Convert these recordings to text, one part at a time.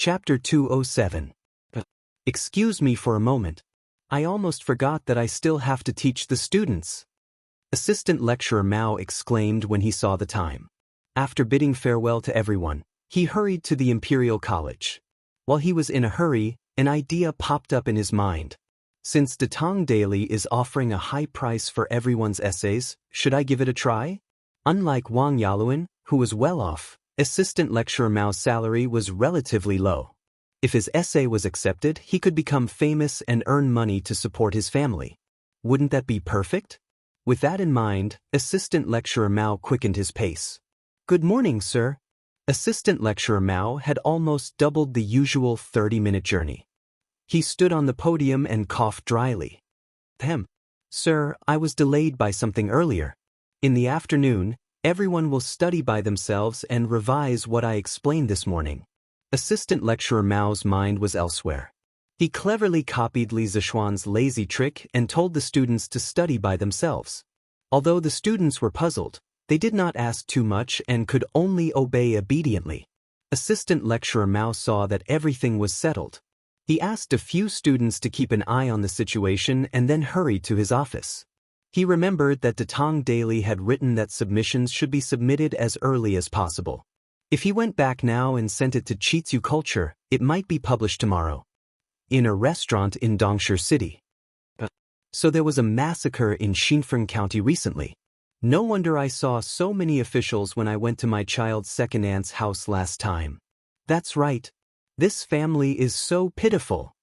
Chapter 207. Excuse me for a moment. I almost forgot that I still have to teach the students. Assistant Lecturer Mao exclaimed when he saw the time. After bidding farewell to everyone, he hurried to the Imperial College. While he was in a hurry, an idea popped up in his mind. Since Datang Daily is offering a high price for everyone's essays, should I give it a try? Unlike Wang Lin, who was well off, Assistant Lecturer Mao's salary was relatively low. If his essay was accepted, he could become famous and earn money to support his family. Wouldn't that be perfect? With that in mind, Assistant Lecturer Mao quickened his pace. Good morning, sir. Assistant Lecturer Mao had almost doubled the usual 30-minute journey. He stood on the podium and coughed dryly. Sir, I was delayed by something earlier. In the afternoon, everyone will study by themselves and revise what I explained this morning. Assistant Lecturer Mao's mind was elsewhere. He cleverly copied Li Zishuan's lazy trick and told the students to study by themselves. Although the students were puzzled, they did not ask too much and could only obey obediently. Assistant Lecturer Mao saw that everything was settled. He asked a few students to keep an eye on the situation and then hurried to his office. He remembered that Datang Daily had written that submissions should be submitted as early as possible. If he went back now and sent it to Chitsu Culture, it might be published tomorrow. In a restaurant in Dongshi City. So there was a massacre in Xinfeng County recently. No wonder I saw so many officials when I went to my child's second aunt's house last time. That's right. This family is so pitiful.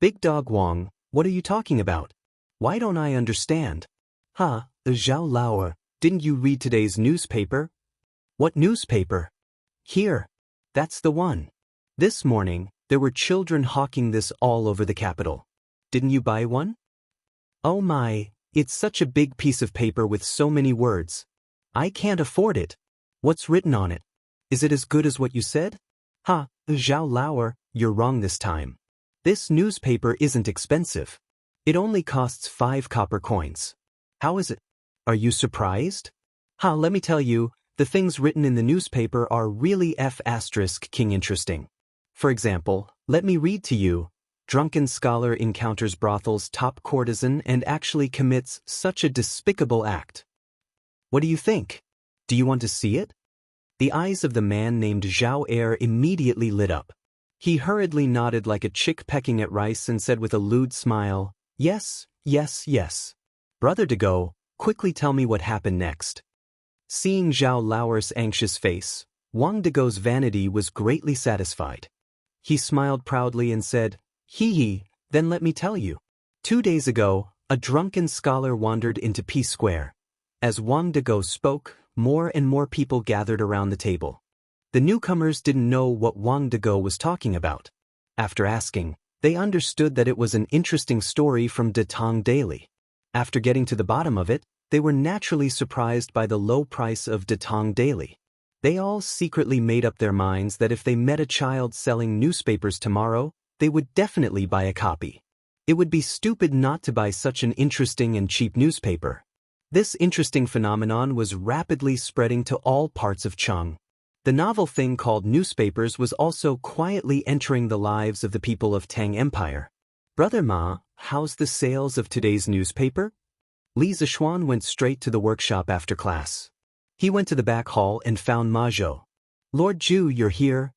Big Dog Wang, what are you talking about? Why don't I understand? Zhao Laoer, didn't you read today's newspaper? What newspaper? Here. That's the one. This morning, there were children hawking this all over the capital. Didn't you buy one? Oh my, it's such a big piece of paper with so many words. I can't afford it. What's written on it? Is it as good as what you said? Zhao Laoer, you're wrong this time. This newspaper isn't expensive. It only costs 5 copper coins. How is it? Are you surprised? Let me tell you, the things written in the newspaper are really King interesting. For example, let me read to you. Drunken scholar encounters brothel's top courtesan and actually commits such a despicable act. What do you think? Do you want to see it? The eyes of the man named Zhao Er immediately lit up. He hurriedly nodded like a chick pecking at rice and said with a lewd smile, Yes, yes, yes. Brother Dago, quickly tell me what happened next. Seeing Zhao Laoer's anxious face, Wang Dago's vanity was greatly satisfied. He smiled proudly and said, Then let me tell you. 2 days ago, a drunken scholar wandered into P Square. As Wang Dago spoke, more and more people gathered around the table. The newcomers didn't know what Wang Dago was talking about. After asking, they understood that it was an interesting story from Datang Daily. After getting to the bottom of it, they were naturally surprised by the low price of Datang Daily. They all secretly made up their minds that if they met a child selling newspapers tomorrow, they would definitely buy a copy. It would be stupid not to buy such an interesting and cheap newspaper. This interesting phenomenon was rapidly spreading to all parts of Cheng. The novel thing called newspapers was also quietly entering the lives of the people of Tang Empire. Brother Ma, how's the sales of today's newspaper? Li Zishuan went straight to the workshop after class. He went to the back hall and found Ma Zhou. Lord Zhu, you're here?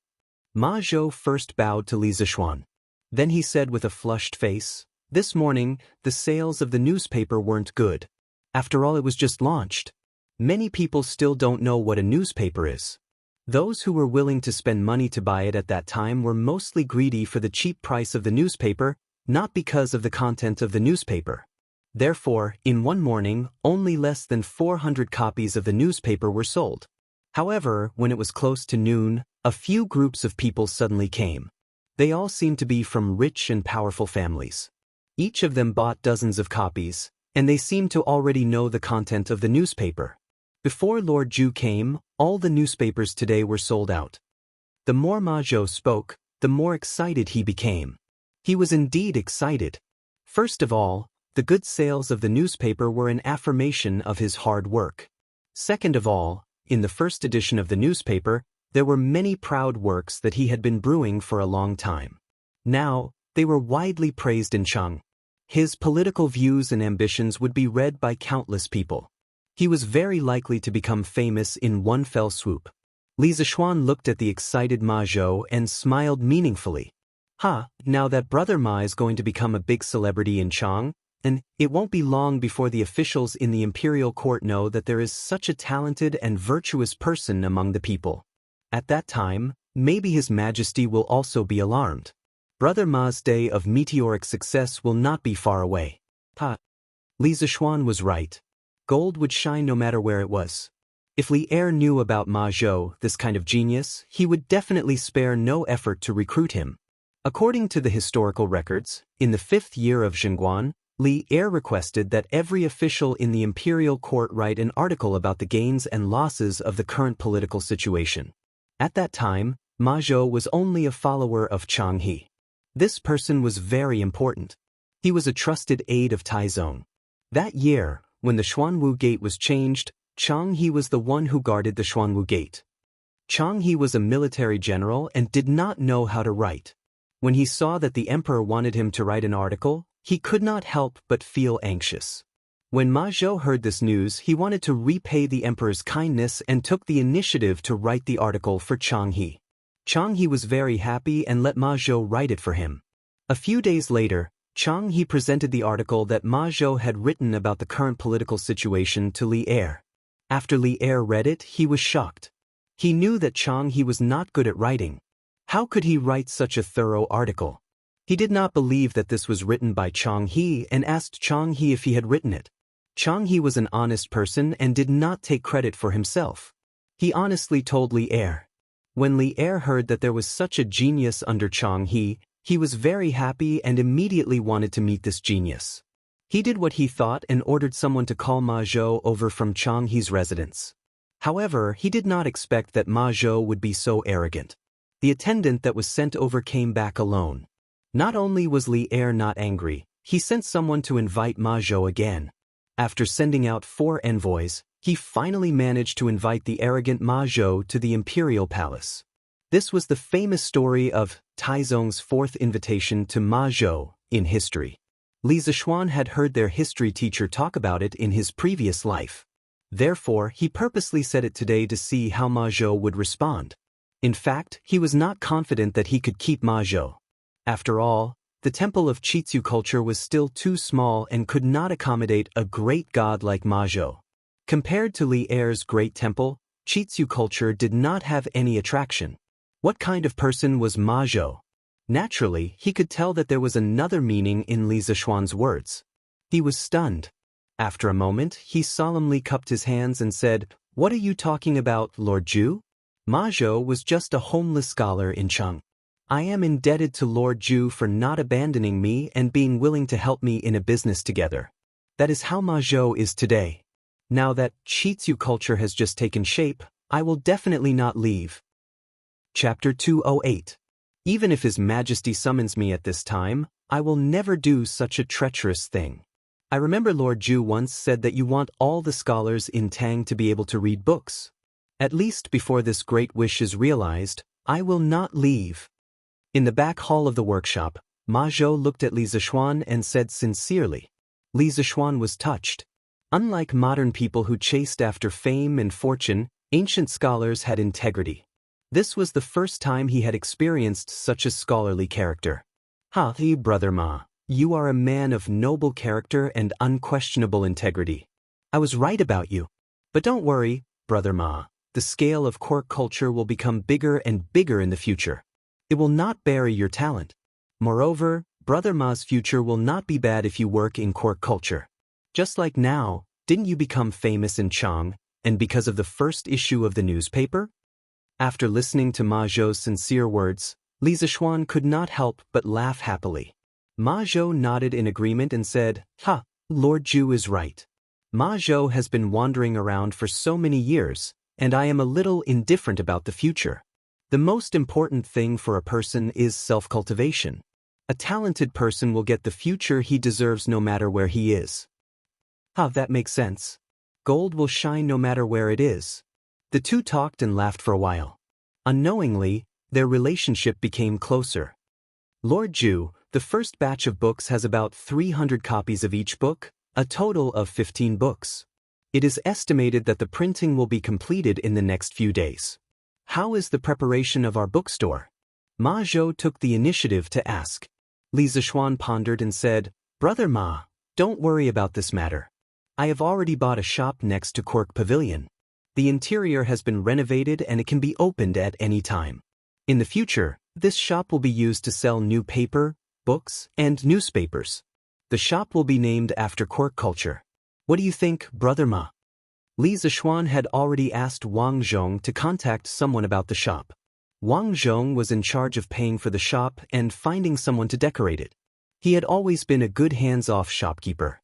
Ma Zhou first bowed to Li Zishuan. Then he said with a flushed face, This morning, the sales of the newspaper weren't good. After all, it was just launched. Many people still don't know what a newspaper is. Those who were willing to spend money to buy it at that time were mostly greedy for the cheap price of the newspaper, not because of the content of the newspaper. Therefore, in one morning, only less than 400 copies of the newspaper were sold. However, when it was close to noon, a few groups of people suddenly came. They all seemed to be from rich and powerful families. Each of them bought dozens of copies, and they seemed to already know the content of the newspaper. Before Lord Zhu came, all the newspapers today were sold out. The more Ma Zhou spoke, the more excited he became. He was indeed excited. First of all, the good sales of the newspaper were an affirmation of his hard work. Second of all, in the first edition of the newspaper, There were many proud works that he had been brewing for a long time. Now, they were widely praised in Chang. His political views and ambitions would be read by countless people. He was very likely to become famous in one fell swoop. Li Zixuan looked at the excited Ma Zhou and smiled meaningfully. Now that Brother Ma is going to become a big celebrity in Chang, and it won't be long before the officials in the imperial court know that there is such a talented and virtuous person among the people. At that time, maybe His Majesty will also be alarmed. Brother Ma's day of meteoric success will not be far away. Li Zixuan was right. Gold would shine no matter where it was. If Li Er knew about Ma Zhou, this kind of genius, he would definitely spare no effort to recruit him. According to the historical records, in the 5th year of Zhengguan, Li Er requested that every official in the imperial court write an article about the gains and losses of the current political situation. At that time, Ma Zhou was only a follower of Chang He. This person was very important. He was a trusted aide of Taizong. That year, when the Xuanwu Gate was changed, Chang He was the one who guarded the Xuanwu Gate. Chang He was a military general and did not know how to write. When he saw that the emperor wanted him to write an article, he could not help but feel anxious. When Ma Zhou heard this news, he wanted to repay the emperor's kindness and took the initiative to write the article for Chang He. Chang He was very happy and let Ma Zhou write it for him. A few days later, Chang He presented the article that Ma Zhou had written about the current political situation to Li Er. After Li Er read it, he was shocked. He knew that Chang He was not good at writing. How could he write such a thorough article? He did not believe that this was written by Chang He and asked Chang He if he had written it. Chang He was an honest person and did not take credit for himself. He honestly told Li Er. When Li Er heard that there was such a genius under Chang He was very happy and immediately wanted to meet this genius. He did what he thought and ordered someone to call Ma Zhou over from Chang He's residence. However, he did not expect that Ma Zhou would be so arrogant. The attendant that was sent over came back alone. Not only was Li Er not angry, he sent someone to invite Ma Zhou again. After sending out 4 envoys, he finally managed to invite the arrogant Ma Zhou to the imperial palace. This was the famous story of Taizong's 4th invitation to Ma Zhou in history. Li Zixuan had heard their history teacher talk about it in his previous life. Therefore, he purposely said it today to see how Ma Zhou would respond. In fact, he was not confident that he could keep Ma Zhou. After all, the temple of Qitzu culture was still too small and could not accommodate a great god like Ma Zhou. Compared to Li Er's great temple, Qitzu culture did not have any attraction. What kind of person was Ma Zhou? Naturally, he could tell that there was another meaning in Li Zixuan's words. He was stunned. After a moment, he solemnly cupped his hands and said, "What are you talking about, Lord Zhu?" Ma Zhou was just a homeless scholar in Cheng. I am indebted to Lord Zhu for not abandoning me and being willing to help me in a business together. That is how Ma Zhou is today. Now that Qitzu culture has just taken shape, I will definitely not leave. Chapter 208. Even if His Majesty summons me at this time, I will never do such a treacherous thing. I remember Lord Zhu once said that you want all the scholars in Tang to be able to read books. At least before this great wish is realized, I will not leave. In the back hall of the workshop, Ma Zhou looked at Li Zixuan and said sincerely. Li Zixuan was touched. Unlike modern people who chased after fame and fortune, ancient scholars had integrity. This was the first time he had experienced such a scholarly character. Brother Ma, you are a man of noble character and unquestionable integrity. I was right about you. But don't worry, Brother Ma. The scale of court culture will become bigger and bigger in the future. It will not bury your talent. Moreover, Brother Ma's future will not be bad if you work in court culture. Just like now, didn't you become famous in Chang, and because of the first issue of the newspaper? After listening to Ma Zhou's sincere words, Li Zixuan could not help but laugh happily. Ma Zhou nodded in agreement and said, Lord Zhu is right. Ma Zhou has been wandering around for so many years, and I am a little indifferent about the future. The most important thing for a person is self-cultivation. A talented person will get the future he deserves no matter where he is. That makes sense. Gold will shine no matter where it is. The two talked and laughed for a while. Unknowingly, their relationship became closer. Lord Ju, the first batch of books has about 300 copies of each book, a total of 15 books. It is estimated that the printing will be completed in the next few days. How is the preparation of our bookstore? Ma Zhou took the initiative to ask. Li Zixuan pondered and said, Brother Ma, don't worry about this matter. I have already bought a shop next to Quirk Pavilion. The interior has been renovated and it can be opened at any time. In the future, this shop will be used to sell new paper, books, and newspapers. The shop will be named after Quirk culture. What do you think, Brother Ma? Li Zixuan had already asked Wang Zhong to contact someone about the shop. Wang Zhong was in charge of paying for the shop and finding someone to decorate it. He had always been a good hands-off shopkeeper.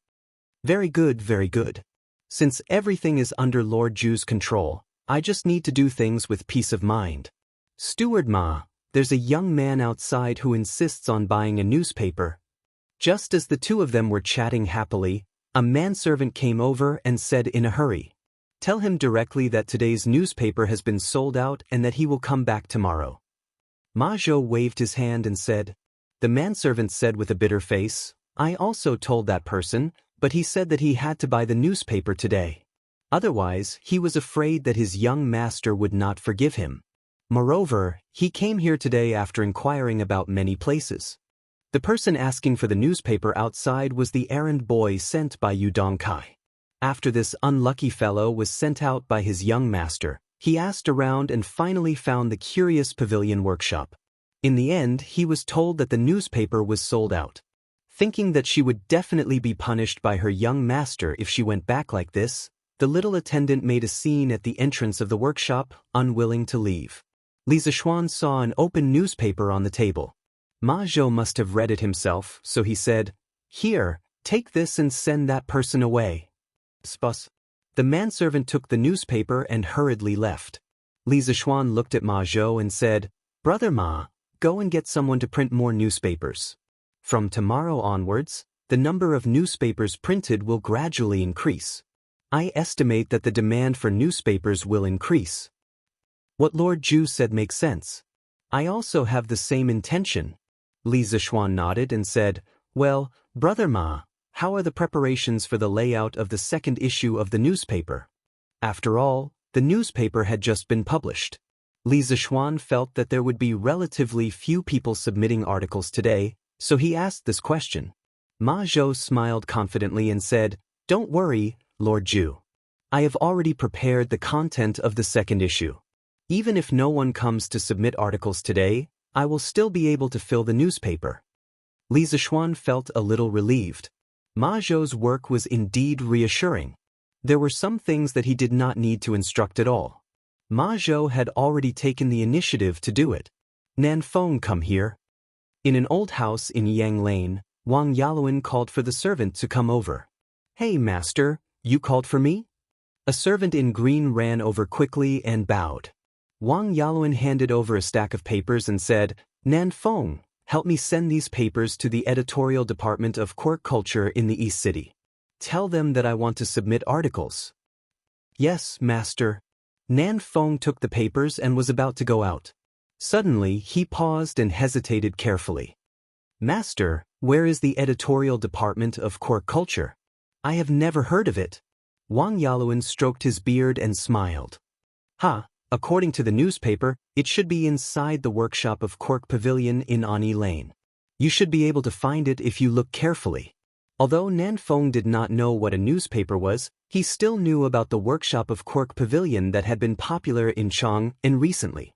Very good, very good. Since everything is under Lord Ju's control, I just need to do things with peace of mind. Steward Ma, there's a young man outside who insists on buying a newspaper. Just as the two of them were chatting happily, a manservant came over and said in a hurry, Tell him directly that today's newspaper has been sold out and that he will come back tomorrow. Ma Zhou waved his hand and said. The manservant said with a bitter face, I also told that person, but he said that he had to buy the newspaper today. Otherwise, he was afraid that his young master would not forgive him. Moreover, he came here today after inquiring about many places. The person asking for the newspaper outside was the errand boy sent by Yu Dongkai. After this unlucky fellow was sent out by his young master, he asked around and finally found the curious pavilion workshop. In the end, he was told that the newspaper was sold out. Thinking that she would definitely be punished by her young master if she went back like this, the little attendant made a scene at the entrance of the workshop, unwilling to leave. Li Zixuan saw an open newspaper on the table. Ma Zhou must have read it himself, so he said, Here, take this and send that person away. Spus. The manservant took the newspaper and hurriedly left. Li Zixuan looked at Ma Zhou and said, Brother Ma, go and get someone to print more newspapers. From tomorrow onwards, the number of newspapers printed will gradually increase. I estimate that the demand for newspapers will increase. What Lord Ju said makes sense. I also have the same intention. Li Zixuan nodded and said, Well, Brother Ma, how are the preparations for the layout of the second issue of the newspaper? After all, the newspaper had just been published. Li Zixuan felt that there would be relatively few people submitting articles today, so he asked this question. Ma Zhou smiled confidently and said, Don't worry, Lord Ju. I have already prepared the content of the second issue. Even if no one comes to submit articles today, I will still be able to fill the newspaper. Li Zixuan felt a little relieved. Ma Zhou's work was indeed reassuring. There were some things that he did not need to instruct at all. Ma Zhou had already taken the initiative to do it. Nan Feng, come here. In an old house in Yang Lane, Wang Yaluan called for the servant to come over. Hey, master, you called for me? A servant in green ran over quickly and bowed. Wang Yaluan handed over a stack of papers and said, Nan Feng, help me send these papers to the editorial department of Quirk Culture in the East City. Tell them that I want to submit articles. Yes, master. Nan Feng took the papers and was about to go out. Suddenly, he paused and hesitated carefully. Master, where is the editorial department of Quirk Culture? I have never heard of it. Wang Yaluan stroked his beard and smiled. According to the newspaper, it should be inside the workshop of Quirk Pavilion in Ani Lane. You should be able to find it if you look carefully. Although Nan Feng did not know what a newspaper was, he still knew about the workshop of Quirk Pavilion that had been popular in Chang'an recently.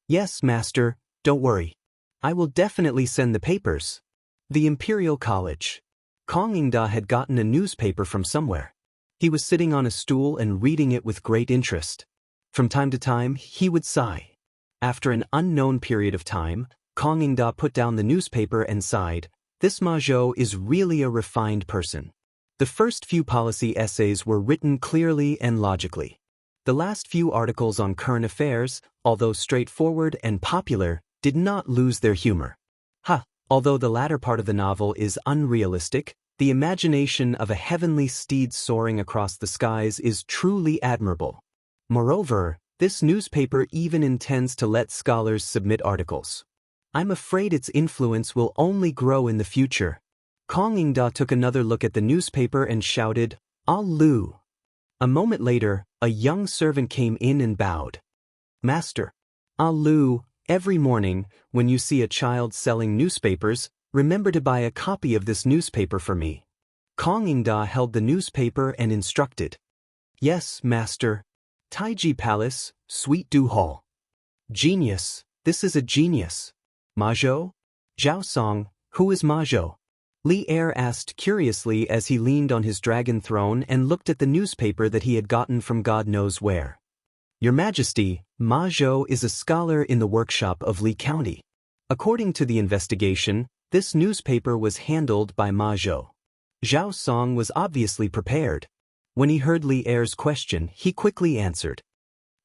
Yes, master, don't worry. I will definitely send the papers. The Imperial College. Kong Yingda had gotten a newspaper from somewhere. He was sitting on a stool and reading it with great interest. From time to time, he would sigh. After an unknown period of time, Kong Yingda put down the newspaper and sighed, This Ma Zhou is really a refined person. The first few policy essays were written clearly and logically. The last few articles on current affairs, although straightforward and popular, did not lose their humor. Although the latter part of the novel is unrealistic, the imagination of a heavenly steed soaring across the skies is truly admirable. Moreover, This newspaper even intends to let scholars submit articles. I'm afraid its influence will only grow in the future. Kong Yingda took another look at the newspaper and shouted, "Ah Lu." A moment later, a young servant came in and bowed. "Master." "Ah Lu, every morning, when you see a child selling newspapers, remember to buy a copy of this newspaper for me." Kong Yingda held the newspaper and instructed. "Yes, master." Taiji Palace, Sweet Du Hall. "Genius, this is a genius." "Mazhou?" "Zhao Song, who is Mazhou?" Li Er asked curiously as he leaned on his dragon throne and looked at the newspaper that he had gotten from God knows where. "Your Majesty, Mazhou is a scholar in the workshop of Li County. According to the investigation, this newspaper was handled by Mazhou." Zhao Song was obviously prepared. When he heard Li Er's question, he quickly answered,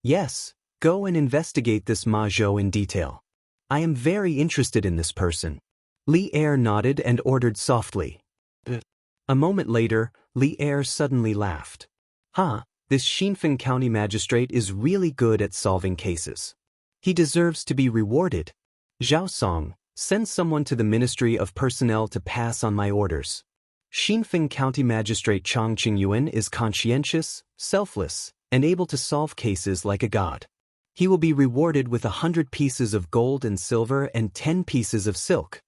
"Yes, go and investigate this Mazhou in detail. I am very interested in this person." Li Er nodded and ordered softly. A moment later, Li Er suddenly laughed. This Xinfeng County magistrate is really good at solving cases. He deserves to be rewarded. Zhao Song, send someone to the Ministry of Personnel to pass on my orders. Xinfeng County Magistrate Chang Qingyuan is conscientious, selfless, and able to solve cases like a god. He will be rewarded with 100 pieces of gold and silver and 10 pieces of silk.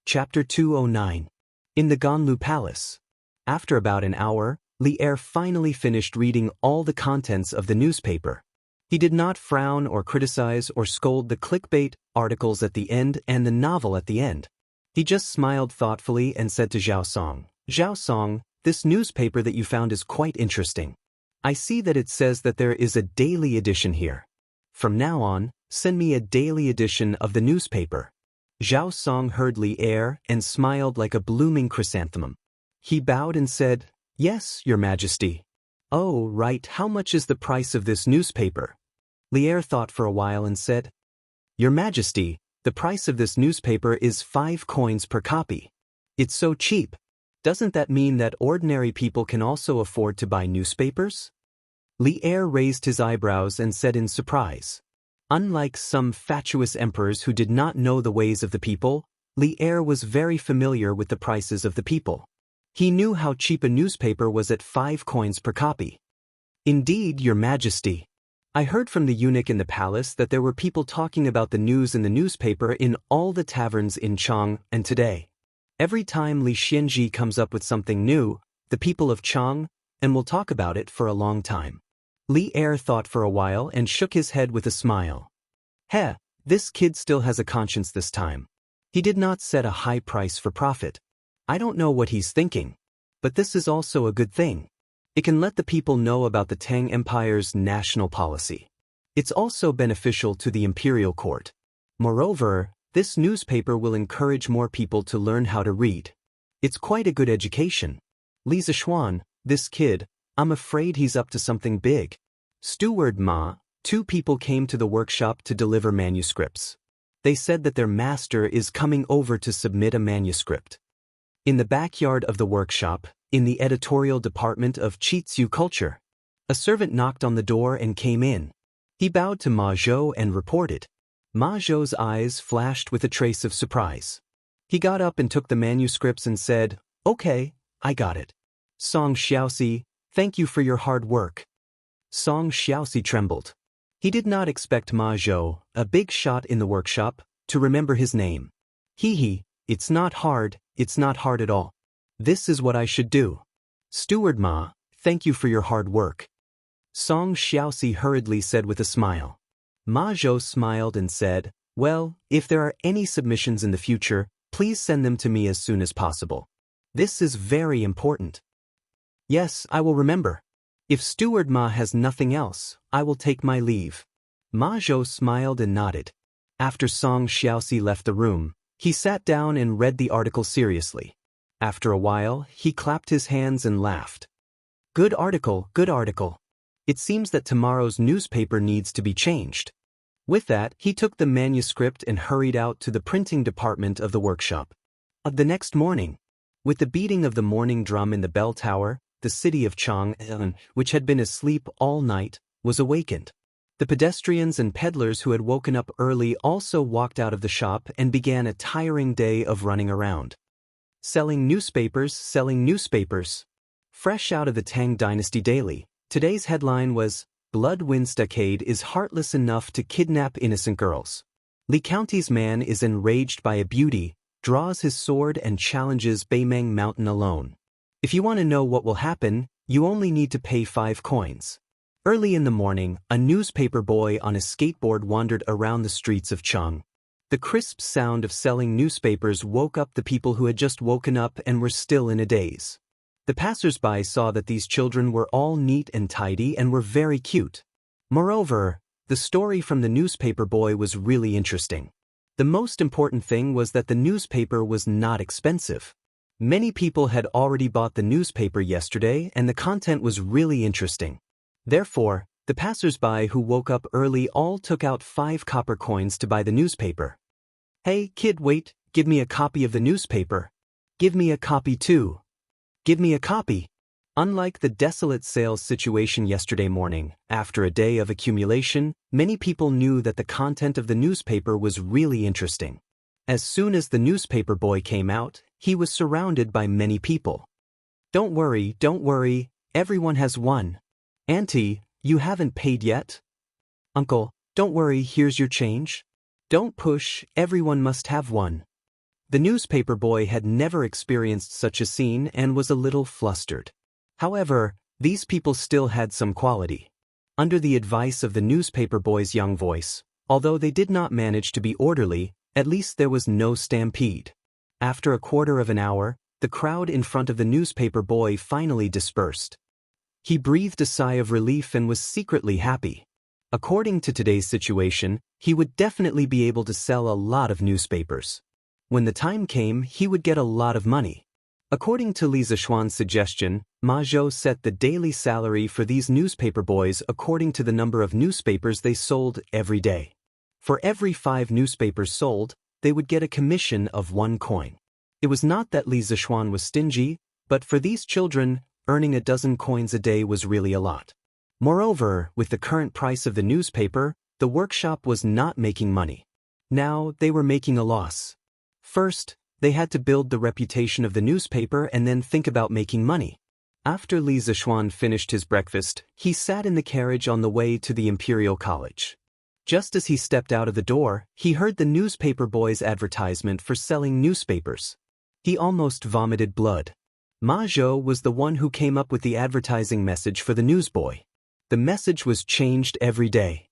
Chapter 209. In the Ganlu Palace. After about an hour, Li Er finally finished reading all the contents of the newspaper. He did not frown or criticize or scold the clickbait articles at the end and the novel at the end. He just smiled thoughtfully and said to Zhao Song, "Zhao Song, this newspaper that you found is quite interesting. I see that it says that there is a daily edition here. From now on, send me a daily edition of the newspaper." Zhao Song heard Li Er and smiled like a blooming chrysanthemum. He bowed and said, "Yes, Your Majesty." "Oh, right, how much is the price of this newspaper?" Li Er thought for a while and said, "Your Majesty, the price of this newspaper is 5 coins per copy. It's so cheap. Doesn't that mean that ordinary people can also afford to buy newspapers?" Li Er raised his eyebrows and said in surprise. Unlike some fatuous emperors who did not know the ways of the people, Li Er was very familiar with the prices of the people. He knew how cheap a newspaper was at 5 coins per copy. "Indeed, Your Majesty. I heard from the eunuch in the palace that there were people talking about the news in the newspaper in all the taverns in Chang, and today. Every time Li Xianji comes up with something new, the people of Chang, and will talk about it for a long time." Li Er thought for a while and shook his head with a smile. This kid still has a conscience this time. He did not set a high price for profit. I don't know what he's thinking. But this is also a good thing. It can let the people know about the Tang Empire's national policy. It's also beneficial to the imperial court. Moreover, this newspaper will encourage more people to learn how to read. It's quite a good education. Li Zishuan, this kid, I'm afraid he's up to something big. Steward Ma, 2 people came to the workshop to deliver manuscripts. They said that their master is coming over to submit a manuscript. In the backyard of the workshop, in the editorial department of Chitsu culture, a servant knocked on the door and came in. He bowed to Ma Zhou and reported. Ma Zhou's eyes flashed with a trace of surprise. He got up and took the manuscripts and said, "Okay, I got it. Song Xiaoxi, thank you for your hard work." Song Xiaoxi trembled. He did not expect Ma Zhou, a big shot in the workshop, to remember his name. It's not hard at all. This is what I should do. Steward Ma, thank you for your hard work. Song Xiaoxi hurriedly said with a smile. Ma Zhou smiled and said, "Well, if there are any submissions in the future, please send them to me as soon as possible. This is very important." "Yes, I will remember. If Steward Ma has nothing else, I will take my leave." Ma Zhou smiled and nodded. After Song Xiaoxi left the room, he sat down and read the article seriously. After a while, he clapped his hands and laughed. Good article, good article. It seems that tomorrow's newspaper needs to be changed." With that, he took the manuscript and hurried out to the printing department of the workshop. The next morning, with the beating of the morning drum in the bell tower, the city of Chang, which had been asleep all night, was awakened. The pedestrians and peddlers who had woken up early also walked out of the shop and began a tiring day of running around. Selling newspapers. Fresh out of the Tang Dynasty Daily, today's headline was, Blood Windstockade is heartless enough to kidnap innocent girls. Li County's man is enraged by a beauty, draws his sword and challenges Beimeng Mountain alone. If you want to know what will happen, you only need to pay 5 coins. Early in the morning, a newspaper boy on a skateboard wandered around the streets of Cheng. The crisp sound of selling newspapers woke up the people who had just woken up and were still in a daze. The passers-by saw that these children were all neat and tidy and were very cute. Moreover, the story from the newspaper boy was really interesting. The most important thing was that the newspaper was not expensive. Many people had already bought the newspaper yesterday and the content was really interesting. Therefore, the passers-by who woke up early all took out 5 copper coins to buy the newspaper. Hey, kid, wait, give me a copy of the newspaper. Give me a copy too. Give me a copy. Unlike the desolate sales situation yesterday morning, after a day of accumulation, many people knew that the content of the newspaper was really interesting. As soon as the newspaper boy came out, he was surrounded by many people. Don't worry, everyone has one. Auntie, you haven't paid yet? Uncle, don't worry, here's your change. Don't push, everyone must have one. The newspaper boy had never experienced such a scene and was a little flustered. However, these people still had some quality. Under the advice of the newspaper boy's young voice, although they did not manage to be orderly, at least there was no stampede. After a quarter of an hour, the crowd in front of the newspaper boy finally dispersed. He breathed a sigh of relief and was secretly happy. According to today's situation, he would definitely be able to sell a lot of newspapers. When the time came, he would get a lot of money. According to Li Zishuan's suggestion, Ma Zhou set the daily salary for these newspaper boys according to the number of newspapers they sold every day. For every 5 newspapers sold, they would get a commission of 1 coin. It was not that Li Zishuan was stingy, but for these children, earning a dozen coins a day was really a lot. Moreover, with the current price of the newspaper, the workshop was not making money. Now, they were making a loss. First, they had to build the reputation of the newspaper and then think about making money. After Li Zishuan finished his breakfast, he sat in the carriage on the way to the Imperial College. Just as he stepped out of the door, he heard the newspaper boy's advertisement for selling newspapers. He almost vomited blood. Ma Zhou was the one who came up with the advertising message for the newsboy. The message was changed every day.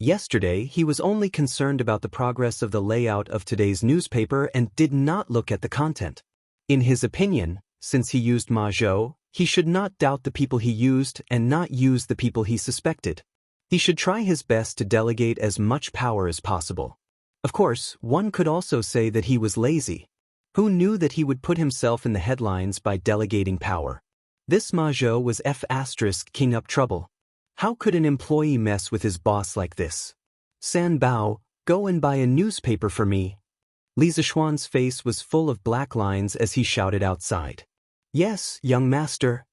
Yesterday, he was only concerned about the progress of the layout of today's newspaper and did not look at the content. In his opinion, since he used Ma Zhou, he should not doubt the people he used and not use the people he suspected. He should try his best to delegate as much power as possible. Of course, one could also say that he was lazy. Who knew that he would put himself in the headlines by delegating power? This Ma Zhou was King up trouble. How could an employee mess with his boss like this? San Bao, go and buy a newspaper for me. Li Zishuan's face was full of black lines as he shouted outside. Yes, young master.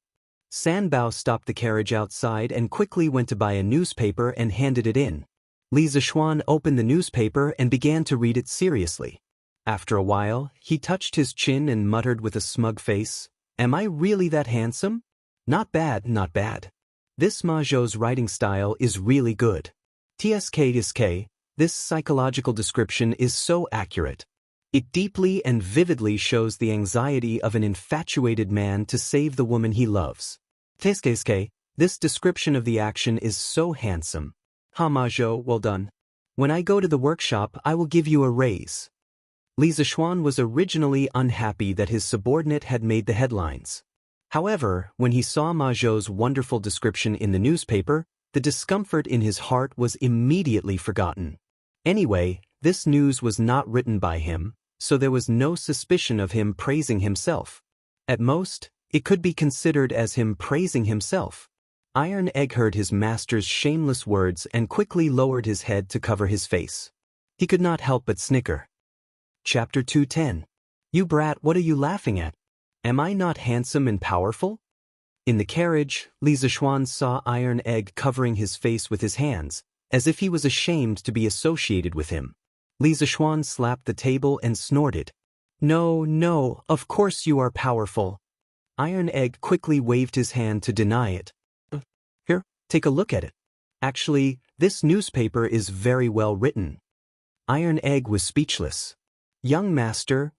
San Bao stopped the carriage outside and quickly went to buy a newspaper and handed it in. Li Zishuan opened the newspaper and began to read it seriously. After a while, he touched his chin and muttered with a smug face, "Am I really that handsome? Not bad, not bad. This Ma Zhou's writing style is really good. TSK, this psychological description is so accurate. It deeply and vividly shows the anxiety of an infatuated man to save the woman he loves. TSK, this description of the action is so handsome. Ha Ma Zhou, well done. When I go to the workshop, I will give you a raise." Li Zishuan was originally unhappy that his subordinate had made the headlines. However, when he saw Ma Zhou's wonderful description in the newspaper, the discomfort in his heart was immediately forgotten. Anyway, this news was not written by him, so there was no suspicion of him praising himself. At most, it could be considered as him praising himself. Iron Egg heard his master's shameless words and quickly lowered his head to cover his face. He could not help but snicker. Chapter 210. You brat, what are you laughing at? Am I not handsome and powerful? In the carriage, Li Zishuan saw Iron Egg covering his face with his hands, as if he was ashamed to be associated with him. Li Zixuan slapped the table and snorted. No, no, of course you are powerful. Iron Egg quickly waved his hand to deny it. Here, take a look at it. Actually, this newspaper is very well written. Iron Egg was speechless. Young master,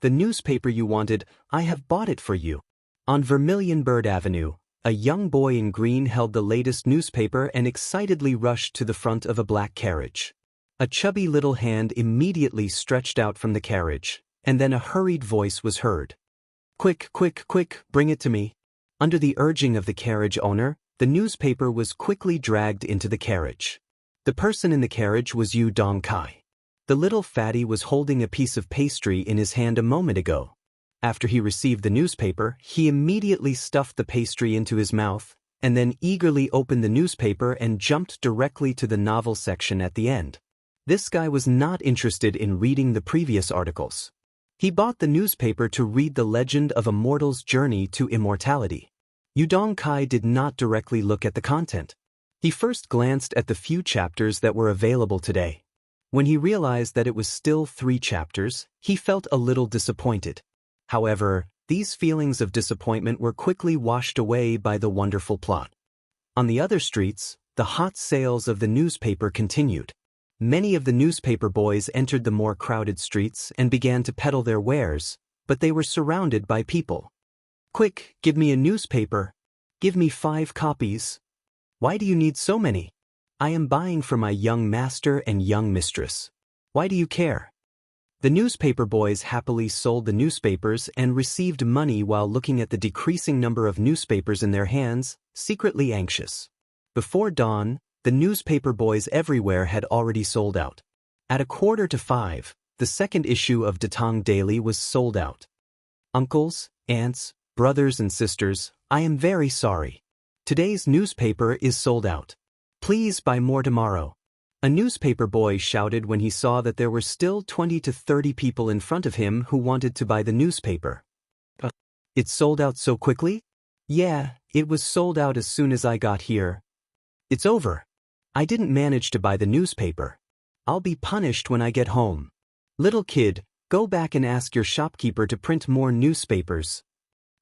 the newspaper you wanted, I have bought it for you. On Vermilion Bird Avenue, a young boy in green held the latest newspaper and excitedly rushed to the front of a black carriage. A chubby little hand immediately stretched out from the carriage, and then a hurried voice was heard. Quick, quick, quick, bring it to me. Under the urging of the carriage owner, the newspaper was quickly dragged into the carriage. The person in the carriage was Yu Dongkai. The little fatty was holding a piece of pastry in his hand a moment ago. After he received the newspaper, he immediately stuffed the pastry into his mouth, and then eagerly opened the newspaper and jumped directly to the novel section at the end. This guy was not interested in reading the previous articles. He bought the newspaper to read the legend of a mortal's journey to immortality. Yu Dongkai did not directly look at the content. He first glanced at the few chapters that were available today. When he realized that it was still 3 chapters, he felt a little disappointed. However, these feelings of disappointment were quickly washed away by the wonderful plot. On the other streets, the hot sales of the newspaper continued. Many of the newspaper boys entered the more crowded streets and began to peddle their wares, but they were surrounded by people. Quick, give me a newspaper. Give me 5 copies. Why do you need so many? I am buying for my young master and young mistress. Why do you care? The newspaper boys happily sold the newspapers and received money while looking at the decreasing number of newspapers in their hands, secretly anxious. Before dawn, the newspaper boys everywhere had already sold out. At 4:45, the second issue of Datong Daily was sold out. Uncles, aunts, brothers and sisters, I am very sorry. Today's newspaper is sold out. Please buy more tomorrow. A newspaper boy shouted when he saw that there were still 20 to 30 people in front of him who wanted to buy the newspaper. It sold out so quickly? Yeah, it was sold out as soon as I got here. It's over. I didn't manage to buy the newspaper. I'll be punished when I get home. Little kid, go back and ask your shopkeeper to print more newspapers.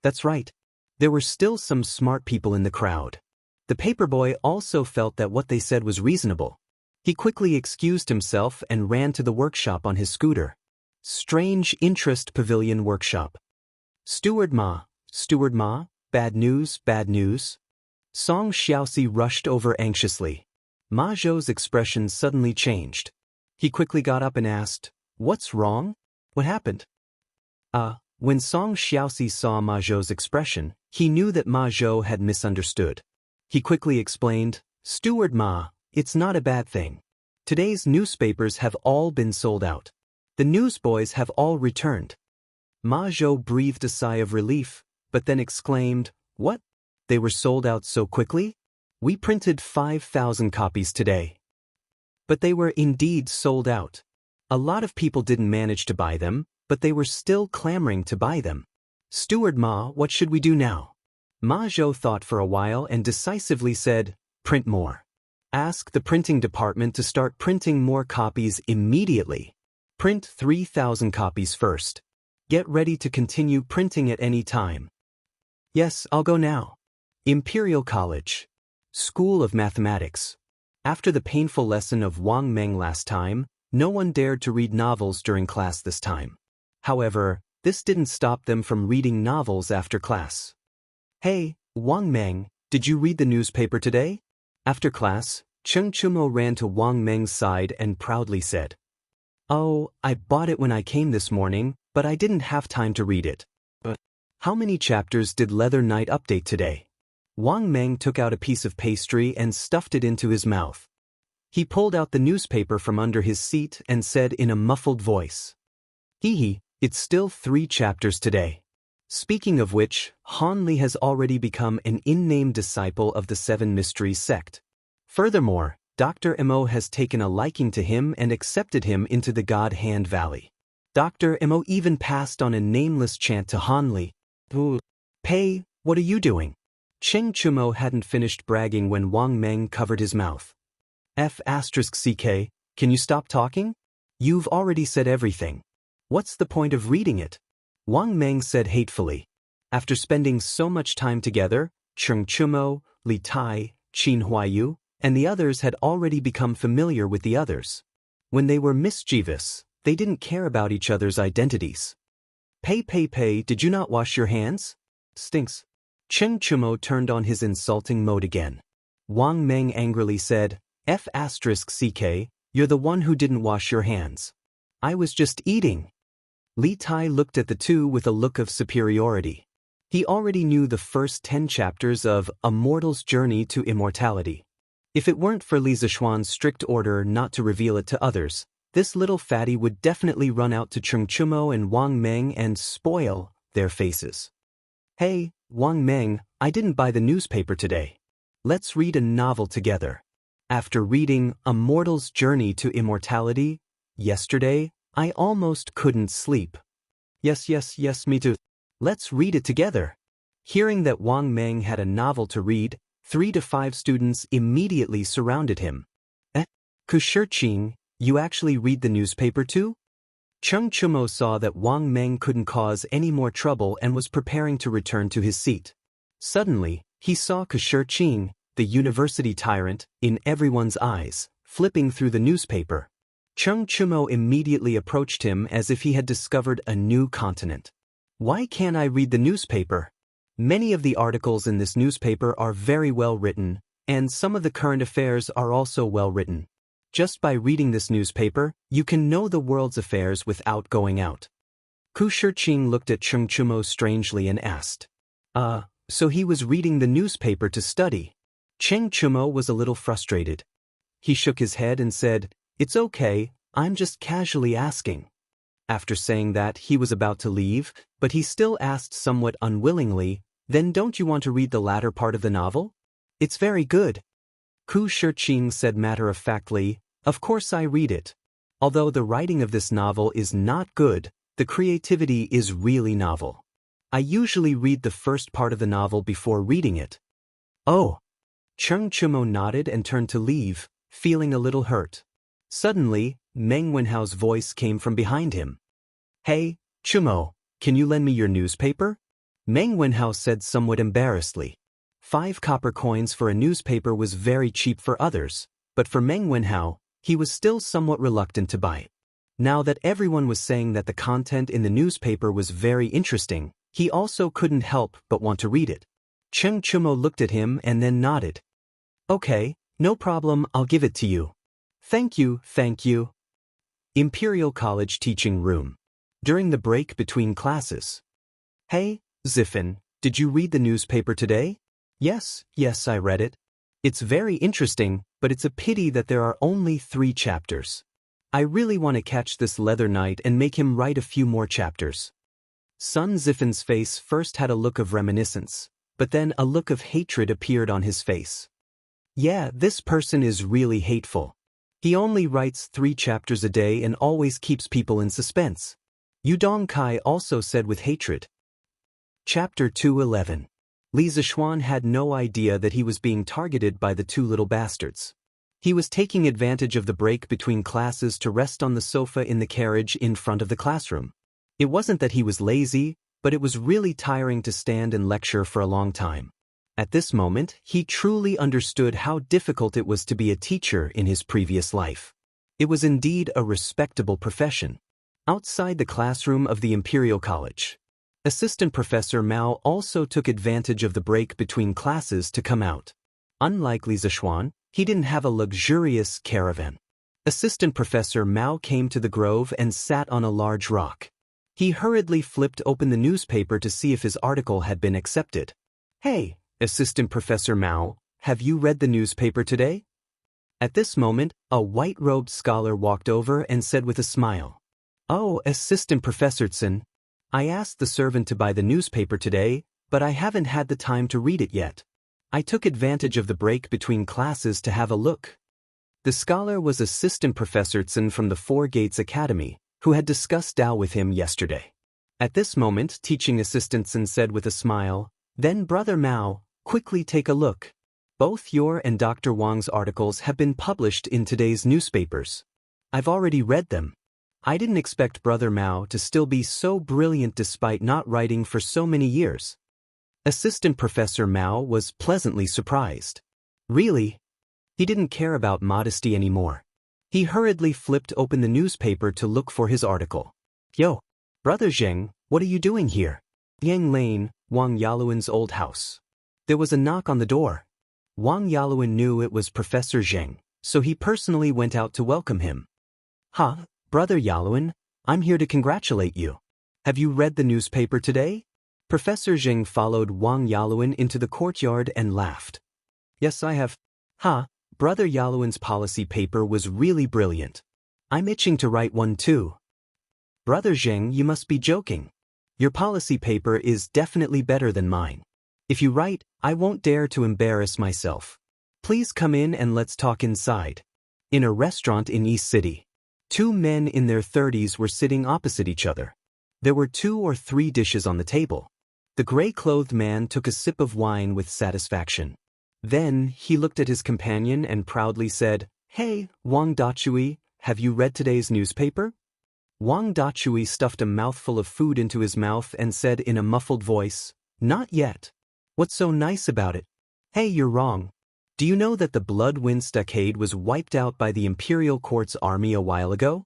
That's right. There were still some smart people in the crowd. The paperboy also felt that what they said was reasonable. He quickly excused himself and ran to the workshop on his scooter. Strange Interest Pavilion Workshop. Steward Ma, bad news, bad news. Song Xiaoxi rushed over anxiously. Ma Zhou's expression suddenly changed. He quickly got up and asked, What's wrong? What happened? When Song Xiaoxi saw Ma Zhou's expression, he knew that Ma Zhou had misunderstood. He quickly explained, Steward Ma, it's not a bad thing. Today's newspapers have all been sold out. The newsboys have all returned. Ma Zhou breathed a sigh of relief, but then exclaimed, What? They were sold out so quickly? We printed 5,000 copies today. But they were indeed sold out. A lot of people didn't manage to buy them, but they were still clamoring to buy them. Steward Ma, what should we do now? Ma Zhou thought for a while and decisively said, Print more. Ask the printing department to start printing more copies immediately. Print 3,000 copies first. Get ready to continue printing at any time. Yes, I'll go now. Imperial College. School of Mathematics. After the painful lesson of Wang Meng last time, no one dared to read novels during class this time. However, this didn't stop them from reading novels after class. Hey, Wang Meng, did you read the newspaper today? After class, Cheng Chumo ran to Wang Meng's side and proudly said, Oh, I bought it when I came this morning, but I didn't have time to read it. But how many chapters did Leather Knight update today? Wang Meng took out a piece of pastry and stuffed it into his mouth. He pulled out the newspaper from under his seat and said in a muffled voice, Hee, it's still 3 chapters today. Speaking of which, Han Li has already become an in-name disciple of the 7 Mysteries sect. Furthermore, Dr. Mo has taken a liking to him and accepted him into the God Hand Valley. Dr. Mo even passed on a nameless chant to Han Li. Pei, what are you doing? Cheng Chumo hadn't finished bragging when Wang Meng covered his mouth. F***ck, can you stop talking? You've already said everything. What's the point of reading it? Wang Meng said hatefully. After spending so much time together, Cheng Chumo, Li Tai, Qin Huayu, and the others had already become familiar with the others. When they were mischievous, they didn't care about each other's identities. Pei, did you not wash your hands? Stinks. Cheng Chumo turned on his insulting mode again. Wang Meng angrily said, F***ck, you're the one who didn't wash your hands. I was just eating. Li Tai looked at the two with a look of superiority. He already knew the first 10 chapters of A Mortal's Journey to Immortality. If it weren't for Li Zishuan's strict order not to reveal it to others, this little fatty would definitely run out to Cheng Chumo and Wang Meng and spoil their faces. Hey, Wang Meng, I didn't buy the newspaper today. Let's read a novel together. After reading A Mortal's Journey to Immortality yesterday, I almost couldn't sleep. Yes, me too. Let's read it together. Hearing that Wang Meng had a novel to read, 3 to 5 students immediately surrounded him. Kushirqing, you actually read the newspaper too? Cheng Chumo saw that Wang Meng couldn't cause any more trouble and was preparing to return to his seat. Suddenly, he saw Kushirqing, the university tyrant, in everyone's eyes, flipping through the newspaper. Cheng Chumo immediately approached him as if he had discovered a new continent. Why can't I read the newspaper? Many of the articles in this newspaper are very well written, and some of the current affairs are also well written. Just by reading this newspaper, you can know the world's affairs without going out. Kushirqing looked at Cheng Chumo strangely and asked, so he was reading the newspaper to study. Cheng Chumo was a little frustrated. He shook his head and said, It's okay, I'm just casually asking. After saying that, he was about to leave, but he still asked somewhat unwillingly, Then don't you want to read the latter part of the novel? It's very good. Kushirqing said matter-of-factly, Of course I read it. Although the writing of this novel is not good, the creativity is really novel. I usually read the first part of the novel before reading it. Oh. Cheng Chumo nodded and turned to leave, feeling a little hurt. Suddenly, Meng Wenhao's voice came from behind him. Hey, Chumo, can you lend me your newspaper? Meng Wenhao said somewhat embarrassedly. 5 copper coins for a newspaper was very cheap for others, but for Meng Wenhao, he was still somewhat reluctant to buy it. Now that everyone was saying that the content in the newspaper was very interesting, he also couldn't help but want to read it. Cheng Chumo looked at him and then nodded. Okay, no problem, I'll give it to you. Thank you. Imperial College Teaching Room. During the break between classes. Hey, Ziffin, did you read the newspaper today? Yes, I read it. It's very interesting, but it's a pity that there are only 3 chapters. I really want to catch this leather knight and make him write a few more chapters. Sun Ziffin's face first had a look of reminiscence, but then a look of hatred appeared on his face. Yeah, this person is really hateful. He only writes 3 chapters a day and always keeps people in suspense. Yu Dongkai also said with hatred. Chapter 211. Li Zishuan had no idea that he was being targeted by the 2 little bastards. He was taking advantage of the break between classes to rest on the sofa in the carriage in front of the classroom. It wasn't that he was lazy, but it was really tiring to stand and lecture for a long time. At this moment, he truly understood how difficult it was to be a teacher in his previous life. It was indeed a respectable profession. Outside the classroom of the Imperial College, Assistant Professor Mao also took advantage of the break between classes to come out. Unlike Li Zishuan, he didn't have a luxurious caravan. Assistant Professor Mao came to the grove and sat on a large rock. He hurriedly flipped open the newspaper to see if his article had been accepted. Hey, Assistant Professor Mao, have you read the newspaper today? At this moment, a white-robed scholar walked over and said with a smile, Oh, Assistant Professor Tsun, I asked the servant to buy the newspaper today, but I haven't had the time to read it yet. I took advantage of the break between classes to have a look. The scholar was Assistant Professor Tsun from the Four Gates Academy, who had discussed Dao with him yesterday. At this moment, Teaching Assistant Tsun said with a smile, Then Brother Mao, quickly take a look. Both your and Dr. Wang's articles have been published in today's newspapers. I've already read them. I didn't expect Brother Mao to still be so brilliant despite not writing for so many years. Assistant Professor Mao was pleasantly surprised. Really? He didn't care about modesty anymore. He hurriedly flipped open the newspaper to look for his article. Yo, Brother Zheng, what are you doing here? Yang Lane, Wang Yaluan's old house. There was a knock on the door. Wang Yaluan knew it was Professor Zheng, so he personally went out to welcome him. Brother Yaluan, I'm here to congratulate you. Have you read the newspaper today? Professor Zheng followed Wang Yaluan into the courtyard and laughed. Yes, I have. Brother Yaluan's policy paper was really brilliant. I'm itching to write one too. Brother Zheng, you must be joking. Your policy paper is definitely better than mine. If you write, I won't dare to embarrass myself. Please come in and let's talk inside. In a restaurant in East City, 2 men in their 30s were sitting opposite each other. There were 2 or 3 dishes on the table. The gray-clothed man took a sip of wine with satisfaction. Then he looked at his companion and proudly said, Hey, Wang Dachui, have you read today's newspaper? Wang Dachui stuffed a mouthful of food into his mouth and said in a muffled voice, Not yet. What's so nice about it? Hey, you're wrong. Do you know that the Blood Wind Stockade was wiped out by the Imperial Court's army a while ago?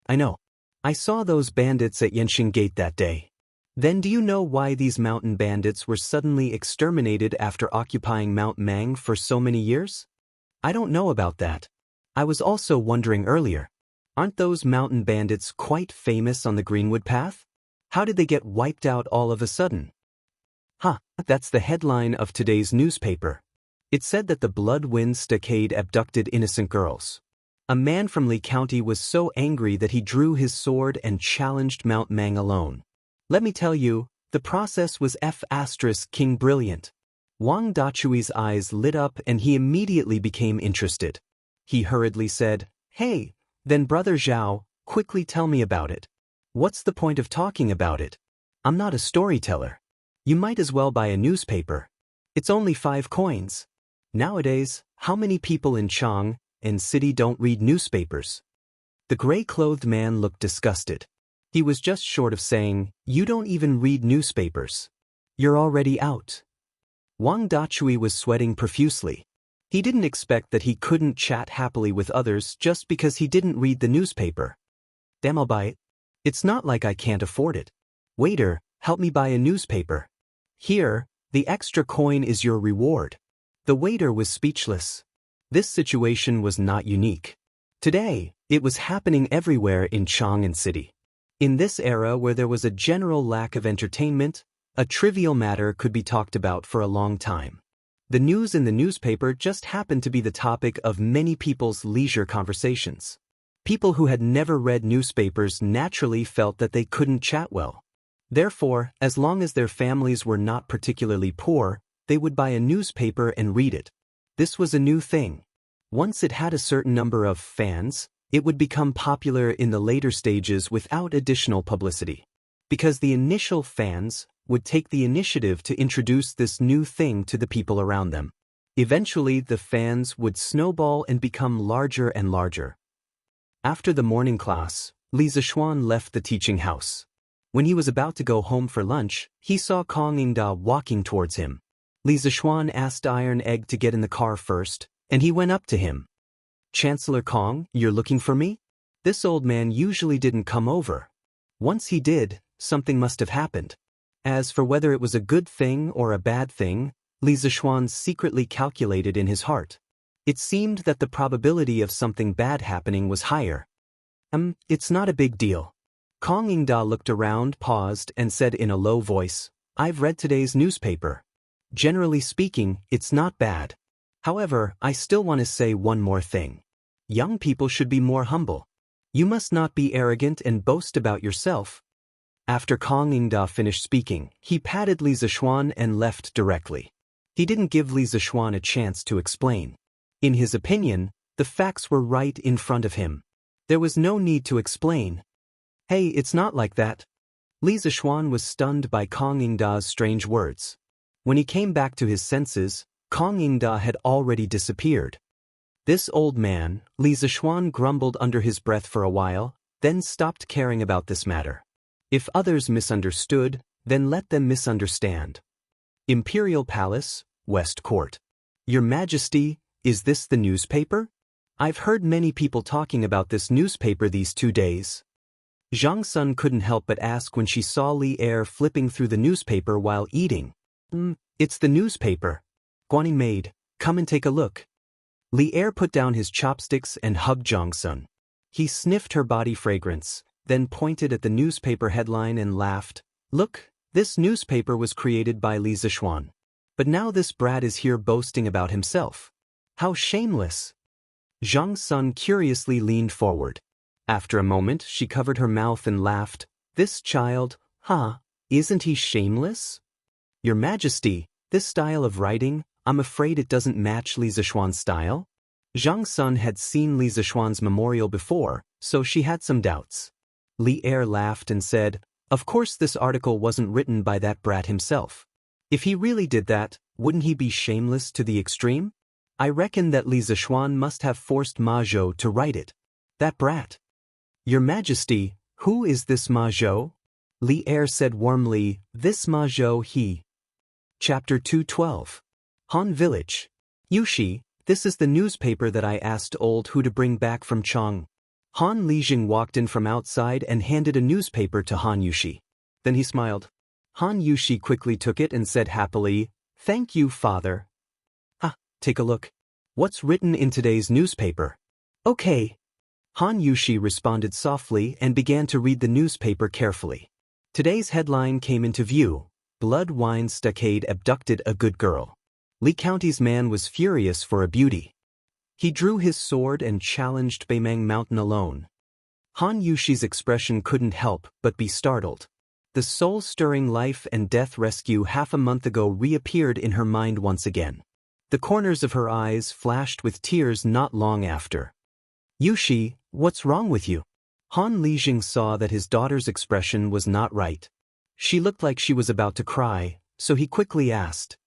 I know. I saw those bandits at Yanxing Gate that day. Then do you know why these mountain bandits were suddenly exterminated after occupying Mount Mang for so many years? I don't know about that. I was also wondering earlier. Aren't those mountain bandits quite famous on the Greenwood Path? How did they get wiped out all of a sudden? That's the headline of today's newspaper. It said that the Blood Wind Stockade abducted innocent girls. A man from Li County was so angry that he drew his sword and challenged Mount Mang alone. Let me tell you, the process was King brilliant. Wang Dachui's eyes lit up and he immediately became interested. He hurriedly said, Hey, then Brother Zhao, quickly tell me about it. What's the point of talking about it? I'm not a storyteller. You might as well buy a newspaper. It's only 5 coins. Nowadays, how many people in Chang and city don't read newspapers? The gray-clothed man looked disgusted. He was just short of saying, You don't even read newspapers. You're already out. Wang Dachui was sweating profusely. He didn't expect that he couldn't chat happily with others just because he didn't read the newspaper. Damn, I'll buy it. It's not like I can't afford it. Waiter, help me buy a newspaper. Here, the extra coin is your reward. The waiter was speechless. This situation was not unique. Today, it was happening everywhere in Chang'an City. In this era where there was a general lack of entertainment, a trivial matter could be talked about for a long time. The news in the newspaper just happened to be the topic of many people's leisure conversations. People who had never read newspapers naturally felt that they couldn't chat well. Therefore, as long as their families were not particularly poor, they would buy a newspaper and read it. This was a new thing. Once it had a certain number of fans, it would become popular in the later stages without additional publicity. Because the initial fans would take the initiative to introduce this new thing to the people around them. Eventually, the fans would snowball and become larger and larger. After the morning class, Li Zishuan left the teaching house. When he was about to go home for lunch, he saw Kong Yingda walking towards him. Li Zishuan asked Iron Egg to get in the car first, and he went up to him. Chancellor Kong, you're looking for me? This old man usually didn't come over. Once he did, something must have happened. As for whether it was a good thing or a bad thing, Li Zishuan secretly calculated in his heart. It seemed that the probability of something bad happening was higher. It's not a big deal. Kong Yingda looked around, paused, and said in a low voice, I've read today's newspaper. Generally speaking, it's not bad. However, I still want to say one more thing. Young people should be more humble. You must not be arrogant and boast about yourself. After Kong Yingda finished speaking, he patted Li Zishuan and left directly. He didn't give Li Zishuan a chance to explain. In his opinion, the facts were right in front of him. There was no need to explain. Hey, it's not like that. Li Zishuan was stunned by Kong Yingda's strange words. When he came back to his senses, Kong Ingda had already disappeared. This old man, Li Zixuan, grumbled under his breath for a while, then stopped caring about this matter. If others misunderstood, then let them misunderstand. Imperial Palace, West Court. Your Majesty, is this the newspaper? I've heard many people talking about this newspaper these 2 days. Zhang Sun couldn't help but ask when she saw Li Er flipping through the newspaper while eating. It's the newspaper. Guanyin maid, come and take a look. Li Er put down his chopsticks and hugged Zhang Sun. He sniffed her body fragrance, then pointed at the newspaper headline and laughed. Look, this newspaper was created by Li Zixuan. But now this brat is here boasting about himself. How shameless! Zhang Sun curiously leaned forward. After a moment, she covered her mouth and laughed. This child, isn't he shameless? Your Majesty, this style of writing, I'm afraid it doesn't match Li Zixuan's style. Zhang Sun had seen Li Zixuan's memorial before, so she had some doubts. Li Er laughed and said, of course this article wasn't written by that brat himself. If he really did that, wouldn't he be shameless to the extreme? I reckon that Li Zixuan must have forced Ma Zhou to write it. That brat. Your Majesty, who is this Ma Zhou? Li Er said warmly, this Ma Zhou he. Chapter 212. Han Village. Yushi, this is the newspaper that I asked old Hu to bring back from Chang. Han Lijing walked in from outside and handed a newspaper to Han Yushi. Then he smiled. Han Yushi quickly took it and said happily, thank you, father. Take a look. What's written in today's newspaper? Okay. Han Yushi responded softly and began to read the newspaper carefully. Today's headline came into view. Blood Wine Stockade abducted a good girl. Li County's man was furious for a beauty. He drew his sword and challenged Beimeng Mountain alone. Han Yushi's expression couldn't help but be startled. The soul-stirring life and death rescue half a month ago reappeared in her mind once again. The corners of her eyes flashed with tears not long after. Yushi, what's wrong with you? Han Lijing saw that his daughter's expression was not right. She looked like she was about to cry, so he quickly asked.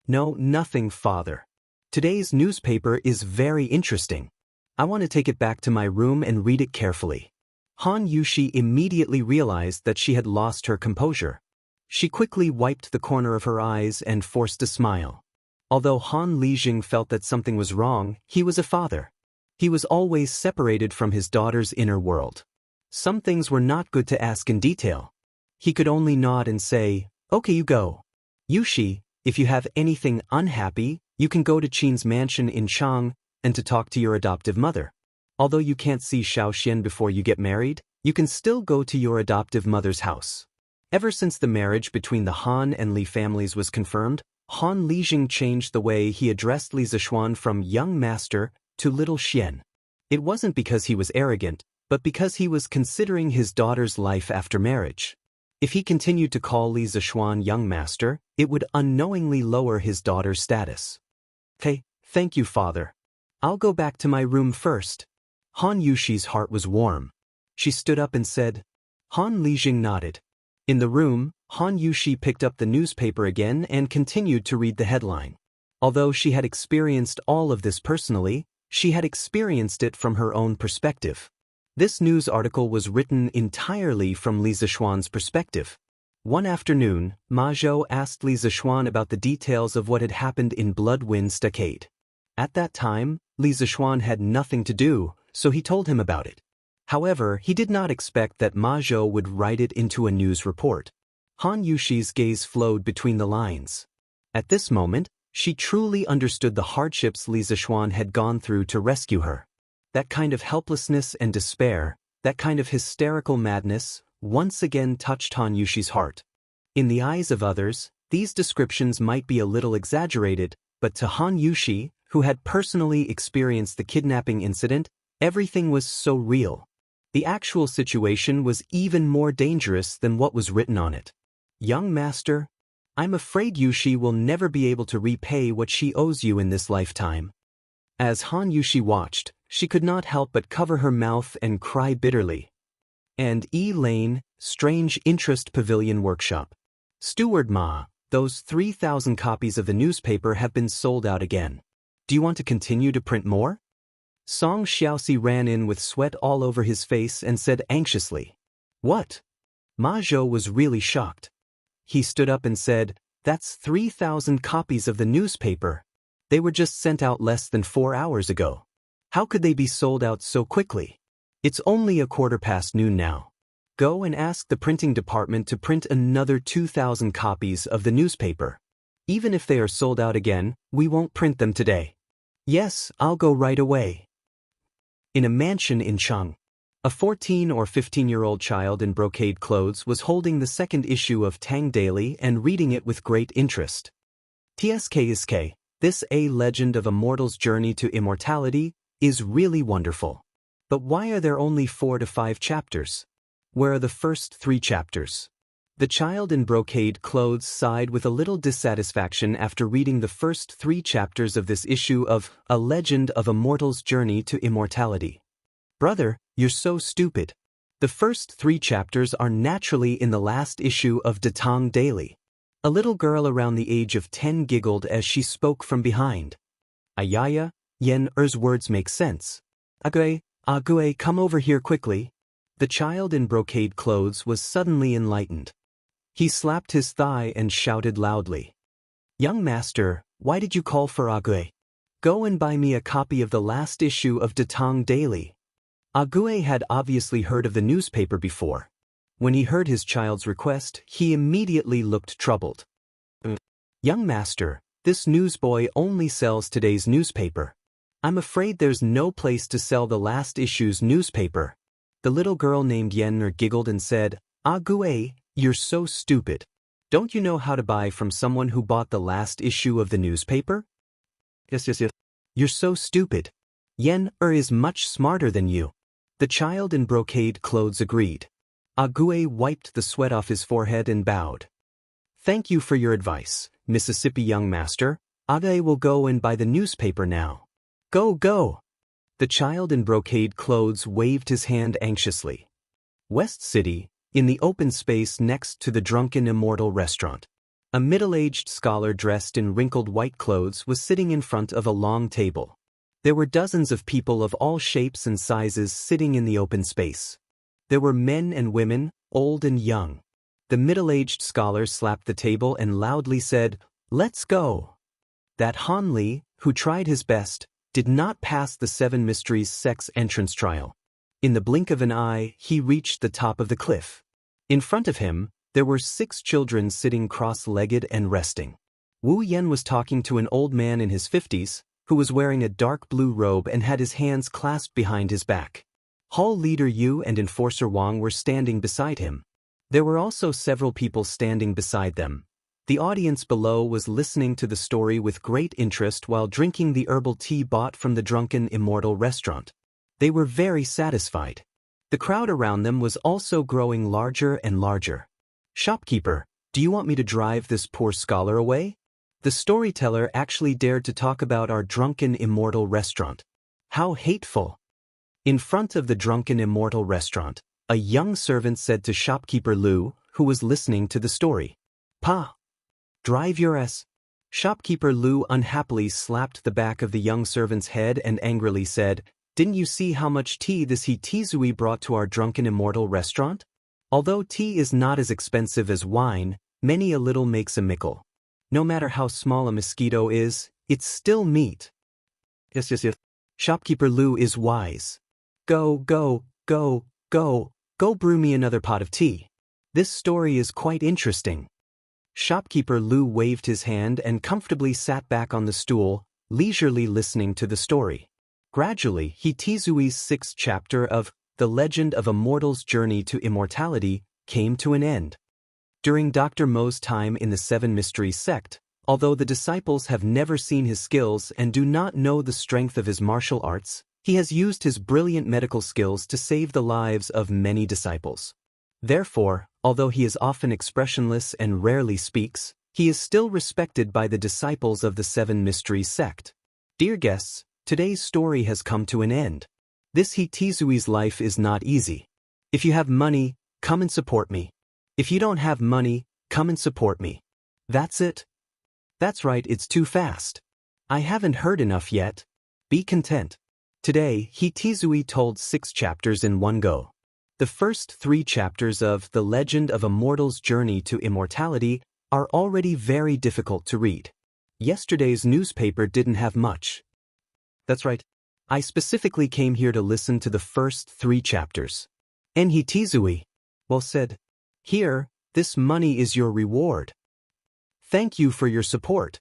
No, nothing, father. Today's newspaper is very interesting. I want to take it back to my room and read it carefully. Han Yushi immediately realized that she had lost her composure. She quickly wiped the corner of her eyes and forced a smile. Although Han Lijing felt that something was wrong, he was a father. He was always separated from his daughter's inner world. Some things were not good to ask in detail. He could only nod and say, okay, you go. Yushi, if you have anything unhappy, you can go to Qin's mansion in Chang and to talk to your adoptive mother. Although you can't see Xiaoxian before you get married, you can still go to your adoptive mother's house. Ever since the marriage between the Han and Li families was confirmed, Han Lijing changed the way he addressed Li Zixuan from young master to little Xian. It wasn't because he was arrogant, but because he was considering his daughter's life after marriage. If he continued to call Li Zixuan young master, it would unknowingly lower his daughter's status. Hey, thank you, father. I'll go back to my room first. Han Yushi's heart was warm. She stood up and said. Han Lijing nodded. In the room, Han Yushi picked up the newspaper again and continued to read the headline. Although she had experienced all of this personally, she had experienced it from her own perspective. This news article was written entirely from Li Zixuan's perspective. One afternoon, Ma Zhou asked Li Zixuan about the details of what had happened in Blood Wind Stockade. At that time, Li Zixuan had nothing to do, so he told him about it. However, he did not expect that Ma Zhou would write it into a news report. Han Yushi's gaze flowed between the lines. At this moment, she truly understood the hardships Li Zixuan had gone through to rescue her. That kind of helplessness and despair, that kind of hysterical madness, once again touched Han Yushi's heart. In the eyes of others, these descriptions might be a little exaggerated, but to Han Yushi, who had personally experienced the kidnapping incident, everything was so real. The actual situation was even more dangerous than what was written on it. Young master, I'm afraid Yushi will never be able to repay what she owes you in this lifetime. As Han Yushi watched, she could not help but cover her mouth and cry bitterly. And E. Lane, Strange Interest Pavilion Workshop. Steward Ma, those 3,000 copies of the newspaper have been sold out again. Do you want to continue to print more? Song Xiaoxi ran in with sweat all over his face and said anxiously. What? Ma Zhou was really shocked. He stood up and said, that's 3,000 copies of the newspaper. They were just sent out less than 4 hours ago. How could they be sold out so quickly? It's only noon now. Go and ask the printing department to print another 2,000 copies of the newspaper. Even if they are sold out again, we won't print them today. Yes, I'll go right away. In a mansion in Cheng, a 14 or 15-year-old child in brocade clothes was holding the second issue of Tang Daily and reading it with great interest. TSK, this A Legend of a Mortal's Journey to Immortality, is really wonderful. But why are there only 4 to 5 chapters? Where are the first 3 chapters? The child in brocade clothes sighed with a little dissatisfaction after reading the first 3 chapters of this issue of A Legend of a Mortal's Journey to Immortality. Brother, you're so stupid. The first 3 chapters are naturally in the last issue of Tang Daily. A little girl around the age of 10 giggled as she spoke from behind. Ayaya, Yen Er's words make sense. Ague, come over here quickly. The child in brocade clothes was suddenly enlightened. He slapped his thigh and shouted loudly. Young master, why did you call for Ague? Go and buy me a copy of the last issue of Tang Daily. Ague had obviously heard of the newspaper before. When he heard his child's request, he immediately looked troubled. Young master, this newsboy only sells today's newspaper. I'm afraid there's no place to sell the last issue's newspaper. The little girl named Yenner giggled and said, Ague, you're so stupid. Don't you know how to buy from someone who bought the last issue of the newspaper? Yes. You're so stupid. Yenner is much smarter than you. The child in brocade clothes agreed. Ague wiped the sweat off his forehead and bowed. Thank you for your advice, Mississippi young master. Ague will go and buy the newspaper now. Go. The child in brocade clothes waved his hand anxiously. West City, in the open space next to the Drunken Immortal restaurant. A middle-aged scholar dressed in wrinkled white clothes was sitting in front of a long table. There were dozens of people of all shapes and sizes sitting in the open space. There were men and women, old and young. The middle-aged scholar slapped the table and loudly said, Let's go. That Han Li, who tried his best, did not pass the 7 Mysteries sex entrance trial. In the blink of an eye, he reached the top of the cliff. In front of him, there were 6 children sitting cross-legged and resting. Wu Yan was talking to an old man in his 50s, who was wearing a dark blue robe and had his hands clasped behind his back. Hall leader Yu and enforcer Wang were standing beside him. There were also several people standing beside them. The audience below was listening to the story with great interest while drinking the herbal tea bought from the Drunken Immortal restaurant. They were very satisfied. The crowd around them was also growing larger and larger. Shopkeeper, do you want me to drive this poor scholar away? The storyteller actually dared to talk about our Drunken Immortal restaurant. How hateful! In front of the Drunken Immortal restaurant, a young servant said to shopkeeper Lu, who was listening to the story, Pa! Drive your ass. Shopkeeper Lu unhappily slapped the back of the young servant's head and angrily said, Didn't you see how much tea this Tizui brought to our Drunken Immortal restaurant? Although tea is not as expensive as wine, many a little makes a mickle. No matter how small a mosquito is, it's still meat. Yes. Shopkeeper Lu is wise. Go brew me another pot of tea. This story is quite interesting. Shopkeeper Lu waved his hand and comfortably sat back on the stool, leisurely listening to the story. Gradually, Tizui's 6th chapter of The Legend of a Mortal's Journey to Immortality came to an end. During Dr. Mo's time in the 7 Mysteries sect, although the disciples have never seen his skills and do not know the strength of his martial arts, he has used his brilliant medical skills to save the lives of many disciples. Therefore, although he is often expressionless and rarely speaks, he is still respected by the disciples of the 7 Mysteries sect. Dear guests, today's story has come to an end. This Tizui's life is not easy. If you have money, come and support me. If you don't have money, come and support me. That's it? That's right, it's too fast. I haven't heard enough yet. Be content. Today, Hitizui told 6 chapters in one go. The first 3 chapters of The Legend of a Mortal's Journey to Immortality are already very difficult to read. Yesterday's newspaper didn't have much. That's right. I specifically came here to listen to the first 3 chapters. And Hitizui, well said. Here, this money is your reward. Thank you for your support.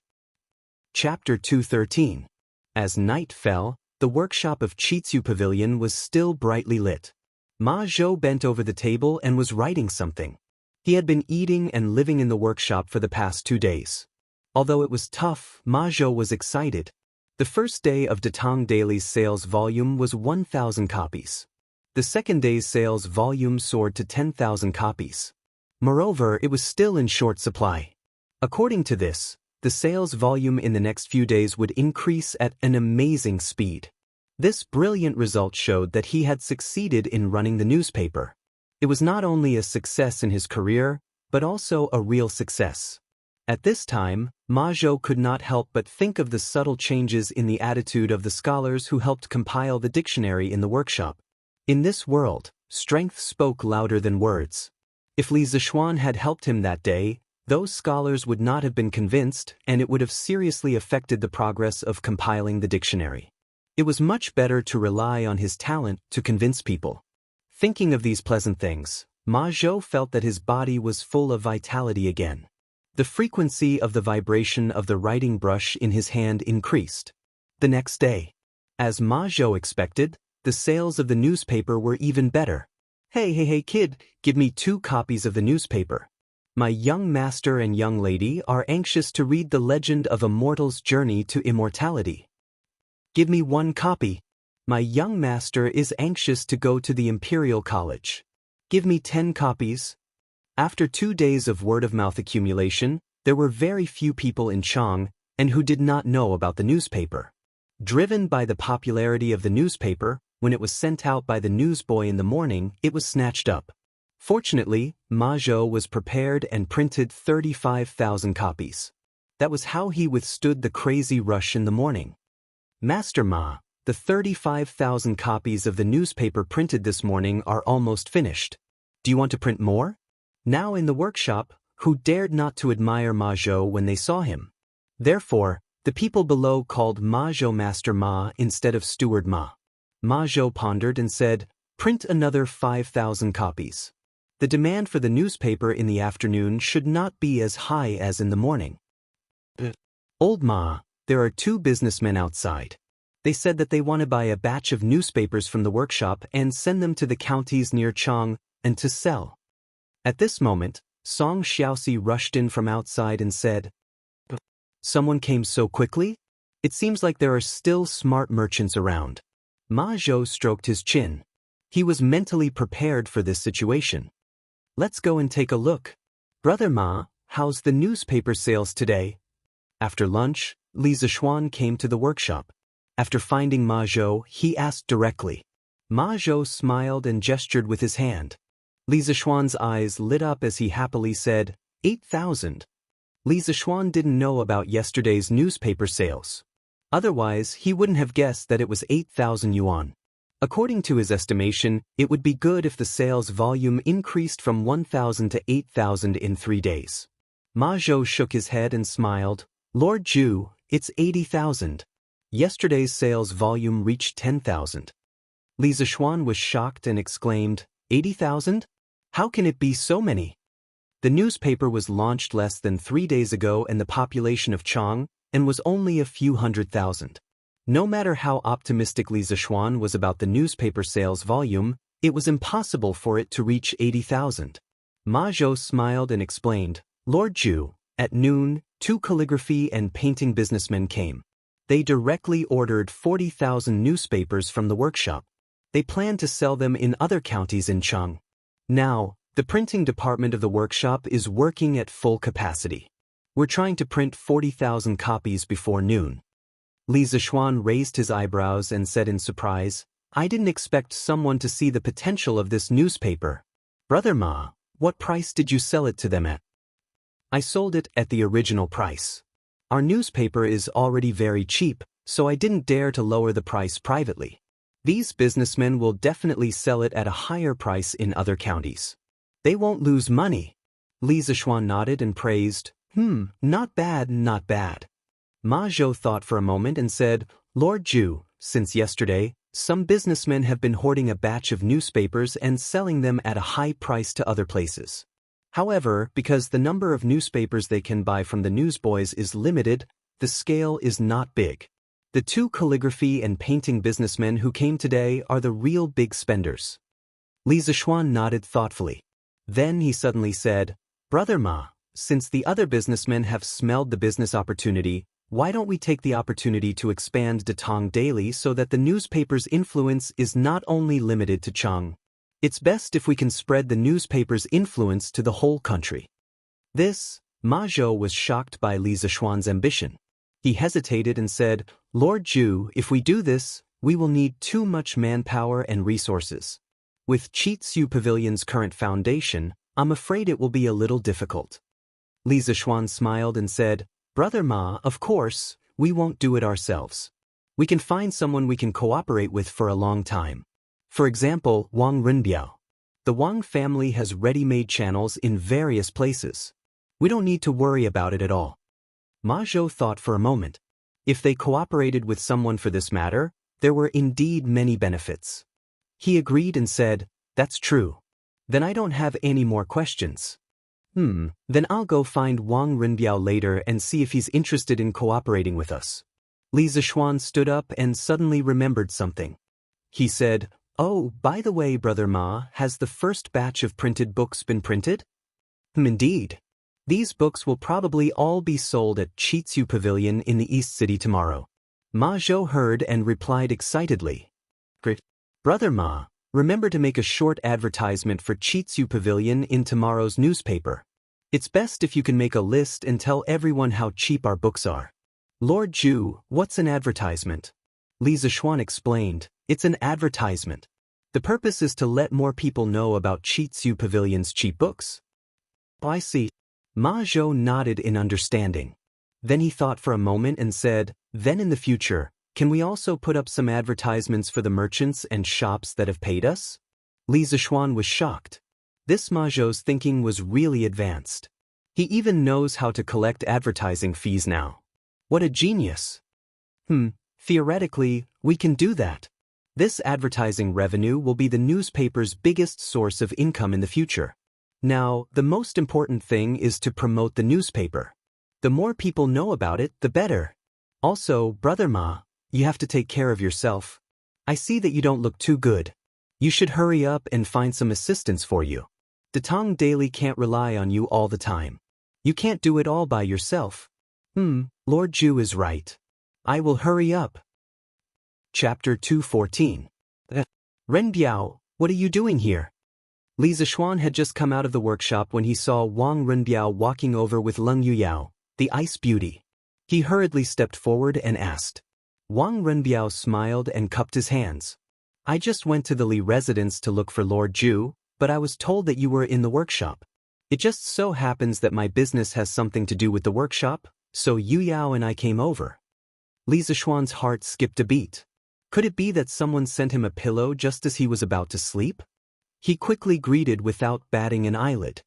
Chapter 213. As night fell, the workshop of Chitsu Pavilion was still brightly lit. Ma Zhou bent over the table and was writing something. He had been eating and living in the workshop for the past 2 days. Although it was tough, Ma Zhou was excited. The first day of Datang Daily's sales volume was 1,000 copies. The second day's sales volume soared to 10,000 copies. Moreover, it was still in short supply. According to this, the sales volume in the next few days would increase at an amazing speed. This brilliant result showed that he had succeeded in running the newspaper. It was not only a success in his career, but also a real success. At this time, Ma Zhou could not help but think of the subtle changes in the attitude of the scholars who helped compile the dictionary in the workshop. In this world, strength spoke louder than words. If Li Zishuan had helped him that day, those scholars would not have been convinced, and it would have seriously affected the progress of compiling the dictionary. It was much better to rely on his talent to convince people. Thinking of these pleasant things, Ma Zhou felt that his body was full of vitality again. The frequency of the vibration of the writing brush in his hand increased. The next day, as Ma Zhou expected, the sales of the newspaper were even better. Hey kid, give me 2 copies of the newspaper. My young master and young lady are anxious to read The Legend of a Mortal's Journey to Immortality. Give me 1 copy. My young master is anxious to go to the Imperial College. Give me 10 copies. After 2 days of word-of-mouth accumulation, there were very few people in Chang and who did not know about the newspaper. Driven by the popularity of the newspaper, when it was sent out by the newsboy in the morning, it was snatched up. Fortunately, Ma Zhou was prepared and printed 35,000 copies. That was how he withstood the crazy rush in the morning. Master Ma, the 35,000 copies of the newspaper printed this morning are almost finished. Do you want to print more? Now in the workshop, who dared not to admire Ma Zhou when they saw him? Therefore, the people below called Ma Zhou Master Ma instead of Steward Ma. Ma Zhou pondered and said, "Print another 5,000 copies. The demand for the newspaper in the afternoon should not be as high as in the morning." Old Ma, there are 2 businessmen outside. They said that they want to buy a batch of newspapers from the workshop and send them to the counties near Chang and to sell. At this moment, Song Xiaoxi rushed in from outside and said, "Someone came so quickly? It seems like there are still smart merchants around." Ma Zhou stroked his chin. He was mentally prepared for this situation. "Let's go and take a look. Brother Ma, how's the newspaper sales today?" After lunch, Li Zishuan came to the workshop. After finding Ma Zhou, he asked directly. Ma Zhou smiled and gestured with his hand. Li Zishuan's eyes lit up as he happily said, 8,000. Li Zishuan didn't know about yesterday's newspaper sales. Otherwise, he wouldn't have guessed that it was 8,000 yuan. According to his estimation, it would be good if the sales volume increased from 1,000 to 8,000 in 3 days. Ma Zhou shook his head and smiled. "Lord Zhu, it's 80,000. Yesterday's sales volume reached 10,000. Li Zishuan was shocked and exclaimed, 80,000? How can it be so many? The newspaper was launched less than 3 days ago and the population of Chang and was only a few 100,000. No matter how optimistic Li Zishuan was about the newspaper sales volume, it was impossible for it to reach 80,000. Ma Zhou smiled and explained, "Lord Zhu, at noon, 2 calligraphy and painting businessmen came. They directly ordered 40,000 newspapers from the workshop. They plan to sell them in other counties in Chang. Now, the printing department of the workshop is working at full capacity. We're trying to print 40,000 copies before noon." Li Zishuan raised his eyebrows and said in surprise, "I didn't expect someone to see the potential of this newspaper. Brother Ma, what price did you sell it to them at?" I sold it at the original price. Our newspaper is already very cheap, so I didn't dare to lower the price privately. These businessmen will definitely sell it at a higher price in other counties. They won't lose money. Li Zishuan nodded and praised, not bad, not bad. Ma Zhou thought for a moment and said, Lord Zhu, since yesterday, some businessmen have been hoarding a batch of newspapers and selling them at a high price to other places. However, because the number of newspapers they can buy from the newsboys is limited, the scale is not big. The two calligraphy and painting businessmen who came today are the real big spenders. Li Zishuan nodded thoughtfully. Then he suddenly said, Brother Ma, since the other businessmen have smelled the business opportunity, why don't we take the opportunity to expand Datong Daily so that the newspaper's influence is not only limited to Chang? It's best if we can spread the newspaper's influence to the whole country. This, Ma Zhou was shocked by Li Zishuan's ambition. He hesitated and said, Lord Zhu, if we do this, we will need too much manpower and resources. With Qiziu Pavilion's current foundation, I'm afraid it will be a little difficult. Li Zishuan smiled and said, Brother Ma, of course, we won't do it ourselves. We can find someone we can cooperate with for a long time. For example, Wang Lin. The Wang family has ready-made channels in various places. We don't need to worry about it at all. Ma Zhou thought for a moment. If they cooperated with someone for this matter, there were indeed many benefits. He agreed and said, That's true. Then I don't have any more questions. Then I'll go find Wang Lin later and see if he's interested in cooperating with us. Li Zishuan stood up and suddenly remembered something. He said, Oh, by the way, Brother Ma, has the first batch of printed books been printed? Indeed. These books will probably all be sold at Qiziu Pavilion in the East City tomorrow. Ma Zhou heard and replied excitedly. Brother Ma, remember to make a short advertisement for Qiziu Pavilion in tomorrow's newspaper. It's best if you can make a list and tell everyone how cheap our books are. Lord Zhu, what's an advertisement? Li Zishuan explained, It's an advertisement. The purpose is to let more people know about Qiziu Pavilion's cheap books. I see. Ma Zhou nodded in understanding. Then he thought for a moment and said, Then in the future, can we also put up some advertisements for the merchants and shops that have paid us? Li Zishuan was shocked. This Ma Zhou's thinking was really advanced. He even knows how to collect advertising fees now. What a genius. Theoretically, we can do that. This advertising revenue will be the newspaper's biggest source of income in the future. Now, the most important thing is to promote the newspaper. The more people know about it, the better. Also, Brother Ma, you have to take care of yourself. I see that you don't look too good. You should hurry up and find some assistance for you. Datong Daily can't rely on you all the time. You can't do it all by yourself. Lord Zhu is right. I will hurry up. Chapter 214. Ren Biao, what are you doing here? Li Zishuan had just come out of the workshop when he saw Wang Lin walking over with Leng Yuyao, the ice beauty. He hurriedly stepped forward and asked. Wang Lin smiled and cupped his hands. I just went to the Li residence to look for Lord Zhu, but I was told that you were in the workshop. It just so happens that my business has something to do with the workshop, so Yuyao and I came over. Li Zishuan's heart skipped a beat. Could it be that someone sent him a pillow just as he was about to sleep? He quickly greeted without batting an eyelid.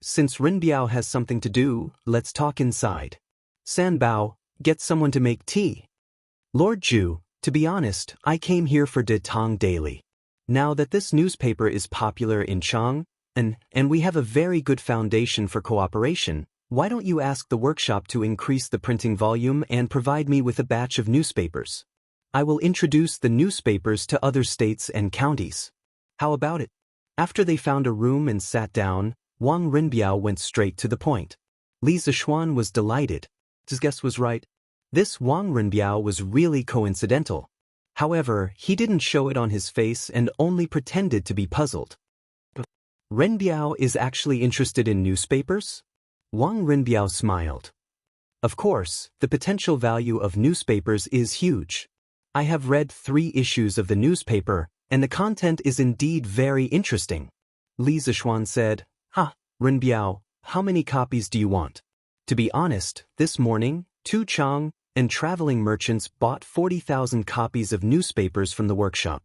Since Ren Biao has something to do, let's talk inside. San Bao, get someone to make tea. Lord Zhu, to be honest, I came here for Datong Daily. Now that this newspaper is popular in Chang, and we have a very good foundation for cooperation, why don't you ask the workshop to increase the printing volume and provide me with a batch of newspapers? I will introduce the newspapers to other states and counties. How about it? After they found a room and sat down, Wang Lin went straight to the point. Li Zishuan was delighted. His guess was right. This Wang Lin was really coincidental. However, he didn't show it on his face and only pretended to be puzzled. Ren Biao is actually interested in newspapers? Wang Lin smiled. Of course, the potential value of newspapers is huge. I have read 3 issues of the newspaper, and the content is indeed very interesting. Li Zishuan said, Ren Biao, how many copies do you want? To be honest, this morning, 2 Chang and traveling merchants bought 40,000 copies of newspapers from the workshop.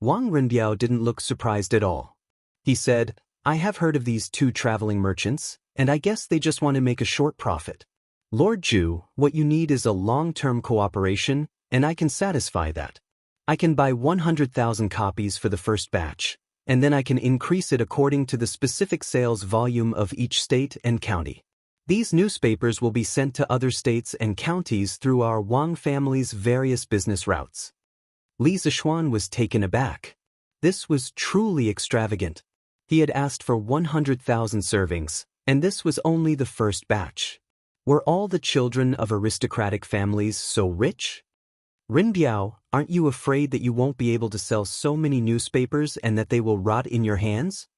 Wang Renbiao didn't look surprised at all. He said, I have heard of these 2 traveling merchants, and I guess they just want to make a short profit. Lord Zhu, what you need is a long-term cooperation, and I can satisfy that. I can buy 100,000 copies for the first batch, and then I can increase it according to the specific sales volume of each state and county. These newspapers will be sent to other states and counties through our Wang family's various business routes. Li Zishuan was taken aback. This was truly extravagant. He had asked for 100,000 servings, and this was only the first batch. Were all the children of aristocratic families so rich? Rinbiao, aren't you afraid that you won't be able to sell so many newspapers and that they will rot in your hands?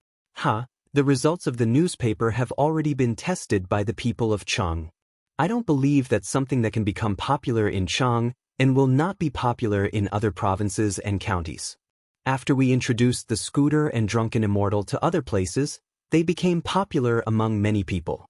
The results of the newspaper have already been tested by the people of Chang. I don't believe that something that can become popular in Chang and will not be popular in other provinces and counties. After we introduced the scooter and drunken immortal to other places, they became popular among many people.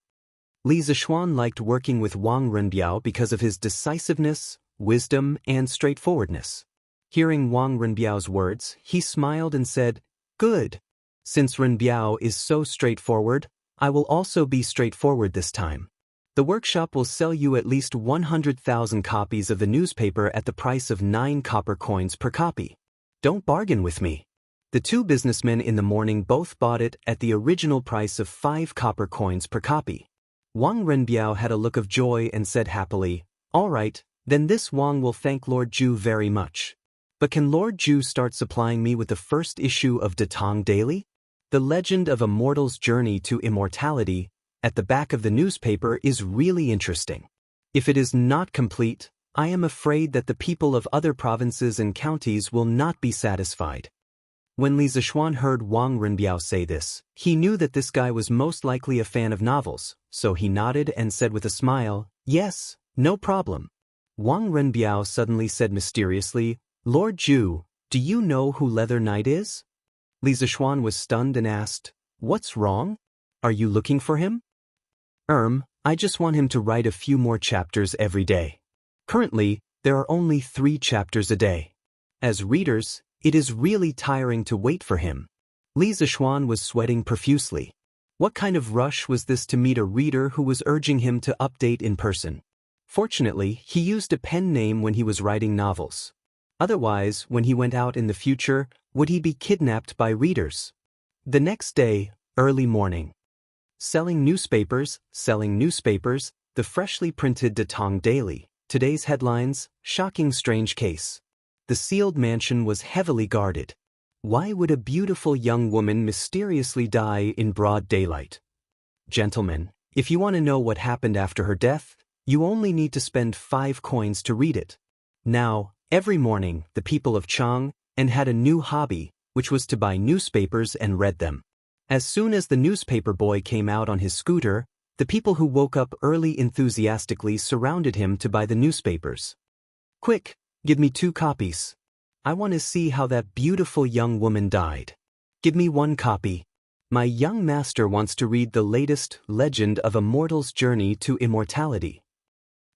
Li Zishuan liked working with Wang Renbiao because of his decisiveness, wisdom, and straightforwardness. Hearing Wang Renbiao's words, he smiled and said, Good. Since Renbiao is so straightforward, I will also be straightforward this time. The workshop will sell you at least 100,000 copies of the newspaper at the price of 9 copper coins per copy. Don't bargain with me. The 2 businessmen in the morning both bought it at the original price of 5 copper coins per copy. Wang Renbiao had a look of joy and said happily, All right, then this Wang will thank Lord Zhu very much. But can Lord Zhu start supplying me with the first issue of Datang daily? The legend of a mortal's journey to immortality at the back of the newspaper is really interesting. If it is not complete, I am afraid that the people of other provinces and counties will not be satisfied. When Li Zishuan heard Wang Renbiao say this, he knew that this guy was most likely a fan of novels, so he nodded and said with a smile, Yes, no problem. Wang Renbiao suddenly said mysteriously, Lord Zhu, do you know who Leather Knight is? Li Zishuan was stunned and asked, What's wrong? Are you looking for him? I just want him to write a few more chapters every day. Currently, there are only 3 chapters a day. As readers, it is really tiring to wait for him. Li Zishuan was sweating profusely. What kind of rush was this to meet a reader who was urging him to update in person? Fortunately, he used a pen name when he was writing novels. Otherwise, when he went out in the future, would he be kidnapped by readers? The next day, early morning. Selling newspapers, the freshly printed Datang Daily. Today's headlines, shocking strange case. The sealed mansion was heavily guarded. Why would a beautiful young woman mysteriously die in broad daylight? Gentlemen, if you want to know what happened after her death, you only need to spend 5 coins to read it. Now, every morning, the people of Chang had a new hobby, which was to buy newspapers and read them. As soon as the newspaper boy came out on his scooter, the people who woke up early enthusiastically surrounded him to buy the newspapers. Quick, give me 2 copies. I want to see how that beautiful young woman died. Give me 1 copy. My young master wants to read the latest legend of a mortal's journey to immortality.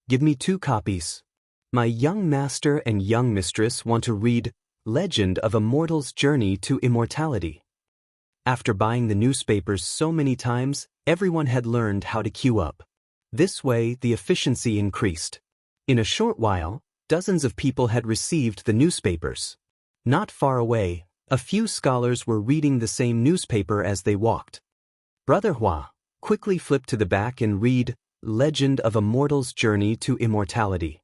Give me 2 copies. My young master and young mistress want to read Legend of a Mortal's Journey to Immortality. After buying the newspapers so many times, everyone had learned how to queue up. This way, the efficiency increased. In a short while, dozens of people had received the newspapers. Not far away, a few scholars were reading the same newspaper as they walked. Brother Hua, quickly flip to the back and read Legend of a Mortal's Journey to Immortality.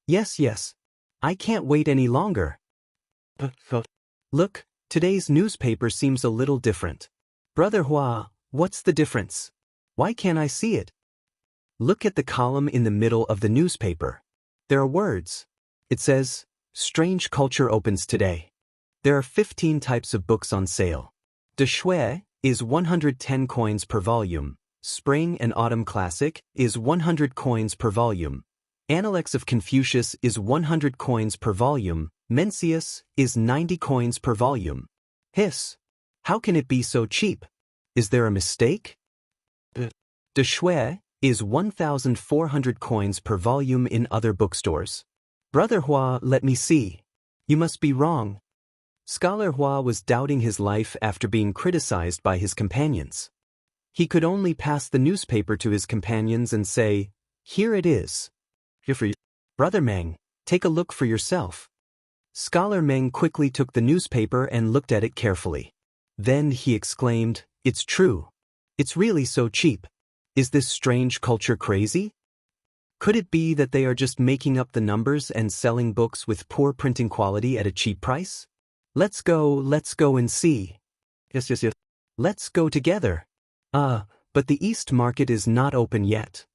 Yes. I can't wait any longer. Look, today's newspaper seems a little different. Brother Hua, what's the difference? Why can't I see it? Look at the column in the middle of the newspaper. There are words. It says, Strange Culture opens today. There are 15 types of books on sale. De Shui is 110 coins per volume. Spring and Autumn Classic is 100 coins per volume. Analects of Confucius is 100 coins per volume. Mencius is 90 coins per volume. Hiss! How can it be so cheap? Is there a mistake? De Shui is 1,400 coins per volume in other bookstores. Brother Hua, let me see. You must be wrong. Scholar Hua was doubting his life after being criticized by his companions. He could only pass the newspaper to his companions and say, "Here it is. Here for you. Brother Meng, take a look for yourself." Scholar Meng quickly took the newspaper and looked at it carefully. Then he exclaimed, "It's true. It's really so cheap. Is this strange culture crazy? Could it be that they are just making up the numbers and selling books with poor printing quality at a cheap price? Let's go and see." Yes. Let's go together. But the East Market is not open yet.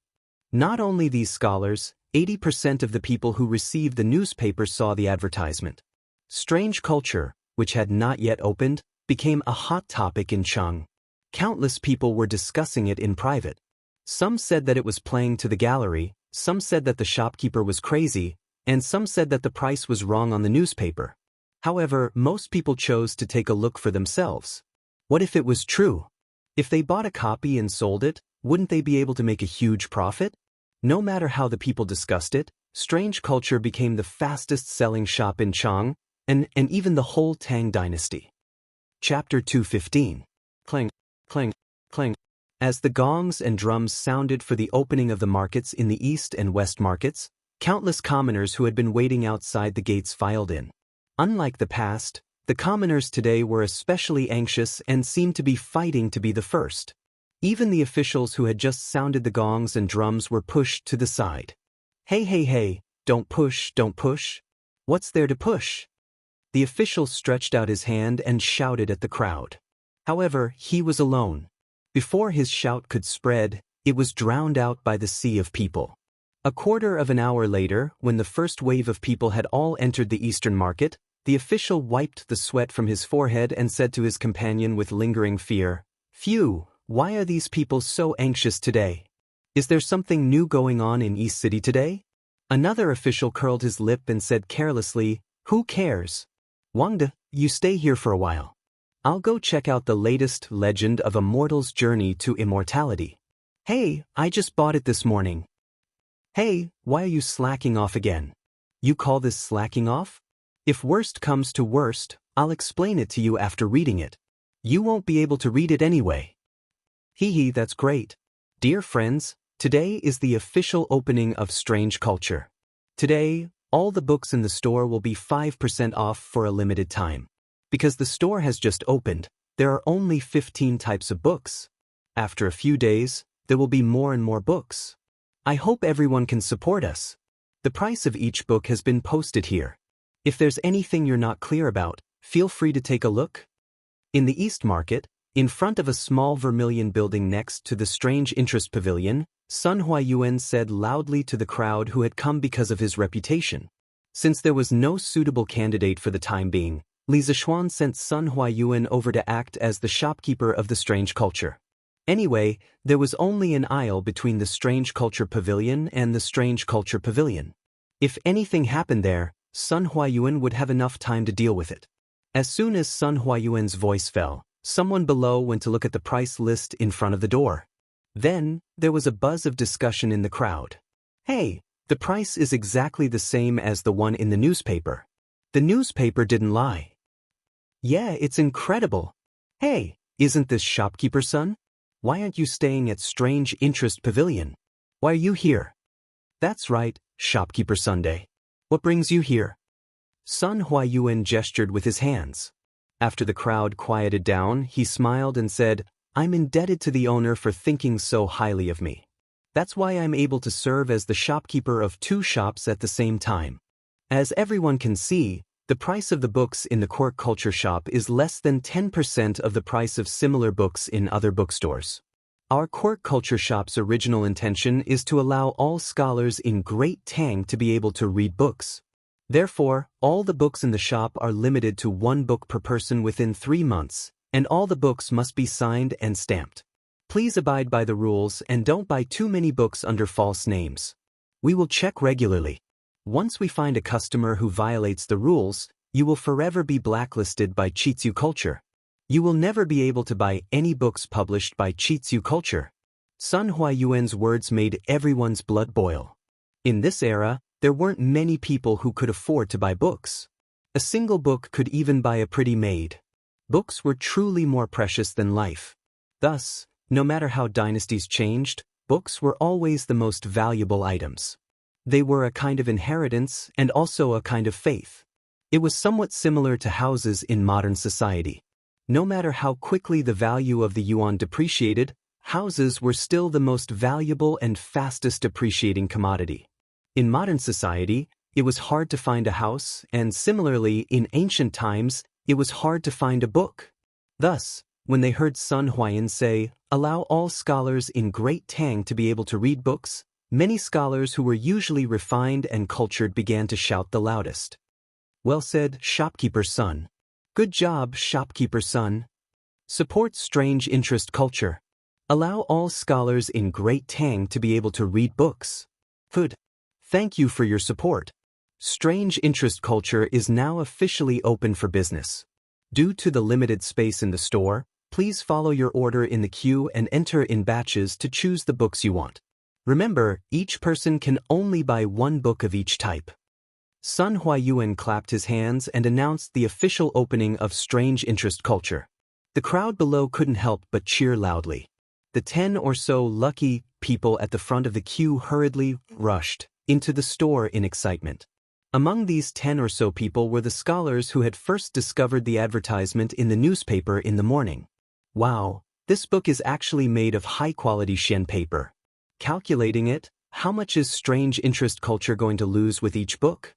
Not only these scholars, 80% of the people who received the newspaper saw the advertisement. Strange culture, which had not yet opened, became a hot topic in Cheng. Countless people were discussing it in private. Some said that it was playing to the gallery, some said that the shopkeeper was crazy, and some said that the price was wrong on the newspaper. However, most people chose to take a look for themselves. What if it was true? If they bought a copy and sold it, wouldn't they be able to make a huge profit? No matter how the people discussed it, Strange Culture became the fastest-selling shop in Cheng, and even the whole Tang dynasty. Chapter 215. Clang, clang, clang. As the gongs and drums sounded for the opening of the markets in the East and West markets, countless commoners who had been waiting outside the gates filed in. Unlike the past, the commoners today were especially anxious and seemed to be fighting to be the first. Even the officials who had just sounded the gongs and drums were pushed to the side. Hey, don't push. What's there to push? The official stretched out his hand and shouted at the crowd. However, he was alone. Before his shout could spread, it was drowned out by the sea of people. A quarter of an hour later, when the first wave of people had all entered the Eastern Market, the official wiped the sweat from his forehead and said to his companion with lingering fear, "Phew, why are these people so anxious today? Is there something new going on in East City today?" Another official curled his lip and said carelessly, "Who cares? Wangde, you stay here for a while. I'll go check out the latest legend of a mortal's journey to immortality. Hey, I just bought it this morning." "Hey, why are you slacking off again? You call this slacking off? If worst comes to worst, I'll explain it to you after reading it. You won't be able to read it anyway." Hee, that's great. Dear friends, today is the official opening of Strange Culture. Today, all the books in the store will be 5% off for a limited time. Because the store has just opened, there are only 15 types of books. After a few days, there will be more and more books. I hope everyone can support us. The price of each book has been posted here. If there's anything you're not clear about, feel free to take a look. In the East Market, in front of a small vermilion building next to the Strange Interest Pavilion, Sun Huayuan said loudly to the crowd who had come because of his reputation. Since there was no suitable candidate for the time being, Li Zishuan sent Sun Huayuan over to act as the shopkeeper of the Strange Culture. Anyway, there was only an aisle between the Strange Culture Pavilion and the Strange Culture Pavilion. If anything happened there, Sun Huayuan would have enough time to deal with it. As soon as Sun Huayuan's voice fell, someone below went to look at the price list in front of the door. Then, there was a buzz of discussion in the crowd. Hey, the price is exactly the same as the one in the newspaper. The newspaper didn't lie. Yeah, it's incredible. Hey, isn't this shopkeeper son? Why aren't you staying at Strange Interest Pavilion? Why are you here? That's right, Shopkeeper Sunday. What brings you here? Sun Huayuan gestured with his hands. After the crowd quieted down, he smiled and said, "I'm indebted to the owner for thinking so highly of me. That's why I'm able to serve as the shopkeeper of 2 shops at the same time. As everyone can see, the price of the books in the Court Culture shop is less than 10% of the price of similar books in other bookstores. Our Court Culture shop's original intention is to allow all scholars in Great Tang to be able to read books. Therefore, all the books in the shop are limited to 1 book per person within 3 months, and all the books must be signed and stamped. Please abide by the rules and don't buy too many books under false names. We will check regularly. Once we find a customer who violates the rules, you will forever be blacklisted by Chitsu Culture. You will never be able to buy any books published by Chitsu Culture. Sun Huayuan's words made everyone's blood boil. In this era, there weren't many people who could afford to buy books. A single book could even buy a pretty maid. Books were truly more precious than life. Thus, no matter how dynasties changed, books were always the most valuable items. They were a kind of inheritance and also a kind of faith. It was somewhat similar to houses in modern society. No matter how quickly the value of the yuan depreciated, houses were still the most valuable and fastest appreciating commodity. In modern society, it was hard to find a house, and similarly, in ancient times, it was hard to find a book. Thus, when they heard Sun Huayan say, "Allow all scholars in Great Tang to be able to read books," many scholars who were usually refined and cultured began to shout the loudest. "Well said, shopkeeper's son. Good job, shopkeeper's son. Support strange interest culture. Allow all scholars in Great Tang to be able to read books. Good. Thank you for your support. Strange interest culture is now officially open for business. Due to the limited space in the store, please follow your order in the queue and enter in batches to choose the books you want. Remember, each person can only buy one book of each type." Sun Huayuan clapped his hands and announced the official opening of Strange Interest Culture. The crowd below couldn't help but cheer loudly. The 10 or so lucky people at the front of the queue hurriedly rushed into the store in excitement. Among these 10 or so people were the scholars who had first discovered the advertisement in the newspaper in the morning. "Wow, this book is actually made of high-quality Xian paper. Calculating it, how much is Strange Interest Culture going to lose with each book?"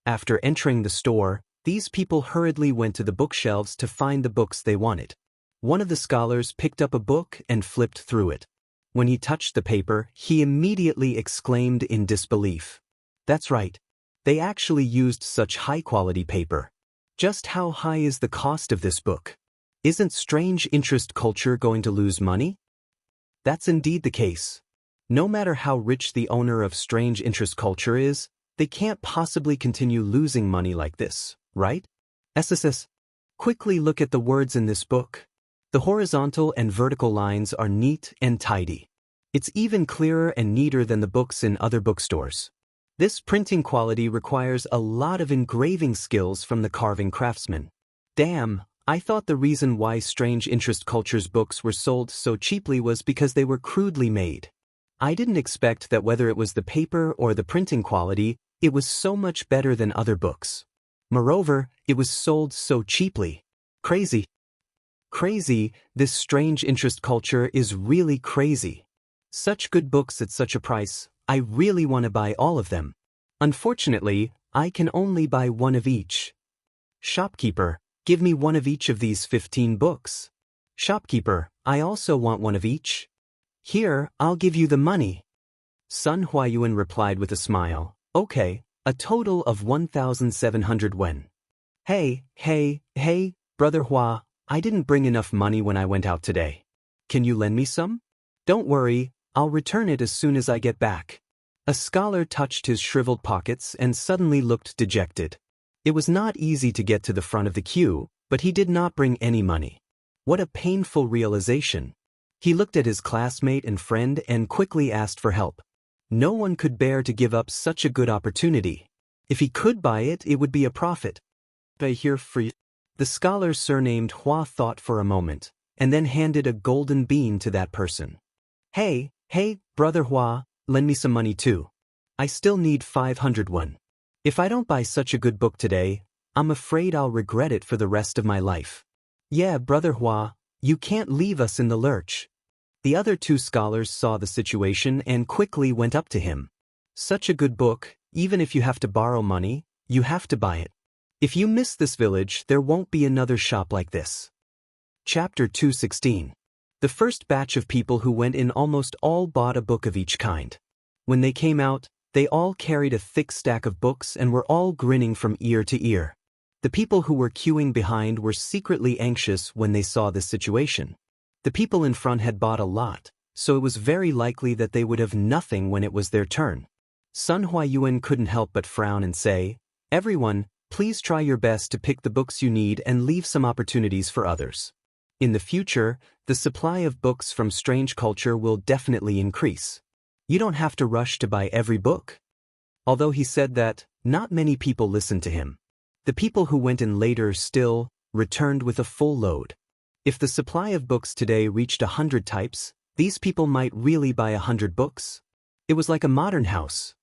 After entering the store, these people hurriedly went to the bookshelves to find the books they wanted. One of the scholars picked up a book and flipped through it. When he touched the paper, he immediately exclaimed in disbelief. "That's right. They actually used such high-quality paper. Just how high is the cost of this book? Isn't Strange Interest Culture going to lose money?" That's indeed the case. No matter how rich the owner of Strange Interest Culture is, they can't possibly continue losing money like this, right? SSS. Quickly look at the words in this book. The horizontal and vertical lines are neat and tidy. It's even clearer and neater than the books in other bookstores. This printing quality requires a lot of engraving skills from the carving craftsman. Damn, I thought the reason why Strange Interest Culture's books were sold so cheaply was because they were crudely made. I didn't expect that whether it was the paper or the printing quality, it was so much better than other books. Moreover, it was sold so cheaply. Crazy. Crazy, this Strange Interest Culture is really crazy. Such good books at such a price, I really want to buy all of them. Unfortunately, I can only buy one of each. Shopkeeper, give me one of each of these 15 books. Shopkeeper, I also want one of each. Here, I'll give you the money. Sun Huayuan replied with a smile. Okay, a total of 1,700 wen. Hey, Brother Hua, I didn't bring enough money when I went out today. Can you lend me some? Don't worry, I'll return it as soon as I get back. A scholar touched his shriveled pockets and suddenly looked dejected. It was not easy to get to the front of the queue, but he did not bring any money. What a painful realization. He looked at his classmate and friend and quickly asked for help. No one could bear to give up such a good opportunity. If he could buy it, it would be a profit. Pay here free. The scholar surnamed Hua thought for a moment, and then handed a golden bean to that person. Hey, Brother Hua, lend me some money too. I still need 500 won. If I don't buy such a good book today, I'm afraid I'll regret it for the rest of my life. Yeah, Brother Hua, you can't leave us in the lurch. The other two scholars saw the situation and quickly went up to him. Such a good book, even if you have to borrow money, you have to buy it. If you miss this village, there won't be another shop like this. Chapter 216. The first batch of people who went in almost all bought a book of each kind. When they came out, they all carried a thick stack of books and were all grinning from ear to ear. The people who were queuing behind were secretly anxious when they saw this situation. The people in front had bought a lot, so it was very likely that they would have nothing when it was their turn. Sun Huayuan couldn't help but frown and say, Everyone, please try your best to pick the books you need and leave some opportunities for others. In the future, the supply of books from strange culture will definitely increase. You don't have to rush to buy every book. Although he said that, not many people listened to him. The people who went in later still returned with a full load. If the supply of books today reached 100 types, these people might really buy 100 books. It was like a modern house.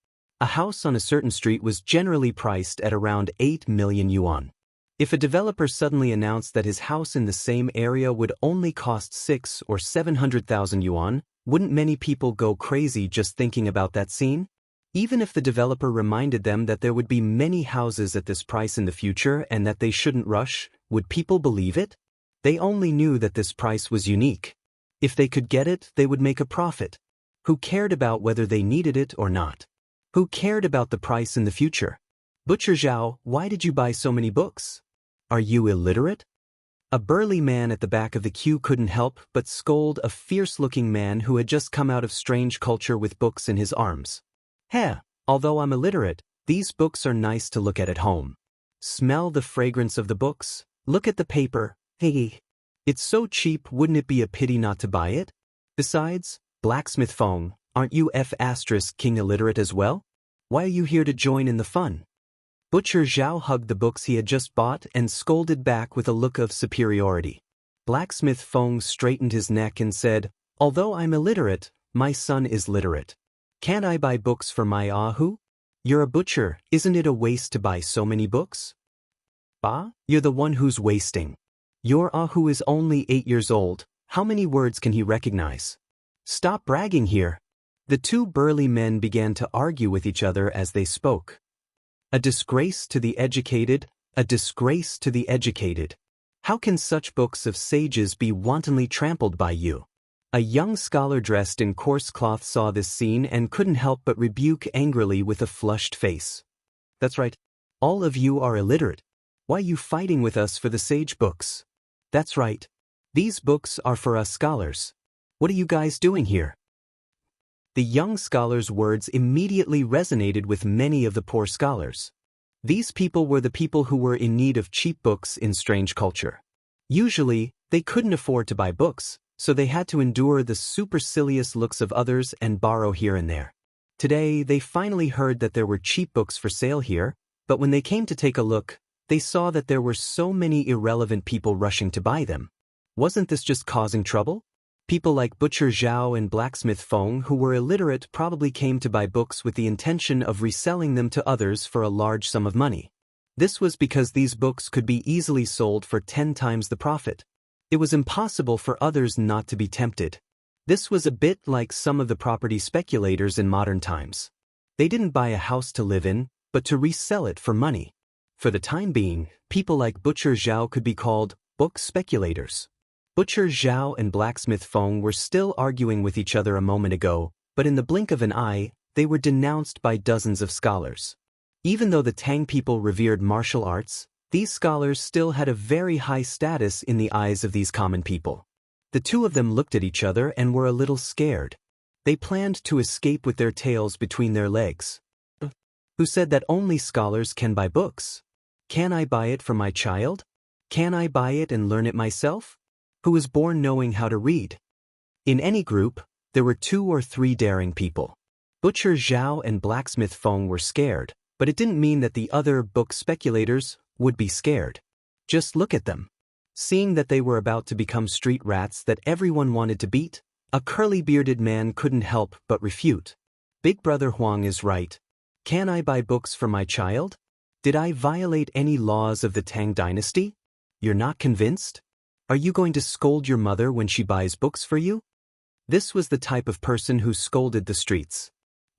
A house on a certain street was generally priced at around 8 million yuan. If a developer suddenly announced that his house in the same area would only cost 6 or 700,000 yuan, wouldn't many people go crazy just thinking about that scene? Even if the developer reminded them that there would be many houses at this price in the future and that they shouldn't rush, would people believe it? They only knew that this price was unique. If they could get it, they would make a profit. Who cared about whether they needed it or not? Who cared about the price in the future? Butcher Zhao, why did you buy so many books? Are you illiterate? A burly man at the back of the queue couldn't help but scold a fierce-looking man who had just come out of strange culture with books in his arms. Heh, although I'm illiterate, these books are nice to look at home. Smell the fragrance of the books, look at the paper, hey. It's so cheap, wouldn't it be a pity not to buy it? Besides, Blacksmith Feng, aren't you King illiterate as well? Why are you here to join in the fun? Butcher Zhao hugged the books he had just bought and scolded back with a look of superiority. Blacksmith Feng straightened his neck and said, although I'm illiterate, my son is literate. Can't I buy books for my Ahu? You're a butcher, isn't it a waste to buy so many books? Bah, you're the one who's wasting. Your Ahu is only 8 years old, how many words can he recognize? Stop bragging here. The two burly men began to argue with each other as they spoke. A disgrace to the educated, a disgrace to the educated. How can such books of sages be wantonly trampled by you? A young scholar dressed in coarse cloth saw this scene and couldn't help but rebuke angrily with a flushed face. That's right. All of you are illiterate. Why are you fighting with us for the sage books? That's right. These books are for us scholars. What are you guys doing here? The young scholar's words immediately resonated with many of the poor scholars. These people were the people who were in need of cheap books in strange culture. Usually, they couldn't afford to buy books, so they had to endure the supercilious looks of others and borrow here and there. Today, they finally heard that there were cheap books for sale here, but when they came to take a look, they saw that there were so many irrelevant people rushing to buy them. Wasn't this just causing trouble? People like Butcher Zhao and Blacksmith Feng who were illiterate probably came to buy books with the intention of reselling them to others for a large sum of money. This was because these books could be easily sold for 10 times the profit. It was impossible for others not to be tempted. This was a bit like some of the property speculators in modern times. They didn't buy a house to live in, but to resell it for money. For the time being, people like Butcher Zhao could be called book speculators. Butcher Zhao and Blacksmith Feng were still arguing with each other a moment ago, but in the blink of an eye, they were denounced by dozens of scholars. Even though the Tang people revered martial arts, these scholars still had a very high status in the eyes of these common people. The two of them looked at each other and were a little scared. They planned to escape with their tails between their legs. Who said that only scholars can buy books? Can I buy it for my child? Can I buy it and learn it myself? Who was born knowing how to read? In any group, there were 2 or 3 daring people. Butcher Zhao and Blacksmith Feng were scared, but it didn't mean that the other book speculators would be scared. Just look at them. Seeing that they were about to become street rats that everyone wanted to beat, a curly-bearded man couldn't help but refute. Big Brother Huang is right. Can I buy books for my child? Did I violate any laws of the Tang dynasty? You're not convinced? Are you going to scold your mother when she buys books for you? This was the type of person who scolded the streets.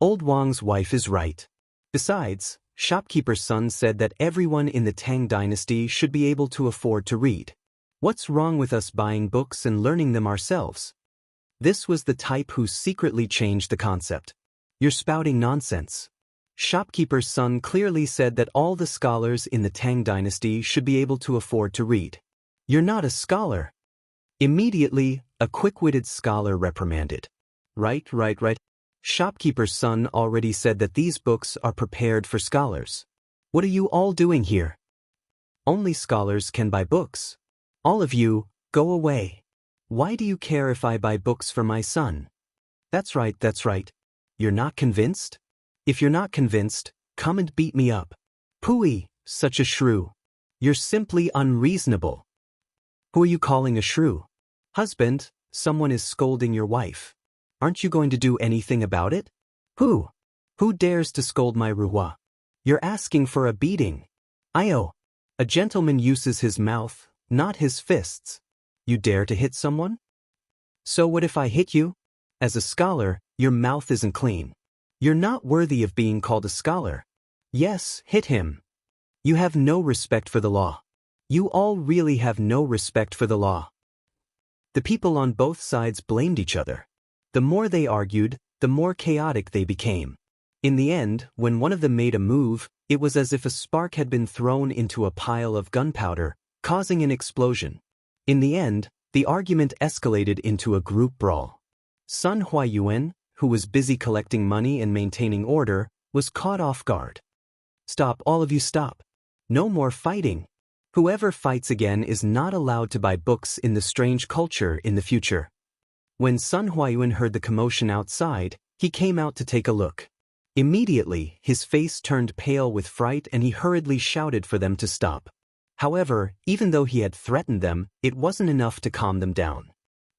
Old Wang's wife is right. Besides, shopkeeper's son said that everyone in the Tang dynasty should be able to afford to read. What's wrong with us buying books and learning them ourselves? This was the type who secretly changed the concept. You're spouting nonsense. Shopkeeper's son clearly said that all the scholars in the Tang dynasty should be able to afford to read. You're not a scholar. Immediately, a quick-witted scholar reprimanded. Right. Shopkeeper's son already said that these books are prepared for scholars. What are you all doing here? Only scholars can buy books. All of you, Go away. Why do you care if I buy books for my son? That's right, that's right. You're not convinced? If you're not convinced, come and beat me up. Pooey, such a shrew. You're simply unreasonable. Who are you calling a shrew? Husband, someone is scolding your wife. Aren't you going to do anything about it? Who? Who dares to scold my ruwa? You're asking for a beating. Io. A gentleman uses his mouth, not his fists. You dare to hit someone? So what if I hit you? As a scholar, your mouth isn't clean. You're not worthy of being called a scholar. Yes, hit him. You have no respect for the law. You all really have no respect for the law. The people on both sides blamed each other. The more they argued, the more chaotic they became. In the end, when one of them made a move, it was as if a spark had been thrown into a pile of gunpowder, causing an explosion. In the end, the argument escalated into a group brawl. Sun Huayuan, who was busy collecting money and maintaining order, was caught off guard. Stop, all of you stop. No more fighting. Whoever fights again is not allowed to buy books in the strange culture in the future. When Sun Huayuan heard the commotion outside, he came out to take a look. Immediately, his face turned pale with fright and he hurriedly shouted for them to stop. However, even though he had threatened them, it wasn't enough to calm them down.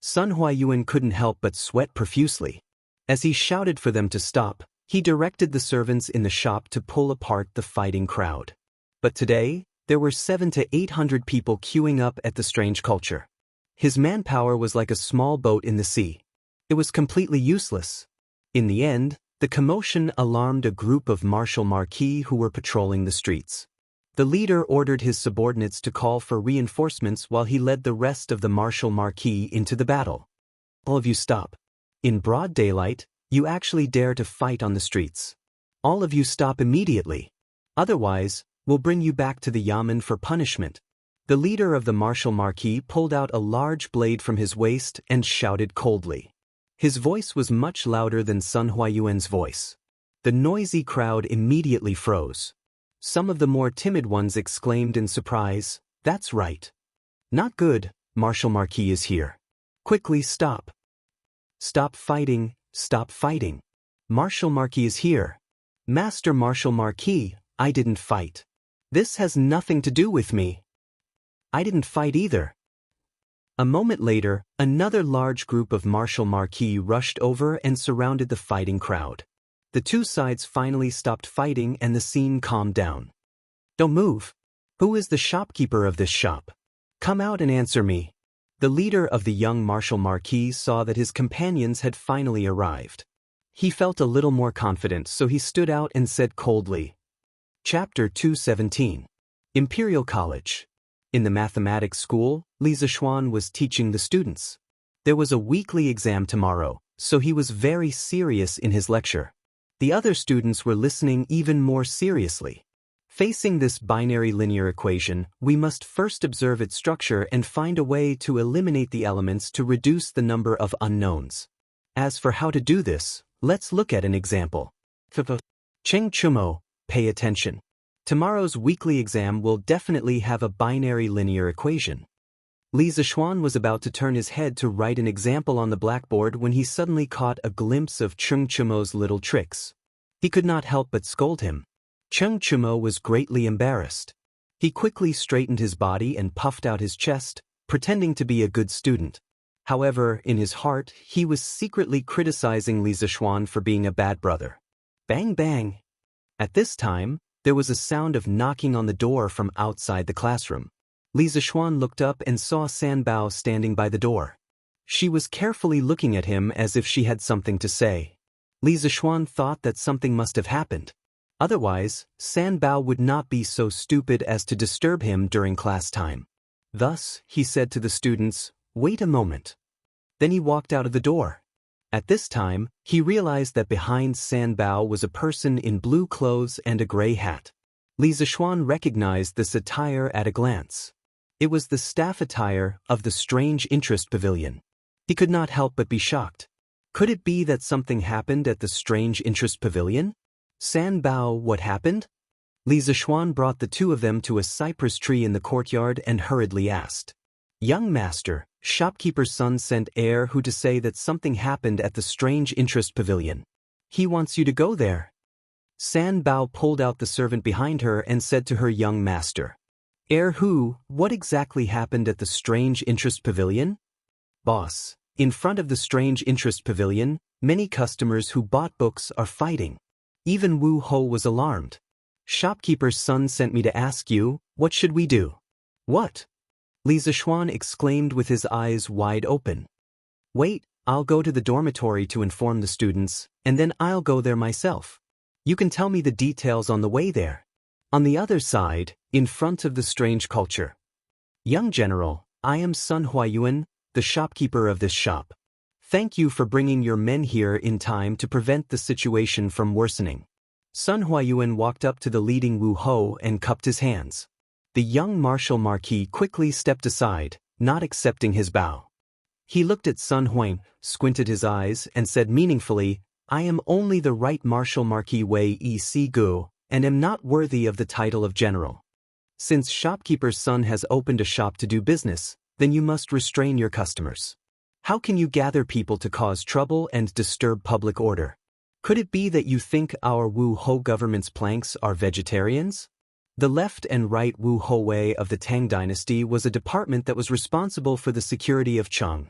Sun Huayuan couldn't help but sweat profusely. As he shouted for them to stop, he directed the servants in the shop to pull apart the fighting crowd. But today, there were 700 to 800 people queuing up at the strange culture. His manpower was like a small boat in the sea. It was completely useless. In the end, the commotion alarmed a group of martial marquis who were patrolling the streets. The leader ordered his subordinates to call for reinforcements while he led the rest of the martial marquis into the battle. All of you stop. In broad daylight, you actually dare to fight on the streets. All of you stop immediately. Otherwise, we'll bring you back to the yamen for punishment. The leader of the martial marquis pulled out a large blade from his waist and shouted coldly. His voice was much louder than Sun Huayuan's voice. The noisy crowd immediately froze. Some of the more timid ones exclaimed in surprise, "That's right. Not good, Martial Marquis is here. Quickly stop. Stop fighting, stop fighting. Martial Marquis is here. Master Martial Marquis, I didn't fight. This has nothing to do with me. I didn't fight either." A moment later, another large group of martial marquis rushed over and surrounded the fighting crowd. The two sides finally stopped fighting and the scene calmed down. "Don't move. Who is the shopkeeper of this shop? Come out and answer me." The leader of the young martial marquis saw that his companions had finally arrived. He felt a little more confident, so he stood out and said coldly. Chapter 217. Imperial College. In the mathematics school, Li Zishuan was teaching the students. There was a weekly exam tomorrow, so he was very serious in his lecture. The other students were listening even more seriously. Facing this binary linear equation, we must first observe its structure and find a way to eliminate the elements to reduce the number of unknowns. As for how to do this, let's look at an example. Cheng Chumo, pay attention. Tomorrow's weekly exam will definitely have a binary linear equation. Li Zishuan was about to turn his head to write an example on the blackboard when he suddenly caught a glimpse of Cheng Chumo's little tricks. He could not help but scold him. Cheng Chumo was greatly embarrassed. He quickly straightened his body and puffed out his chest, pretending to be a good student. However, in his heart, he was secretly criticizing Li Zishuan for being a bad brother. Bang bang! At this time, there was a sound of knocking on the door from outside the classroom. Li Zishuan looked up and saw San Bao standing by the door. She was carefully looking at him as if she had something to say. Li Zishuan thought that something must have happened. Otherwise, San Bao would not be so stupid as to disturb him during class time. Thus, he said to the students, "Wait a moment." Then he walked out of the door. At this time, he realized that behind San Bao was a person in blue clothes and a gray hat. Li Zishuan recognized this attire at a glance. It was the staff attire of the Strange Interest Pavilion. He could not help but be shocked. Could it be that something happened at the Strange Interest Pavilion? San Bao, what happened? Li Zishuan brought the two of them to a cypress tree in the courtyard and hurriedly asked. Young master, shopkeeper's son sent heir who to say that something happened at the strange interest pavilion. He wants you to go there. San Bao pulled out the servant behind her and said to her young master. Heir who, what exactly happened at the strange interest pavilion? Boss, in front of the strange interest pavilion, many customers who bought books are fighting. Even Wu Ho was alarmed. Shopkeeper's son sent me to ask you, what should we do? What? Li Zishuan exclaimed with his eyes wide open. Wait, I'll go to the dormitory to inform the students, and then I'll go there myself. You can tell me the details on the way there. On the other side, in front of the strange culture. Young General, I am Sun Huayuan, the shopkeeper of this shop. Thank you for bringing your men here in time to prevent the situation from worsening. Sun Huayuan walked up to the leading Wu Ho and cupped his hands. The young martial marquis quickly stepped aside, not accepting his bow. He looked at Sun Huang, squinted his eyes, and said meaningfully, I am only the right martial marquis Wei Yi Si Gu, and am not worthy of the title of general. Since shopkeeper's son has opened a shop to do business, then you must restrain your customers. How can you gather people to cause trouble and disturb public order? Could it be that you think our Wu Ho government's planks are vegetarians? The left and right Wu Ho Wei of the Tang dynasty was a department that was responsible for the security of Cheng.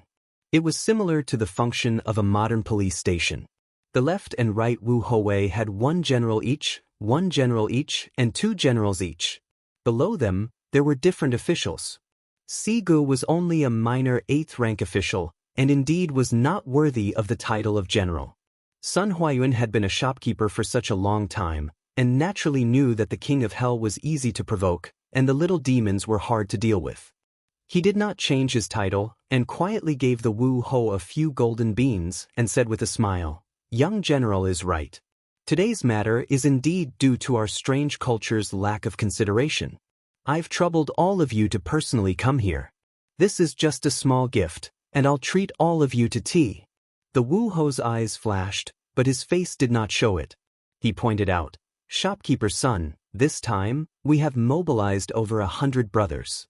It was similar to the function of a modern police station. The left and right Wu Ho Wei had one general each, and two generals each. Below them, there were different officials. Si Gu was only a minor 8th rank official, and indeed was not worthy of the title of general. Sun Huayuan had been a shopkeeper for such a long time, and naturally knew that the king of hell was easy to provoke, and the little demons were hard to deal with. He did not change his title, and quietly gave the Wu Ho a few golden beans, and said with a smile, Young General is right. Today's matter is indeed due to our strange culture's lack of consideration. I've troubled all of you to personally come here. This is just a small gift, and I'll treat all of you to tea. The Wu Ho's eyes flashed, but his face did not show it. He pointed out, Shopkeeper's son, this time, we have mobilized over 100 brothers.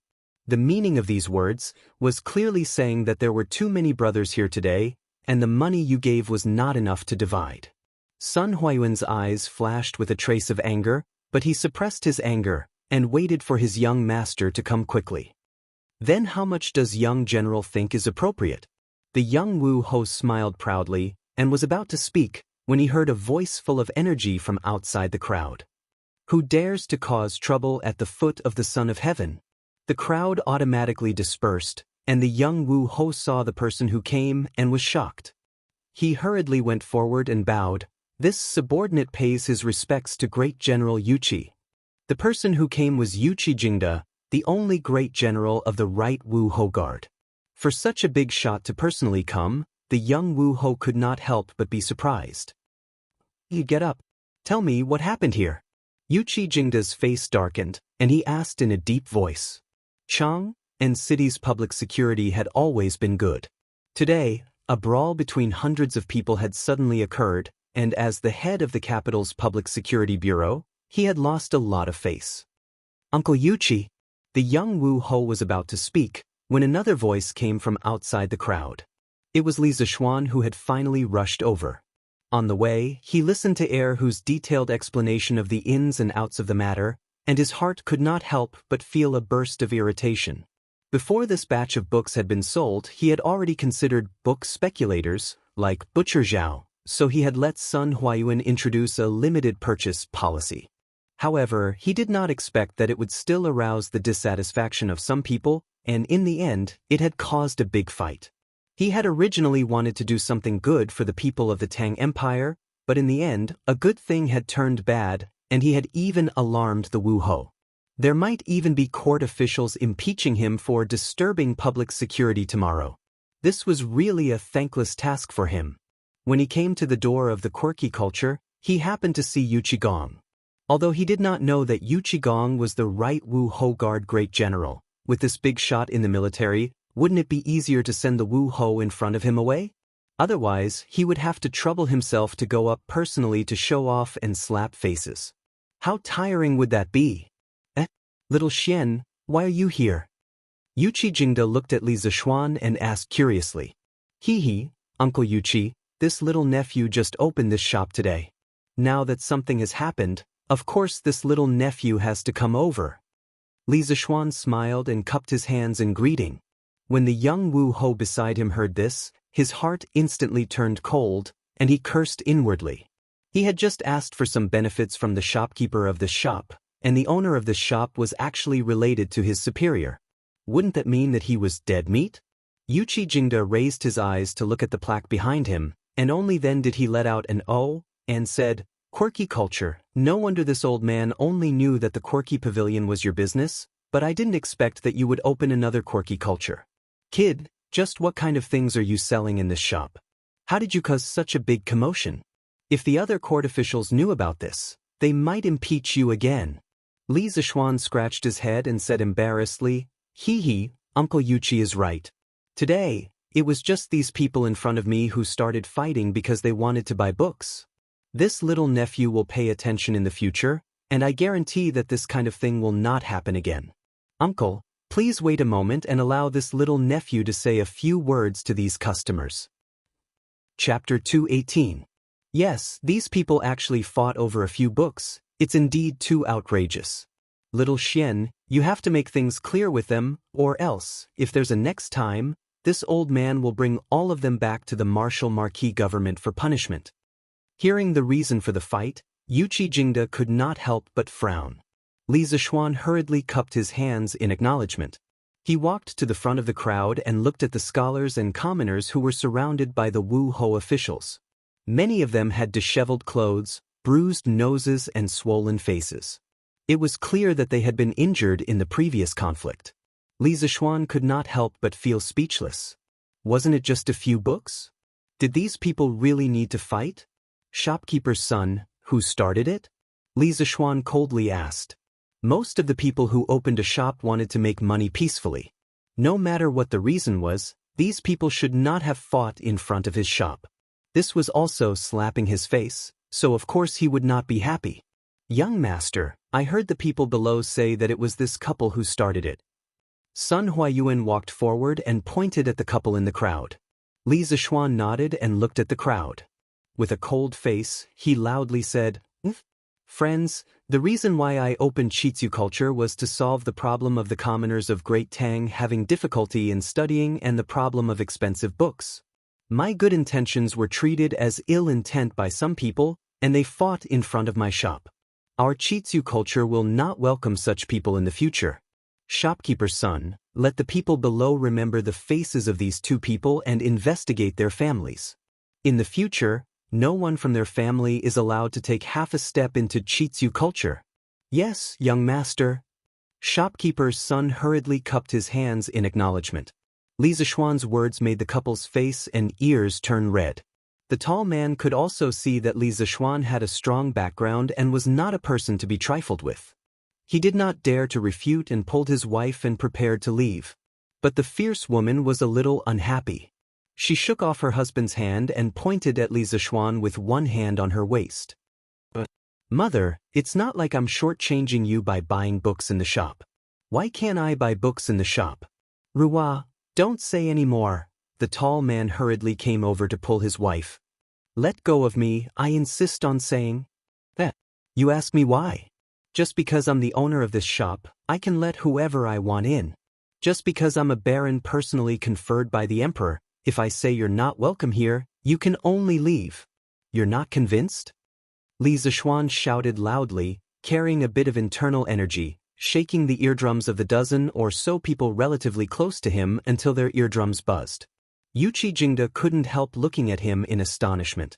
The meaning of these words was clearly saying that there were too many brothers here today, and the money you gave was not enough to divide. Sun Huayuan's eyes flashed with a trace of anger, but he suppressed his anger, and waited for his young master to come quickly. Then how much does young general think is appropriate? The young Wu Ho smiled proudly, and was about to speak, when he heard a voice full of energy from outside the crowd. Who dares to cause trouble at the foot of the Son of Heaven? The crowd automatically dispersed, and the young Wu Ho saw the person who came and was shocked. He hurriedly went forward and bowed. This subordinate pays his respects to great General Yuqi. The person who came was Yuqi Jingda, the only great general of the right Wu Ho Guard. For such a big shot to personally come, the young Wu Ho could not help but be surprised. You get up. Tell me what happened here. Yuqi Jingda's face darkened, and he asked in a deep voice. Chang and city's public security had always been good. Today, a brawl between hundreds of people had suddenly occurred, and as the head of the capital's public security bureau, he had lost a lot of face. Uncle Yuqi, the young Wu Ho was about to speak, when another voice came from outside the crowd. It was Li Zishuan who had finally rushed over. On the way, he listened to Air whose detailed explanation of the ins and outs of the matter, and his heart could not help but feel a burst of irritation. Before this batch of books had been sold, he had already considered book speculators, like Butcher Zhao, so he had let Sun Huayuan introduce a limited purchase policy. However, he did not expect that it would still arouse the dissatisfaction of some people, and in the end, it had caused a big fight. He had originally wanted to do something good for the people of the Tang Empire, but in the end, a good thing had turned bad, and he had even alarmed the Wu Ho. There might even be court officials impeaching him for disturbing public security tomorrow. This was really a thankless task for him. When he came to the door of the quirky culture, he happened to see Yu Qigong. Although he did not know that Yu Qigong was the right Wu Ho Guard great general, with this big shot in the military, wouldn't it be easier to send the Wu Ho in front of him away? Otherwise, he would have to trouble himself to go up personally to show off and slap faces. How tiring would that be? Little Xian, why are you here? Yuqi Jingde looked at Li Zixuan and asked curiously. Hee, Uncle Yuqi, this little nephew just opened this shop today. Now that something has happened, of course this little nephew has to come over. Li Zixuan smiled and cupped his hands in greeting. When the young Wu Ho beside him heard this, his heart instantly turned cold, and he cursed inwardly. He had just asked for some benefits from the shopkeeper of this shop, and the owner of this shop was actually related to his superior. Wouldn't that mean that he was dead meat? Yuqi Jingde raised his eyes to look at the plaque behind him, and only then did he let out an "oh," and said, "Quirky culture, no wonder this old man only knew that the quirky pavilion was your business, but I didn't expect that you would open another quirky culture. Kid, just what kind of things are you selling in this shop? How did you cause such a big commotion? If the other court officials knew about this, they might impeach you again." Li Zixuan scratched his head and said embarrassedly, Hee, Uncle Yuqi is right. Today, it was just these people in front of me who started fighting because they wanted to buy books. This little nephew will pay attention in the future, and I guarantee that this kind of thing will not happen again. Uncle, please wait a moment and allow this little nephew to say a few words to these customers. Chapter 218. Yes, these people actually fought over a few books. It's indeed too outrageous. Little Xian, you have to make things clear with them, or else, if there's a next time, this old man will bring all of them back to the martial Marquis government for punishment. Hearing the reason for the fight, Yuqi Jingde could not help but frown. Li Zixuan hurriedly cupped his hands in acknowledgement. He walked to the front of the crowd and looked at the scholars and commoners who were surrounded by the Wu Ho officials. Many of them had disheveled clothes, bruised noses and swollen faces. It was clear that they had been injured in the previous conflict. Li Zixuan could not help but feel speechless. Wasn't it just a few books? Did these people really need to fight? Shopkeeper's son, who started it? Li Zixuan coldly asked. Most of the people who opened a shop wanted to make money peacefully. No matter what the reason was, these people should not have fought in front of his shop. This was also slapping his face, so of course he would not be happy. Young master, I heard the people below say that it was this couple who started it. Sun Huayuan walked forward and pointed at the couple in the crowd. Li Zixuan nodded and looked at the crowd. With a cold face, he loudly said, Friends, the reason why I opened Qitzu culture was to solve the problem of the commoners of Great Tang having difficulty in studying and the problem of expensive books. My good intentions were treated as ill intent by some people, and they fought in front of my shop. Our Qitzu culture will not welcome such people in the future. Shopkeeper's son, let the people below remember the faces of these two people and investigate their families. In the future, no one from their family is allowed to take half a step into Qitzu culture. Yes, young master. Shopkeeper's son hurriedly cupped his hands in acknowledgement. Li Zixuan's words made the couple's face and ears turn red. The tall man could also see that Li Zixuan had a strong background and was not a person to be trifled with. He did not dare to refute and pulled his wife and prepared to leave. But the fierce woman was a little unhappy. She shook off her husband's hand and pointed at Li Zixuan with one hand on her waist. But, Mother, it's not like I'm shortchanging you by buying books in the shop. Why can't I buy books in the shop? Ruwa, don't say any more. The tall man hurriedly came over to pull his wife. Let go of me, I insist on saying. That. You ask me why? Just because I'm the owner of this shop, I can let whoever I want in. Just because I'm a baron personally conferred by the emperor, if I say you're not welcome here, you can only leave. You're not convinced? Li Zixuan shouted loudly, carrying a bit of internal energy, shaking the eardrums of the dozen or so people relatively close to him until their eardrums buzzed. Yuqi Jingde couldn't help looking at him in astonishment.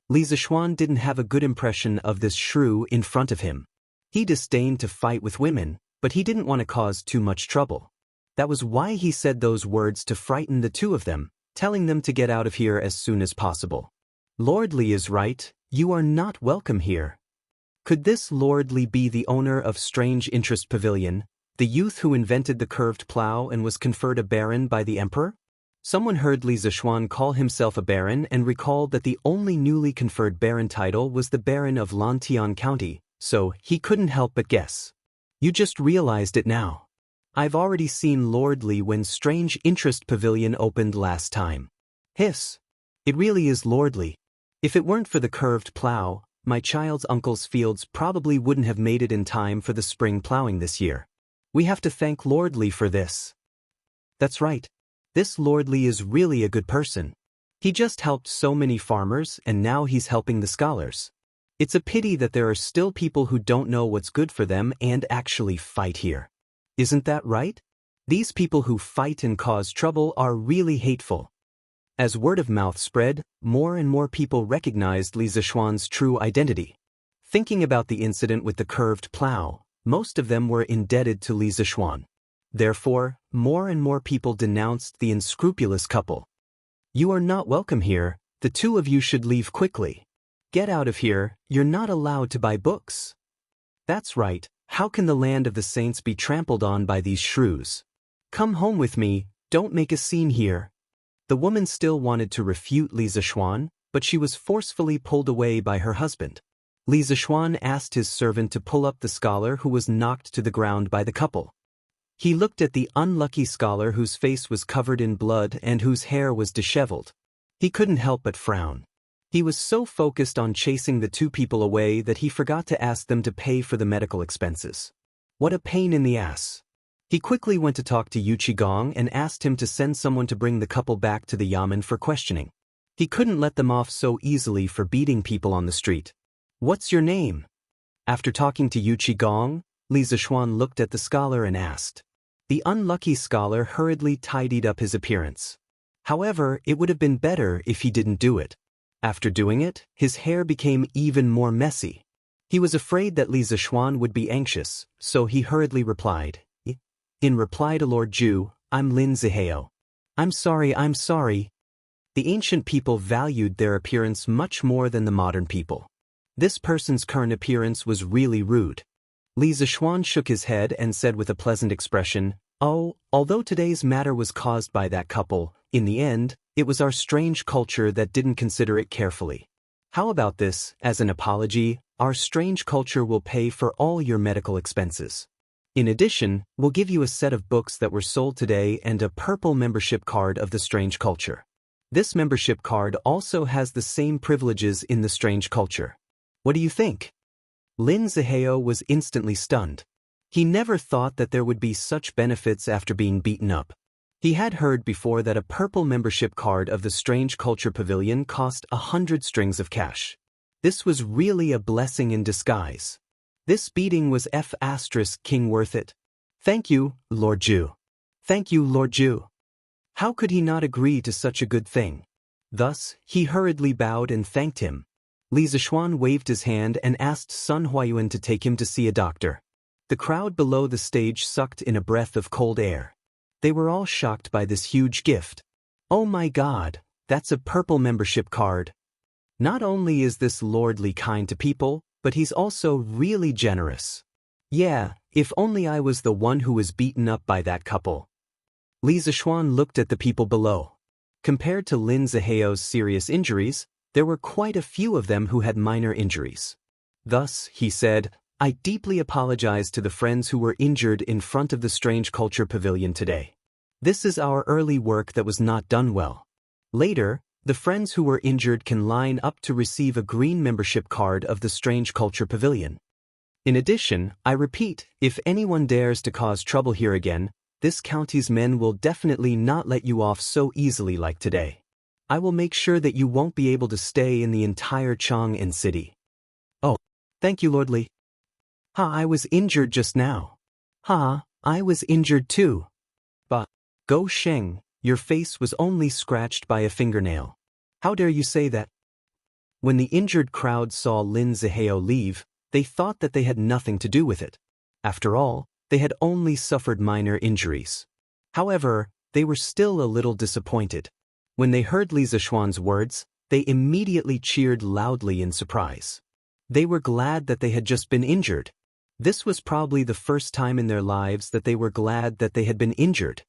Li Zixuan didn't have a good impression of this shrew in front of him. He disdained to fight with women, but he didn't want to cause too much trouble. That was why he said those words to frighten the two of them, telling them to get out of here as soon as possible. Lord Li is right, you are not welcome here. Could this Lord Li be the owner of Strange Interest Pavilion, the youth who invented the curved plow and was conferred a baron by the emperor? Someone heard Li Zixuan call himself a baron and recalled that the only newly conferred baron title was the Baron of Longtime County, so he couldn't help but guess. You just realized it now. I've already seen Lord Li when Strange Interest Pavilion opened last time. Hiss. It really is Lord Li. If it weren't for the curved plow, my child's uncle's fields probably wouldn't have made it in time for the spring plowing this year. We have to thank Lord Li for this. That's right. This Lord Li is really a good person. He just helped so many farmers and now he's helping the scholars. It's a pity that there are still people who don't know what's good for them and actually fight here. Isn't that right? These people who fight and cause trouble are really hateful. As word of mouth spread, more and more people recognized Li Zishuan's true identity. Thinking about the incident with the curved plow, most of them were indebted to Li Zishuan. Therefore, more and more people denounced the unscrupulous couple. You are not welcome here, the two of you should leave quickly. Get out of here, you're not allowed to buy books. That's right, how can the land of the saints be trampled on by these shrews? Come home with me, don't make a scene here. The woman still wanted to refute Li Zishuan, but she was forcefully pulled away by her husband. Li Zishuan asked his servant to pull up the scholar who was knocked to the ground by the couple. He looked at the unlucky scholar whose face was covered in blood and whose hair was disheveled. He couldn't help but frown. He was so focused on chasing the two people away that he forgot to ask them to pay for the medical expenses. What a pain in the ass. He quickly went to talk to Yu Qigong and asked him to send someone to bring the couple back to the yamen for questioning. He couldn't let them off so easily for beating people on the street. What's your name? After talking to Yu Qigong, Li Zishuan looked at the scholar and asked. The unlucky scholar hurriedly tidied up his appearance. However, it would have been better if he didn't do it. After doing it, his hair became even more messy. He was afraid that Li Zishuan would be anxious, so he hurriedly replied. In reply to Lord Zhu, I'm Lin Zihao. I'm sorry. The ancient people valued their appearance much more than the modern people. This person's current appearance was really rude. Li Zishuan shook his head and said with a pleasant expression, although today's matter was caused by that couple, in the end, it was our strange culture that didn't consider it carefully. How about this, as an apology, our strange culture will pay for all your medical expenses. In addition, we'll give you a set of books that were sold today and a purple membership card of the strange culture. This membership card also has the same privileges in the strange culture. What do you think? Lin Zihao was instantly stunned. He never thought that there would be such benefits after being beaten up. He had heard before that a purple membership card of the Strange Culture Pavilion cost 100 strings of cash. This was really a blessing in disguise. This beating was King worth it. Thank you, Lord Zhu. Thank you, Lord Zhu. How could he not agree to such a good thing? Thus, he hurriedly bowed and thanked him. Li Zishuan waved his hand and asked Sun Huayuan to take him to see a doctor. The crowd below the stage sucked in a breath of cold air. They were all shocked by this huge gift. Oh my God, that's a purple membership card. Not only is this Lord Li kind to people, but he's also really generous. Yeah, if only I was the one who was beaten up by that couple. Li Zishuan looked at the people below. Compared to Lin Zihao's serious injuries, there were quite a few of them who had minor injuries. Thus, he said, I deeply apologize to the friends who were injured in front of the Strange Culture Pavilion today. This is our early work that was not done well. Later, the friends who were injured can line up to receive a green membership card of the Strange Culture Pavilion. In addition, I repeat, if anyone dares to cause trouble here again, this county's men will definitely not let you off so easily like today. I will make sure that you won't be able to stay in the entire Chang'an city. Oh, thank you, Lord Li. I was injured just now. I was injured too. But, Go Sheng, your face was only scratched by a fingernail. How dare you say that? When the injured crowd saw Lin Zihao leave, they thought that they had nothing to do with it. After all, they had only suffered minor injuries. However, they were still a little disappointed. When they heard Li Zishuan's words, they immediately cheered loudly in surprise. They were glad that they had just been injured. This was probably the first time in their lives that they were glad that they had been injured.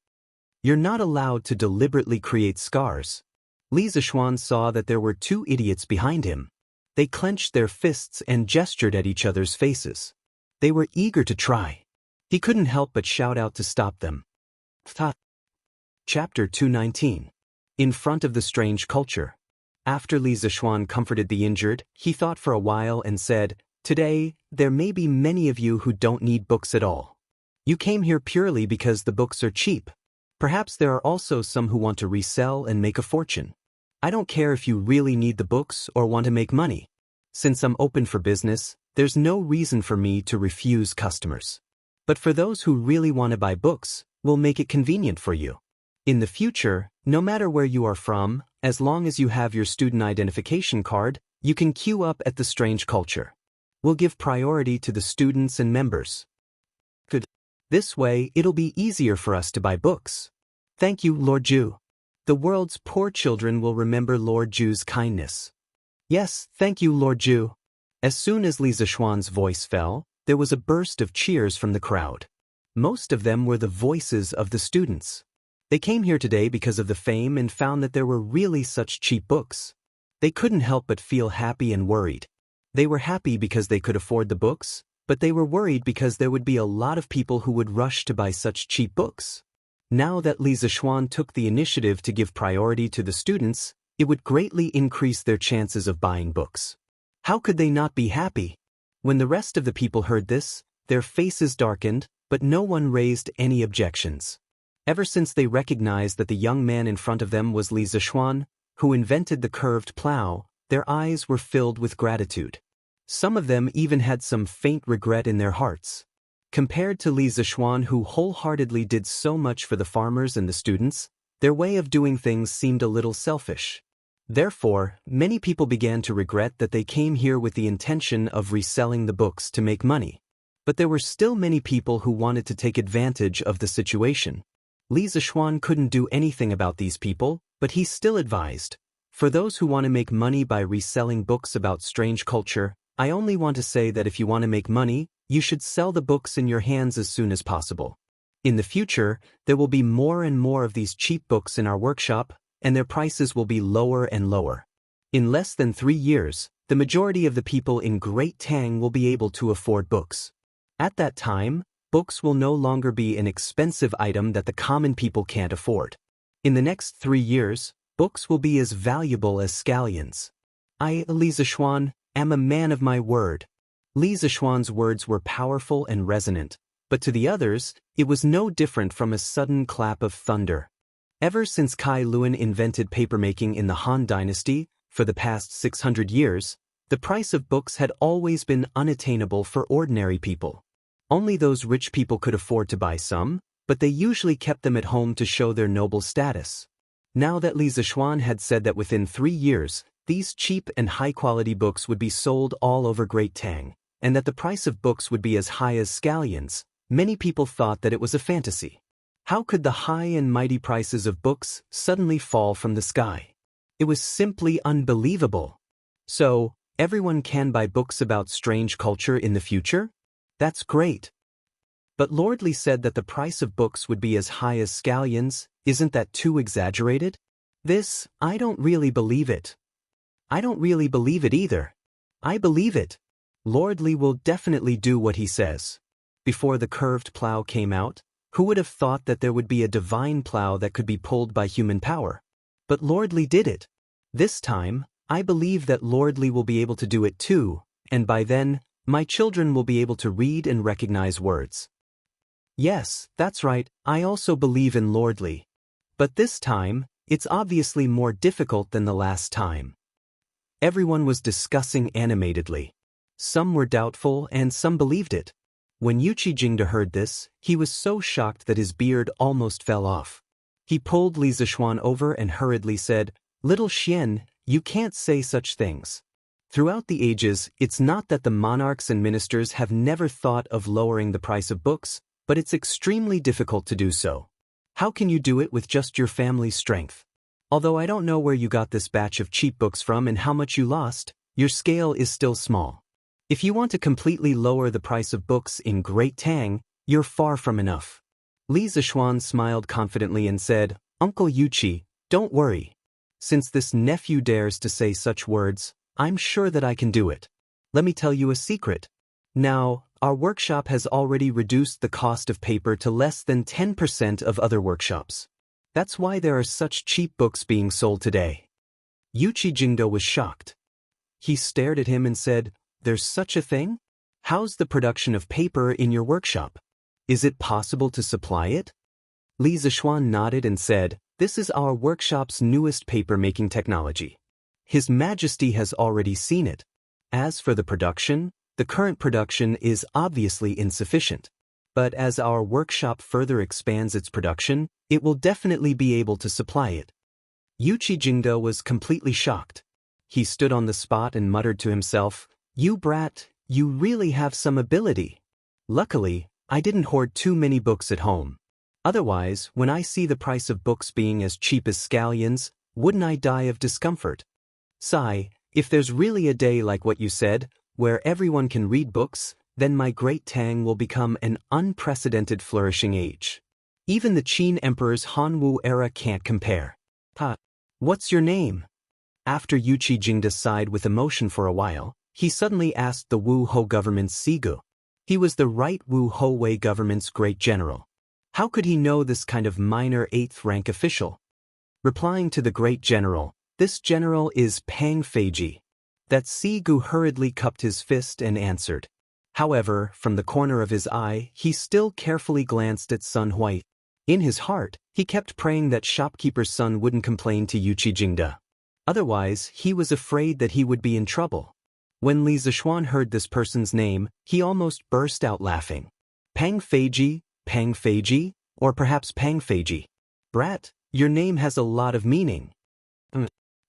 You're not allowed to deliberately create scars. Li Zishuan saw that there were two idiots behind him. They clenched their fists and gestured at each other's faces. They were eager to try. He couldn't help but shout out to stop them. Chapter 219. In front of the strange culture. After Li Zixuan comforted the injured, he thought for a while and said, "Today, there may be many of you who don't need books at all. You came here purely because the books are cheap. Perhaps there are also some who want to resell and make a fortune. I don't care if you really need the books or want to make money. Since I'm open for business, there's no reason for me to refuse customers. But for those who really want to buy books, we'll make it convenient for you. In the future, no matter where you are from, as long as you have your student identification card, you can queue up at the strange culture. We'll give priority to the students and members. Good. This way, it'll be easier for us to buy books. Thank you, Lord Zhu. The world's poor children will remember Lord Zhu's kindness." "Yes, thank you, Lord Zhu." As soon as Li Zixuan's voice fell, there was a burst of cheers from the crowd. Most of them were the voices of the students. They came here today because of the fame and found that there were really such cheap books. They couldn't help but feel happy and worried. They were happy because they could afford the books, but they were worried because there would be a lot of people who would rush to buy such cheap books. Now that Li Zixuan took the initiative to give priority to the students, it would greatly increase their chances of buying books. How could they not be happy? When the rest of the people heard this, their faces darkened, but no one raised any objections. Ever since they recognized that the young man in front of them was Li Zixuan, who invented the curved plow, their eyes were filled with gratitude. Some of them even had some faint regret in their hearts. Compared to Li Zixuan, who wholeheartedly did so much for the farmers and the students, their way of doing things seemed a little selfish. Therefore, many people began to regret that they came here with the intention of reselling the books to make money. But there were still many people who wanted to take advantage of the situation. Li Zixuan couldn't do anything about these people, but he still advised, "For those who want to make money by reselling books about strange culture, I only want to say that if you want to make money, you should sell the books in your hands as soon as possible. In the future, there will be more and more of these cheap books in our workshop, and their prices will be lower and lower. In less than 3 years, the majority of the people in Great Tang will be able to afford books. At that time, books will no longer be an expensive item that the common people can't afford. In the next 3 years, books will be as valuable as scallions. I, Li Zixuan, am a man of my word." Li Zixuan's words were powerful and resonant, but to the others, it was no different from a sudden clap of thunder. Ever since Kai Luan invented papermaking in the Han Dynasty, for the past 600 years, the price of books had always been unattainable for ordinary people. Only those rich people could afford to buy some, but they usually kept them at home to show their noble status. Now that Li Zixuan had said that within 3 years, these cheap and high-quality books would be sold all over Great Tang, and that the price of books would be as high as scallions, many people thought that it was a fantasy. How could the high and mighty prices of books suddenly fall from the sky? It was simply unbelievable. So, everyone can buy books about strange culture in the future? That's great. But Lord Li said that the price of books would be as high as scallions. Isn't that too exaggerated? I don't really believe it. I don't really believe it either. I believe it. Lord Li will definitely do what he says. Before the curved plow came out, who would have thought that there would be a divine plow that could be pulled by human power? But Lord Li did it. This time, I believe that Lord Li will be able to do it too, and by then, my children will be able to read and recognize words. Yes, that's right, I also believe in Lord Li. But this time, it's obviously more difficult than the last time. Everyone was discussing animatedly. Some were doubtful and some believed it. When Yuqi Jingde heard this, he was so shocked that his beard almost fell off. He pulled Li Zixuan over and hurriedly said, "Little Xian, you can't say such things. Throughout the ages, it's not that the monarchs and ministers have never thought of lowering the price of books, but it's extremely difficult to do so. How can you do it with just your family's strength? Although I don't know where you got this batch of cheap books from and how much you lost, your scale is still small. If you want to completely lower the price of books in Great Tang, you're far from enough." Li Zixuan smiled confidently and said, "Uncle Yuqi, don't worry. Since this nephew dares to say such words, I'm sure that I can do it. Let me tell you a secret. Now, Our workshop has already reduced the cost of paper to less than 10% of other workshops. That's why there are such cheap books being sold today. Yuchi Jingdo was shocked. He stared at him and said, "There's such a thing? How's the production of paper in your workshop? Is it possible to supply it?" Li Zishuan nodded and said, "This is our workshop's newest paper-making technology. His Majesty has already seen it. As for the production, the current production is obviously insufficient. But as our workshop further expands its production, it will definitely be able to supply it." Yuchi Jingdo was completely shocked. He stood on the spot and muttered to himself, "You brat, you really have some ability. Luckily, I didn't hoard too many books at home. Otherwise, when I see the price of books being as cheap as scallions, wouldn't I die of discomfort? Sigh, if there's really a day like what you said, where everyone can read books, then my great Tang will become an unprecedented flourishing age. Even the Qin Emperor's Hanwu era can't compare." What's your name?" After Yuchi Jingda sighed with emotion for a while, he suddenly asked the Wu Ho government's Sigu. He was the right Wu Ho Wei government's great general. How could he know this kind of minor 8th rank official? Replying to the great general, "This general is Pang Feiji." That Sigu hurriedly cupped his fist and answered. However, from the corner of his eye, he still carefully glanced at Sun Hui. In his heart, he kept praying that shopkeeper's son wouldn't complain to Yuchi Jingda. Otherwise, he was afraid that he would be in trouble. When Li Zishuan heard this person's name, he almost burst out laughing. Pang Feiji, or perhaps Pang Feiji. Brat, your name has a lot of meaning."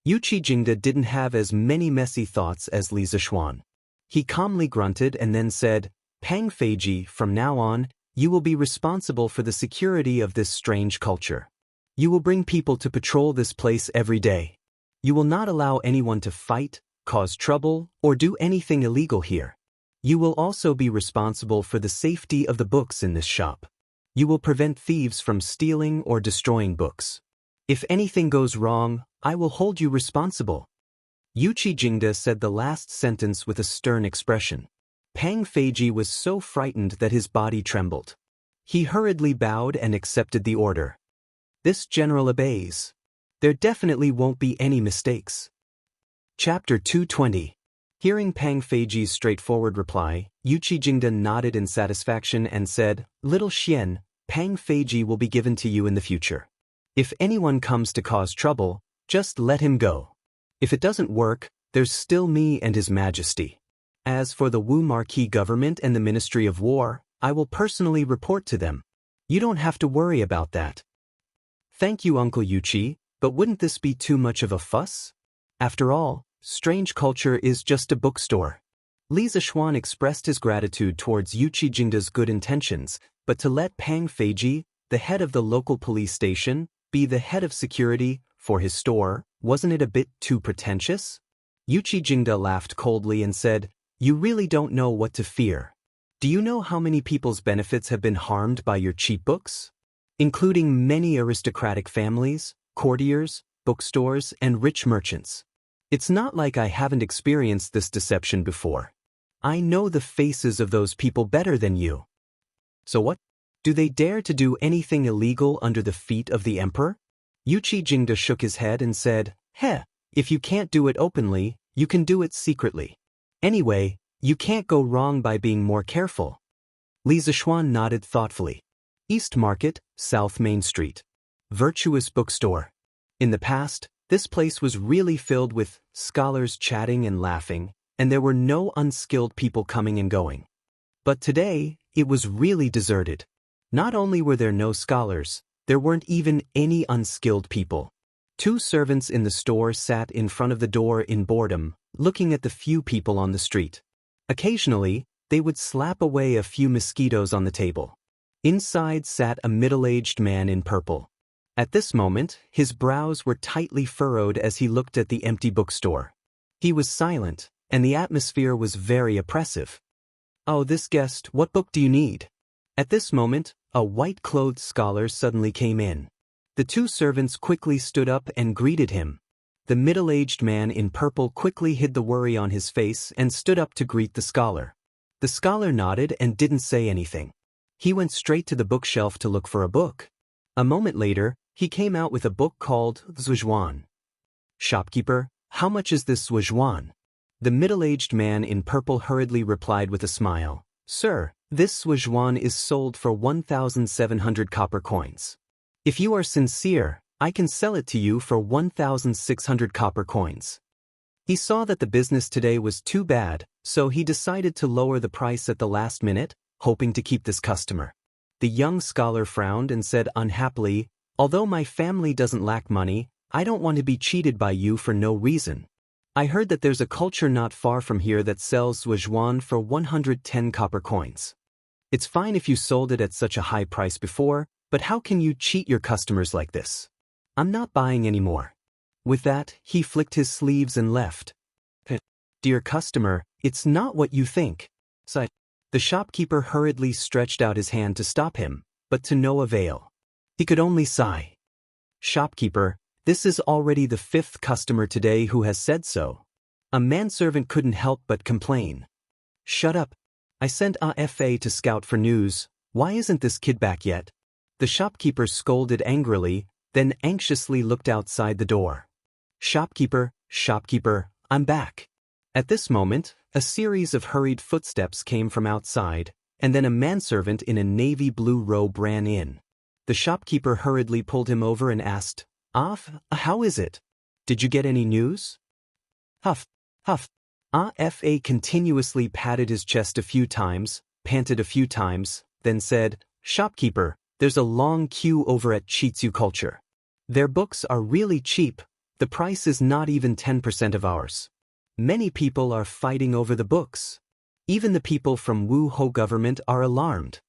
Yuchi Jingda didn't have as many messy thoughts as Li Zishuan. He calmly grunted and then said, "Pang Feiji, from now on, you will be responsible for the security of this strange culture. You will bring people to patrol this place every day. You will not allow anyone to fight, cause trouble, or do anything illegal here. You will also be responsible for the safety of the books in this shop. You will prevent thieves from stealing or destroying books. If anything goes wrong, I will hold you responsible." Yuchi Jingda said the last sentence with a stern expression. Pang Feiji was so frightened that his body trembled. He hurriedly bowed and accepted the order. This general obeys. There definitely won't be any mistakes. Chapter 220. Hearing Pang Feiji's straightforward reply, Yuchi Jingda nodded in satisfaction and said, "Little Xian, Pang Feiji will be given to you in the future. If anyone comes to cause trouble, just let him go. If it doesn't work, there's still me and His Majesty. As for the Wu Marquis government and the Ministry of War, I will personally report to them. You don't have to worry about that." "Thank you, Uncle Yuchi, but wouldn't this be too much of a fuss? After all, Strange Culture is just a bookstore." Li Zishuan expressed his gratitude towards Yuchi Jingda's good intentions, but to let Pang Feiji, the head of the local police station, be the head of security for his store, wasn't it a bit too pretentious? Yuchi Jingda laughed coldly and said, "You really don't know what to fear. Do you know how many people's benefits have been harmed by your cheap books? Including many aristocratic families, courtiers, bookstores, and rich merchants. It's not like I haven't experienced this deception before. I know the faces of those people better than you. So what? Do they dare to do anything illegal under the feet of the emperor?" Yuchi Jingda shook his head and said, "Heh, if you can't do it openly, you can do it secretly. Anyway, you can't go wrong by being more careful." Li Zishuan nodded thoughtfully. East Market, South Main Street. Virtuous bookstore. In the past, this place was really filled with scholars chatting and laughing, and there were no unskilled people coming and going. But today, it was really deserted. Not only were there no scholars, there weren't even any unskilled people. 2 servants in the store sat in front of the door in boredom, looking at the few people on the street. Occasionally, they would slap away a few mosquitoes on the table. Inside sat a middle-aged man in purple. At this moment, his brows were tightly furrowed as he looked at the empty bookstore. He was silent, and the atmosphere was very oppressive. "Oh, this guest, what book do you need?" At this moment, a white-clothed scholar suddenly came in. The 2 servants quickly stood up and greeted him. The middle-aged man in purple quickly hid the worry on his face and stood up to greet the scholar. The scholar nodded and didn't say anything. He went straight to the bookshelf to look for a book. A moment later, he came out with a book called Zhuan. Shopkeeper, how much is this Zhuan? The middle-aged man in purple hurriedly replied with a smile. Sir, this Zhuan is sold for 1,700 copper coins. If you are sincere, I can sell it to you for 1,600 copper coins. He saw that the business today was too bad, so he decided to lower the price at the last minute, hoping to keep this customer. The young scholar frowned and said unhappily, although my family doesn't lack money, I don't want to be cheated by you for no reason. I heard that there's a culture not far from here that sells Zhuan for 110 copper coins. It's fine if you sold it at such a high price before, but how can you cheat your customers like this? I'm not buying anymore. With that, he flicked his sleeves and left. Dear customer, it's not what you think. Sighed. The shopkeeper hurriedly stretched out his hand to stop him, but to no avail. He could only sigh. Shopkeeper, this is already the 5th customer today who has said so. A manservant couldn't help but complain. Shut up. I sent a FA to scout for news. Why isn't this kid back yet? The shopkeeper scolded angrily, then anxiously looked outside the door. Shopkeeper, I'm back. At this moment, a series of hurried footsteps came from outside, and then a manservant in a navy blue robe ran in. The shopkeeper hurriedly pulled him over and asked, how is it? Did you get any news? Huff. A.F.A. continuously patted his chest a few times, panted a few times, then said, Shopkeeper, there's a long queue over at Chitsu Culture. Their books are really cheap. The price is not even 10% of ours. Many people are fighting over the books. Even the people from Wu Ho government are alarmed.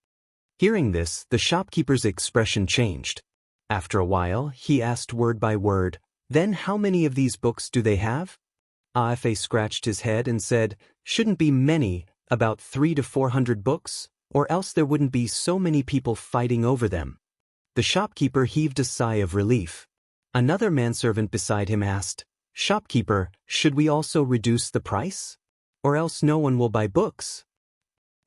Hearing this, the shopkeeper's expression changed. After a while, he asked word by word, then how many of these books do they have? A.F.A. scratched his head and said, shouldn't be many, about 300 to 400 books, or else there wouldn't be so many people fighting over them. The shopkeeper heaved a sigh of relief. Another manservant beside him asked, Shopkeeper, should we also reduce the price? Or else no one will buy books.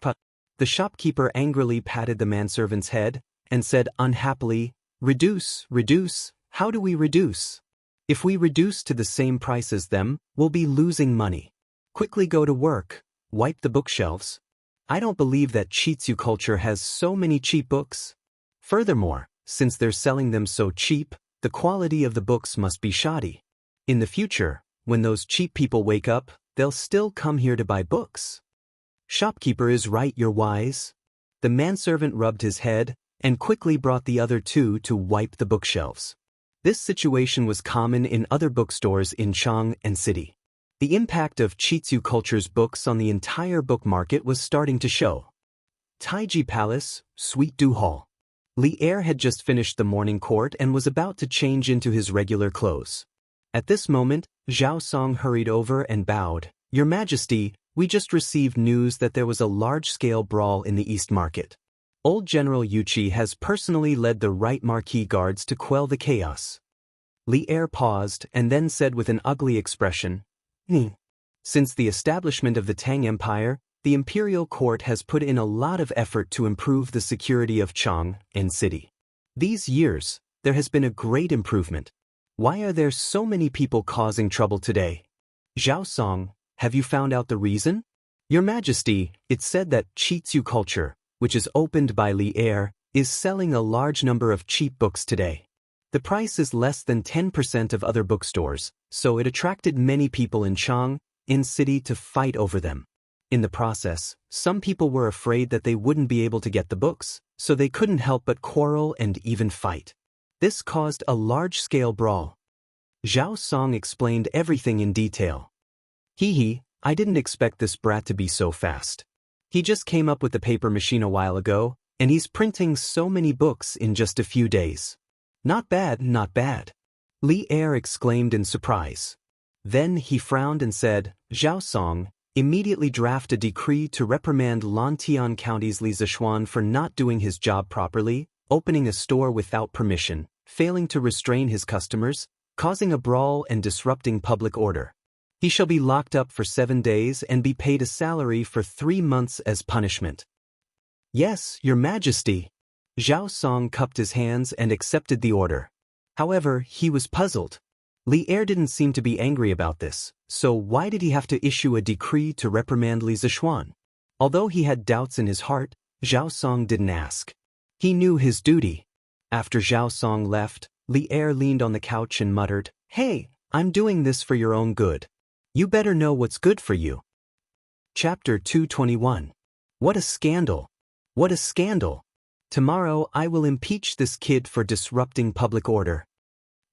But the shopkeeper angrily patted the manservant's head and said unhappily, Reduce, how do we reduce? If we reduce to the same price as them, we'll be losing money. Quickly go to work, wipe the bookshelves. I don't believe that Chitsu Culture has so many cheap books. Furthermore, since they're selling them so cheap, the quality of the books must be shoddy. In the future, when those cheap people wake up, they'll still come here to buy books. Shopkeeper is right, you're wise. The manservant rubbed his head and quickly brought the other two to wipe the bookshelves. This situation was common in other bookstores in Chang and City. The impact of Chitsu Culture's books on the entire book market was starting to show. Taiji Palace, Suite Du Hall. Li Er had just finished the morning court and was about to change into his regular clothes. At this moment, Zhao Song hurried over and bowed. Your Majesty, we just received news that there was a large-scale brawl in the East Market. Old General Yuchi has personally led the right marquee guards to quell the chaos. Li Er paused and then said with an ugly expression, Since the establishment of the Tang Empire, the imperial court has put in a lot of effort to improve the security of Chang and City. These years, there has been a great improvement. Why are there so many people causing trouble today? Zhao Song, have you found out the reason? Your Majesty, it's said that Chitsu Culture, which is opened by Li Er, is selling a large number of cheap books today. The price is less than 10% of other bookstores, so it attracted many people in Chang, in City to fight over them. In the process, some people were afraid that they wouldn't be able to get the books, so they couldn't help but quarrel and even fight. This caused a large-scale brawl. Zhao Song explained everything in detail. I didn't expect this brat to be so fast. He just came up with the paper machine a while ago, and he's printing so many books in just a few days. Not bad. Li Er exclaimed in surprise. Then he frowned and said, Zhao Song, immediately draft a decree to reprimand Lantian County's Li Zishuan for not doing his job properly, opening a store without permission, failing to restrain his customers, causing a brawl and disrupting public order. He shall be locked up for 7 days and be paid a salary for 3 months as punishment. Yes, Your Majesty. Zhao Song cupped his hands and accepted the order. However, he was puzzled. Li Er didn't seem to be angry about this, so why did he have to issue a decree to reprimand Li Zishuan? Although he had doubts in his heart, Zhao Song didn't ask. He knew his duty. After Zhao Song left, Li Er leaned on the couch and muttered, "Hey, I'm doing this for your own good. You better know what's good for you." Chapter 221. What a scandal! What a scandal! Tomorrow I will impeach this kid for disrupting public order.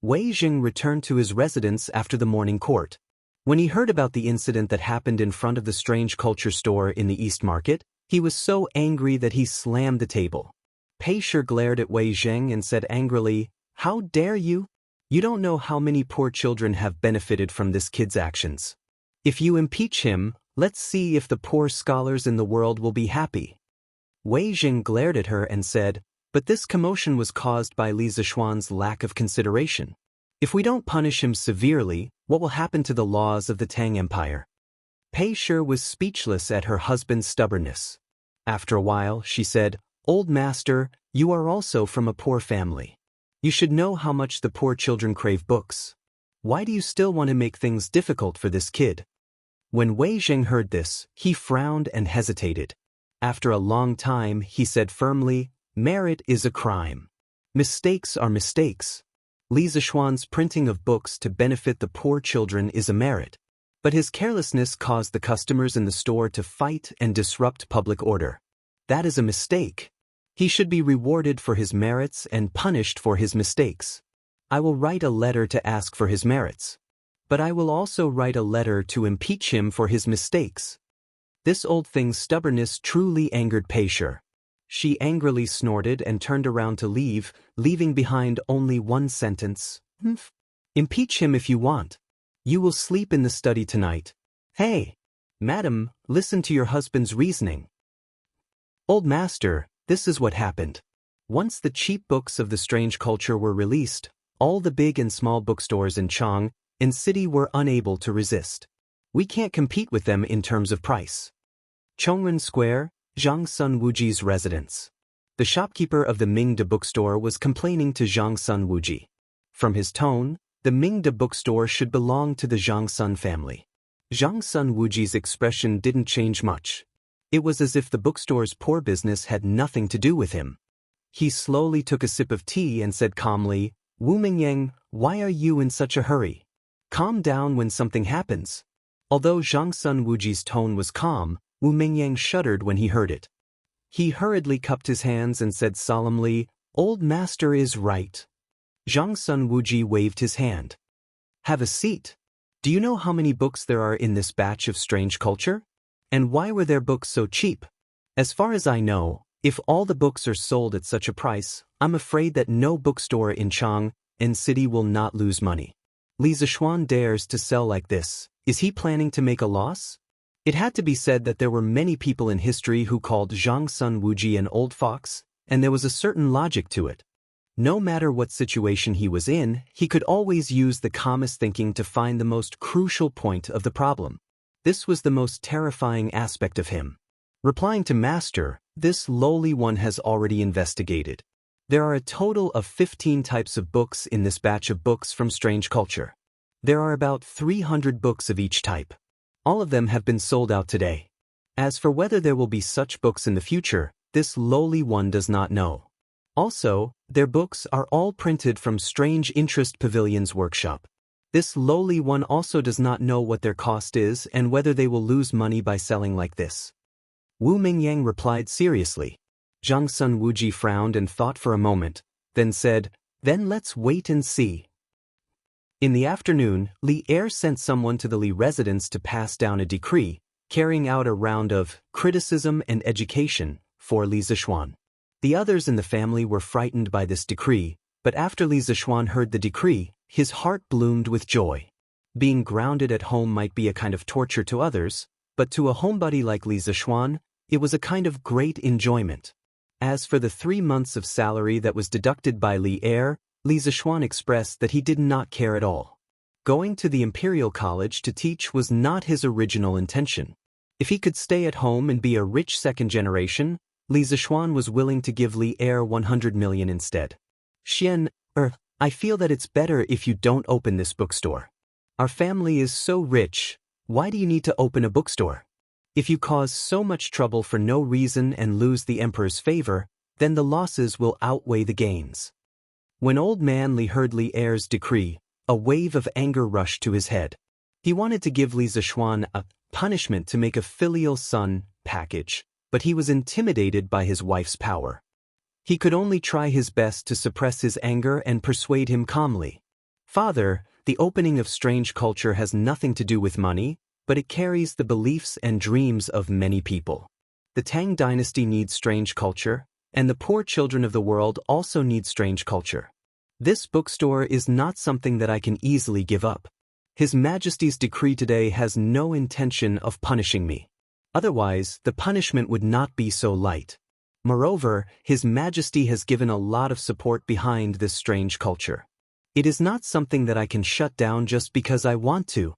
Wei Jing returned to his residence after the morning court. When he heard about the incident that happened in front of the strange culture store in the East Market, he was so angry that he slammed the table. Pei Shi glared at Wei Jing and said angrily, "How dare you? You don't know how many poor children have benefited from this kid's actions. If you impeach him, let's see if the poor scholars in the world will be happy." Wei Jing glared at her and said, "But this commotion was caused by Li Zishuan's lack of consideration. If we don't punish him severely, what will happen to the laws of the Tang Empire?" Pei Shi was speechless at her husband's stubbornness. After a while, she said, "Old master, you are also from a poor family. You should know how much the poor children crave books. Why do you still want to make things difficult for this kid?" When Wei Jing heard this, he frowned and hesitated. After a long time, he said firmly, "Merit is a crime. Mistakes are mistakes. Li Zishuan's printing of books to benefit the poor children is a merit. But his carelessness caused the customers in the store to fight and disrupt public order. That is a mistake. He should be rewarded for his merits and punished for his mistakes. I will write a letter to ask for his merits. But I will also write a letter to impeach him for his mistakes." This old thing's stubbornness truly angered Pei Shi. She angrily snorted and turned around to leave, leaving behind only one sentence. "Impeach him if you want. You will sleep in the study tonight. Hey, madam, listen to your husband's reasoning." "Old master, this is what happened. Once the cheap books of the strange culture were released, all the big and small bookstores in Chang and city were unable to resist. We can't compete with them in terms of price." Chongren Square, Zhang Sun Wuji's residence. The shopkeeper of the Mingde bookstore was complaining to Zhang Sun Wuji. From his tone, the Mingde bookstore should belong to the Zhang Sun family. Zhang Sun Wuji's expression didn't change much. It was as if the bookstore's poor business had nothing to do with him. He slowly took a sip of tea and said calmly, "Wu Mingyang, why are you in such a hurry? Calm down when something happens." Although Zhang Sun Wuji's tone was calm, Wu Mingyang shuddered when he heard it. He hurriedly cupped his hands and said solemnly, "Old master is right." Zhang Sun Wuji waved his hand. "Have a seat. Do you know how many books there are in this batch of strange culture? And why were their books so cheap? As far as I know, if all the books are sold at such a price, I'm afraid that no bookstore in Chang and city will not lose money. Li Zishuan dares to sell like this. Is he planning to make a loss?" It had to be said that there were many people in history who called Zhang Sun Wuji an old fox, and there was a certain logic to it. No matter what situation he was in, he could always use the calmest thinking to find the most crucial point of the problem. This was the most terrifying aspect of him. Replying to Master, this lowly one has already investigated. There are a total of 15 types of books in this batch of books from strange culture. There are about 300 books of each type. All of them have been sold out today. As for whether there will be such books in the future, this lowly one does not know. Also, their books are all printed from Strange Interest Pavilion's workshop. This lowly one also does not know what their cost is and whether they will lose money by selling like this. Wu Mingyang replied seriously. Zhang Sun Wuji frowned and thought for a moment, then said, "Then let's wait and see." In the afternoon, Li Er sent someone to the Li residence to pass down a decree, carrying out a round of criticism and education for Li Zishuan. The others in the family were frightened by this decree, but after Li Zishuan heard the decree, his heart bloomed with joy. Being grounded at home might be a kind of torture to others, but to a homebody like Li Zishuan, it was a kind of great enjoyment. As for the 3 months of salary that was deducted by Li Er, Li Zishuan expressed that he did not care at all. Going to the Imperial College to teach was not his original intention. If he could stay at home and be a rich second generation, Li Zixuan was willing to give Li Er 100 million instead. I feel that it's better if you don't open this bookstore. Our family is so rich, why do you need to open a bookstore? If you cause so much trouble for no reason and lose the emperor's favor, then the losses will outweigh the gains. When old man Li heard Li Er's decree, a wave of anger rushed to his head. He wanted to give Li Zixuan a punishment to make a filial son package, but he was intimidated by his wife's power. He could only try his best to suppress his anger and persuade him calmly. Father, the opening of strange culture has nothing to do with money, but it carries the beliefs and dreams of many people. The Tang dynasty needs strange culture, and the poor children of the world also need strange culture. This bookstore is not something that I can easily give up. His Majesty's decree today has no intention of punishing me. Otherwise, the punishment would not be so light. Moreover, His Majesty has given a lot of support behind this strange culture. It is not something that I can shut down just because I want to.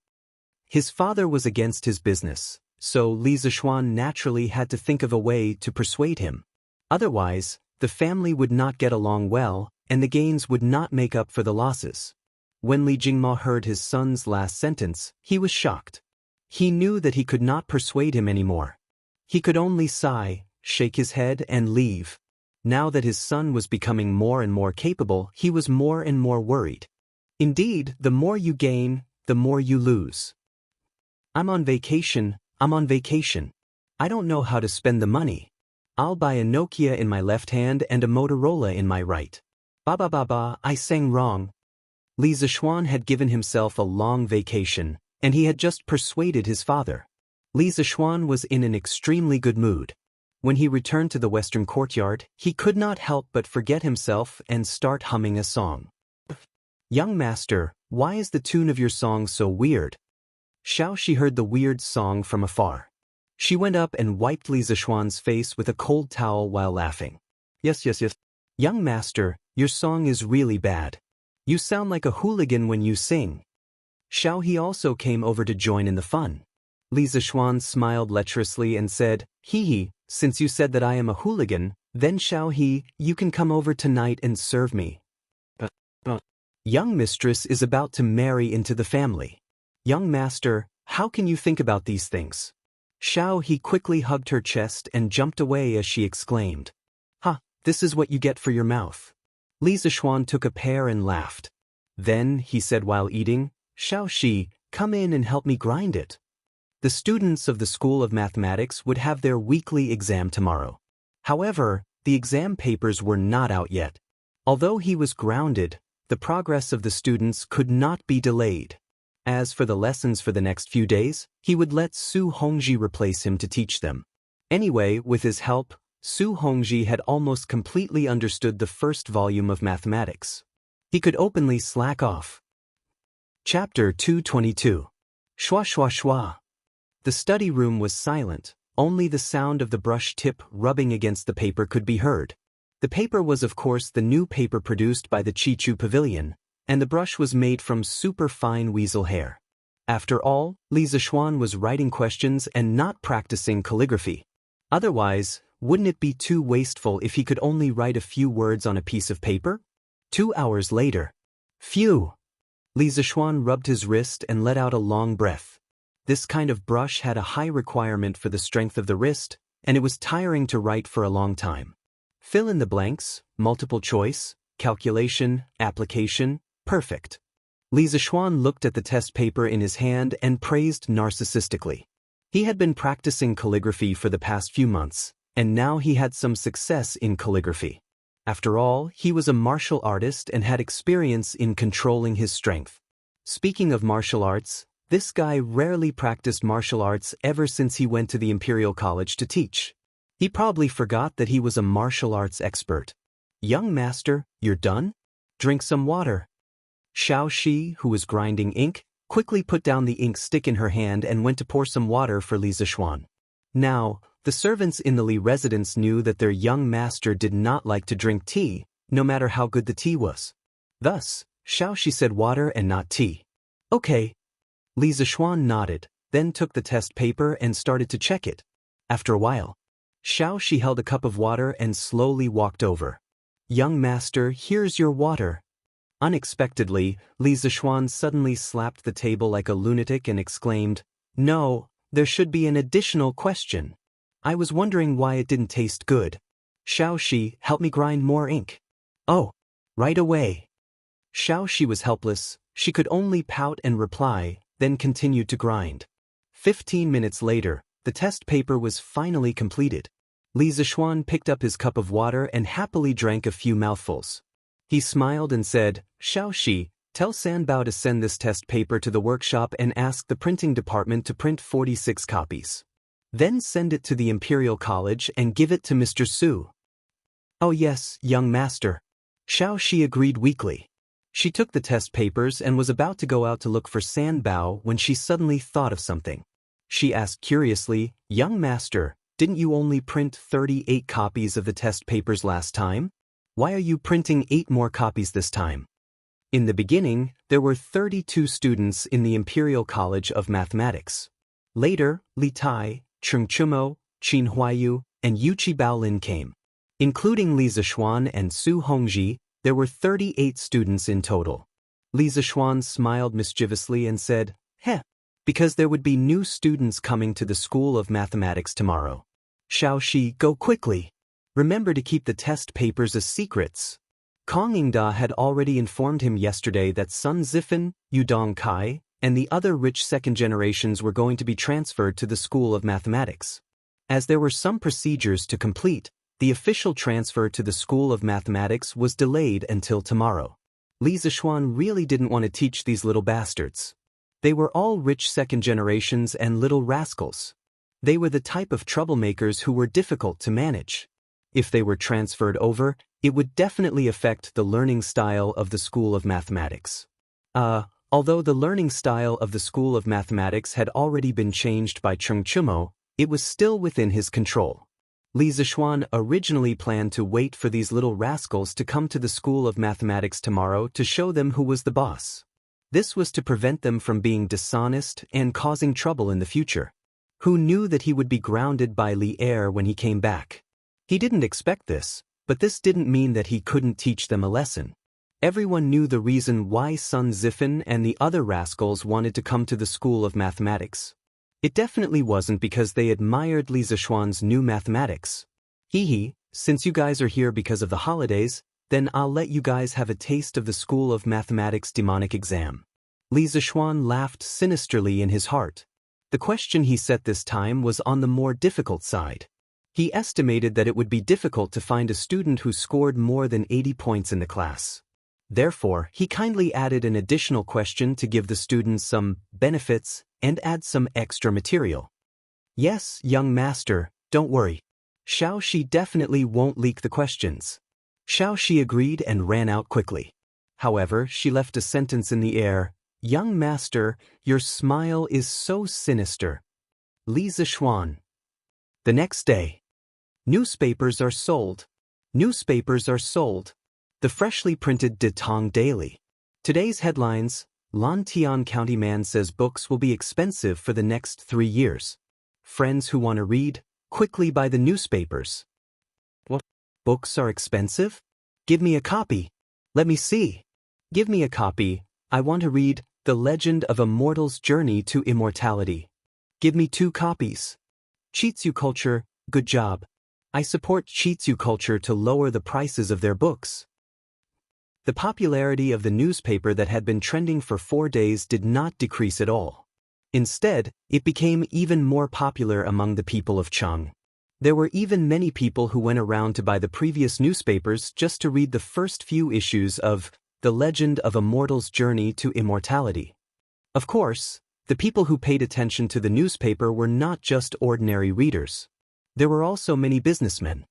His father was against his business, so Li Zixuan naturally had to think of a way to persuade him. Otherwise, the family would not get along well, and the gains would not make up for the losses. When Li Jingma heard his son's last sentence, he was shocked. He knew that he could not persuade him anymore. He could only sigh, shake his head, and leave. Now that his son was becoming more and more capable, he was more and more worried. Indeed, the more you gain, the more you lose. I'm on vacation. I don't know how to spend the money. I'll buy a Nokia in my left hand and a Motorola in my right. I sang wrong. Li Zixuan had given himself a long vacation, and he had just persuaded his father. Li Zixuan was in an extremely good mood. When he returned to the western courtyard, he could not help but forget himself and start humming a song. Young master, why is the tune of your song so weird? Xiaoxi heard the weird song from afar. She went up and wiped Li Zixuan's face with a cold towel while laughing. Yes. Young master, your song is really bad. You sound like a hooligan when you sing. Xiaohe also came over to join in the fun. Li Zixuan smiled lecherously and said, Hee, since you said that I am a hooligan, then Xiaohe, you can come over tonight and serve me. But young mistress is about to marry into the family. Young master, how can you think about these things? Xiaohe quickly hugged her chest and jumped away as she exclaimed. This is what you get for your mouth. Li Zixuan took a pear and laughed. Then, he said while eating, Xiaoxi, come in and help me grind it. The students of the School of Mathematics would have their weekly exam tomorrow. However, the exam papers were not out yet. Although he was grounded, the progress of the students could not be delayed. As for the lessons for the next few days, he would let Su Hongji replace him to teach them. Anyway, with his help, Su Hongji had almost completely understood the first volume of mathematics. He could openly slack off. Chapter 222. Shwa. The study room was silent, only the sound of the brush tip rubbing against the paper could be heard. The paper was of course the new paper produced by the Chichu Pavilion, and the brush was made from super-fine weasel hair. After all, Li Zixuan was writing questions and not practicing calligraphy. Otherwise, wouldn't it be too wasteful if he could only write a few words on a piece of paper? 2 hours later. Phew! Li Zixuan rubbed his wrist and let out a long breath. This kind of brush had a high requirement for the strength of the wrist, and it was tiring to write for a long time. Fill in the blanks, multiple choice, calculation, application, perfect. Li Zixuan looked at the test paper in his hand and praised narcissistically. He had been practicing calligraphy for the past few months, and now he had some success in calligraphy. After all, he was a martial artist and had experience in controlling his strength. Speaking of martial arts, this guy rarely practiced martial arts ever since he went to the Imperial College to teach. He probably forgot that he was a martial arts expert. Young master, you're done? Drink some water. Xiaoxi, who was grinding ink, quickly put down the ink stick in her hand and went to pour some water for Li Zixuan. Now, the servants in the Li residence knew that their young master did not like to drink tea, no matter how good the tea was. Thus, Xiaoxi said water and not tea. Okay. Li Zixuan nodded, then took the test paper and started to check it. After a while, Xiaoxi held a cup of water and slowly walked over. Young master, here's your water. Unexpectedly, Li Zixuan suddenly slapped the table like a lunatic and exclaimed, No, there should be an additional question. I was wondering why it didn't taste good. Xiaoxi, help me grind more ink. Oh, right away. Xiaoxi was helpless, she could only pout and reply, then continued to grind. 15 minutes later, the test paper was finally completed. Li Zixuan picked up his cup of water and happily drank a few mouthfuls. He smiled and said, Xiaoxi, tell Sanbao to send this test paper to the workshop and ask the printing department to print 46 copies. Then send it to the Imperial College and give it to Mr. Su. Oh yes, young master. Xiaoxi agreed weakly. She took the test papers and was about to go out to look for Sanbao when she suddenly thought of something. She asked curiously, Young master, didn't you only print 38 copies of the test papers last time? Why are you printing 8 more copies this time? In the beginning, there were 32 students in the Imperial College of Mathematics. Later, Li Tai, Cheng Chumo, Qin Huayu, and Yuqi Baolin came. Including Li Zixuan and Su Hongji, there were 38 students in total. Li Zixuan smiled mischievously and said, Heh, because there would be new students coming to the School of Mathematics tomorrow. Xiaoxi, go quickly. Remember to keep the test papers as secrets. Kong Yingda had already informed him yesterday that Sun Zifan, Yu Dongkai, and the other rich second generations were going to be transferred to the School of Mathematics. As there were some procedures to complete, the official transfer to the School of Mathematics was delayed until tomorrow. Li Zixuan really didn't want to teach these little bastards. They were all rich second generations and little rascals. They were the type of troublemakers who were difficult to manage. If they were transferred over, it would definitely affect the learning style of the School of Mathematics. Although the learning style of the School of Mathematics had already been changed by Cheng Chumo, it was still within his control. Li Zixuan originally planned to wait for these little rascals to come to the School of Mathematics tomorrow to show them who was the boss. This was to prevent them from being dishonest and causing trouble in the future. Who knew that he would be grounded by Li Er when he came back? He didn't expect this, but this didn't mean that he couldn't teach them a lesson. Everyone knew the reason why Sun Zifan and the other rascals wanted to come to the School of Mathematics. It definitely wasn't because they admired Li Zixuan's new mathematics. Hee, since you guys are here because of the holidays, then I'll let you guys have a taste of the School of Mathematics demonic exam. Li Zixuan laughed sinisterly in his heart. The question he set this time was on the more difficult side. He estimated that it would be difficult to find a student who scored more than 80 points in the class. Therefore, he kindly added an additional question to give the students some benefits and add some extra material. Yes, young master, don't worry. Xiaoxi definitely won't leak the questions. Xiaoxi agreed and ran out quickly. However, she left a sentence in the air. Young master, your smile is so sinister. Li Zixuan. The next day. Newspapers are sold. Newspapers are sold. The freshly printed De Tong Daily. Today's headlines: Lantian County man says books will be expensive for the next 3 years. Friends who want to read, quickly buy the newspapers. What? Books are expensive? Give me a copy. Let me see. Give me a copy. I want to read The Legend of a Mortal's Journey to Immortality. Give me 2 copies. Chitsu Culture, good job. I support Chitsu Culture to lower the prices of their books. The popularity of the newspaper that had been trending for 4 days did not decrease at all. Instead, it became even more popular among the people of Cheng. There were even many people who went around to buy the previous newspapers just to read the first few issues of The Legend of a Mortal's Journey to Immortality. Of course, the people who paid attention to the newspaper were not just ordinary readers. There were also many businessmen.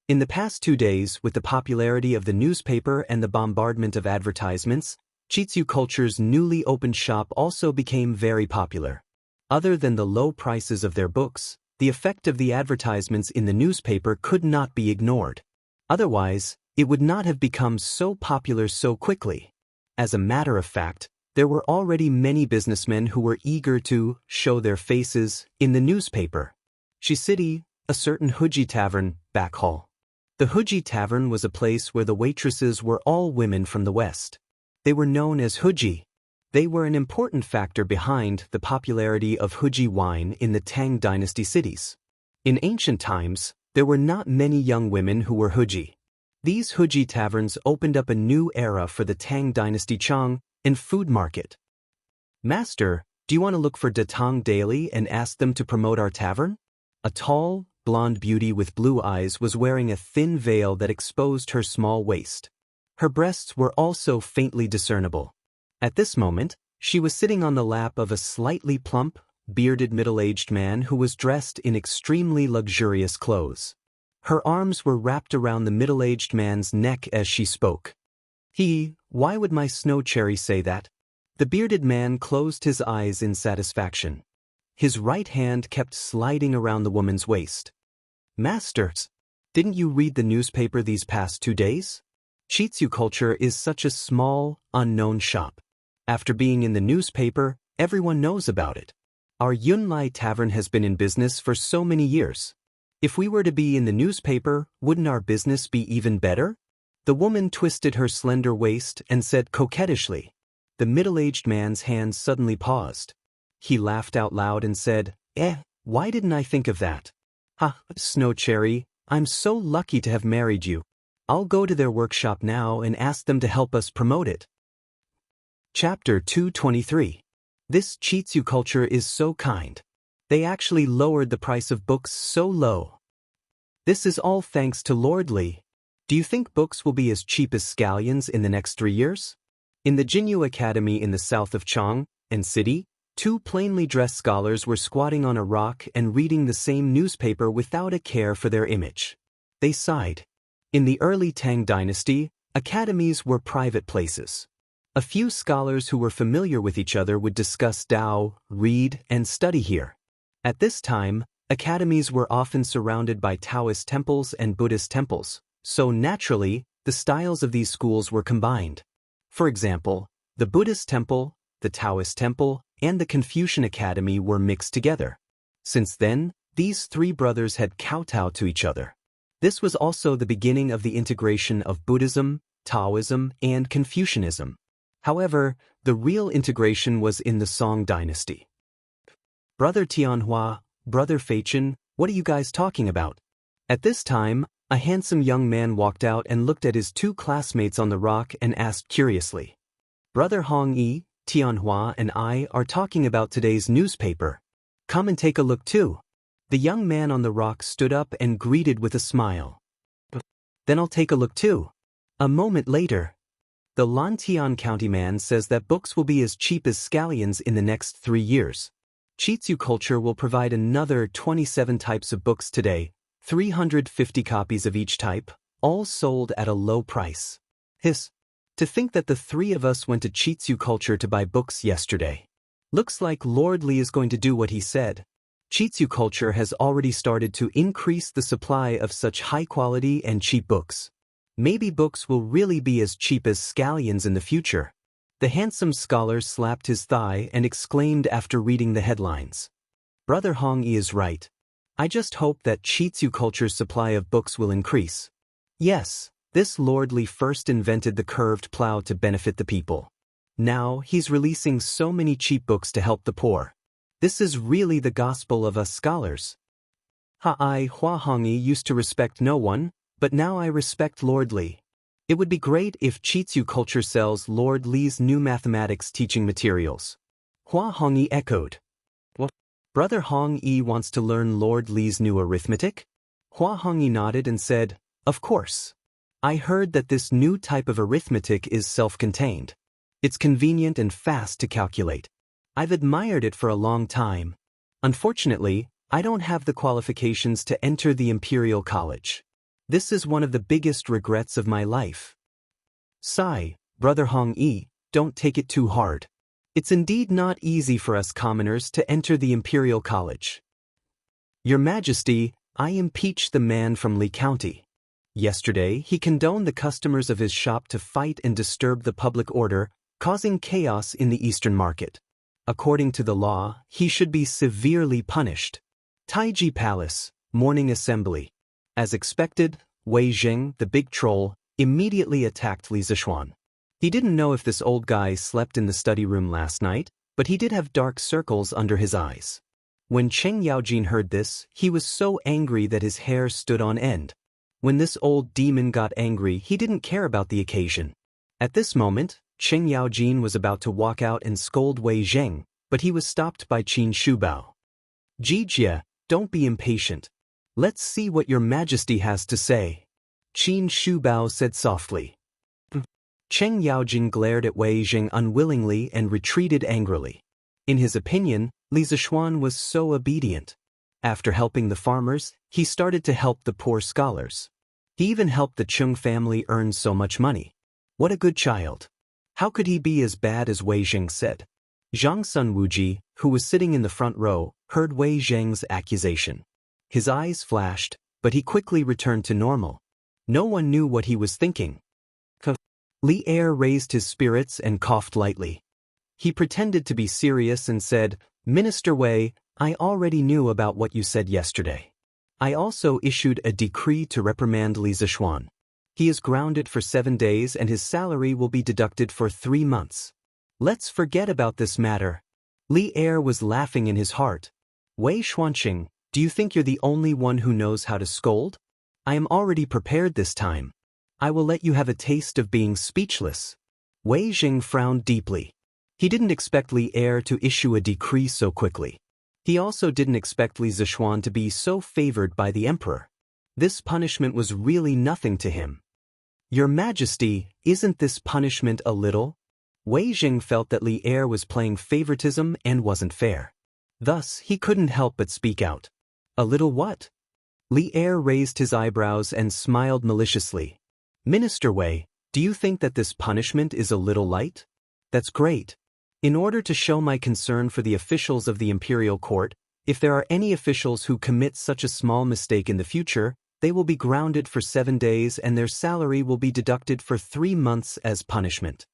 In the past 2 days, with the popularity of the newspaper and the bombardment of advertisements, Chitsu Culture's newly opened shop also became very popular. Other than the low prices of their books, the effect of the advertisements in the newspaper could not be ignored. Otherwise, it would not have become so popular so quickly. As a matter of fact, There were already many businessmen who were eager to show their faces in the newspaper. City, a certain Huji tavern, back hall. The Huji tavern was a place where the waitresses were all women from the West. They were known as Huji. They were an important factor behind the popularity of Huji wine in the Tang dynasty cities. In ancient times, there were not many young women who were Huji. These Huji taverns opened up a new era for the Tang dynasty Chang and food market. Master, do you want to look for Datang daily and ask them to promote our tavern? A tall, blonde beauty with blue eyes was wearing a thin veil that exposed her small waist. Her breasts were also faintly discernible. At this moment, she was sitting on the lap of a slightly plump, bearded middle-aged man who was dressed in extremely luxurious clothes. Her arms were wrapped around the middle-aged man's neck as she spoke. Why would my snow cherry say that? The bearded man closed his eyes in satisfaction. His right hand kept sliding around the woman's waist. Masters, didn't you read the newspaper these past 2 days? Chitsu Culture is such a small, unknown shop. After being in the newspaper, everyone knows about it. Our Yunlai Tavern has been in business for so many years. If we were to be in the newspaper, wouldn't our business be even better? The woman twisted her slender waist and said coquettishly. The middle-aged man's hands suddenly paused. He laughed out loud and said, why didn't I think of that? Snow Cherry, I'm so lucky to have married you. I'll go to their workshop now and ask them to help us promote it. Chapter 223. This Chitsu Culture is so kind. They actually lowered the price of books so low. This is all thanks to Lord Li. Do you think books will be as cheap as scallions in the next 3 years? In the Jinyu Academy in the south of Chang and City, 2 plainly dressed scholars were squatting on a rock and reading the same newspaper without a care for their image. They sighed. In the early Tang dynasty, academies were private places. A few scholars who were familiar with each other would discuss Tao, read, and study here. At this time, academies were often surrounded by Taoist temples and Buddhist temples, so naturally, the styles of these schools were combined. For example, the Buddhist temple, the Taoist temple, and the Confucian Academy were mixed together. Since then, these 3 brothers had kowtowed to each other. This was also the beginning of the integration of Buddhism, Taoism, and Confucianism. However, the real integration was in the Song dynasty. Brother Tianhua, Brother Feichen, what are you guys talking about? At this time, a handsome young man walked out and looked at his 2 classmates on the rock and asked curiously. Brother Hong Yi, Tianhua and I are talking about today's newspaper. Come and take a look too. The young man on the rock stood up and greeted with a smile. Then I'll take a look too. A moment later, the Lantian County man says that books will be as cheap as scallions in the next 3 years. Chitsu Culture will provide another 27 types of books today, 350 copies of each type, all sold at a low price. To think that the 3 of us went to Chitsu Culture to buy books yesterday. Looks like Lord Li is going to do what he said. Chitsu Culture has already started to increase the supply of such high-quality and cheap books. Maybe books will really be as cheap as scallions in the future. The handsome scholar slapped his thigh and exclaimed after reading the headlines. Brother Hong Yi is right. I just hope that Chitsu Culture's supply of books will increase. Yes, this Lord Li first invented the curved plow to benefit the people. Now he's releasing so many cheap books to help the poor. This is really the gospel of us scholars. I, Hua Hongyi, used to respect no one, but now I respect Lord Li. It would be great if Chitsu Culture sells Lord Li's new mathematics teaching materials. Hua Hongyi echoed. What? Brother Hong Yi wants to learn Lord Li's new arithmetic? Hua Hongyi nodded and said, of course. I heard that this new type of arithmetic is self-contained. It's convenient and fast to calculate. I've admired it for a long time. Unfortunately, I don't have the qualifications to enter the Imperial College. This is one of the biggest regrets of my life. Sigh, Brother Hong Yi, don't take it too hard. It's indeed not easy for us commoners to enter the Imperial College. Your Majesty, I impeached the man from Li County. Yesterday, he condoned the customers of his shop to fight and disturb the public order, causing chaos in the Eastern market. According to the law, he should be severely punished. Taiji Palace, Morning Assembly. As expected, Wei Jing, the big troll, immediately attacked Li Zixuan. He didn't know if this old guy slept in the study room last night, but he did have dark circles under his eyes. When Cheng Yaojin heard this, he was so angry that his hair stood on end. When this old demon got angry, he didn't care about the occasion. At this moment, Cheng Yaojin was about to walk out and scold Wei Zheng, but he was stopped by Qin Shubao. Jijia, don't be impatient. Let's see what your majesty has to say. Qin Shubao said softly. Cheng Yaojin glared at Wei Zheng unwillingly and retreated angrily. In his opinion, Li Zixuan was so obedient. After helping the farmers, he started to help the poor scholars. He even helped the Chung family earn so much money. What a good child. How could he be as bad as Wei Zheng said? Zhang Sun Wuji, who was sitting in the front row, heard Wei Zheng's accusation. His eyes flashed, but he quickly returned to normal. No one knew what he was thinking. Li Er raised his spirits and coughed lightly. He pretended to be serious and said, Minister Wei, I already knew about what you said yesterday. I also issued a decree to reprimand Li Zixuan. He is grounded for 7 days and his salary will be deducted for 3 months. Let's forget about this matter. Li Er was laughing in his heart. Wei Xuanqing, do you think you're the only one who knows how to scold? I am already prepared this time. I will let you have a taste of being speechless. Wei Jing frowned deeply. He didn't expect Li Er to issue a decree so quickly. He also didn't expect Li Zixuan to be so favored by the emperor. This punishment was really nothing to him. Your Majesty, isn't this punishment a little? Wei Jing felt that Li Er was playing favoritism and wasn't fair. Thus, he couldn't help but speak out. A little what? Li Er raised his eyebrows and smiled maliciously. Minister Wei, do you think that this punishment is a little light? That's great. In order to show my concern for the officials of the imperial court, if there are any officials who commit such a small mistake in the future, they will be grounded for 7 days and their salary will be deducted for 3 months as punishment.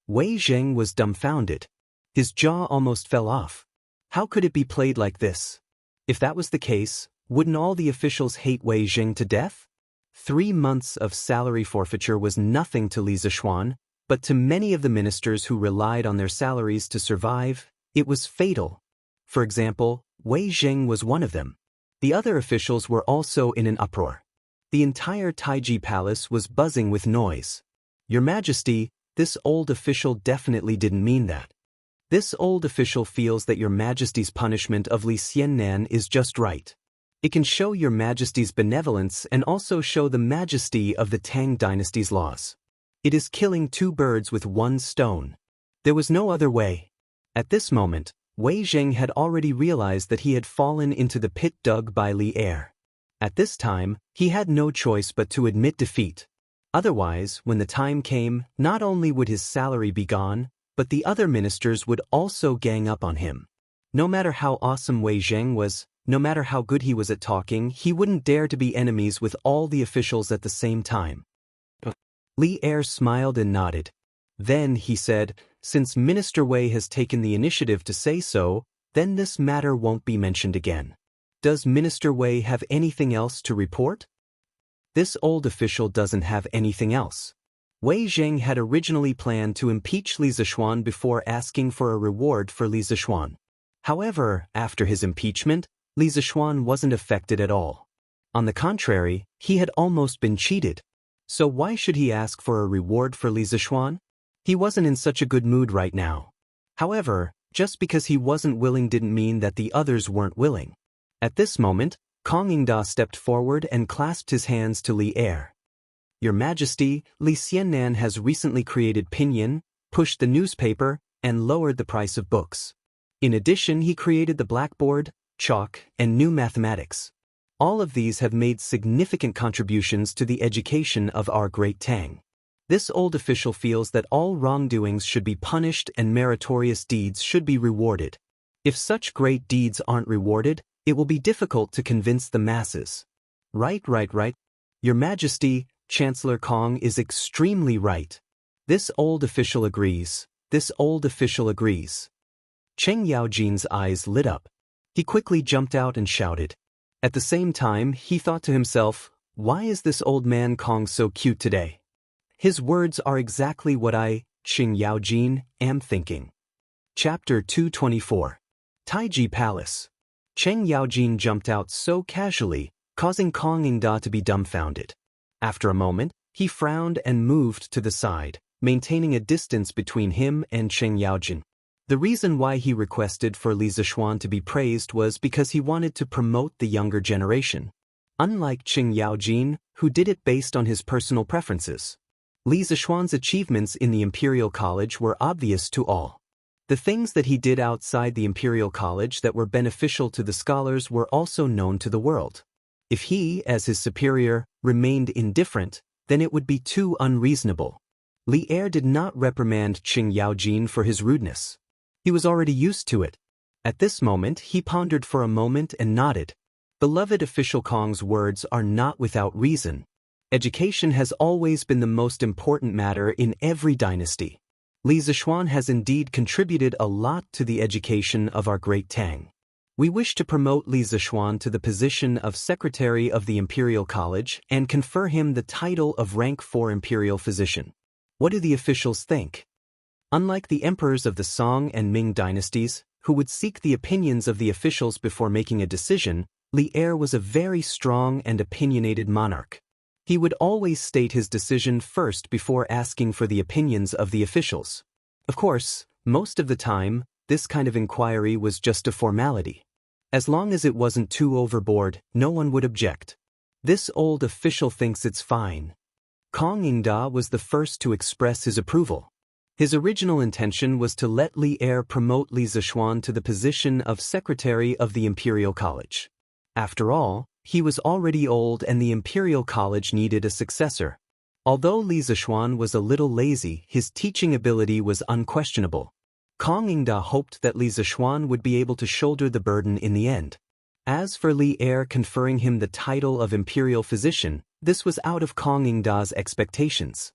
Wei Zheng was dumbfounded. His jaw almost fell off. How could it be played like this? If that was the case, wouldn't all the officials hate Wei Zheng to death? 3 months of salary forfeiture was nothing to Li Zixuan, but to many of the ministers who relied on their salaries to survive, it was fatal. For example, Wei Zheng was one of them. The other officials were also in an uproar. The entire Taiji Palace was buzzing with noise. Your Majesty, this old official definitely didn't mean that. This old official feels that Your Majesty's punishment of Li Xiannan is just right. It can show Your Majesty's benevolence and also show the majesty of the Tang dynasty's laws. It is killing 2 birds with 1 stone. There was no other way. At this moment, Wei Zheng had already realized that he had fallen into the pit dug by Li Er. At this time, he had no choice but to admit defeat. Otherwise, when the time came, not only would his salary be gone, but the other ministers would also gang up on him. No matter how awesome Wei Zheng was, no matter how good he was at talking, he wouldn't dare to be enemies with all the officials at the same time. Li Er smiled and nodded. Then, he said, since Minister Wei has taken the initiative to say so, then this matter won't be mentioned again. Does Minister Wei have anything else to report? This old official doesn't have anything else. Wei Zheng had originally planned to impeach Li Zixuan before asking for a reward for Li Zixuan. However, after his impeachment, Li Zixuan wasn't affected at all. On the contrary, he had almost been cheated. So why should he ask for a reward for Li Zixuan? He wasn't in such a good mood right now. However, just because he wasn't willing didn't mean that the others weren't willing. At this moment, Kong Yingda stepped forward and clasped his hands to Li Er. Your Majesty, Li Xiannan has recently created Pinyin, pushed the newspaper, and lowered the price of books. In addition, he created the blackboard, chalk, and new mathematics. All of these have made significant contributions to the education of our great Tang. This old official feels that all wrongdoings should be punished and meritorious deeds should be rewarded. If such great deeds aren't rewarded, it will be difficult to convince the masses. Right. Your Majesty, Chancellor Kong is extremely right. This old official agrees. this old official agrees. Cheng Yaojin's eyes lit up. He quickly jumped out and shouted. At the same time, he thought to himself, why is this old man Kong so cute today? His words are exactly what I, Cheng Yaojin, am thinking. Chapter 224. Taiji Palace. Cheng Yaojin jumped out so casually, causing Kong Yingda to be dumbfounded. After a moment, he frowned and moved to the side, maintaining a distance between him and Cheng Yaojin. The reason why he requested for Li Zishuan to be praised was because he wanted to promote the younger generation. Unlike Cheng Yaojin, who did it based on his personal preferences. Li Zishuan's achievements in the Imperial College were obvious to all. The things that he did outside the Imperial College that were beneficial to the scholars were also known to the world. If he, as his superior, remained indifferent, then it would be too unreasonable. Li Er did not reprimand Cheng Yaojin for his rudeness. He was already used to it. At this moment, he pondered for a moment and nodded. Beloved official Kong's words are not without reason. Education has always been the most important matter in every dynasty. Li Zishuan has indeed contributed a lot to the education of our great Tang. We wish to promote Li Zishuan to the position of Secretary of the Imperial College and confer him the title of Rank 4 Imperial Physician. What do the officials think? Unlike the emperors of the Song and Ming dynasties, who would seek the opinions of the officials before making a decision, Li Er was a very strong and opinionated monarch. He would always state his decision first before asking for the opinions of the officials. Of course, most of the time, this kind of inquiry was just a formality. As long as it wasn't too overboard, no one would object. This old official thinks it's fine. Kong Yingda was the first to express his approval. His original intention was to let Li Er promote Li Zishuan to the position of Secretary of the Imperial College. After all, he was already old and the Imperial College needed a successor. Although Li Zishuan was a little lazy, his teaching ability was unquestionable. Kong Yingda hoped that Li Zishuan would be able to shoulder the burden in the end. As for Li Er conferring him the title of Imperial Physician, this was out of Kong Yingda's expectations.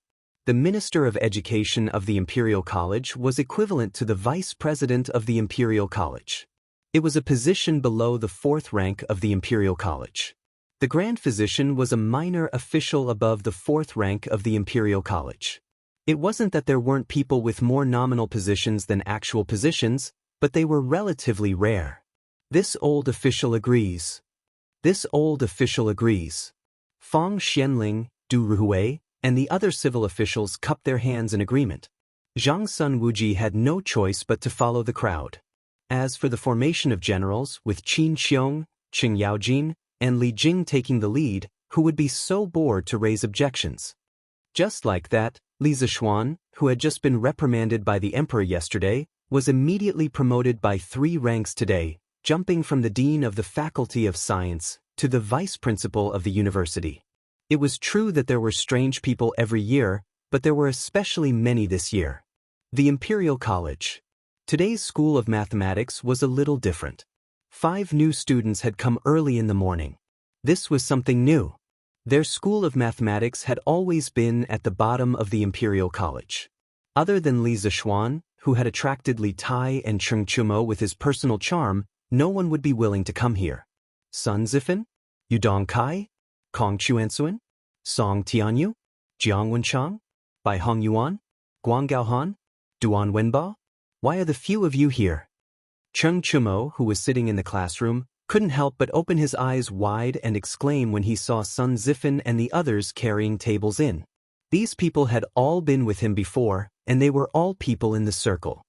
The Minister of Education of the Imperial College was equivalent to the Vice President of the Imperial College. It was a position below the 4th rank of the Imperial College. The Grand Physician was a minor official above the 4th rank of the Imperial College. It wasn't that there weren't people with more nominal positions than actual positions, but they were relatively rare. This old official agrees. This old official agrees. Fang Xianling, Du Ruhui, and the other civil officials cupped their hands in agreement. Zhang Sun Wuji had no choice but to follow the crowd. As for the formation of generals, with Qin Xiong, Cheng Yaojin, and Li Jing taking the lead, who would be so bored to raise objections? Just like that, Li Zishuan, who had just been reprimanded by the emperor yesterday, was immediately promoted by 3 ranks today, jumping from the dean of the Faculty of Science to the vice principal of the university. It was true that there were strange people every year, but there were especially many this year. The Imperial College. Today's School of Mathematics was a little different. 5 new students had come early in the morning. This was something new. Their School of Mathematics had always been at the bottom of the Imperial College. Other than Li Zishuan, who had attracted Li Tai and Cheng Chumo with his personal charm, no one would be willing to come here. Sun Zifan? Yudong Kai? Kong Chuansuan? Song Tianyu? Jiang Wenchang? Bai Hong Yuan? Guang Gaohan? Duan Wenba? Why are the few of you here? Cheng Chumo, who was sitting in the classroom, couldn't help but open his eyes wide and exclaim when he saw Sun Zifan and the others carrying tables in. These people had all been with him before, and they were all people in the circle.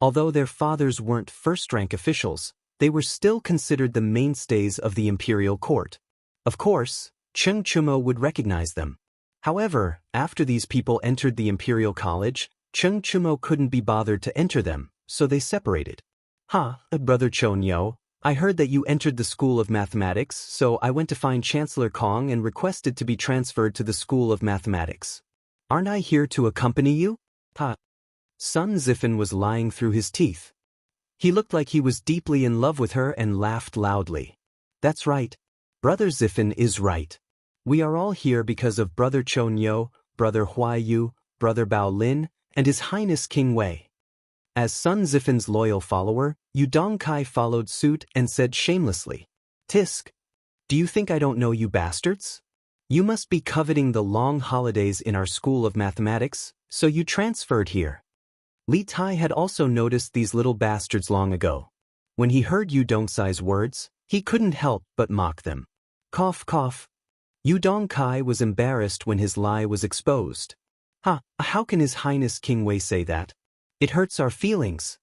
Although their fathers weren't first-rank officials, they were still considered the mainstays of the imperial court. Of course, Cheng Chumo would recognize them. However, after these people entered the Imperial College, Cheng Chumo couldn't be bothered to enter them, so they separated. Brother Chonyo, I heard that you entered the School of Mathematics, so I went to find Chancellor Kong and requested to be transferred to the School of Mathematics. Aren't I here to accompany you? Sun Zifan was lying through his teeth. He looked like he was deeply in love with her and laughed loudly. That's right. Brother Zifan is right. We are all here because of Brother Chonyo, Brother Huaiyu, Brother Bao Lin, and His Highness King Wei. As Sun Zifin's loyal follower, Yu Dongkai followed suit and said shamelessly, "Tisk, do you think I don't know you bastards? You must be coveting the long holidays in our school of mathematics, so you transferred here." Li Tai had also noticed these little bastards long ago. When he heard Yu Dongkai's words, he couldn't help but mock them. Cough cough. Yu Dongkai was embarrassed when his lie was exposed. How can His Highness King Wei say that? It hurts our feelings.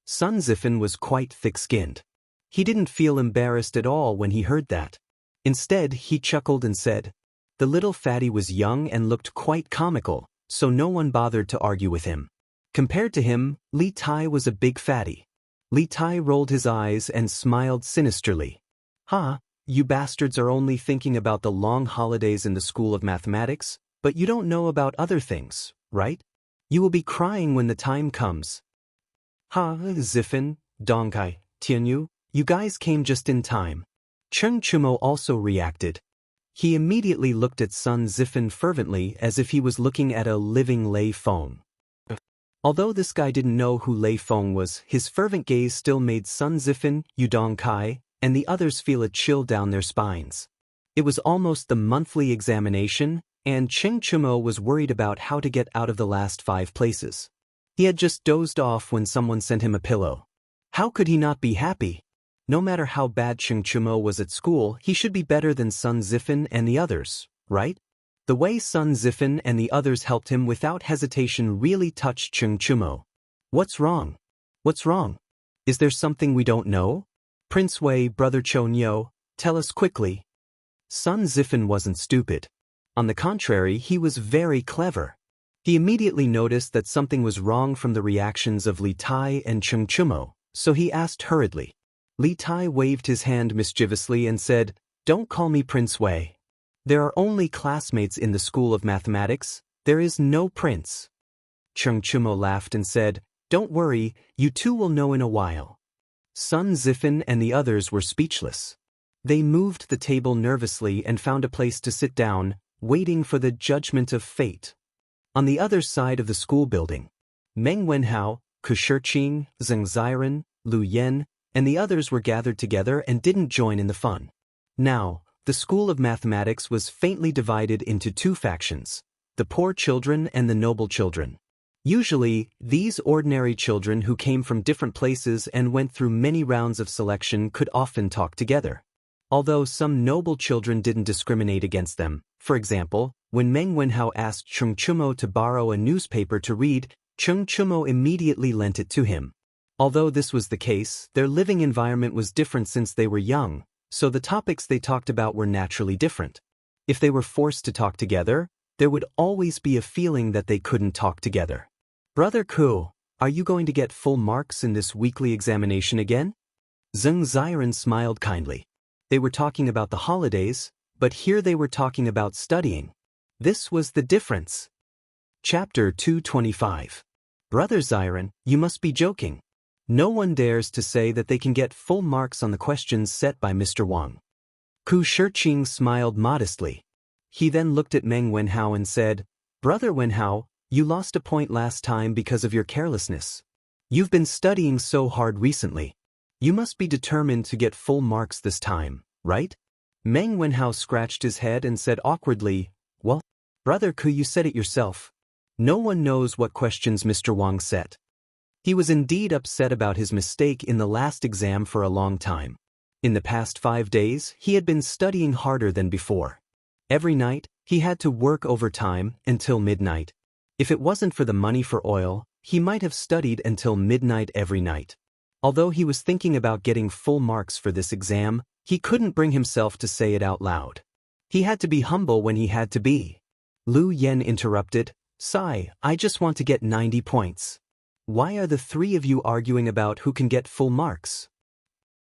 Sun Zifin was quite thick-skinned. He didn't feel embarrassed at all when he heard that. Instead, he chuckled and said, the little fatty was young and looked quite comical, so no one bothered to argue with him. Compared to him, Li Tai was a big fatty. Li Tai rolled his eyes and smiled sinisterly. You bastards are only thinking about the long holidays in the School of Mathematics, but you don't know about other things, right? You will be crying when the time comes. Zifin, Dongkai, Tianyu, you guys came just in time. Cheng Chumo also reacted. He immediately looked at Sun Zifin fervently as if he was looking at a living Lei Feng. Although this guy didn't know who Lei Feng was, his fervent gaze still made Sun Zifin, Yu Dongkai, and the others feel a chill down their spines. It was almost the monthly examination, and Cheng Chumo was worried about how to get out of the last 5 places. He had just dozed off when someone sent him a pillow. How could he not be happy? No matter how bad Cheng Chumo was at school, he should be better than Sun Zifin and the others, right? The way Sun Zifin and the others helped him without hesitation really touched Cheng Chumo. What's wrong? What's wrong? Is there something we don't know? Prince Wei, Brother Chonyo, tell us quickly. Sun Zifin wasn't stupid. On the contrary, he was very clever. He immediately noticed that something was wrong from the reactions of Li Tai and Cheng Chumo, so he asked hurriedly. Li Tai waved his hand mischievously and said, "Don't call me Prince Wei. There are only classmates in the School of Mathematics. There is no prince." Cheng Chumo laughed and said, "Don't worry, you two will know in a while." Sun Zifin and the others were speechless. They moved the table nervously and found a place to sit down, waiting for the judgment of fate. On the other side of the school building, Meng Wenhao, Ku Shiqing, Zheng Ziren, Lu Yan, and the others were gathered together and didn't join in the fun. Now, the School of Mathematics was faintly divided into 2 factions, the poor children and the noble children. Usually, these ordinary children who came from different places and went through many rounds of selection could often talk together. Although some noble children didn't discriminate against them. For example, when Meng Wenhao asked Cheng Chumo to borrow a newspaper to read, Cheng Chumo immediately lent it to him. Although this was the case, their living environment was different since they were young, so the topics they talked about were naturally different. If they were forced to talk together, there would always be a feeling that they couldn't talk together. Brother Ku, are you going to get full marks in this weekly examination again? Zheng Ziren smiled kindly. They were talking about the holidays, but here they were talking about studying. This was the difference. Chapter 225. Brother Ziren, you must be joking. No one dares to say that they can get full marks on the questions set by Mr. Wang. Ku Shiqing smiled modestly. He then looked at Meng Wenhao and said, Brother Wenhao, you lost a point last time because of your carelessness. You've been studying so hard recently. You must be determined to get full marks this time, right? Meng Wenhao scratched his head and said awkwardly, Well, Brother Ku, you said it yourself. No one knows what questions Mr. Wang set. He was indeed upset about his mistake in the last exam for a long time. In the past 5 days, he had been studying harder than before. Every night, he had to work overtime until midnight. If it wasn't for the money for oil, he might have studied until midnight every night. Although he was thinking about getting full marks for this exam, he couldn't bring himself to say it out loud. He had to be humble when he had to be. Lu Yan interrupted, Sai, I just want to get 90 points. Why are the 3 of you arguing about who can get full marks?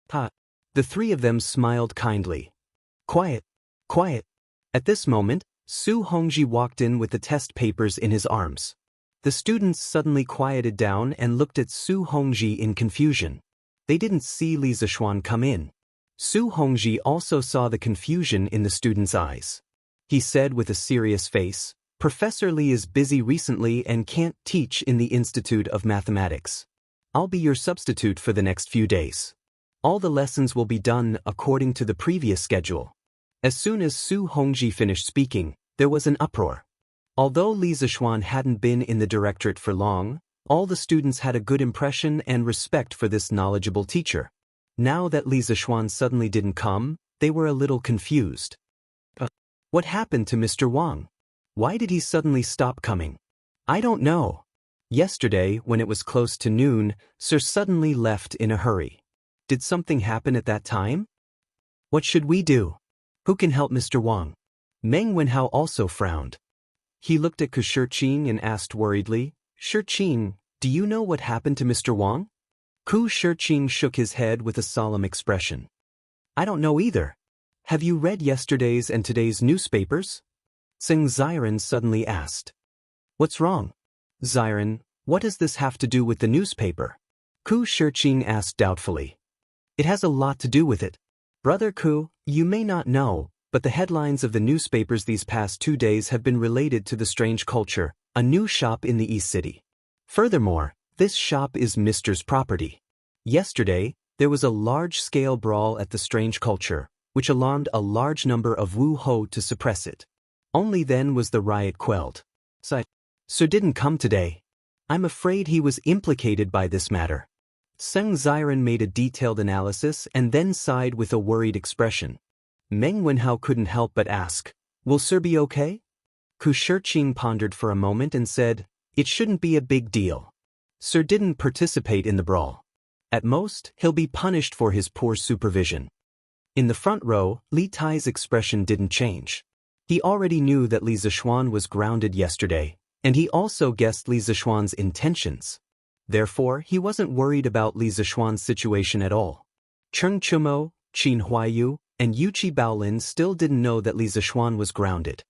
The 3 of them smiled kindly. Quiet, quiet. At this moment, Su Hongji walked in with the test papers in his arms. The students suddenly quieted down and looked at Su Hongji in confusion. They didn't see Li Zixuan come in. Su Hongji also saw the confusion in the students' eyes. He said with a serious face, Professor Li is busy recently and can't teach in the Institute of Mathematics. I'll be your substitute for the next few days. All the lessons will be done according to the previous schedule. As soon as Su Hongji finished speaking, there was an uproar. Although Li Zixuan hadn't been in the directorate for long, all the students had a good impression and respect for this knowledgeable teacher. Now that Li Zixuan suddenly didn't come, they were a little confused. What happened to Mr. Wang? Why did he suddenly stop coming? I don't know. Yesterday, when it was close to noon, Sir suddenly left in a hurry. Did something happen at that time? What should we do? Who can help Mr. Wang? Meng Wenhao also frowned. He looked at Ku Shiqing and asked worriedly, Shiqing, do you know what happened to Mr. Wang? Ku Shiqing shook his head with a solemn expression. I don't know either. Have you read yesterday's and today's newspapers? Tseng Ziren suddenly asked. What's wrong? Ziren, what does this have to do with the newspaper? Ku Shiqing asked doubtfully. It has a lot to do with it. Brother Ku, you may not know, but the headlines of the newspapers these past 2 days have been related to the strange culture, a new shop in the East City. Furthermore, this shop is Mr.'s property. Yesterday, there was a large-scale brawl at the strange culture, which alarmed a large number of Wu Ho to suppress it. Only then was the riot quelled. Sir didn't come today. I'm afraid he was implicated by this matter. Tseng Ziren made a detailed analysis and then sighed with a worried expression. Meng Wenhao couldn't help but ask, will Sir be okay? Ku Shiqing pondered for a moment and said, it shouldn't be a big deal. Sir didn't participate in the brawl. At most, he'll be punished for his poor supervision. In the front row, Li Tai's expression didn't change. He already knew that Li Zixuan was grounded yesterday, and he also guessed Li Zixuan's intentions. Therefore, he wasn't worried about Li Zixuan's situation at all. Cheng Chumo, Qin Huaiyu, and Yuqi Baolin still didn't know that Li Zixuan was grounded.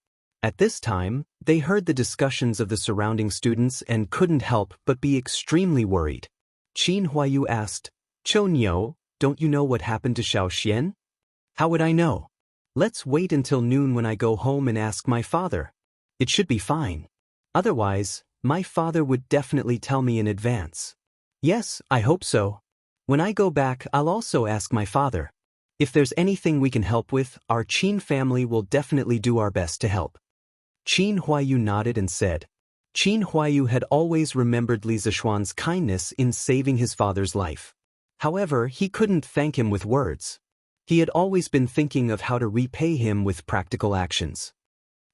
At this time, they heard the discussions of the surrounding students and couldn't help but be extremely worried. Qin Huaiyu asked, Chou Niu, don't you know what happened to Xiao Xian? How would I know? Let's wait until noon when I go home and ask my father. It should be fine. Otherwise, my father would definitely tell me in advance. Yes, I hope so. When I go back, I'll also ask my father. If there's anything we can help with, our Qin family will definitely do our best to help. Qin Huaiyu nodded and said. Qin Huaiyu had always remembered Li Zixuan's kindness in saving his father's life. However, he couldn't thank him with words. He had always been thinking of how to repay him with practical actions.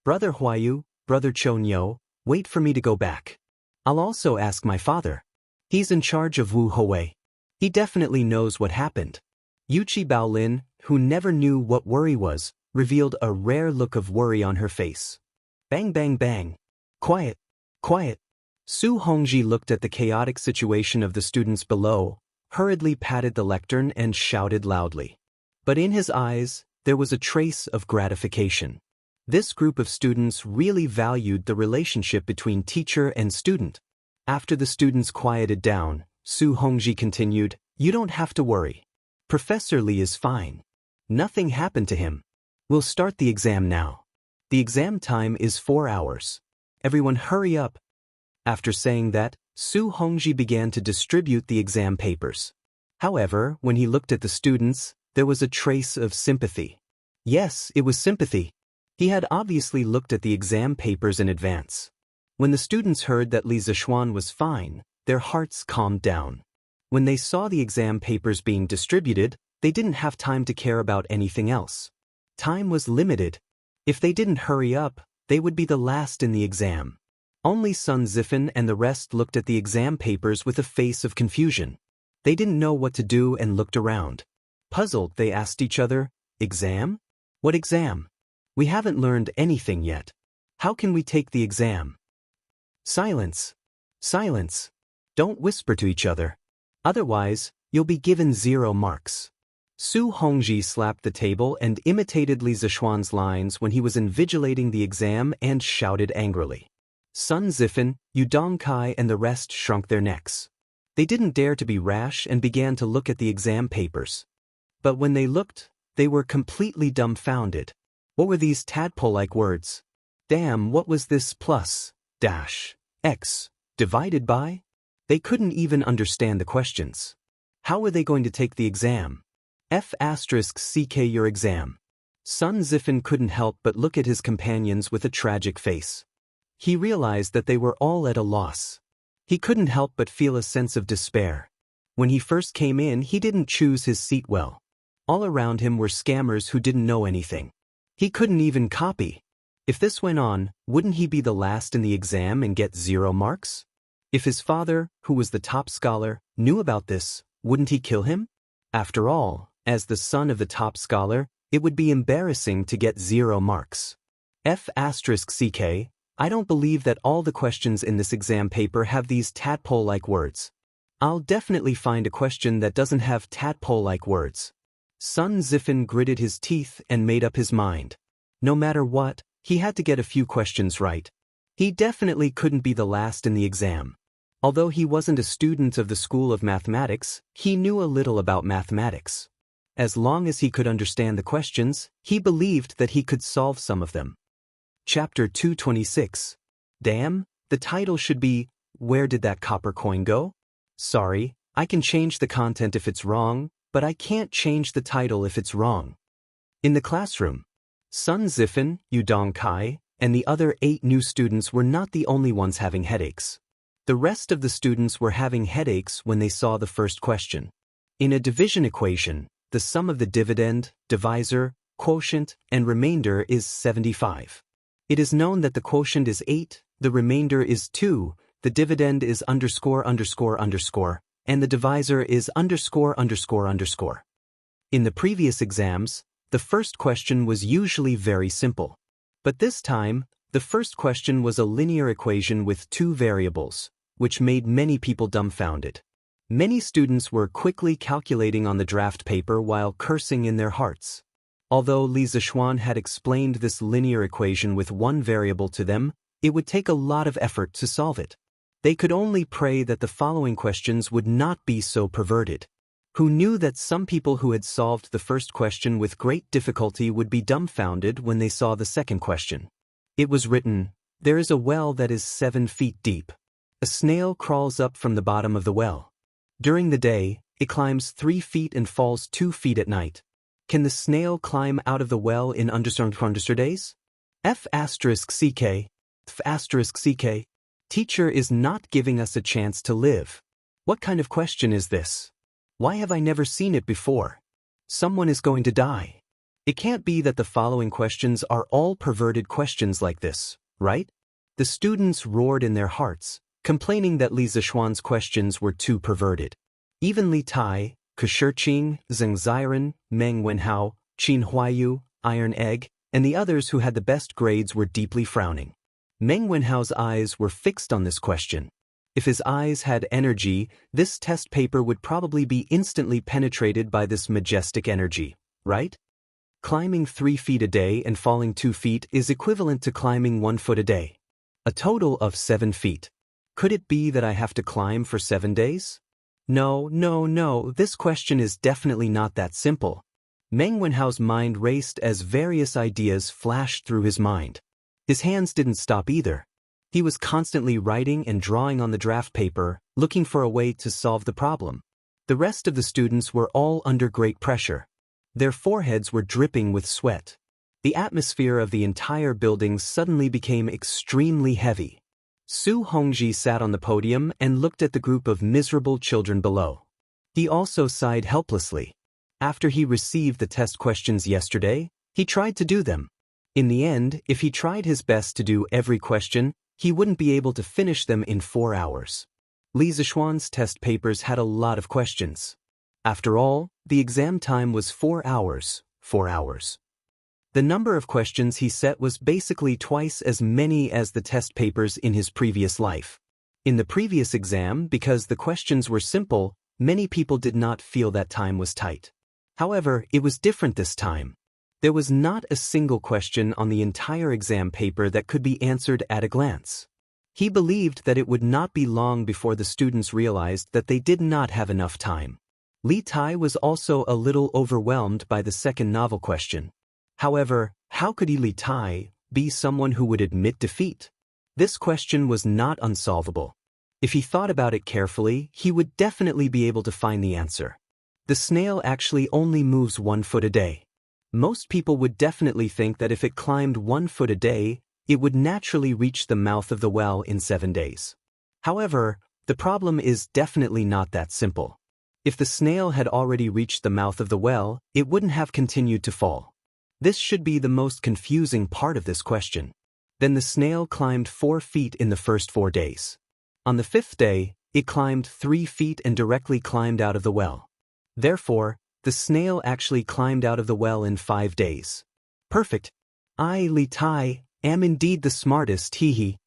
Brother Huaiyu, Brother Chou Niu, wait for me to go back. I'll also ask my father. He's in charge of Wu Houwei. He definitely knows what happened. Yuqi Baolin, who never knew what worry was, revealed a rare look of worry on her face. Bang bang bang. Quiet. Quiet. Su Hongji looked at the chaotic situation of the students below, hurriedly patted the lectern and shouted loudly. But in his eyes, there was a trace of gratification. This group of students really valued the relationship between teacher and student. After the students quieted down, Su Hongji continued, you don't have to worry. Professor Li is fine. Nothing happened to him. We'll start the exam now. The exam time is 4 hours. Everyone hurry up. After saying that, Su Hongji began to distribute the exam papers. However, when he looked at the students, there was a trace of sympathy. Yes, it was sympathy. He had obviously looked at the exam papers in advance. When the students heard that Li Zixuan was fine, their hearts calmed down. When they saw the exam papers being distributed, they didn't have time to care about anything else. Time was limited. If they didn't hurry up, they would be the last in the exam. Only Sun Zifen and the rest looked at the exam papers with a face of confusion. They didn't know what to do and looked around. Puzzled, they asked each other, exam? What exam? We haven't learned anything yet. How can we take the exam? Silence. Silence. Don't whisper to each other. Otherwise, you'll be given 0 marks. Su Hongji slapped the table and imitated Li Zixuan's lines when he was invigilating the exam and shouted angrily. Sun Zifen, Yu Dongkai and the rest shrunk their necks. They didn't dare to be rash and began to look at the exam papers. But when they looked, they were completely dumbfounded. What were these tadpole-like words? Damn, what was this plus, dash, x, divided by? They couldn't even understand the questions. How were they going to take the exam? F***ck your exam. Sun Zifan couldn't help but look at his companions with a tragic face. He realized that they were all at a loss. He couldn't help but feel a sense of despair. When he first came in, he didn't choose his seat well. All around him were scammers who didn't know anything. He couldn't even copy. If this went on, wouldn't he be the last in the exam and get 0 marks? If his father, who was the top scholar, knew about this, wouldn't he kill him? After all, as the son of the top scholar, it would be embarrassing to get 0 marks. F***ck, I don't believe that all the questions in this exam paper have these tadpole-like words. I'll definitely find a question that doesn't have tadpole-like words. Sun Zifan gritted his teeth and made up his mind. No matter what, he had to get a few questions right. He definitely couldn't be the last in the exam. Although he wasn't a student of the School of Mathematics, he knew a little about mathematics. As long as he could understand the questions, he believed that he could solve some of them. Chapter 226. Damn, the title should be, Where Did That Copper Coin Go? Sorry, I can change the content if it's wrong, but I can't change the title if it's wrong. In the classroom, Sun Zifan, Yu Dongkai, and the other 8 new students were not the only ones having headaches. The rest of the students were having headaches when they saw the first question. In a division equation, the sum of the dividend, divisor, quotient, and remainder is 75. It is known that the quotient is 8, the remainder is 2, the dividend is underscore underscore underscore, and the divisor is underscore underscore underscore. In the previous exams, the first question was usually very simple. But this time, the first question was a linear equation with 2 variables, which made many people dumbfounded. Many students were quickly calculating on the draft paper while cursing in their hearts. Although Li Zishuan had explained this linear equation with 1 variable to them, it would take a lot of effort to solve it. They could only pray that the following questions would not be so perverted. Who knew that some people who had solved the first question with great difficulty would be dumbfounded when they saw the second question? It was written, there is a well that is 7 feet deep. A snail crawls up from the bottom of the well. During the day, it climbs 3 feet and falls 2 feet at night. Can the snail climb out of the well in under days? F***ck. Teacher is not giving us a chance to live. What kind of question is this? Why have I never seen it before? Someone is going to die. It can't be that the following questions are all perverted questions like this, right? The students roared in their hearts, complaining that Li Zishuan's questions were too perverted. Even Li Tai, Kashirqing, Zheng Ziren, Meng Wenhao, Qin Huayu, Iron Egg, and the others who had the best grades were deeply frowning. Meng Wenhao's eyes were fixed on this question. If his eyes had energy, this test paper would probably be instantly penetrated by this majestic energy, right? Climbing 3 feet a day and falling 2 feet is equivalent to climbing 1 foot a day. A total of 7 feet. Could it be that I have to climb for 7 days? No, this question is definitely not that simple. Meng Wenhao's mind raced as various ideas flashed through his mind. His hands didn't stop either. He was constantly writing and drawing on the draft paper, looking for a way to solve the problem. The rest of the students were all under great pressure. Their foreheads were dripping with sweat. The atmosphere of the entire building suddenly became extremely heavy. Su Hongji sat on the podium and looked at the group of miserable children below. He also sighed helplessly. After he received the test questions yesterday, he tried to do them. In the end, if he tried his best to do every question, he wouldn't be able to finish them in 4 hours. Li Zishuan's test papers had a lot of questions. After all, the exam time was 4 hours. 4 hours. The number of questions he set was basically twice as many as the test papers in his previous life. In the previous exam, because the questions were simple, many people did not feel that time was tight. However, it was different this time. There was not a single question on the entire exam paper that could be answered at a glance. He believed that it would not be long before the students realized that they did not have enough time. Li Tai was also a little overwhelmed by the second novel question. However, how could Li Tai be someone who would admit defeat? This question was not unsolvable. If he thought about it carefully, he would definitely be able to find the answer. The snail actually only moves 1 foot a day. Most people would definitely think that if it climbed 1 foot a day, it would naturally reach the mouth of the well in 7 days. However, the problem is definitely not that simple. If the snail had already reached the mouth of the well, it wouldn't have continued to fall. This should be the most confusing part of this question. Then the snail climbed 4 feet in the first 4 days. On the 5th day, it climbed 3 feet and directly climbed out of the well. Therefore, the snail actually climbed out of the well in 5 days. Perfect. I, Li Tai, am indeed the smartest, hee.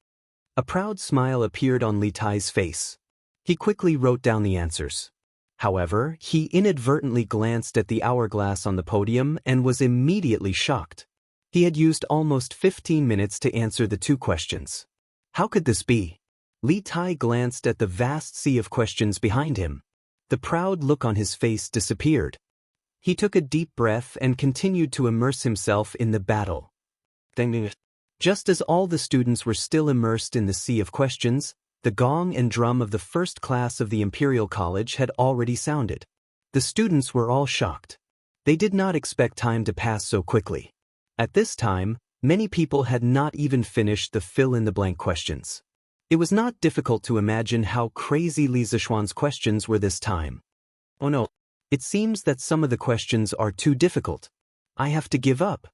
A proud smile appeared on Li Tai's face. He quickly wrote down the answers. However, he inadvertently glanced at the hourglass on the podium and was immediately shocked. He had used almost 15 minutes to answer the 2 questions. How could this be? Li Tai glanced at the vast sea of questions behind him. The proud look on his face disappeared. He took a deep breath and continued to immerse himself in the battle. Just as all the students were still immersed in the sea of questions, the gong and drum of the first class of the Imperial College had already sounded. The students were all shocked. They did not expect time to pass so quickly. At this time, many people had not even finished the fill-in-the-blank questions. It was not difficult to imagine how crazy Li Zishuan's questions were this time. Oh no, it seems that some of the questions are too difficult. I have to give up.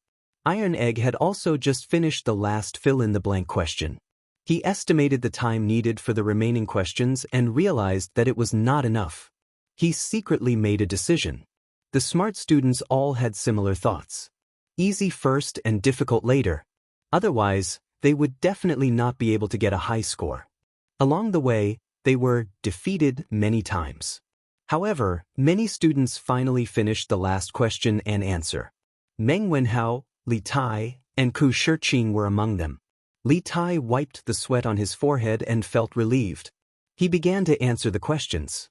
Iron Egg had also just finished the last fill-in-the-blank question. He estimated the time needed for the remaining questions and realized that it was not enough. He secretly made a decision. The smart students all had similar thoughts. Easy first and difficult later. Otherwise, they would definitely not be able to get a high score. Along the way, they were defeated many times. However, many students finally finished the last question and answer. Meng Wenhao, Li Tai, and Ku Shiqing were among them. Li Tai wiped the sweat on his forehead and felt relieved. He began to answer the questions.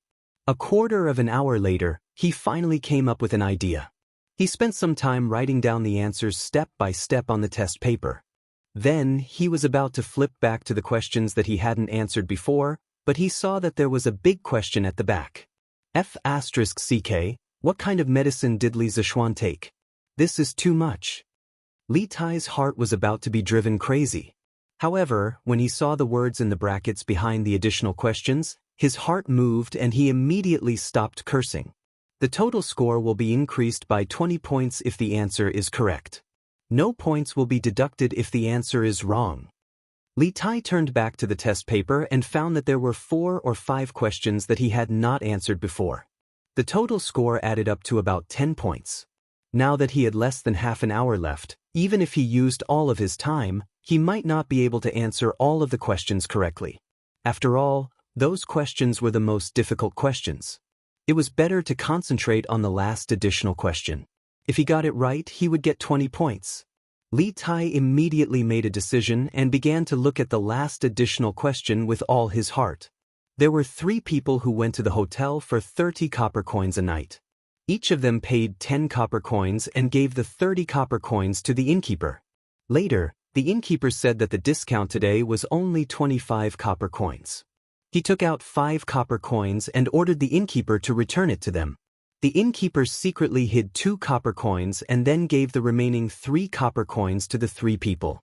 A quarter of an hour later, he finally came up with an idea. He spent some time writing down the answers step by step on the test paper. Then, he was about to flip back to the questions that he hadn't answered before, but he saw that there was a big question at the back. F***CK, what kind of medicine did Li Zishuan take? This is too much. Li Tai's heart was about to be driven crazy. However, when he saw the words in the brackets behind the additional questions, his heart moved and he immediately stopped cursing. The total score will be increased by 20 points if the answer is correct. No points will be deducted if the answer is wrong. Li Tai turned back to the test paper and found that there were 4 or 5 questions that he had not answered before. The total score added up to about 10 points. Now that he had less than half an hour left, even if he used all of his time, he might not be able to answer all of the questions correctly. After all, those questions were the most difficult questions. It was better to concentrate on the last additional question. If he got it right, he would get 20 points. Li Tai immediately made a decision and began to look at the last additional question with all his heart. There were 3 people who went to the hotel for 30 copper coins a night. Each of them paid 10 copper coins and gave the 30 copper coins to the innkeeper. Later, the innkeeper said that the discount today was only 25 copper coins. He took out 5 copper coins and ordered the innkeeper to return it to them. The innkeeper secretly hid 2 copper coins and then gave the remaining 3 copper coins to the 3 people.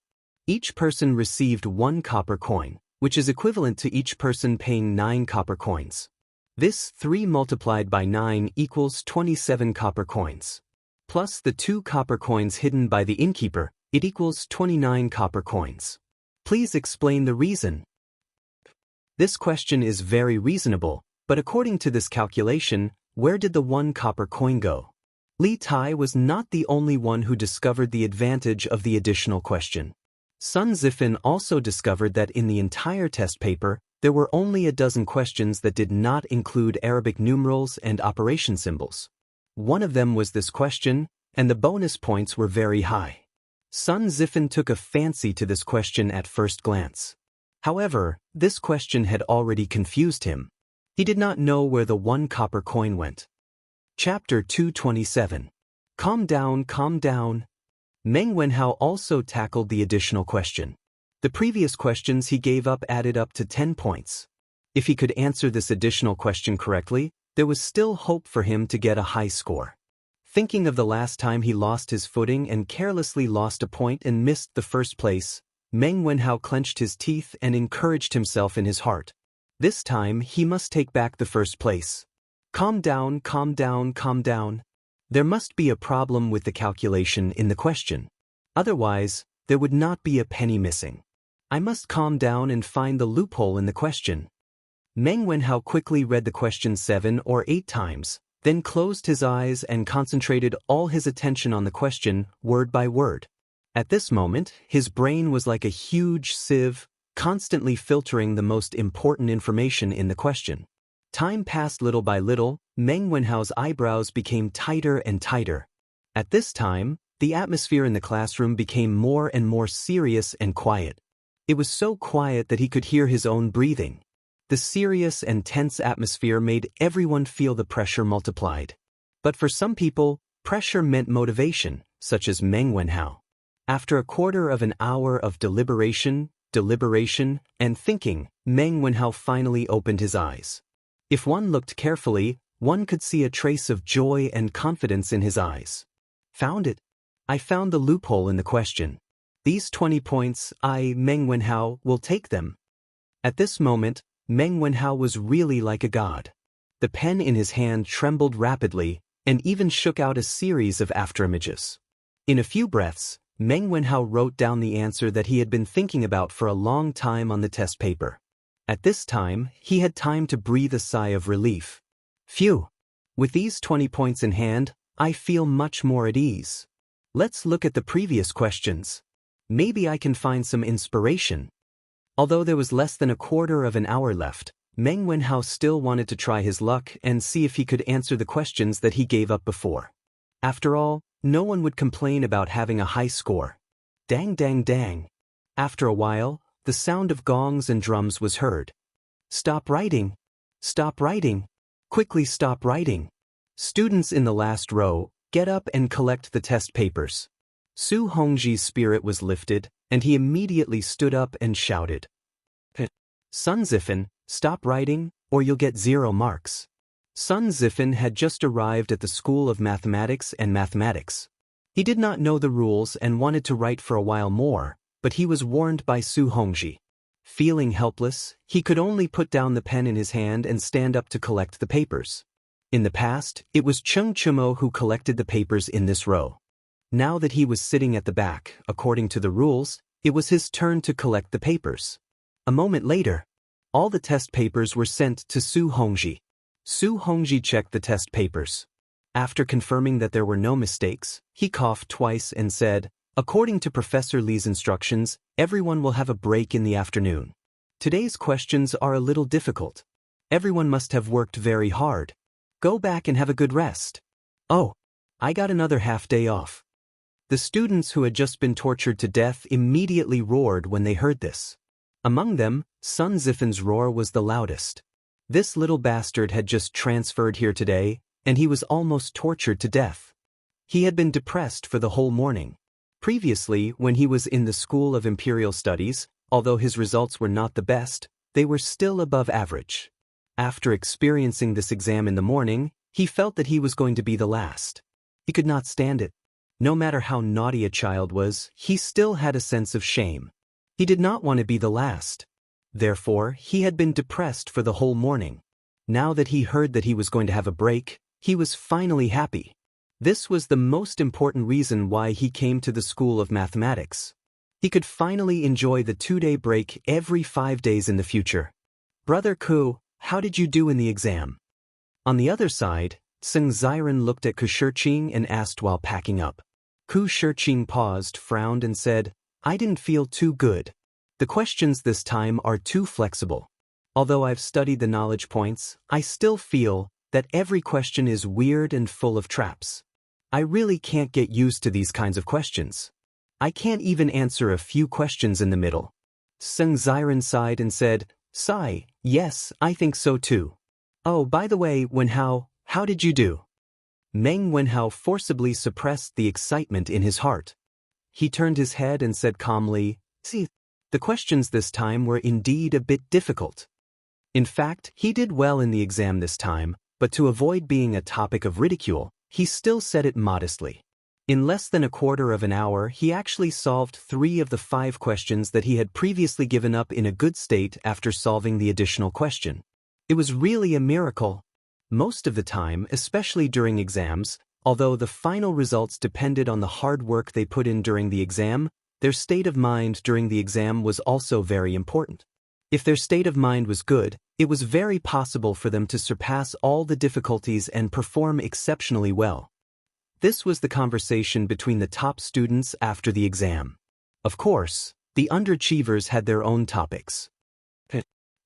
Each person received 1 copper coin, which is equivalent to each person paying 9 copper coins. This 3 multiplied by 9 equals 27 copper coins. Plus the 2 copper coins hidden by the innkeeper, it equals 29 copper coins. Please explain the reason. This question is very reasonable, but according to this calculation, where did the 1 copper coin go? Li Tai was not the only one who discovered the advantage of the additional question. Sun Zifan also discovered that in the entire test paper, there were only a dozen questions that did not include Arabic numerals and operation symbols. One of them was this question, and the bonus points were very high. Sun Zifan took a fancy to this question at first glance. However, this question had already confused him. He did not know where the 1 copper coin went. Chapter 227. Calm down, calm down. Meng Wenhao also tackled the additional question. The previous questions he gave up added up to 10 points. If he could answer this additional question correctly, there was still hope for him to get a high score. Thinking of the last time he lost his footing and carelessly lost a point and missed the first place, Meng Wenhao clenched his teeth and encouraged himself in his heart. This time he must take back the first place. Calm down, calm down, calm down. There must be a problem with the calculation in the question. Otherwise, there would not be a penny missing. I must calm down and find the loophole in the question. Meng Wenhao quickly read the question 7 or 8 times, then closed his eyes and concentrated all his attention on the question, word by word. At this moment, his brain was like a huge sieve, constantly filtering the most important information in the question. Time passed little by little, Meng Wenhao's eyebrows became tighter and tighter. At this time, the atmosphere in the classroom became more and more serious and quiet. It was so quiet that he could hear his own breathing. The serious and tense atmosphere made everyone feel the pressure multiplied. But for some people, pressure meant motivation, such as Meng Wenhao. After a quarter of an hour of deliberation, and thinking, Meng Wenhao finally opened his eyes. If one looked carefully, one could see a trace of joy and confidence in his eyes. Found it. I found the loophole in the question. These 20 points, Meng Wenhao, will take them. At this moment, Meng Wenhao was really like a god. The pen in his hand trembled rapidly and even shook out a series of afterimages. In a few breaths, Meng Wenhao wrote down the answer that he had been thinking about for a long time on the test paper. At this time, he had time to breathe a sigh of relief. Phew! With these 20 points in hand, I feel much more at ease. Let's look at the previous questions. Maybe I can find some inspiration. Although there was less than a quarter of an hour left, Meng Wenhao still wanted to try his luck and see if he could answer the questions that he gave up before. After all, no one would complain about having a high score. Dang dang dang. After a while, the sound of gongs and drums was heard. Stop writing. Stop writing. Quickly stop writing. Students in the last row, get up and collect the test papers. Su Hongji's spirit was lifted, and he immediately stood up and shouted. Sun Zifan, stop writing, or you'll get 0 marks. Sun Zifan had just arrived at the School of Mathematics and Mathematics. He did not know the rules and wanted to write for a while more, but he was warned by Su Hongji. Feeling helpless, he could only put down the pen in his hand and stand up to collect the papers. In the past, it was Cheng Chumo who collected the papers in this row. Now that he was sitting at the back, according to the rules, it was his turn to collect the papers. A moment later, all the test papers were sent to Su Hongji. Su Hongji checked the test papers. After confirming that there were no mistakes, he coughed twice and said, "According to Professor Li's instructions, everyone will have a break in the afternoon. Today's questions are a little difficult. Everyone must have worked very hard. Go back and have a good rest." "Oh, I got another half day off." The students who had just been tortured to death immediately roared when they heard this. Among them, Sun Zifan's roar was the loudest. This little bastard had just transferred here today, and he was almost tortured to death. He had been depressed for the whole morning. Previously, when he was in the School of Imperial Studies, although his results were not the best, they were still above average. After experiencing this exam in the morning, he felt that he was going to be the last. He could not stand it. No matter how naughty a child was, he still had a sense of shame. He did not want to be the last. Therefore, he had been depressed for the whole morning. Now that he heard that he was going to have a break, he was finally happy. This was the most important reason why he came to the School of Mathematics. He could finally enjoy the 2-day break every 5 days in the future. "Brother Ku, how did you do in the exam?" On the other side, Seng Ziren looked at Ku Shiqing and asked while packing up. Ku Shiqing paused, frowned and said, "I didn't feel too good. The questions this time are too flexible. Although I've studied the knowledge points, I still feel that every question is weird and full of traps. I really can't get used to these kinds of questions. I can't even answer a few questions in the middle." Seng Ziren sighed and said, "Sigh, yes, I think so too. Oh, by the way, Wenhao, how did you do?" Meng Wenhao forcibly suppressed the excitement in his heart. He turned his head and said calmly, "See, the questions this time were indeed a bit difficult." In fact, he did well in the exam this time, but to avoid being a topic of ridicule, he still said it modestly. In less than a quarter of an hour, he actually solved 3 of the 5 questions that he had previously given up in a good state after solving the additional question. It was really a miracle. Most of the time, especially during exams, although the final results depended on the hard work they put in during the exam, their state of mind during the exam was also very important. If their state of mind was good, it was very possible for them to surpass all the difficulties and perform exceptionally well. This was the conversation between the top students after the exam. Of course, the underachievers had their own topics.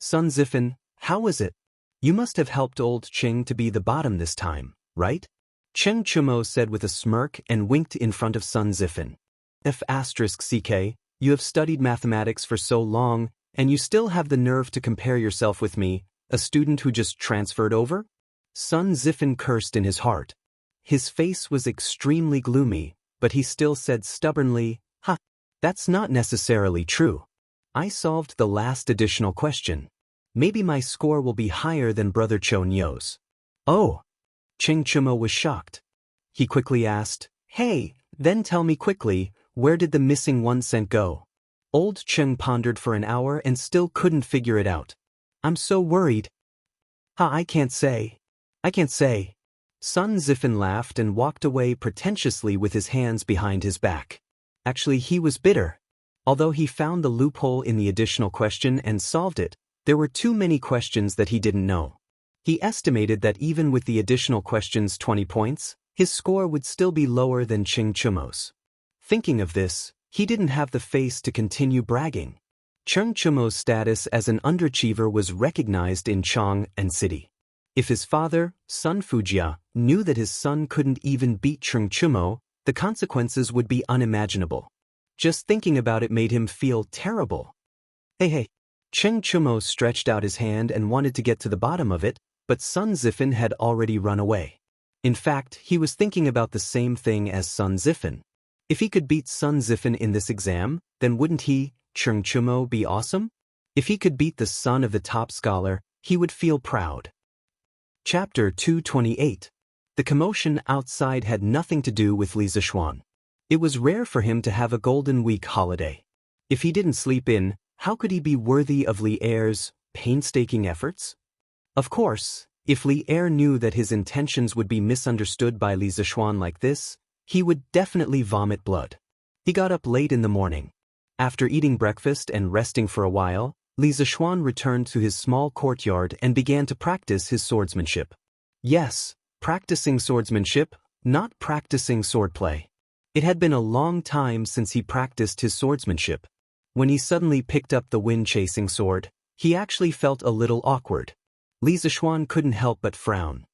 Sun Zifen, how was it? You must have helped old Cheng to be the bottom this time, right? Cheng Chumo said with a smirk and winked in front of Sun Zifen. F***ck, you have studied mathematics for so long, and you still have the nerve to compare yourself with me, a student who just transferred over? Sun Zifen cursed in his heart. His face was extremely gloomy, but he still said stubbornly, that's not necessarily true. I solved the last additional question. Maybe my score will be higher than Brother Cho Nyo's. Oh! Cheng Chumo was shocked. He quickly asked, hey, then tell me quickly, where did the missing 1 cent go? Old Cheng pondered for an hour and still couldn't figure it out. I'm so worried. I can't say. Sun Zifen laughed and walked away pretentiously with his hands behind his back. Actually, he was bitter. Although he found the loophole in the additional question and solved it, there were too many questions that he didn't know. He estimated that even with the additional questions 20 points, his score would still be lower than Cheng Chumo's. Thinking of this, he didn't have the face to continue bragging. Cheng Chumo's status as an underachiever was recognized in Chong and City. If his father, Sun Fujia, knew that his son couldn't even beat Cheng Chumo, the consequences would be unimaginable. Just thinking about it made him feel terrible. Hey. Cheng Chumo stretched out his hand and wanted to get to the bottom of it, but Sun Zifen had already run away. In fact, he was thinking about the same thing as Sun Zifen. If he could beat Sun Zifen in this exam, then wouldn't he, Cheng Chumo, be awesome? If he could beat the son of the top scholar, he would feel proud. Chapter 228. The commotion outside had nothing to do with Li Zishuan. It was rare for him to have a Golden Week holiday. If he didn't sleep in, how could he be worthy of Li Er's painstaking efforts? Of course, if Li Er knew that his intentions would be misunderstood by Li Zishuan like this, he would definitely vomit blood. He got up late in the morning. After eating breakfast and resting for a while, Li Zishuan returned to his small courtyard and began to practice his swordsmanship. Yes, practicing swordsmanship, not practicing swordplay. It had been a long time since he practiced his swordsmanship. When he suddenly picked up the wind-chasing sword, he actually felt a little awkward. Li Zishuan couldn't help but frown.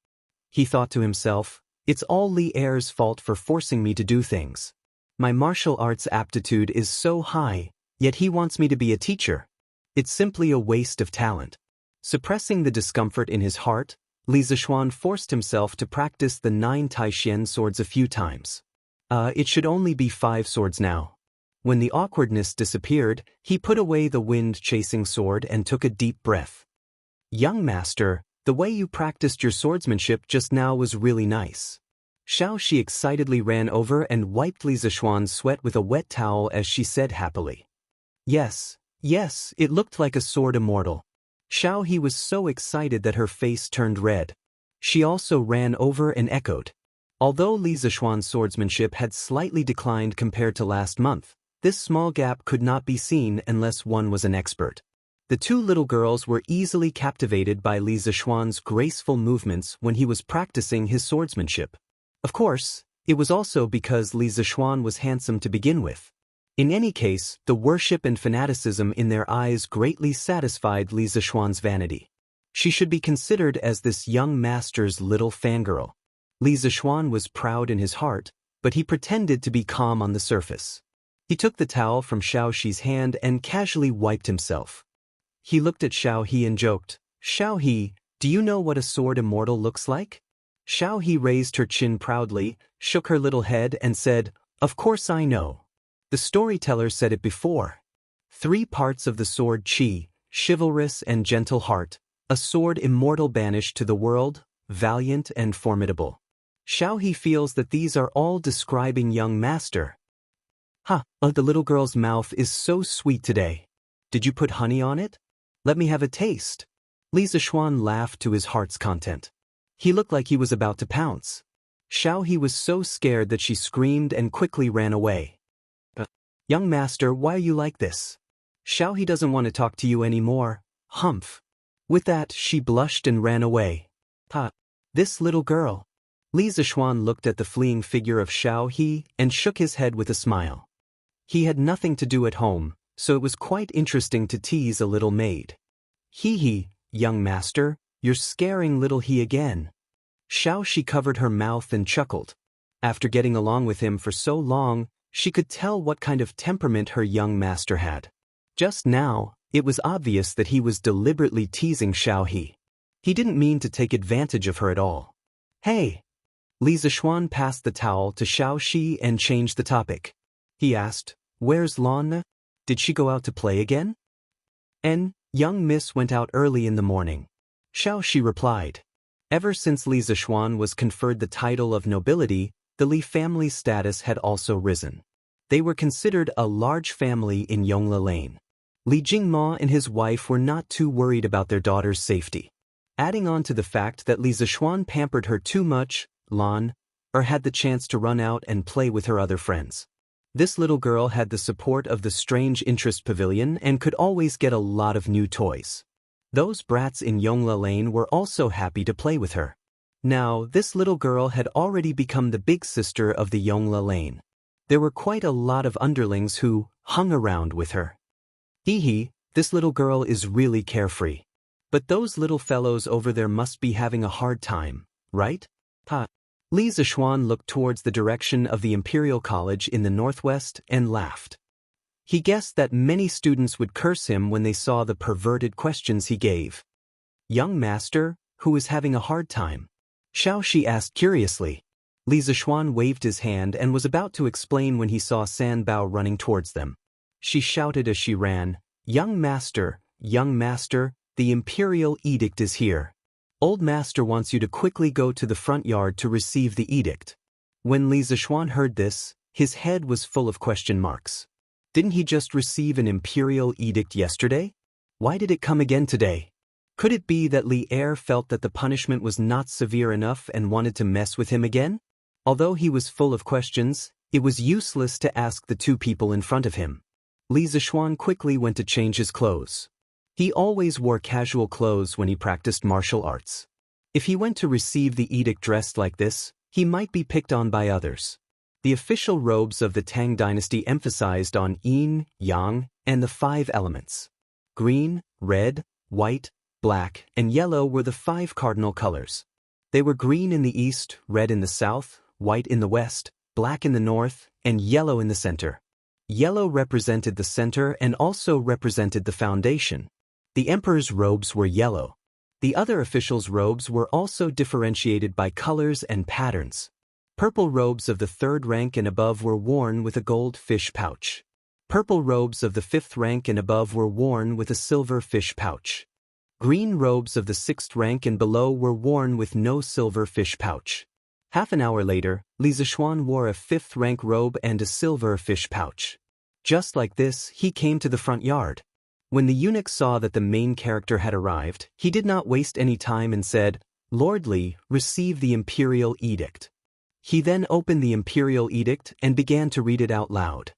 He thought to himself, it's all Li Er's fault for forcing me to do things. My martial arts aptitude is so high, yet he wants me to be a teacher. It's simply a waste of talent. Suppressing the discomfort in his heart, Li Zishuan forced himself to practice the 9 Taishian swords a few times. It should only be 5 swords now. When the awkwardness disappeared, he put away the wind-chasing sword and took a deep breath. Young master, the way you practiced your swordsmanship just now was really nice. Xiaoxi excitedly ran over and wiped Li Zishuan's sweat with a wet towel as she said happily. Yes, it looked like a sword immortal. Xiaoxi was so excited that her face turned red. She also ran over and echoed. Although Li Zishuan's swordsmanship had slightly declined compared to last month, this small gap could not be seen unless one was an expert. The 2 little girls were easily captivated by Li Zishuan's graceful movements when he was practicing his swordsmanship. Of course, it was also because Li Zishuan was handsome to begin with. In any case, the worship and fanaticism in their eyes greatly satisfied Li Zishuan's vanity. She should be considered as this young master's little fangirl. Li Zishuan was proud in his heart, but he pretended to be calm on the surface. He took the towel from Xiaoxi's hand and casually wiped himself. He looked at Xiaoxi and joked, Xiaoxi, do you know what a sword immortal looks like? Xiaoxi raised her chin proudly, shook her little head and said, of course I know. The storyteller said it before. 3 parts of the sword: chi, chivalrous and gentle heart, A sword immortal banished to the world, valiant and formidable. Xiaohe feels that these are all describing young master. The little girl's mouth is so sweet today. Did you put honey on it? Let me have a taste. Li Zishuan laughed to his heart's content. He looked like he was about to pounce. Xiaohe was so scared that she screamed and quickly ran away. Young master, why are you like this? Xiaohe doesn't want to talk to you anymore, humph. With that, she blushed and ran away. This little girl. Li Zishuan looked at the fleeing figure of Xiaohe and shook his head with a smile. He had nothing to do at home, so it was quite interesting to tease a little maid. Hee, young master, you're scaring little he again. Xiaohe covered her mouth and chuckled. After getting along with him for so long, she could tell what kind of temperament her young master had. Just now, it was obvious that he was deliberately teasing Xiaohe. He didn't mean to take advantage of her at all. Hey! Li Zishuan passed the towel to Xiaohe and changed the topic. He asked, where's Lon? Did she go out to play again? Young miss went out early in the morning. Xiaohe replied. Ever since Li Zishuan was conferred the title of nobility, the Li family's status had also risen. They were considered a large family in Yongla Lane. Li Jingma and his wife were not too worried about their daughter's safety. Adding on to the fact that Li Zishuan pampered her too much, Lan had the chance to run out and play with her other friends. This little girl had the support of the Strange Interest Pavilion and could always get a lot of new toys. Those brats in Yongla Lane were also happy to play with her. Now, this little girl had already become the big sister of the Yongla Lane. There were quite a lot of underlings who hung around with her. This little girl is really carefree. But those little fellows over there must be having a hard time, right? Li Zishuan looked towards the direction of the Imperial College in the northwest and laughed. He guessed that many students would curse him when they saw the perverted questions he gave. Young master, who is having a hard time? Xiaohe asked curiously. Li Zishuan waved his hand and was about to explain when he saw San Bao running towards them. She shouted as she ran, young master, the Imperial Edict is here. Old master wants you to quickly go to the front yard to receive the edict. When Li Zishuan heard this, his head was full of question marks. Didn't he just receive an imperial edict yesterday? Why did it come again today? Could it be that Li Er felt that the punishment was not severe enough and wanted to mess with him again? Although he was full of questions, it was useless to ask the two people in front of him. Li Zishuan quickly went to change his clothes. He always wore casual clothes when he practiced martial arts. If he went to receive the edict dressed like this, he might be picked on by others. The official robes of the Tang dynasty emphasized on yin, yang, and the 5 elements. Green, red, white, black, and yellow were the 5 cardinal colors. They were green in the east, red in the south, white in the west, black in the north, and yellow in the center. Yellow represented the center and also represented the foundation. The emperor's robes were yellow. The other officials' robes were also differentiated by colors and patterns. Purple robes of the 3rd rank and above were worn with a gold fish pouch. Purple robes of the 5th rank and above were worn with a silver fish pouch. Green robes of the 6th rank and below were worn with no silver fish pouch. Half an hour later, Li Zishuan wore a 5th rank robe and a silver fish pouch. Just like this, he came to the front yard. When the eunuch saw that the main character had arrived, he did not waste any time and said, Lord Li, receive the imperial edict. He then opened the imperial edict and began to read it out loud.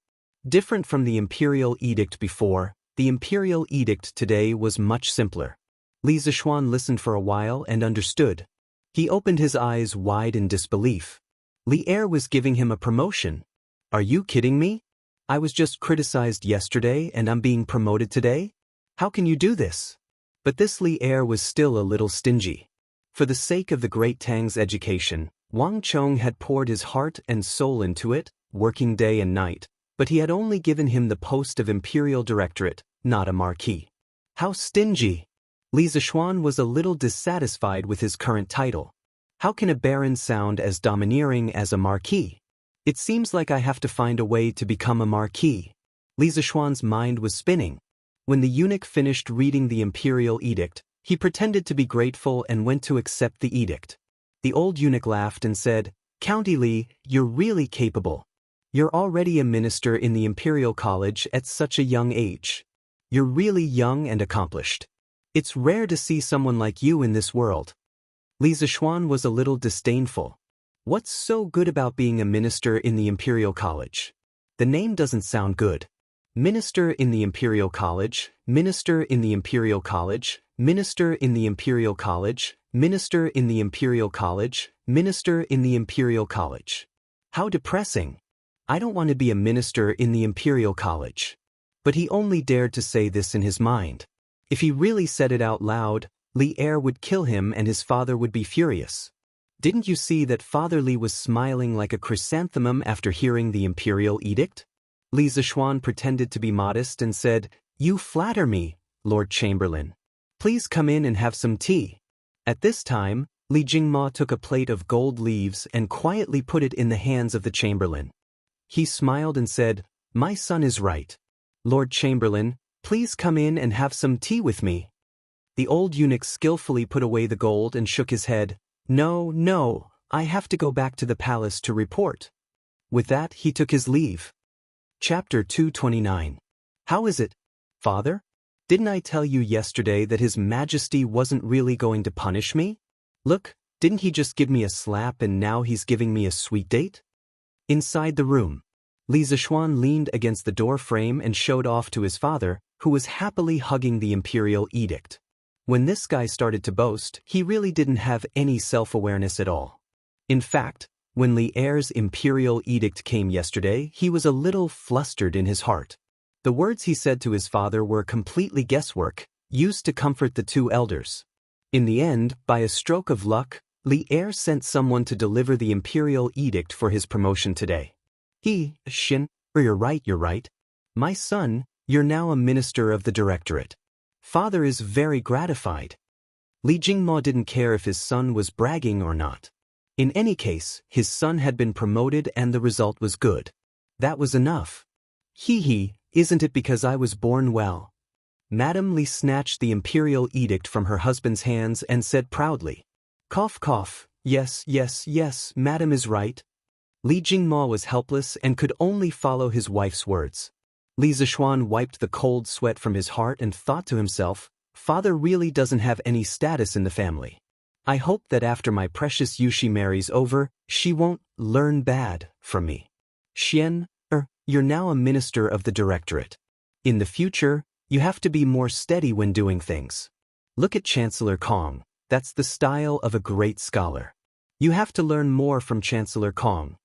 Different from the imperial edict before, the imperial edict today was much simpler. Li Zishuan listened for a while and understood. He opened his eyes wide in disbelief. Li Er was giving him a promotion. Are you kidding me? I was just criticized yesterday and I'm being promoted today? How can you do this? But this Li Er was still a little stingy. For the sake of the great Tang's education, Wang Chong had poured his heart and soul into it, working day and night, but he had only given him the post of imperial directorate, not a marquis. How stingy! Li Zishuan was a little dissatisfied with his current title. How can a baron sound as domineering as a marquis? It seems like I have to find a way to become a marquis. Li Zishuan's mind was spinning. When the eunuch finished reading the imperial edict, He pretended to be grateful and went to accept the edict. The old eunuch laughed and said, "County Li, you're really capable. You're already a minister in the Imperial College at such a young age. You're really young and accomplished. It's rare to see someone like you in this world." Li Zishuan was a little disdainful. What's so good about being a minister in the Imperial College? The name doesn't sound good. Minister in the Imperial College, Minister in the Imperial College, Minister in the Imperial College, Minister in the Imperial College, Minister in the Imperial College. How depressing. I don't want to be a minister in the Imperial College. But he only dared to say this in his mind. If he really said it out loud, Li Er would kill him and his father would be furious. Didn't you see that Father Li was smiling like a chrysanthemum after hearing the imperial edict? Li Zishuan pretended to be modest and said, "You flatter me, Lord Chamberlain. Please come in and have some tea." At this time, Li Jingma took a plate of gold leaves and quietly put it in the hands of the Chamberlain. He smiled and said, "My son is right. Lord Chamberlain, please come in and have some tea with me." The old eunuch skillfully put away the gold and shook his head. "No, no, I have to go back to the palace to report." With that, he took his leave. Chapter 229. How is it, Father? Didn't I tell you yesterday that His Majesty wasn't really going to punish me? Look, didn't he just give me a slap and now he's giving me a sweet date? Inside the room, Li Zishuan leaned against the door frame and showed off to his father, who was happily hugging the imperial edict. When this guy started to boast, he really didn't have any self-awareness at all. In fact, when Li Er's imperial edict came yesterday, he was a little flustered in his heart. The words he said to his father were completely guesswork, used to comfort the two elders. In the end, by a stroke of luck, Li Er sent someone to deliver the imperial edict for his promotion today. You're right. My son, you're now a minister of the directorate. Father is very gratified. Li Jingma didn't care if his son was bragging or not. In any case, his son had been promoted and the result was good. That was enough. Isn't it because I was born well? Madame Li snatched the imperial edict from her husband's hands and said proudly, "Cough cough, yes, Madame is right." Li Jingma was helpless and could only follow his wife's words. Li Zishuan wiped the cold sweat from his heart and thought to himself, Father really doesn't have any status in the family. I hope that after my precious Yushi marries over, she won't learn bad from me. You're now a minister of the directorate. In the future, you have to be more steady when doing things. Look at Chancellor Kong, that's the style of a great scholar. You have to learn more from Chancellor Kong.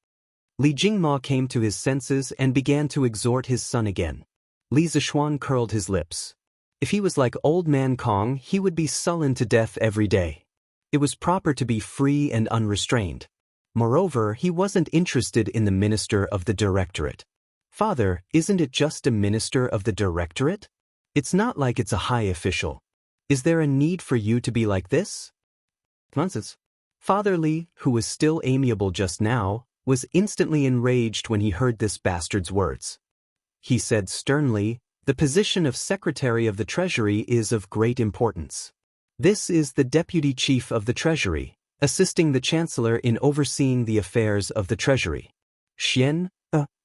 Li Jingma came to his senses and began to exhort his son again. Li Zishuan curled his lips. If he was like old man Kong, he would be sullen to death every day. It was proper to be free and unrestrained. Moreover, he wasn't interested in the minister of the directorate. Father, isn't it just a minister of the directorate? It's not like it's a high official. Is there a need for you to be like this? Nonsense. Father Li, who was still amiable just now, was instantly enraged when he heard this bastard's words. He said sternly, "The position of Secretary of the Treasury is of great importance. This is the Deputy Chief of the Treasury, assisting the Chancellor in overseeing the affairs of the Treasury.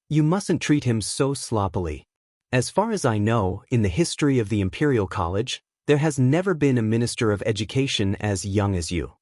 You mustn't treat him so sloppily. As far as I know, in the history of the Imperial College, there has never been a Minister of Education as young as you.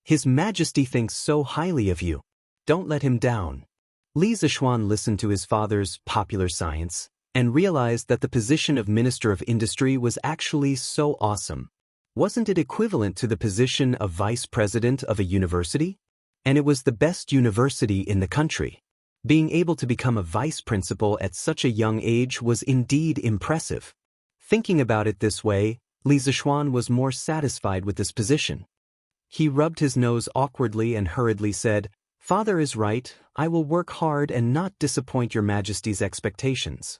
His Majesty thinks so highly of you. Don't let him down." Li Zishuan listened to his father's popular science and realized that the position of Minister of Industry was actually so awesome. Wasn't it equivalent to the position of Vice President of a university? And it was the best university in the country. Being able to become a vice principal at such a young age was indeed impressive. Thinking about it this way, Li Zishuan was more satisfied with this position. He rubbed his nose awkwardly and hurriedly said, "Father is right, I will work hard and not disappoint your Majesty's expectations."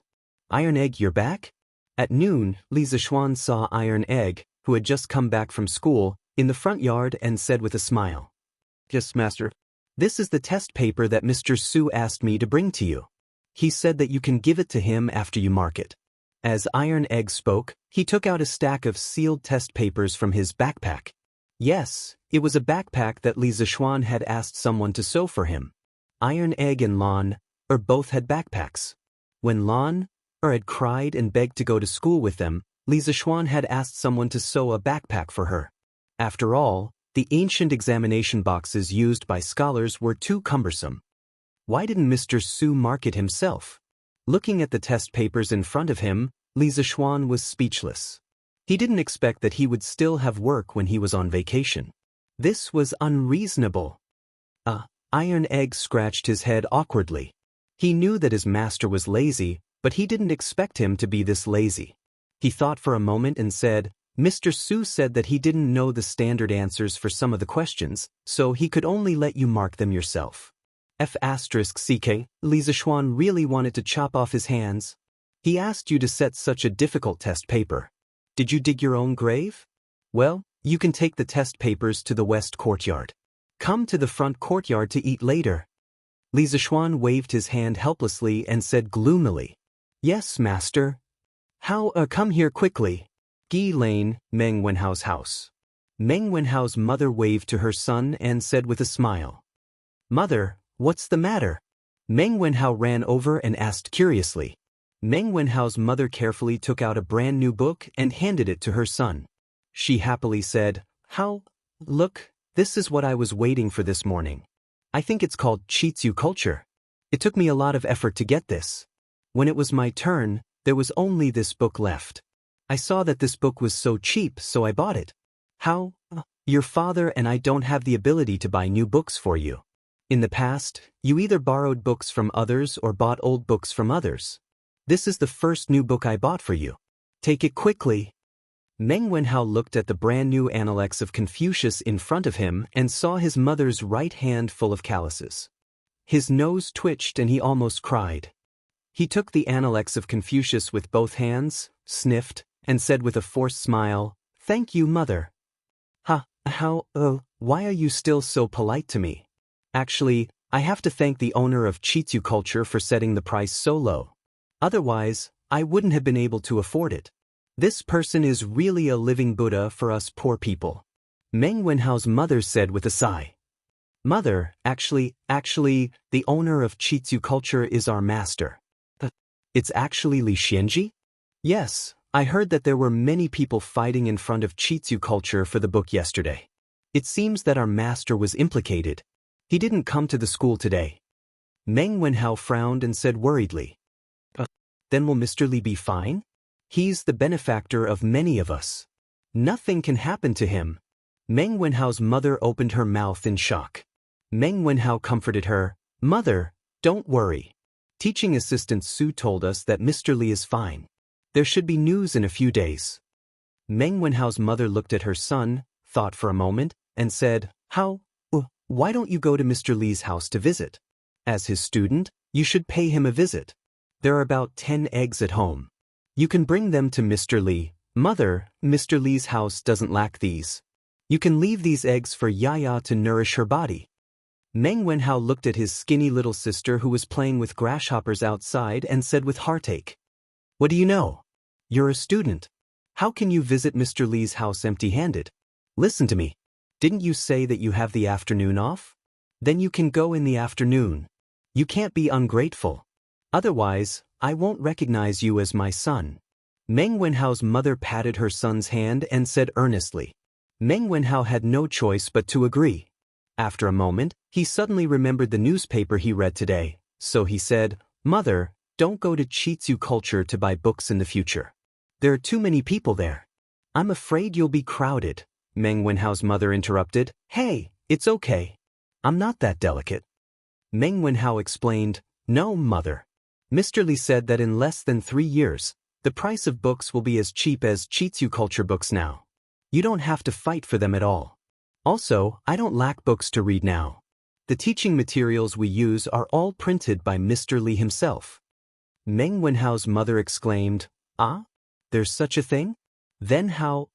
"Iron Egg, you're back?" At noon, Li Zishuan saw Iron Egg, who had just come back from school, in the front yard and said with a smile, "Yes, Master. This is the test paper that Mr. Su asked me to bring to you. He said that you can give it to him after you mark it." As Iron Egg spoke, he took out a stack of sealed test papers from his backpack. Yes, it was a backpack that Li Zixuan had asked someone to sew for him. Iron Egg and Lan both had backpacks. When Lan had cried and begged to go to school with them, Li Zixuan had asked someone to sew a backpack for her. After all, the ancient examination boxes used by scholars were too cumbersome. Why didn't Mr. Su mark it himself? Looking at the test papers in front of him, Li Zixuan was speechless. He didn't expect that he would still have work when he was on vacation. This was unreasonable. Iron Egg scratched his head awkwardly. He knew that his master was lazy, but he didn't expect him to be this lazy. He thought for a moment and said, Mr. Su said that he didn't know the standard answers for some of the questions, so he could only let you mark them yourself. F***ck, Li Zixuan really wanted to chop off his hands. He asked you to set such a difficult test paper. Did you dig your own grave? Well, you can take the test papers to the west courtyard. Come to the front courtyard to eat later. Li Zixuan waved his hand helplessly and said gloomily, Yes, master. How, come here quickly. Gi Lane, Meng Wenhao's house. Meng Wenhao's mother waved to her son and said with a smile, Mother, what's the matter? Meng Wenhao ran over and asked curiously. Meng Wenhao's mother carefully took out a brand new book and handed it to her son. She happily said, Look, this is what I was waiting for this morning. I think it's called Chitsu culture. It took me a lot of effort to get this. When it was my turn, there was only this book left. I saw that this book was so cheap, so I bought it. How? Your father and I don't have the ability to buy new books for you. In the past, you either borrowed books from others or bought old books from others. This is the first new book I bought for you. Take it quickly. Meng Wenhao looked at the brand new Analects of Confucius in front of him and saw his mother's right hand full of calluses. His nose twitched and he almost cried. He took the Analects of Confucius with both hands, sniffed, and said with a forced smile, Thank you, mother. Why are you still so polite to me? Actually, I have to thank the owner of Chitsu culture for setting the price so low. Otherwise, I wouldn't have been able to afford it. This person is really a living Buddha for us poor people. Meng Wenhao's mother said with a sigh. Mother, actually, the owner of Chitsu culture is our master. It's actually Li Xianji? Yes, I heard that there were many people fighting in front of Chitsu culture for the book yesterday. It seems that our master was implicated. He didn't come to the school today. Meng Wenhao frowned and said worriedly. Then will Mr. Li be fine? He's the benefactor of many of us. Nothing can happen to him. Meng Wenhao's mother opened her mouth in shock. Meng Wenhao comforted her. Mother, don't worry. Teaching assistant Su told us that Mr. Li is fine. There should be news in a few days. Meng Wenhao's mother looked at her son, thought for a moment, and said, Why don't you go to Mr. Li's house to visit? As his student, you should pay him a visit. There are about 10 eggs at home. You can bring them to Mr. Li. Mother, Mr. Li's house doesn't lack these. You can leave these eggs for Yaya to nourish her body. Meng Wenhao looked at his skinny little sister who was playing with grasshoppers outside and said with heartache, What do you know? You're a student. How can you visit Mr. Li's house empty-handed? Listen to me. Didn't you say that you have the afternoon off? Then you can go in the afternoon. You can't be ungrateful. Otherwise, I won't recognize you as my son. Meng Wenhao's mother patted her son's hand and said earnestly. Meng Wenhao had no choice but to agree. After a moment, he suddenly remembered the newspaper he read today, so he said, Mother, don't go to Chitsu culture to buy books in the future. There are too many people there. I'm afraid you'll be crowded. Meng Wenhao's mother interrupted. Hey, it's okay. I'm not that delicate. Meng Wenhao explained, No, mother. Mr. Li said that in less than 3 years, the price of books will be as cheap as Chitsu culture books now. You don't have to fight for them at all. Also, I don't lack books to read now. The teaching materials we use are all printed by Mr. Li himself. Meng Wenhao's mother exclaimed, There's such a thing? Then how?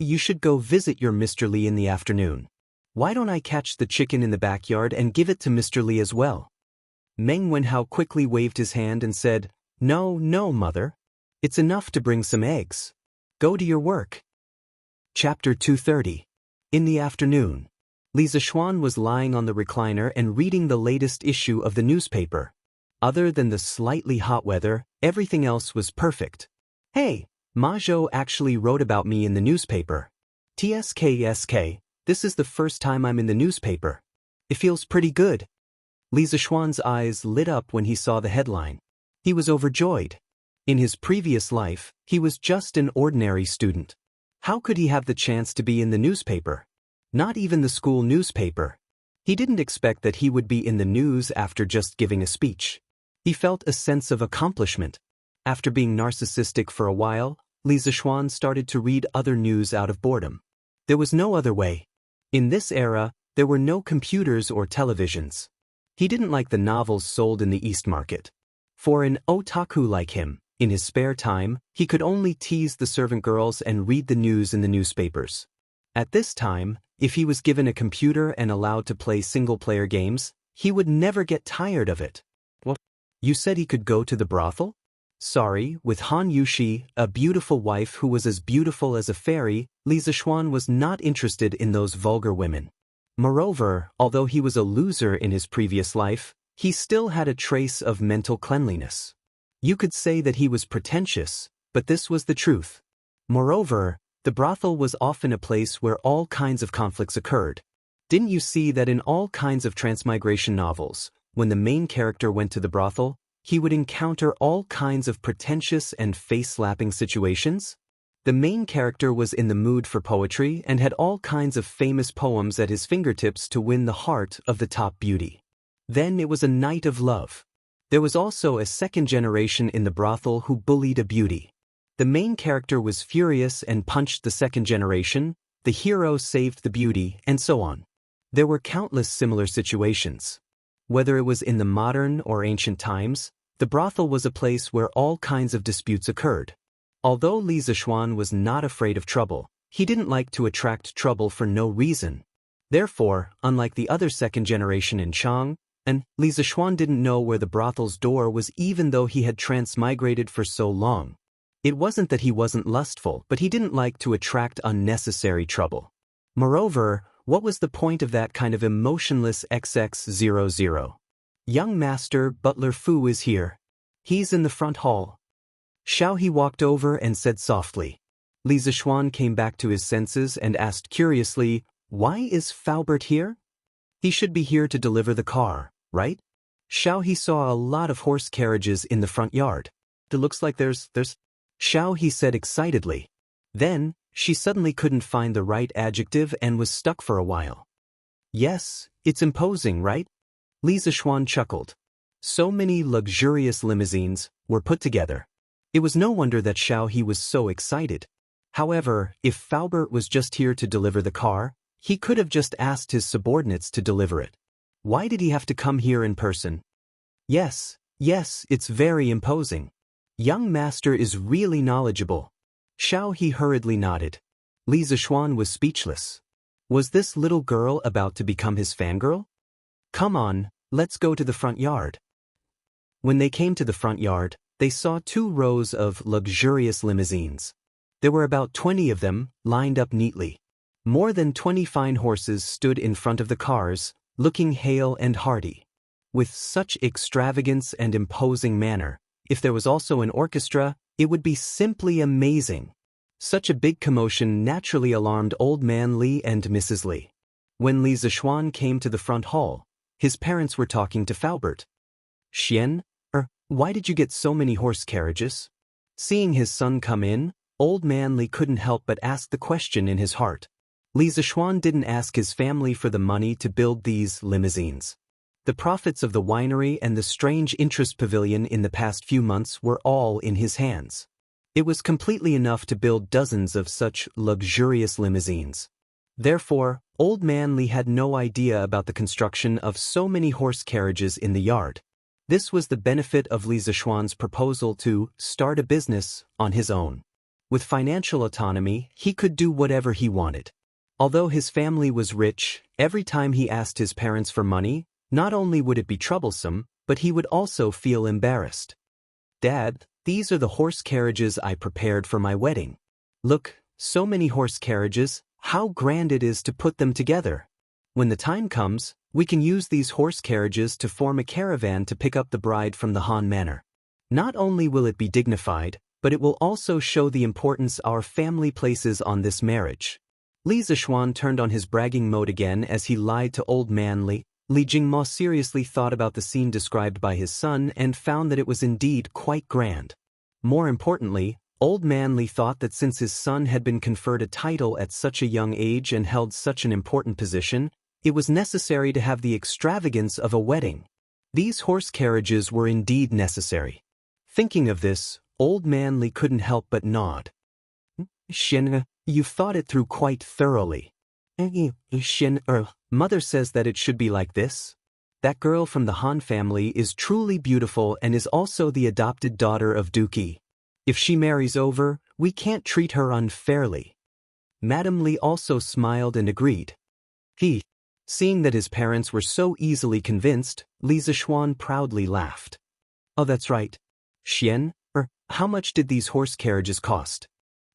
You should go visit your Mr. Li in the afternoon. Why don't I catch the chicken in the backyard and give it to Mr. Li as well? Meng Wenhao quickly waved his hand and said, No, mother. It's enough to bring some eggs. Go to your work. Chapter 230. In the afternoon, Li Zixuan was lying on the recliner and reading the latest issue of the newspaper. Other than the slightly hot weather, everything else was perfect. Hey, Ma Zhou actually wrote about me in the newspaper. TSK, this is the first time I'm in the newspaper. It feels pretty good. Li Zixuan's eyes lit up when he saw the headline. He was overjoyed. In his previous life, he was just an ordinary student. How could he have the chance to be in the newspaper? Not even the school newspaper. He didn't expect that he would be in the news after just giving a speech. He felt a sense of accomplishment. After being narcissistic for a while, Li Zixuan started to read other news out of boredom. There was no other way. In this era, there were no computers or televisions. He didn't like the novels sold in the East Market. For an otaku like him, in his spare time, he could only tease the servant girls and read the news in the newspapers. At this time, if he was given a computer and allowed to play single-player games, he would never get tired of it. What? You said he could go to the brothel? Sorry, with Han Yushi, a beautiful wife who was as beautiful as a fairy, Li Zixuan was not interested in those vulgar women. Moreover, although he was a loser in his previous life, he still had a trace of mental cleanliness. You could say that he was pretentious, but this was the truth. Moreover, the brothel was often a place where all kinds of conflicts occurred. Didn't you see that in all kinds of transmigration novels, when the main character went to the brothel, he would encounter all kinds of pretentious and face-slapping situations? The main character was in the mood for poetry and had all kinds of famous poems at his fingertips to win the heart of the top beauty. Then it was a night of love. There was also a second generation in the brothel who bullied a beauty. The main character was furious and punched the second generation, the hero saved the beauty, and so on. There were countless similar situations. Whether it was in the modern or ancient times, the brothel was a place where all kinds of disputes occurred. Although Li Zixuan was not afraid of trouble, he didn't like to attract trouble for no reason. Therefore, unlike the other second generation in Chang, Li Zixuan didn't know where the brothel's door was even though he had transmigrated for so long. It wasn't that he wasn't lustful, but he didn't like to attract unnecessary trouble. Moreover, what was the point of that kind of emotionless XX00? Young Master Butler Fu is here. He's in the front hall. Xiao He walked over and said softly. Li Zixuan came back to his senses and asked curiously, "Why is Faubert here? He should be here to deliver the car, right?" Xiao He saw a lot of horse carriages in the front yard. It looks like there's... Xiao He said excitedly. Then, she suddenly couldn't find the right adjective and was stuck for a while. Yes, it's imposing, right? Li Zixuan chuckled. So many luxurious limousines were put together. It was no wonder that Xiao He was so excited. However, if Faubert was just here to deliver the car, he could have just asked his subordinates to deliver it. Why did he have to come here in person? Yes, it's very imposing. Young Master is really knowledgeable. Xiao He hurriedly nodded. Li Zixuan was speechless. Was this little girl about to become his fangirl? Come on, let's go to the front yard. When they came to the front yard, they saw 2 rows of luxurious limousines. There were about 20 of them, lined up neatly. More than 20 fine horses stood in front of the cars, looking hale and hearty. With such extravagance and imposing manner, if there was also an orchestra, it would be simply amazing. Such a big commotion naturally alarmed Old Man Li and Mrs. Li. When Li Zixuan came to the front hall, his parents were talking to Faubert. Xian, why did you get so many horse carriages? Seeing his son come in, Old Man Li couldn't help but ask the question in his heart. Li Zixuan didn't ask his family for the money to build these limousines. The profits of the winery and the strange interest pavilion in the past few months were all in his hands. It was completely enough to build dozens of such luxurious limousines. Therefore, Old Man Li had no idea about the construction of so many horse carriages in the yard. This was the benefit of Li Zixuan's proposal to start a business on his own. With financial autonomy, he could do whatever he wanted. Although his family was rich, every time he asked his parents for money, not only would it be troublesome, but he would also feel embarrassed. Dad, These are the horse carriages I prepared for my wedding. Look, so many horse carriages, how grand it is to put them together. When the time comes, we can use these horse carriages to form a caravan to pick up the bride from the Han Manor. Not only will it be dignified, but it will also show the importance our family places on this marriage. Li Zixuan turned on his bragging mode again as he lied to old man Li. Li Jingma seriously thought about the scene described by his son and found that it was indeed quite grand. More importantly, old man Li thought that since his son had been conferred a title at such a young age and held such an important position, it was necessary to have the extravagance of a wedding. These horse carriages were indeed necessary. Thinking of this, old man Li couldn't help but nod. Xian, you've thought it through quite thoroughly. Xian, mother says that it should be like this. That girl from the Han family is truly beautiful and is also the adopted daughter of Duqi. If she marries over, we can't treat her unfairly. Madame Li also smiled and agreed. Seeing that his parents were so easily convinced, Li Zixuan proudly laughed. Oh, that's right. Xian, how much did these horse carriages cost?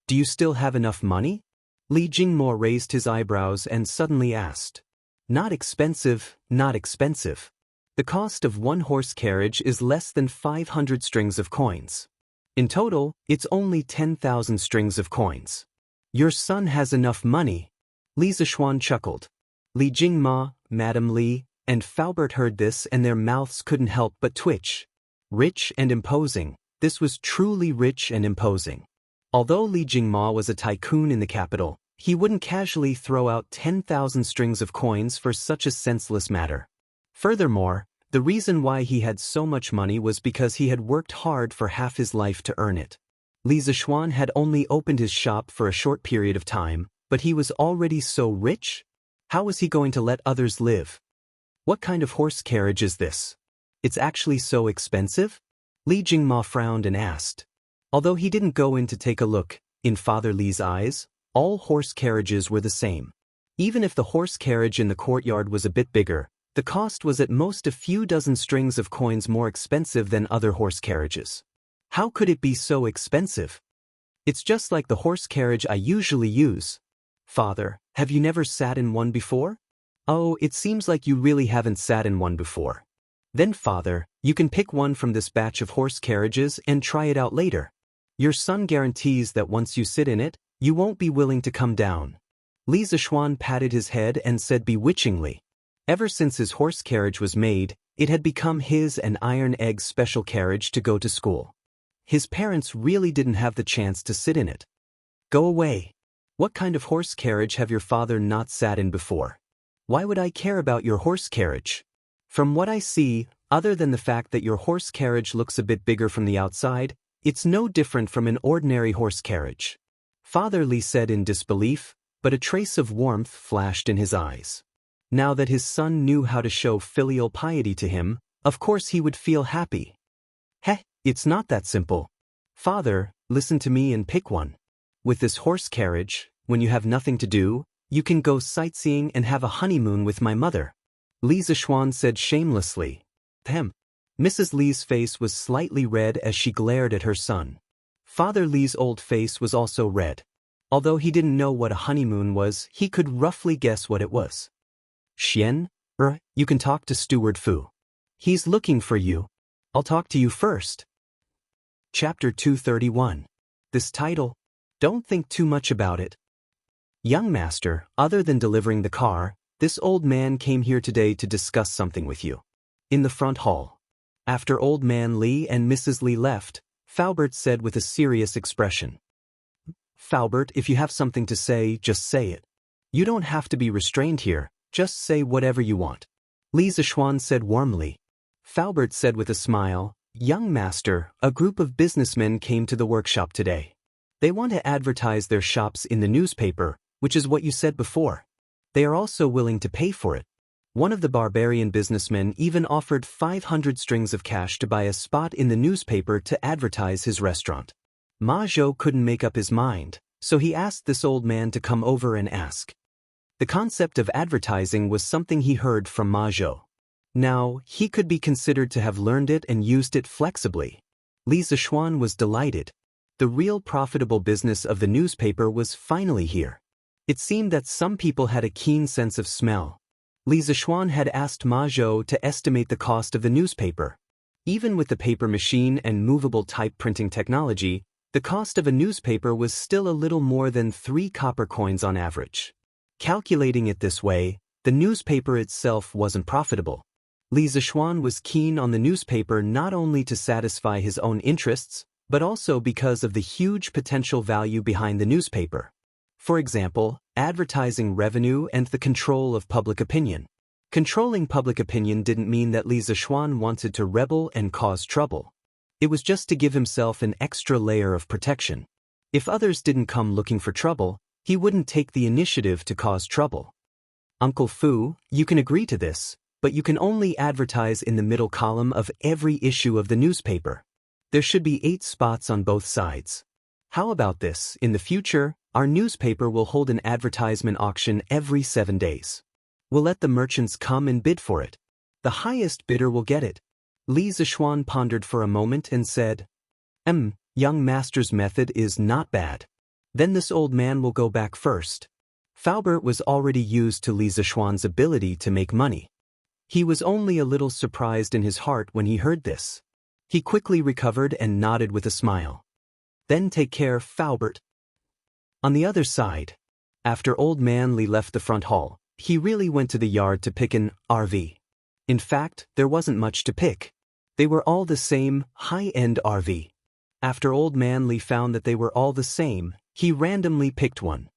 Do you still have enough money? Li Jingmo raised his eyebrows and suddenly asked. Not expensive, not expensive. The cost of one horse carriage is less than 500 strings of coins. In total, it's only 10,000 strings of coins. Your son has enough money. Li Zixuan chuckled. Li Jingma, Madame Li, and Faubert heard this and their mouths couldn't help but twitch. Rich and imposing. This was truly rich and imposing. Although Li Jingma was a tycoon in the capital, he wouldn't casually throw out 10,000 strings of coins for such a senseless matter. Furthermore, the reason why he had so much money was because he had worked hard for half his life to earn it. Li Zixuan had only opened his shop for a short period of time, but he was already so rich? How was he going to let others live? What kind of horse carriage is this? It's actually so expensive? Li Jingma frowned and asked. Although he didn't go in to take a look, in Father Li's eyes, all horse carriages were the same. Even if the horse carriage in the courtyard was a bit bigger, the cost was at most a few dozen strings of coins more expensive than other horse carriages. How could it be so expensive? It's just like the horse carriage I usually use. Father, have you never sat in one before? Oh, it seems like you really haven't sat in one before. Then Father, you can pick one from this batch of horse carriages and try it out later. Your son guarantees that once you sit in it, you won't be willing to come down. Li Zixuan patted his head and said bewitchingly. Ever since his horse carriage was made, it had become his and Iron Egg's special carriage to go to school. His parents really didn't have the chance to sit in it. Go away. What kind of horse carriage have your father not sat in before? Why would I care about your horse carriage? From what I see, other than the fact that your horse carriage looks a bit bigger from the outside, it's no different from an ordinary horse carriage. Father Li said in disbelief, but a trace of warmth flashed in his eyes. Now that his son knew how to show filial piety to him, of course he would feel happy. It's not that simple. Father, listen to me and pick one. With this horse carriage, when you have nothing to do, you can go sightseeing and have a honeymoon with my mother. Li Zixuan said shamelessly. Mrs. Li's face was slightly red as she glared at her son. Father Li's old face was also red. Although he didn't know what a honeymoon was, he could roughly guess what it was. Xian, you can talk to Steward Fu. He's looking for you. I'll talk to you first. Chapter 231. This title, don't think too much about it. Young master, other than delivering the car, this old man came here today to discuss something with you. In the front hall. After old man Li and Mrs. Li left, Faubert said with a serious expression. Faubert, if you have something to say, just say it. You don't have to be restrained here, just say whatever you want. Li Zixuan said warmly. Faubert said with a smile, Young master, a group of businessmen came to the workshop today. They want to advertise their shops in the newspaper, which is what you said before. They are also willing to pay for it. One of the barbarian businessmen even offered 500 strings of cash to buy a spot in the newspaper to advertise his restaurant. Ma Zhou couldn't make up his mind, so he asked this old man to come over and ask. The concept of advertising was something he heard from Ma Zhou. Now, he could be considered to have learned it and used it flexibly. Li Zixuan was delighted. The real profitable business of the newspaper was finally here. It seemed that some people had a keen sense of smell. Li Zixuan had asked Ma Zhou to estimate the cost of the newspaper. Even with the paper machine and movable type printing technology, the cost of a newspaper was still a little more than 3 copper coins on average. Calculating it this way, the newspaper itself wasn't profitable. Li Zixuan was keen on the newspaper not only to satisfy his own interests, but also because of the huge potential value behind the newspaper. For example, advertising revenue and the control of public opinion. Controlling public opinion didn't mean that Li Zixuan wanted to rebel and cause trouble. It was just to give himself an extra layer of protection. If others didn't come looking for trouble, he wouldn't take the initiative to cause trouble. Uncle Fu, you can agree to this, but you can only advertise in the middle column of every issue of the newspaper. There should be 8 spots on both sides. How about this? In the future, our newspaper will hold an advertisement auction every 7 days. We'll let the merchants come and bid for it. The highest bidder will get it. Li Zixuan pondered for a moment and said, Young master's method is not bad. Then this old man will go back first. Faubert was already used to Li Zixuan's ability to make money. He was only a little surprised in his heart when he heard this. He quickly recovered and nodded with a smile. Then take care, Faubert. On the other side, after old man Li left the front hall, he really went to the yard to pick an RV. In fact, there wasn't much to pick. They were all the same, high-end RV. After old man Li found that they were all the same, he randomly picked one.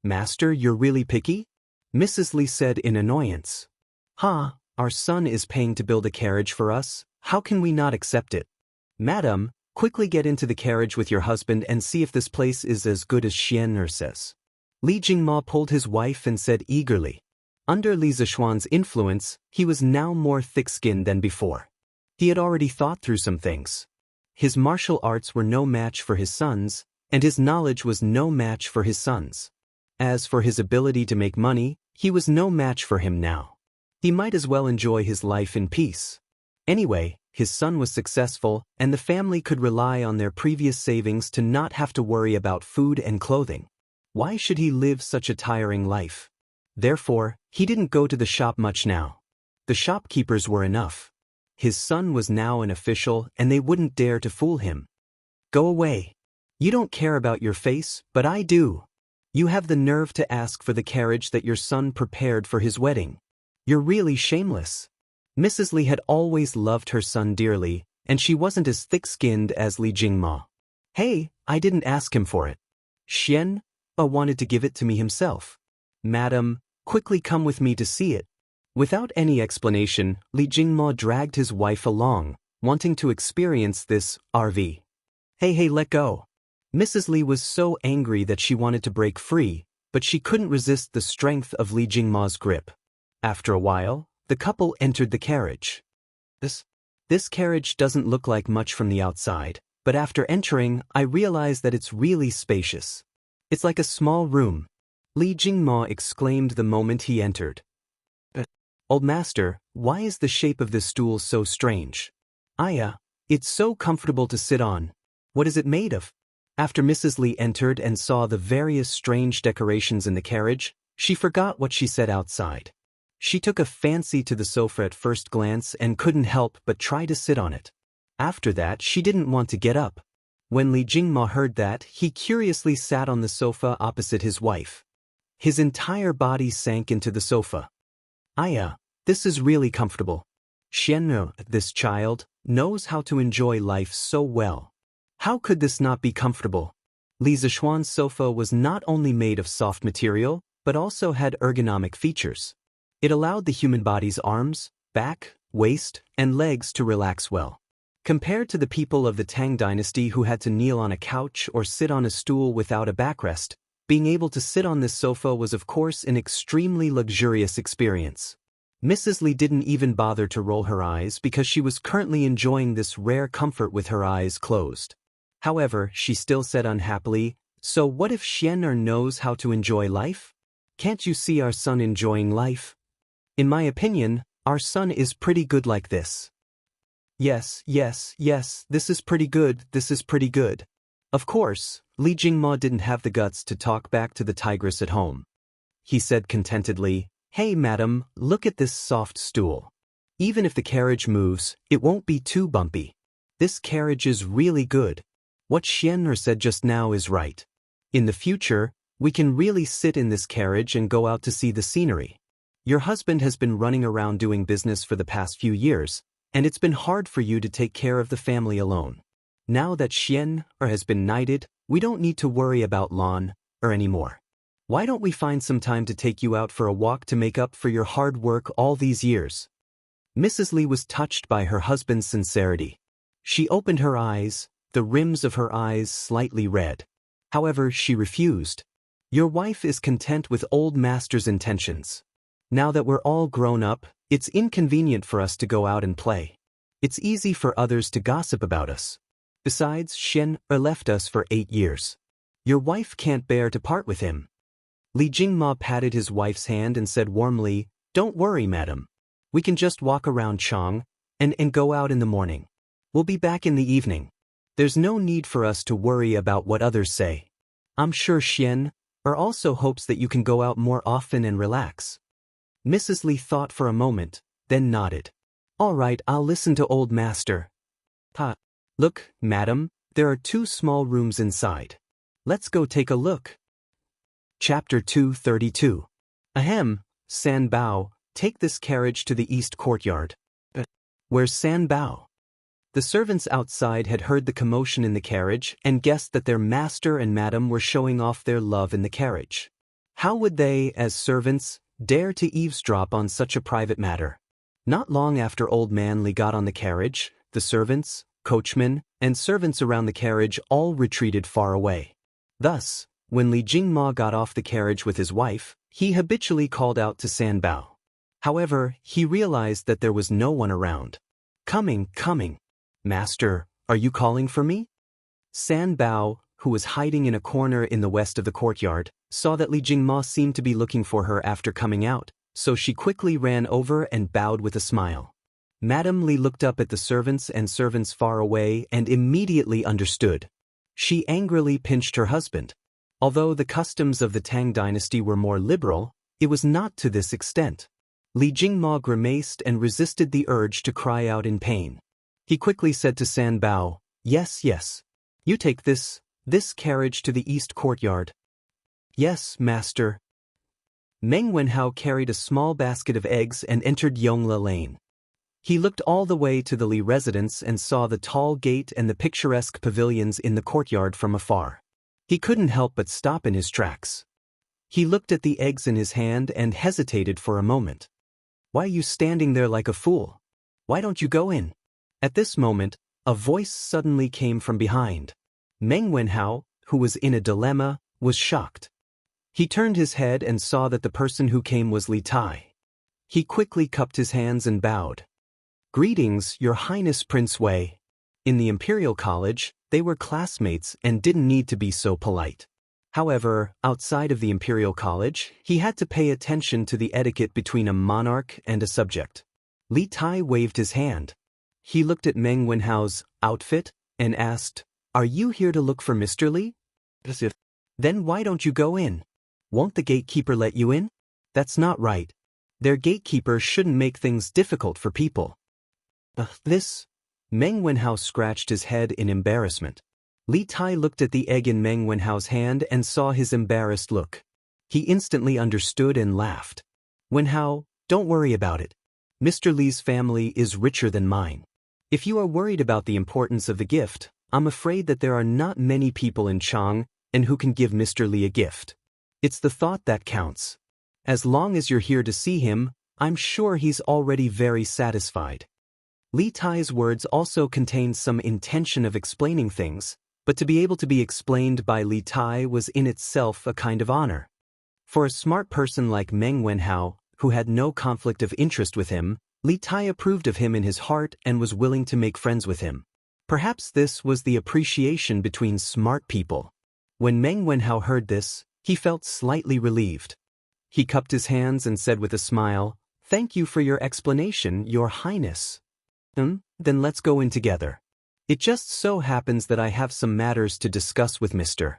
Master, you're really picky? Mrs. Li said in annoyance. Our son is paying to build a carriage for us. How can we not accept it? Madam, quickly get into the carriage with your husband and see if this place is as good as Xianxia says. Li Jingma pulled his wife and said eagerly. Under Li Zixuan's influence, he was now more thick-skinned than before. He had already thought through some things. His martial arts were no match for his son's, and his knowledge was no match for his son's. As for his ability to make money, he was no match for him now. He might as well enjoy his life in peace. Anyway, his son was successful, and the family could rely on their previous savings to not have to worry about food and clothing. Why should he live such a tiring life? Therefore, he didn't go to the shop much now. The shopkeepers were enough. His son was now an official, and they wouldn't dare to fool him. Go away. You don't care about your face, but I do. You have the nerve to ask for the carriage that your son prepared for his wedding. You're really shameless. Mrs. Li had always loved her son dearly, and she wasn't as thick-skinned as Li Jingma. Hey, I didn't ask him for it. Xian wanted to give it to me himself. Madam, quickly come with me to see it. Without any explanation, Li Jingma dragged his wife along, wanting to experience this RV. Hey, let go. Mrs. Li was so angry that she wanted to break free, but she couldn't resist the strength of Li Jingma's grip. After a while, the couple entered the carriage. This carriage doesn't look like much from the outside, but after entering, I realized that it's really spacious. It's like a small room. Li Jingma exclaimed the moment he entered. Old master, why is the shape of this stool so strange? It's so comfortable to sit on. What is it made of? After Mrs. Li entered and saw the various strange decorations in the carriage, she forgot what she said outside. She took a fancy to the sofa at first glance and couldn't help but try to sit on it. After that, she didn't want to get up. When Li Jingma heard that, he curiously sat on the sofa opposite his wife. His entire body sank into the sofa. This is really comfortable. Xianxia, this child, knows how to enjoy life so well. How could this not be comfortable? Li Zixuan's sofa was not only made of soft material, but also had ergonomic features. It allowed the human body's arms, back, waist, and legs to relax well. Compared to the people of the Tang dynasty who had to kneel on a couch or sit on a stool without a backrest, being able to sit on this sofa was of course an extremely luxurious experience. Mrs. Li didn't even bother to roll her eyes because she was currently enjoying this rare comfort with her eyes closed. However, she still said unhappily, so what if Xianxia knows how to enjoy life? Can't you see our son enjoying life? In my opinion, our son is pretty good like this. Yes, yes, yes, this is pretty good, this is pretty good. Of course, Li Jingma didn't have the guts to talk back to the tigress at home. He said contentedly, "Hey madam, look at this soft stool. Even if the carriage moves, it won't be too bumpy. This carriage is really good. What Xianxia said just now is right. In the future, we can really sit in this carriage and go out to see the scenery. Your husband has been running around doing business for the past few years, and it's been hard for you to take care of the family alone. Now that Xianxia has been knighted, we don't need to worry about Lan anymore. Why don't we find some time to take you out for a walk to make up for your hard work all these years?" Mrs. Li was touched by her husband's sincerity. She opened her eyes, the rims of her eyes slightly red. However, she refused. "Your wife is content with old master's intentions. Now that we're all grown up, it's inconvenient for us to go out and play. It's easy for others to gossip about us. Besides, Xianxia left us for 8 years. Your wife can't bear to part with him." Li Jingma patted his wife's hand and said warmly, "Don't worry, madam. We can just walk around Chang and go out in the morning. We'll be back in the evening. There's no need for us to worry about what others say. I'm sure Xianxia also hopes that you can go out more often and relax." Mrs. Li thought for a moment, then nodded. "All right, I'll listen to old master." "Look, madam, there are 2 small rooms inside. Let's go take a look." Chapter 232. Ahem, San Bao, take this carriage to the east courtyard. Where's San Bao? The servants outside had heard the commotion in the carriage and guessed that their master and madam were showing off their love in the carriage. How would they, as servants, dare to eavesdrop on such a private matter? Not long after old man Li got on the carriage, the servants, coachmen, and servants around the carriage all retreated far away. Thus, when Li Jingma got off the carriage with his wife, he habitually called out to San Bao. However, he realized that there was no one around. Coming. Master, are you calling for me?" San Bao, who was hiding in a corner in the west of the courtyard, saw that Li Jingma seemed to be looking for her after coming out, so she quickly ran over and bowed with a smile. Madame Li looked up at the servants and servants far away and immediately understood. She angrily pinched her husband. Although the customs of the Tang dynasty were more liberal, it was not to this extent. Li Jingma grimaced and resisted the urge to cry out in pain. He quickly said to San Bao, Yes, you take this carriage to the east courtyard." "Yes, master." Meng Wenhao carried a small basket of eggs and entered Yongla Lane. He looked all the way to the Li residence and saw the tall gate and the picturesque pavilions in the courtyard from afar. He couldn't help but stop in his tracks. He looked at the eggs in his hand and hesitated for a moment. "Why are you standing there like a fool? Why don't you go in?" At this moment, a voice suddenly came from behind. Meng Wenhao, who was in a dilemma, was shocked. He turned his head and saw that the person who came was Li Tai. He quickly cupped his hands and bowed. "Greetings, Your Highness Prince Wei." In the Imperial College, they were classmates and didn't need to be so polite. However, outside of the Imperial College, he had to pay attention to the etiquette between a monarch and a subject. Li Tai waved his hand. He looked at Meng Wenhao's outfit and asked, "Are you here to look for Mr. Li?" "Then why don't you go in? Won't the gatekeeper let you in?" "That's not right. Their gatekeeper shouldn't make things difficult for people." Meng Wenhao scratched his head in embarrassment. Li Tai looked at the egg in Meng Wenhao's hand and saw his embarrassed look. He instantly understood and laughed. "Wenhao, don't worry about it. Mr. Li's family is richer than mine. If you are worried about the importance of the gift, I'm afraid that there are not many people in Chang and who can give Mr. Li a gift. It's the thought that counts. As long as you're here to see him, I'm sure he's already very satisfied." Li Tai's words also contained some intention of explaining things, but to be able to be explained by Li Tai was in itself a kind of honor. For a smart person like Meng Wenhao, who had no conflict of interest with him, Li Tai approved of him in his heart and was willing to make friends with him. Perhaps this was the appreciation between smart people. When Meng Wenhao heard this, he felt slightly relieved. He cupped his hands and said with a smile, "Thank you for your explanation, Your Highness." Then let's go in together. It just so happens that I have some matters to discuss with Mr.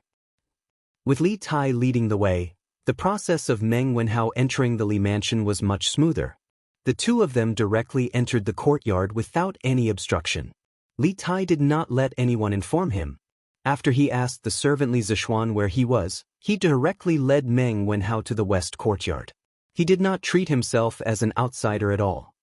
With Li Tai leading the way, the process of Meng Wenhao entering the Li mansion was much smoother. The two of them directly entered the courtyard without any obstruction. Li Tai did not let anyone inform him. After he asked the servant Li Zishuan where he was, he directly led Meng Wenhao to the west courtyard. He did not treat himself as an outsider at all.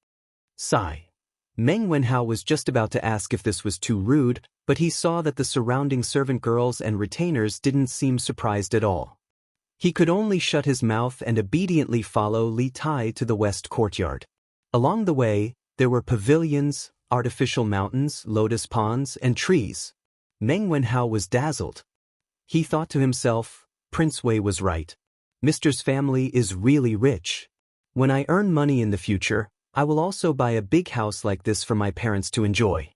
Sigh. Meng Wenhao was just about to ask if this was too rude, but he saw that the surrounding servant girls and retainers didn't seem surprised at all. He could only shut his mouth and obediently follow Li Tai to the west courtyard. Along the way, there were pavilions, artificial mountains, lotus ponds, and trees. Meng Wenhao was dazzled. He thought to himself, Prince Wei was right. Mister's family is really rich. When I earn money in the future, I will also buy a big house like this for my parents to enjoy.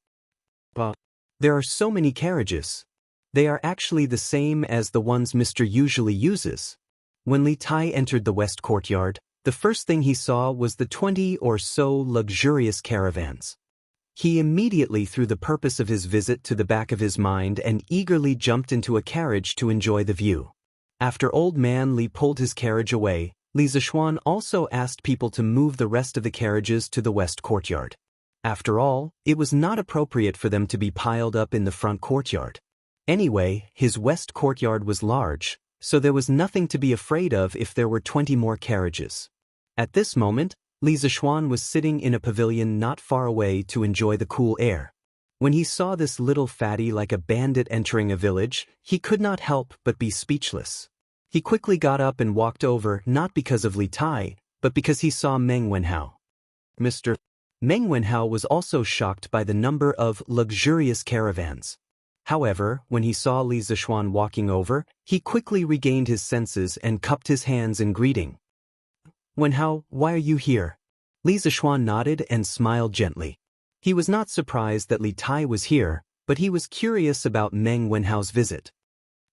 But there are so many carriages. They are actually the same as the ones Mr. usually uses. When Li Tai entered the west courtyard, the first thing he saw was the 20 or so luxurious caravans. He immediately threw the purpose of his visit to the back of his mind and eagerly jumped into a carriage to enjoy the view. After old man Li pulled his carriage away, Li Zishuan also asked people to move the rest of the carriages to the west courtyard. After all, it was not appropriate for them to be piled up in the front courtyard. Anyway, his west courtyard was large, so there was nothing to be afraid of if there were 20 more carriages. At this moment, Li Zishuan was sitting in a pavilion not far away to enjoy the cool air. When he saw this little fatty like a bandit entering a village, he could not help but be speechless. He quickly got up and walked over not because of Li Tai, but because he saw Meng Wenhao. Mr. Meng Wenhao was also shocked by the number of luxurious caravans. However, when he saw Li Zishuan walking over, he quickly regained his senses and cupped his hands in greeting. Wenhao, why are you here? Li Zishuan nodded and smiled gently. He was not surprised that Li Tai was here, but he was curious about Meng Wenhao's visit.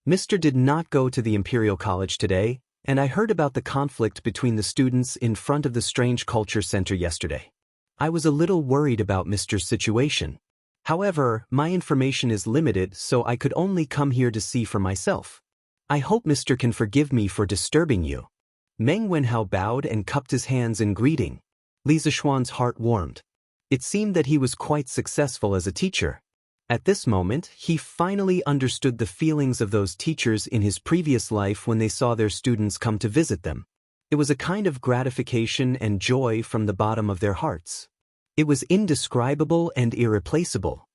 Mr. did not go to the Imperial College today, and I heard about the conflict between the students in front of the Strange Culture Center yesterday. I was a little worried about Mr.'s situation. However, my information is limited, so I could only come here to see for myself. I hope Mr. can forgive me for disturbing you. Meng Wenhao bowed and cupped his hands in greeting. Li Zishuan's heart warmed. It seemed that he was quite successful as a teacher. At this moment, he finally understood the feelings of those teachers in his previous life when they saw their students come to visit them. It was a kind of gratification and joy from the bottom of their hearts. It was indescribable and irreplaceable.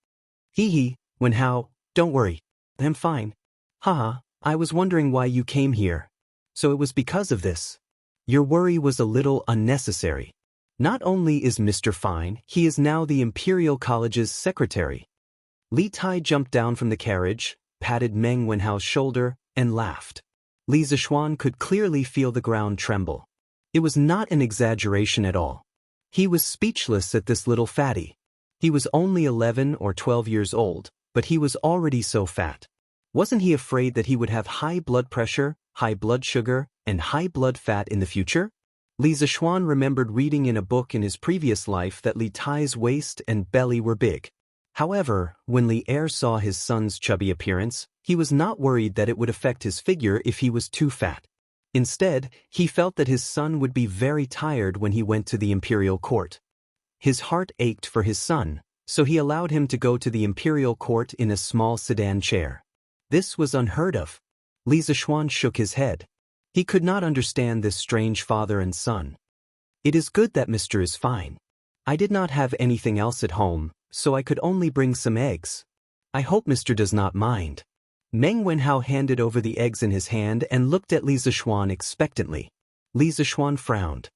Hee, Wenhao, don't worry. I'm fine. Haha, I was wondering why you came here. So it was because of this. Your worry was a little unnecessary. Not only is Mr. fine, he is now the Imperial College's secretary. Li Tai jumped down from the carriage, patted Meng Wenhao's shoulder, and laughed. Li Zishuan could clearly feel the ground tremble. It was not an exaggeration at all. He was speechless at this little fatty. He was only 11 or 12 years old, but he was already so fat. Wasn't he afraid that he would have high blood pressure, high blood sugar, and high blood fat in the future? Li Zishuan remembered reading in a book in his previous life that Li Tai's waist and belly were big. However, when Li Er saw his son's chubby appearance, he was not worried that it would affect his figure if he was too fat. Instead, he felt that his son would be very tired when he went to the imperial court. His heart ached for his son, so he allowed him to go to the imperial court in a small sedan chair. This was unheard of. Li Zishuan shook his head. He could not understand this strange father and son. It is good that Mr. is fine. I did not have anything else at home, so I could only bring some eggs. I hope Mr. does not mind. Meng Wenhao handed over the eggs in his hand and looked at Li Zishuan expectantly. Li Zishuan frowned.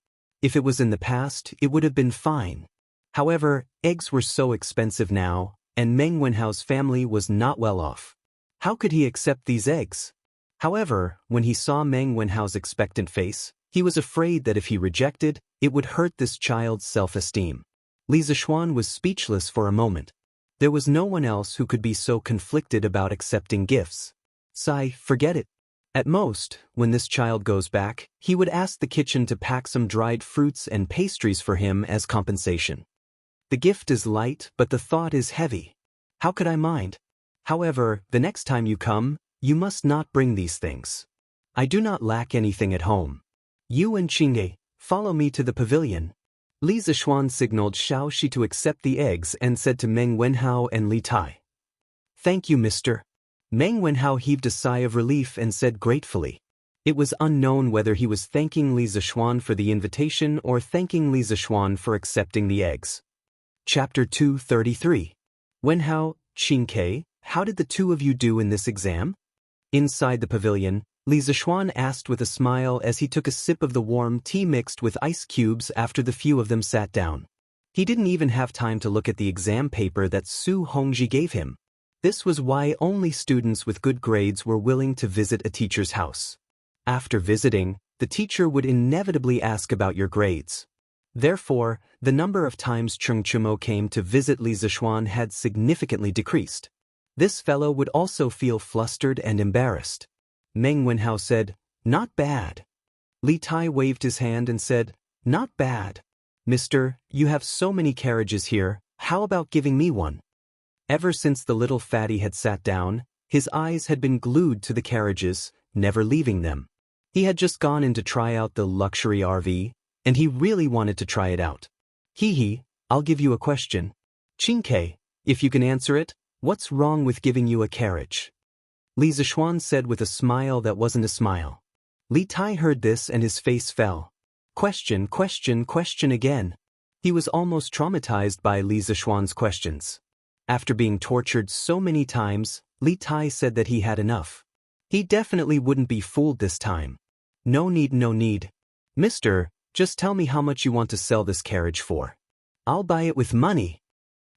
If it was in the past, it would have been fine. However, eggs were so expensive now, and Meng Wenhao's family was not well off. How could he accept these eggs? However, when he saw Meng Wenhao's expectant face, he was afraid that if he rejected, it would hurt this child's self-esteem. Li Zishuan was speechless for a moment. There was no one else who could be so conflicted about accepting gifts. Forget it. At most, when this child goes back, he would ask the kitchen to pack some dried fruits and pastries for him as compensation. The gift is light, but the thought is heavy. How could I mind? However, the next time you come, you must not bring these things. I do not lack anything at home. You and Qingye, follow me to the pavilion. Li Zishuan signaled Xiaoxi to accept the eggs and said to Meng Wenhao and Li Tai. Thank you, mister. Meng Wenhao heaved a sigh of relief and said gratefully. It was unknown whether he was thanking Li Zishuan for the invitation or thanking Li Zishuan for accepting the eggs. Chapter 233. Wenhao, Qingye, how did the two of you do in this exam? Inside the pavilion, Li Zishuan asked with a smile as he took a sip of the warm tea mixed with ice cubes after the few of them sat down. He didn't even have time to look at the exam paper that Su Hongji gave him. This was why only students with good grades were willing to visit a teacher's house. After visiting, the teacher would inevitably ask about your grades. Therefore, the number of times Cheng Chumo came to visit Li Zishuan had significantly decreased. This fellow would also feel flustered and embarrassed. Meng Wenhao said, "Not bad." Li Tai waved his hand and said, "Not bad. Mister, you have so many carriages here, how about giving me one?" Ever since the little fatty had sat down, his eyes had been glued to the carriages, never leaving them. He had just gone in to try out the luxury RV, and he really wanted to try it out. Hee, I'll give you a question. Qingye, if you can answer it, what's wrong with giving you a carriage? Li Zishuan said with a smile that wasn't a smile. Li Tai heard this and his face fell. Question again. He was almost traumatized by Li Zishuan's questions. After being tortured so many times, Li Tai said that he had enough. He definitely wouldn't be fooled this time. No need. Mister, just tell me how much you want to sell this carriage for. I'll buy it with money.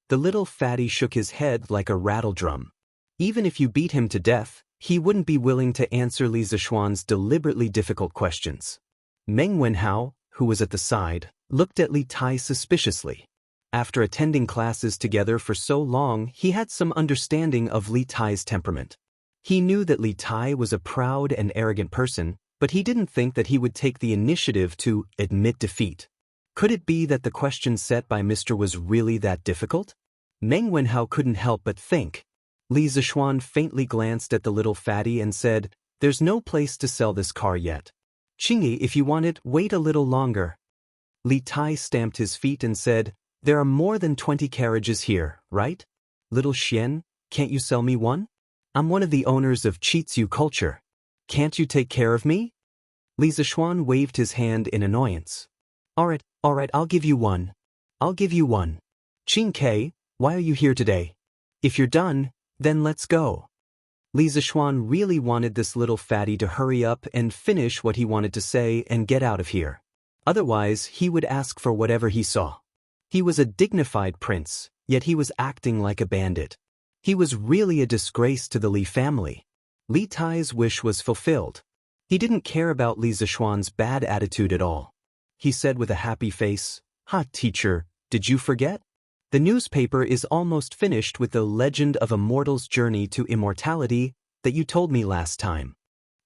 The little fatty shook his head like a rattle drum. Even if you beat him to death, he wouldn't be willing to answer Li Zishuan's deliberately difficult questions. Meng Wenhao, who was at the side, looked at Li Tai suspiciously. After attending classes together for so long, he had some understanding of Li Tai's temperament. He knew that Li Tai was a proud and arrogant person, but he didn't think that he would take the initiative to admit defeat. Could it be that the question set by Mr. was really that difficult? Meng Wenhao couldn't help but think. Li Zishuan faintly glanced at the little fatty and said, "There's no place to sell this car yet. Qingye, if you want it, wait a little longer." Li Tai stamped his feet and said, "There are more than 20 carriages here, right? Little Xian, can't you sell me one? I'm one of the owners of Chitsu Culture. Can't you take care of me?" Li Zishuan waved his hand in annoyance. All right, I'll give you one. Qingye, why are you here today? If you're done, then let's go. Li Zishuan really wanted this little fatty to hurry up and finish what he wanted to say and get out of here. Otherwise, he would ask for whatever he saw. He was a dignified prince, yet he was acting like a bandit. He was really a disgrace to the Li family. Li Tai's wish was fulfilled. He didn't care about Li Zishuan's bad attitude at all. He said with a happy face, "Ha, teacher, did you forget? The newspaper is almost finished with the legend of a mortal's journey to immortality that you told me last time.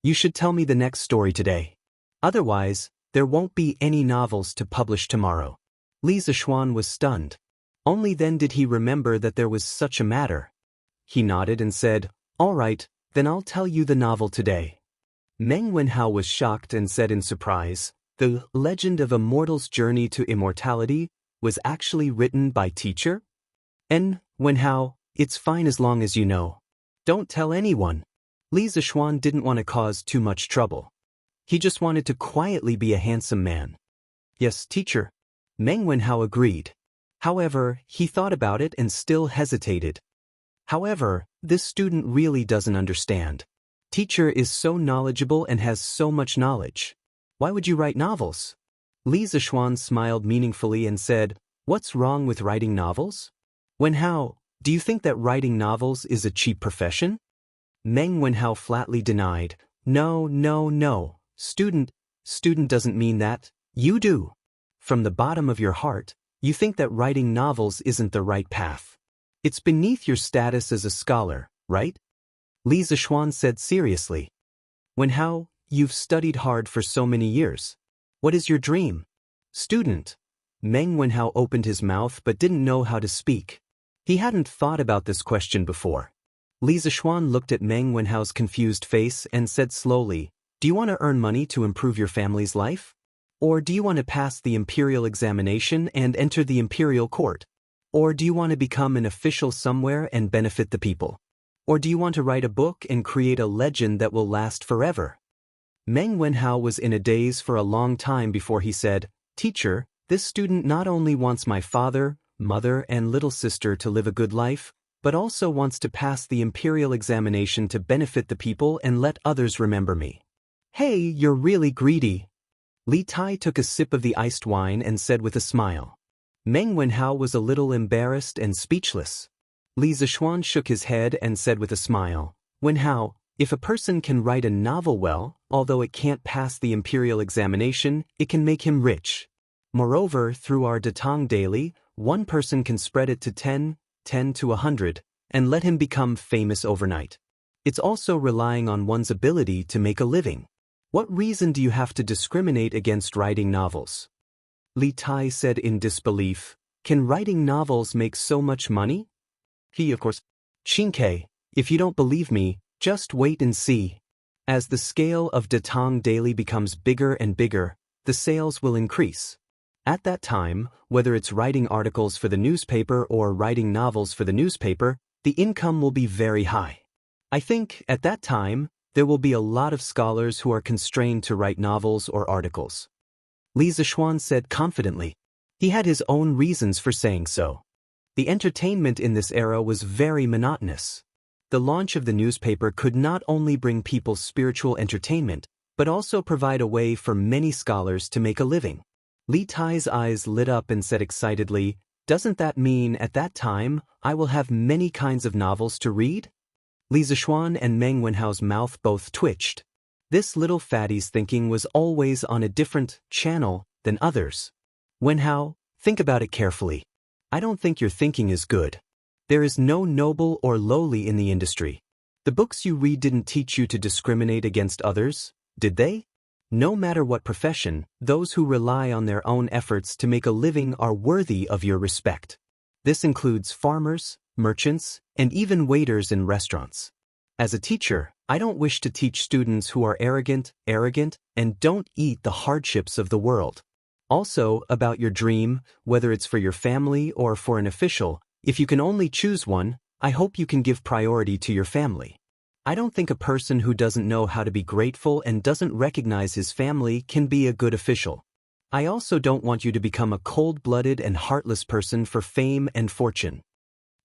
You should tell me the next story today. Otherwise, there won't be any novels to publish tomorrow." Li Zishuan was stunned. Only then did he remember that there was such a matter. He nodded and said, "All right, then I'll tell you the novel today." Meng Wenhao was shocked and said in surprise, "The legend of a mortal's journey to immortality was actually written by teacher?" Wenhao, it's fine as long as you know. Don't tell anyone." Li Zishuan didn't want to cause too much trouble. He just wanted to quietly be a handsome man. "Yes, teacher." Meng Wenhao agreed. However, he thought about it and still hesitated. However, this student really doesn't understand. Teacher is so knowledgeable and has so much knowledge. Why would you write novels? Li Zishuan smiled meaningfully and said, "What's wrong with writing novels? Wenhao, do you think that writing novels is a cheap profession?" Meng Wenhao flatly denied, No. Student doesn't mean that. You do. From the bottom of your heart, you think that writing novels isn't the right path. It's beneath your status as a scholar, right?" Li Zishuan said seriously. "Wenhao, you've studied hard for so many years. What is your dream?" "Student." Meng Wenhao opened his mouth but didn't know how to speak. He hadn't thought about this question before. Li Zixuan looked at Meng Wenhao's confused face and said slowly, "Do you want to earn money to improve your family's life? Or do you want to pass the imperial examination and enter the imperial court? Or do you want to become an official somewhere and benefit the people? Or do you want to write a book and create a legend that will last forever?" Meng Wenhao was in a daze for a long time before he said, "Teacher, this student not only wants my father, mother, and little sister to live a good life, but also wants to pass the imperial examination to benefit the people and let others remember me." "Hey, you're really greedy." Li Tai took a sip of the iced wine and said with a smile. Meng Wenhao was a little embarrassed and speechless. Li Zixuan shook his head and said with a smile, "Wenhao, if a person can write a novel well, although it can't pass the imperial examination, it can make him rich. Moreover, through our Datang daily, one person can spread it to 10 to 100, and let him become famous overnight. It's also relying on one's ability to make a living. What reason do you have to discriminate against writing novels?" Li Tai said in disbelief, "Can writing novels make so much money?" He, of course, "Xianxia, if you don't believe me, just wait and see. As the scale of Datang daily becomes bigger and bigger, the sales will increase. At that time, whether it's writing articles for the newspaper or writing novels for the newspaper, the income will be very high. I think, at that time, there will be a lot of scholars who are constrained to write novels or articles." Li Zixuan said confidently. He had his own reasons for saying so. The entertainment in this era was very monotonous. The launch of the newspaper could not only bring people spiritual entertainment, but also provide a way for many scholars to make a living. Li Tai's eyes lit up and said excitedly, "Doesn't that mean, at that time, I will have many kinds of novels to read?" Li Zixuan and Meng Wenhao's mouth both twitched. This little fattie's thinking was always on a different channel than others. "Wenhao, think about it carefully. I don't think your thinking is good. There is no noble or lowly in the industry. The books you read didn't teach you to discriminate against others, did they? No matter what profession, those who rely on their own efforts to make a living are worthy of your respect. This includes farmers, merchants, and even waiters in restaurants. As a teacher, I don't wish to teach students who are arrogant, and don't eat the hardships of the world. Also, about your dream, whether it's for your family or for an official, if you can only choose one, I hope you can give priority to your family. I don't think a person who doesn't know how to be grateful and doesn't recognize his family can be a good official. I also don't want you to become a cold-blooded and heartless person for fame and fortune."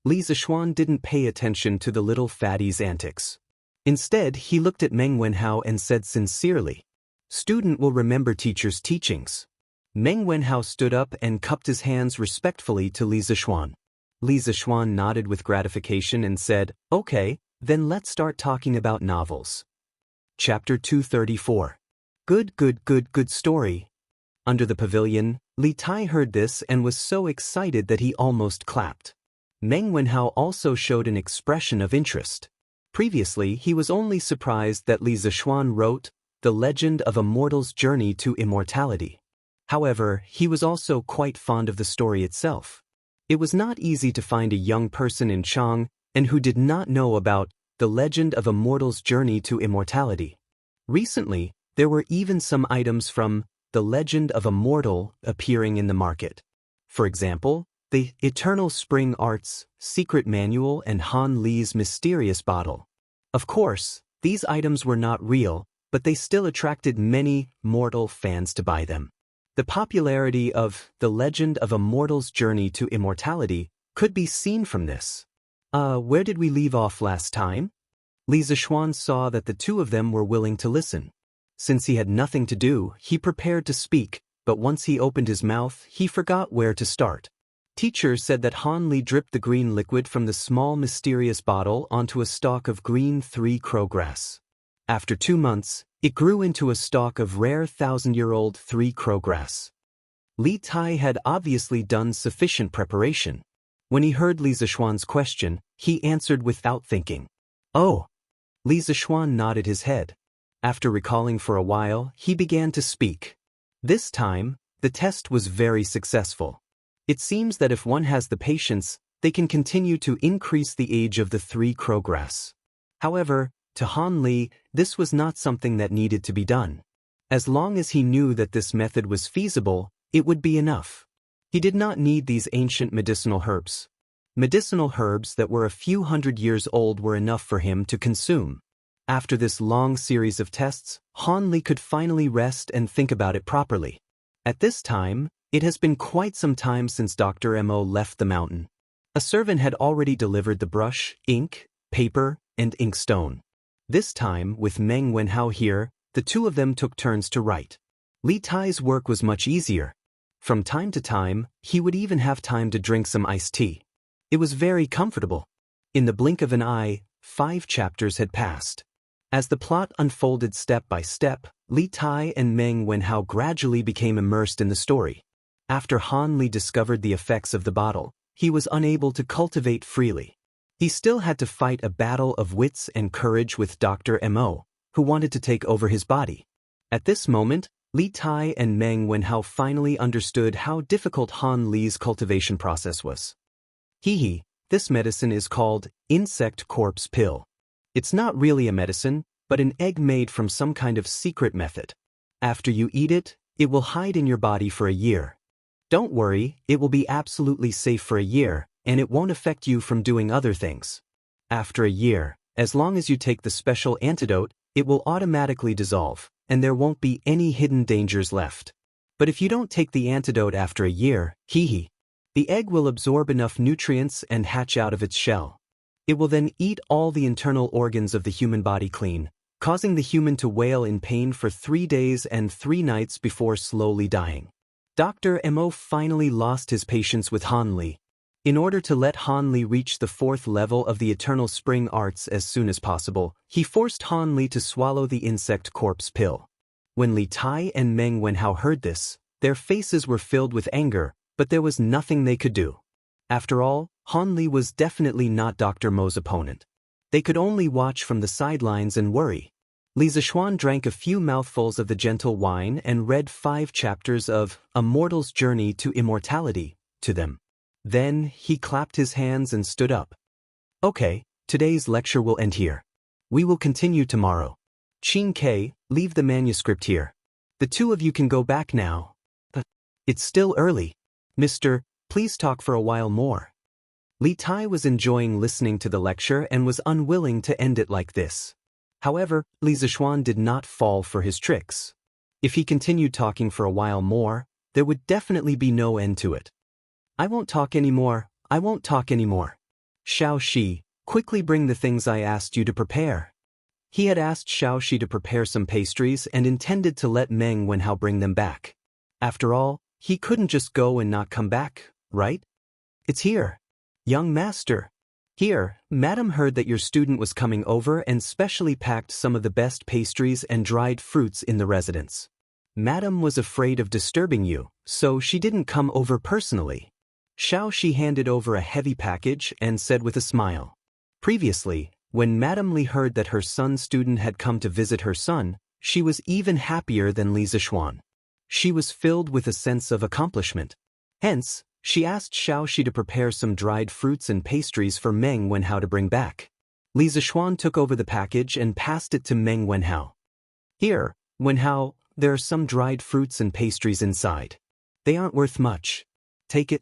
Li Zixuan didn't pay attention to the little fattie's antics. Instead, he looked at Meng Wenhao and said sincerely, "Student will remember teacher's teachings." Meng Wenhao stood up and cupped his hands respectfully to Li Zixuan. Li Zixuan nodded with gratification and said, "Okay, then let's start talking about novels." Chapter 234. Good story. Under the pavilion, Li Tai heard this and was so excited that he almost clapped. Meng Wenhao also showed an expression of interest. Previously, he was only surprised that Li Zixuan wrote The Legend of a Mortal's Journey to Immortality. However, he was also quite fond of the story itself. It was not easy to find a young person in Chang and who did not know about The Legend of a Mortal's Journey to Immortality. Recently, there were even some items from The Legend of a Mortal appearing in the market. For example, the Eternal Spring Arts Secret Manual and Han Li's Mysterious Bottle. Of course, these items were not real, but they still attracted many mortal fans to buy them. The popularity of The Legend of a Mortal's Journey to Immortality could be seen from this. Where did we leave off last time? Li Zixuan saw that the two of them were willing to listen. Since he had nothing to do, he prepared to speak, but once he opened his mouth, he forgot where to start. Teacher said that Han Li dripped the green liquid from the small mysterious bottle onto a stalk of green 3 crowgrass. After 2 months, it grew into a stalk of rare 1,000-year-old 3 crowgrass. Li Tai had obviously done sufficient preparation. When he heard Li Zixuan's question, he answered without thinking. "Oh." Li Zixuan nodded his head. After recalling for a while, he began to speak. This time, the test was very successful. It seems that if one has the patience, they can continue to increase the age of the 3 crowgrass. However, to Han Li, this was not something that needed to be done. As long as he knew that this method was feasible, it would be enough. He did not need these ancient medicinal herbs. Medicinal herbs that were a few hundred years old were enough for him to consume. After this long series of tests, Han Li could finally rest and think about it properly. At this time, it has been quite some time since Dr. Mo left the mountain. A servant had already delivered the brush, ink, paper, and inkstone. This time, with Meng Wenhao here, the 2 of them took turns to write. Li Tai's work was much easier. From time to time, he would even have time to drink some iced tea. It was very comfortable. In the blink of an eye, 5 chapters had passed. As the plot unfolded step by step, Li Tai and Meng Wenhao gradually became immersed in the story. After Han Li discovered the effects of the bottle, he was unable to cultivate freely. He still had to fight a battle of wits and courage with Dr. Mo, who wanted to take over his body. At this moment, Li Tai and Meng Wenhao finally understood how difficult Han Li's cultivation process was. This medicine is called insect corpse pill. It's not really a medicine, but an egg made from some kind of secret method. After you eat it, it will hide in your body for a year. Don't worry, it will be absolutely safe for a year, and it won't affect you from doing other things. After a year, as long as you take the special antidote, it will automatically dissolve, and there won't be any hidden dangers left. But if you don't take the antidote after a year, the egg will absorb enough nutrients and hatch out of its shell. It will then eat all the internal organs of the human body clean, causing the human to wail in pain for 3 days and 3 nights before slowly dying. Dr. Mo finally lost his patience with Han Li. In order to let Han Li reach the 4th level of the Eternal Spring Arts as soon as possible, he forced Han Li to swallow the insect corpse pill. When Li Tai and Meng Wenhao heard this, their faces were filled with anger, but there was nothing they could do. After all, Han Li was definitely not Dr. Mo's opponent. They could only watch from the sidelines and worry. Li Zishuan drank a few mouthfuls of the gentle wine and read 5 chapters of A Mortal's Journey to Immortality to them. Then, he clapped his hands and stood up. Okay, today's lecture will end here. We will continue tomorrow. Qin Ke, leave the manuscript here. The 2 of you can go back now. But it's still early. Mister, please talk for a while more. Li Tai was enjoying listening to the lecture and was unwilling to end it like this. However, Li Zishuan did not fall for his tricks. If he continued talking for a while more, there would definitely be no end to it. I won't talk anymore. Xiao Shi, quickly bring the things I asked you to prepare. He had asked Xiao Shi to prepare some pastries and intended to let Meng Wenhao bring them back. After all, he couldn't just go and not come back, right? It's here. Young master. Here, Madam heard that your student was coming over and specially packed some of the best pastries and dried fruits in the residence. Madam was afraid of disturbing you, so she didn't come over personally. Xiao Shi handed over a heavy package and said with a smile. Previously, when Madam Li heard that her son's student had come to visit her son, she was even happier than Li Zishuan. She was filled with a sense of accomplishment. Hence, she asked Xiao Shi to prepare some dried fruits and pastries for Meng Wenhao to bring back. Li Zishuan took over the package and passed it to Meng Wenhao. Here, Wenhao, there are some dried fruits and pastries inside. They aren't worth much. Take it.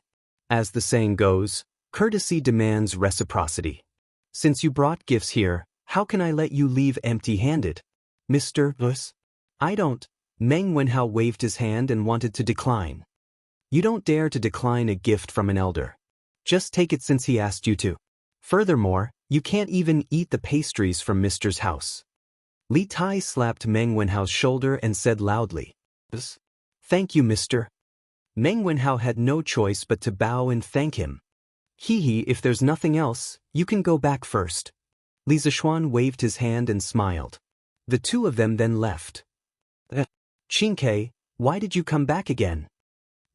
As the saying goes, courtesy demands reciprocity. Since you brought gifts here, how can I let you leave empty-handed? Mr. Bus? I don't. Meng Wenhao waved his hand and wanted to decline. You don't dare to decline a gift from an elder. Just take it since he asked you to. Furthermore, you can't even eat the pastries from Mister's house. Li Tai slapped Meng Wenhao's shoulder and said loudly, Thank you, mister. Meng Wenhao had no choice but to bow and thank him. If there's nothing else, you can go back first. Li Zishuan waved his hand and smiled. The 2 of them then left. Qin Ke, why did you come back again?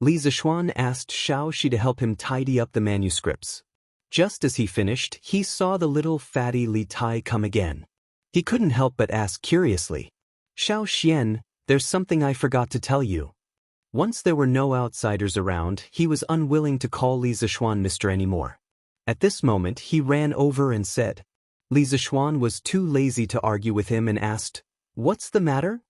Li Zishuan asked Xiao Shi to help him tidy up the manuscripts. Just as he finished, he saw the little fatty Li Tai come again. He couldn't help but ask curiously, Xiao Xian, there's something I forgot to tell you. Once there were no outsiders around, he was unwilling to call Li Zixuan Mister anymore. At this moment he ran over and said. Li Zixuan was too lazy to argue with him and asked, "What's the matter?"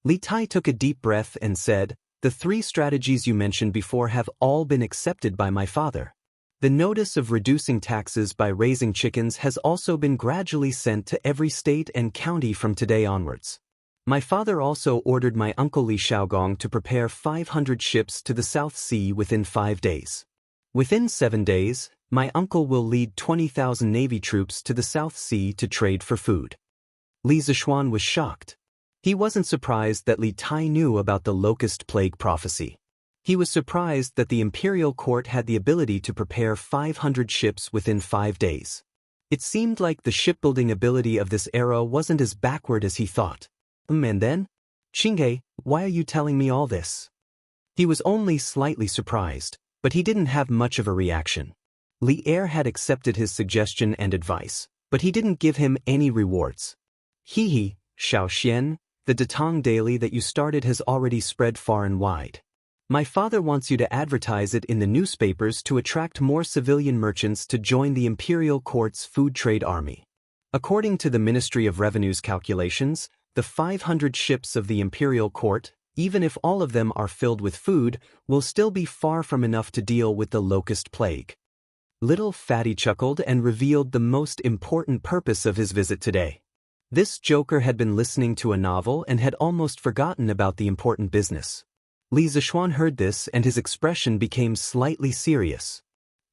Li Tai took a deep breath and said, "The 3 strategies you mentioned before have all been accepted by my father. The notice of reducing taxes by raising chickens has also been gradually sent to every state and county from today onwards. My father also ordered my uncle Li Xiaogong to prepare 500 ships to the South Sea within 5 days. Within 7 days, my uncle will lead 20,000 navy troops to the South Sea to trade for food." Li Zixuan was shocked. He wasn't surprised that Li Tai knew about the locust plague prophecy. He was surprised that the imperial court had the ability to prepare 500 ships within 5 days. It seemed like the shipbuilding ability of this era wasn't as backward as he thought. And then? "Qinghe, why are you telling me all this?" He was only slightly surprised, but he didn't have much of a reaction. Li Er had accepted his suggestion and advice, but he didn't give him any rewards. "He, Xiaoxian, the Datang Daily that you started has already spread far and wide. My father wants you to advertise it in the newspapers to attract more civilian merchants to join the imperial court's food trade army. According to the Ministry of Revenue's calculations, the 500 ships of the imperial court, even if all of them are filled with food, will still be far from enough to deal with the locust plague." Little Fatty chuckled and revealed the most important purpose of his visit today. This joker had been listening to a novel and had almost forgotten about the important business. Li Zixuan heard this and his expression became slightly serious.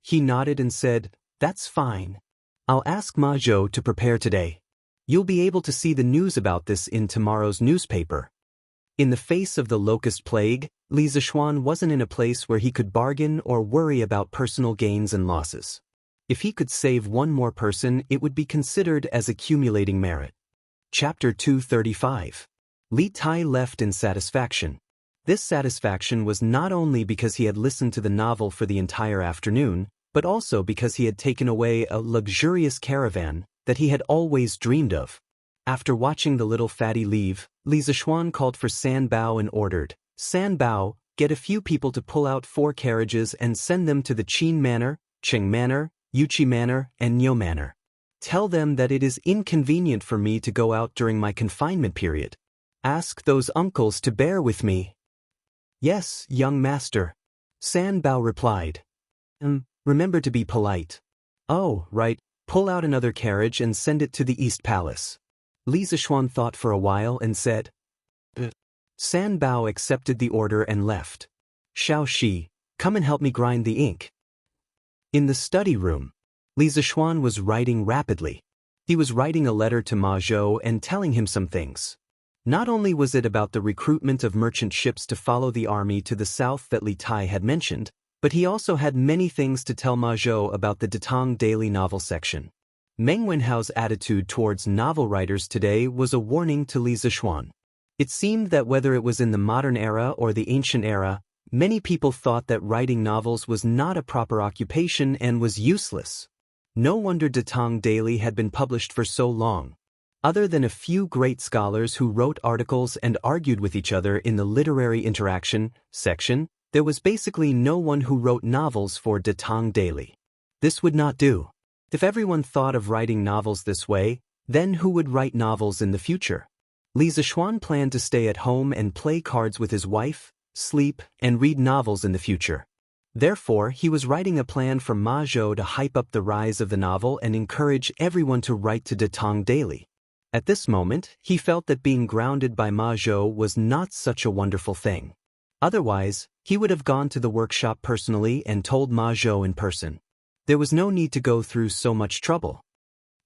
He nodded and said, "That's fine. I'll ask Ma Zhou to prepare today. You'll be able to see the news about this in tomorrow's newspaper." In the face of the locust plague, Li Zixuan wasn't in a place where he could bargain or worry about personal gains and losses. If he could save one more person, it would be considered as accumulating merit. Chapter 235. Li Tai left in satisfaction. This satisfaction was not only because he had listened to the novel for the entire afternoon, but also because he had taken away a luxurious caravan that he had always dreamed of. After watching the little fatty leave, Li Zixuan called for San Bao and ordered, "San Bao, get a few people to pull out 4 carriages and send them to the Qin Manor, Cheng Manor, Yuqi Manor, and Niu Manor. Tell them that it is inconvenient for me to go out during my confinement period. Ask those uncles to bear with me." "Yes, young master," San Bao replied. Remember to be polite." "Oh, right, pull out another carriage and send it to the East Palace." Li Zixuan thought for a while and said. San Bao accepted the order and left. "Xiao Shi, come and help me grind the ink." In the study room, Li Zixuan was writing rapidly. He was writing a letter to Ma Zhou and telling him some things. Not only was it about the recruitment of merchant ships to follow the army to the south that Li Tai had mentioned, but he also had many things to tell Ma Zhou about the Datang Daily novel section. Meng Wenhao's attitude towards novel writers today was a warning to Li Zixuan. It seemed that whether it was in the modern era or the ancient era, many people thought that writing novels was not a proper occupation and was useless. No wonder Datang Daily had been published for so long. Other than a few great scholars who wrote articles and argued with each other in the literary interaction section, there was basically no one who wrote novels for Datang Daily. This would not do. If everyone thought of writing novels this way, then who would write novels in the future? Li Zixuan planned to stay at home and play cards with his wife, sleep, and read novels in the future. Therefore, he was writing a plan for Ma Zhou to hype up the rise of the novel and encourage everyone to write to Datang Daily. At this moment, he felt that being grounded by Ma Zhou was not such a wonderful thing. Otherwise, he would have gone to the workshop personally and told Ma Zhou in person. There was no need to go through so much trouble.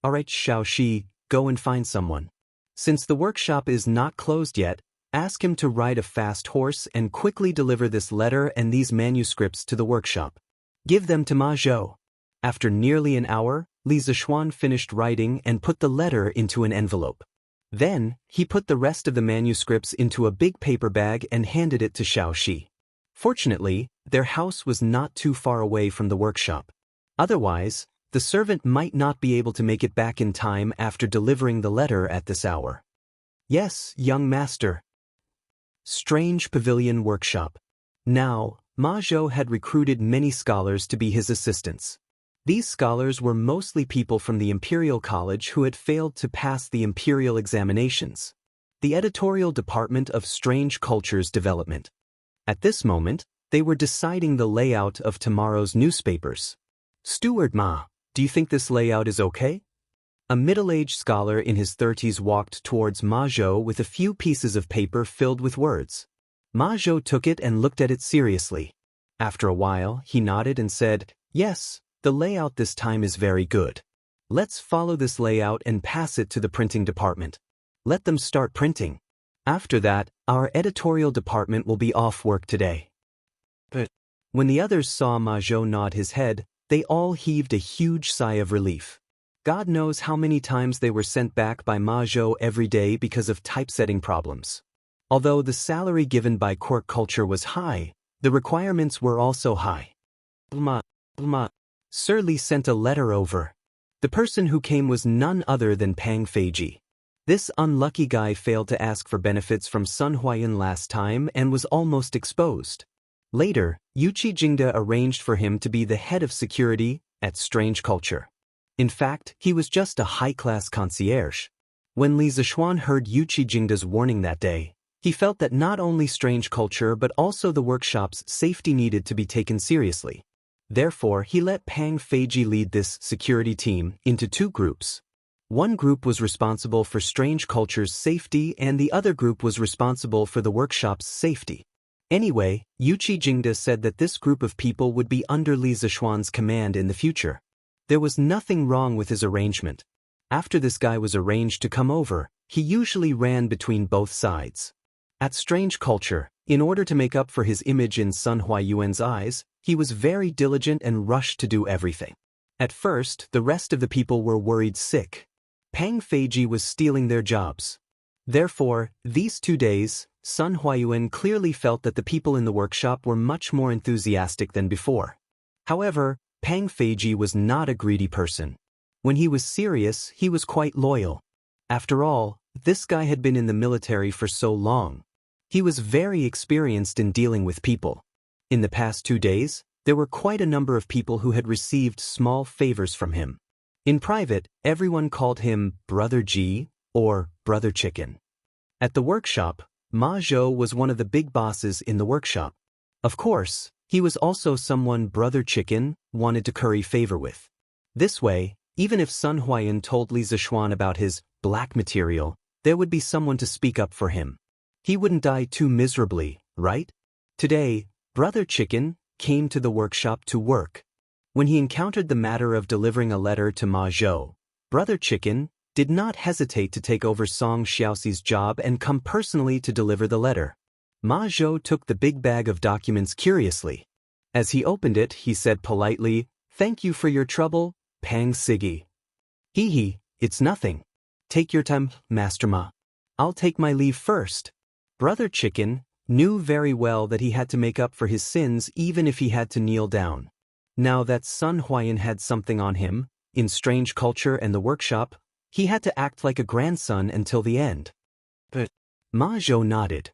"Alright, Xiao Shi, go and find someone. Since the workshop is not closed yet, ask him to ride a fast horse and quickly deliver this letter and these manuscripts to the workshop. Give them to Ma Zhou." After nearly an hour, Li Zixuan finished writing and put the letter into an envelope. Then, he put the rest of the manuscripts into a big paper bag and handed it to Xiao Shi. Fortunately, their house was not too far away from the workshop. Otherwise, the servant might not be able to make it back in time after delivering the letter at this hour. "Yes, young master." Strange Pavilion Workshop. Now, Ma Zhou had recruited many scholars to be his assistants. These scholars were mostly people from the Imperial College who had failed to pass the Imperial examinations. The editorial department of Strange Cultures Development. At this moment, they were deciding the layout of tomorrow's newspapers. Steward Ma, do you think this layout is okay? A middle-aged scholar in his 30s walked towards Ma Zhou with a few pieces of paper filled with words. Ma Zhou took it and looked at it seriously. After a while, he nodded and said, "Yes, the layout this time is very good. Let's follow this layout and pass it to the printing department. Let them start printing. After that, our editorial department will be off work today." But when the others saw Ma Zhou nod his head, they all heaved a huge sigh of relief. God knows how many times they were sent back by Ma Zhou every day because of typesetting problems. Although the salary given by court culture was high, the requirements were also high. Sir Li sent a letter over. The person who came was none other than Pang Feiji. This unlucky guy failed to ask for benefits from Sun Huayan last time and was almost exposed. Later, Yuqi Jingde arranged for him to be the head of security at Strange Culture. In fact, he was just a high-class concierge. When Li Zixuan heard Yuqi Jingde's warning that day, he felt that not only Strange Culture but also the workshop's safety needed to be taken seriously. Therefore, he let Pang Feiji lead this security team into two groups. One group was responsible for Strange Culture's safety and the other group was responsible for the workshop's safety. Anyway, Yuqi Jingde said that this group of people would be under Li Zixuan's command in the future. There was nothing wrong with his arrangement. After this guy was arranged to come over, he usually ran between both sides. At Strange Culture, in order to make up for his image in Sun Huayuan's eyes, he was very diligent and rushed to do everything. At first, the rest of the people were worried sick. Pang Feiji was stealing their jobs. Therefore, these 2 days, Sun Huayuan clearly felt that the people in the workshop were much more enthusiastic than before. However, Pang Feiji was not a greedy person. When he was serious, he was quite loyal. After all, this guy had been in the military for so long. He was very experienced in dealing with people. In the past 2 days, there were quite a number of people who had received small favors from him. In private, everyone called him Brother G or Brother Chicken. At the workshop, Ma Zhou was one of the big bosses in the workshop. Of course, he was also someone Brother Chicken wanted to curry favor with. This way, even if Sun Huayan told Li Zixuan about his black material, there would be someone to speak up for him. He wouldn't die too miserably, right? Today, Brother Chicken came to the workshop to work. When he encountered the matter of delivering a letter to Ma Zhou, Brother Chicken did not hesitate to take over Song Xiaoxi's job and come personally to deliver the letter. Ma Zhou took the big bag of documents curiously. As he opened it, he said politely, "Thank you for your trouble, Pang Sigi." "Hee, it's nothing. Take your time, Master Ma. I'll take my leave first." Brother Chicken knew very well that he had to make up for his sins even if he had to kneel down. Now that Sun Huayan had something on him, in Strange Culture and the workshop, he had to act like a grandson until the end. But Ma Zhou nodded.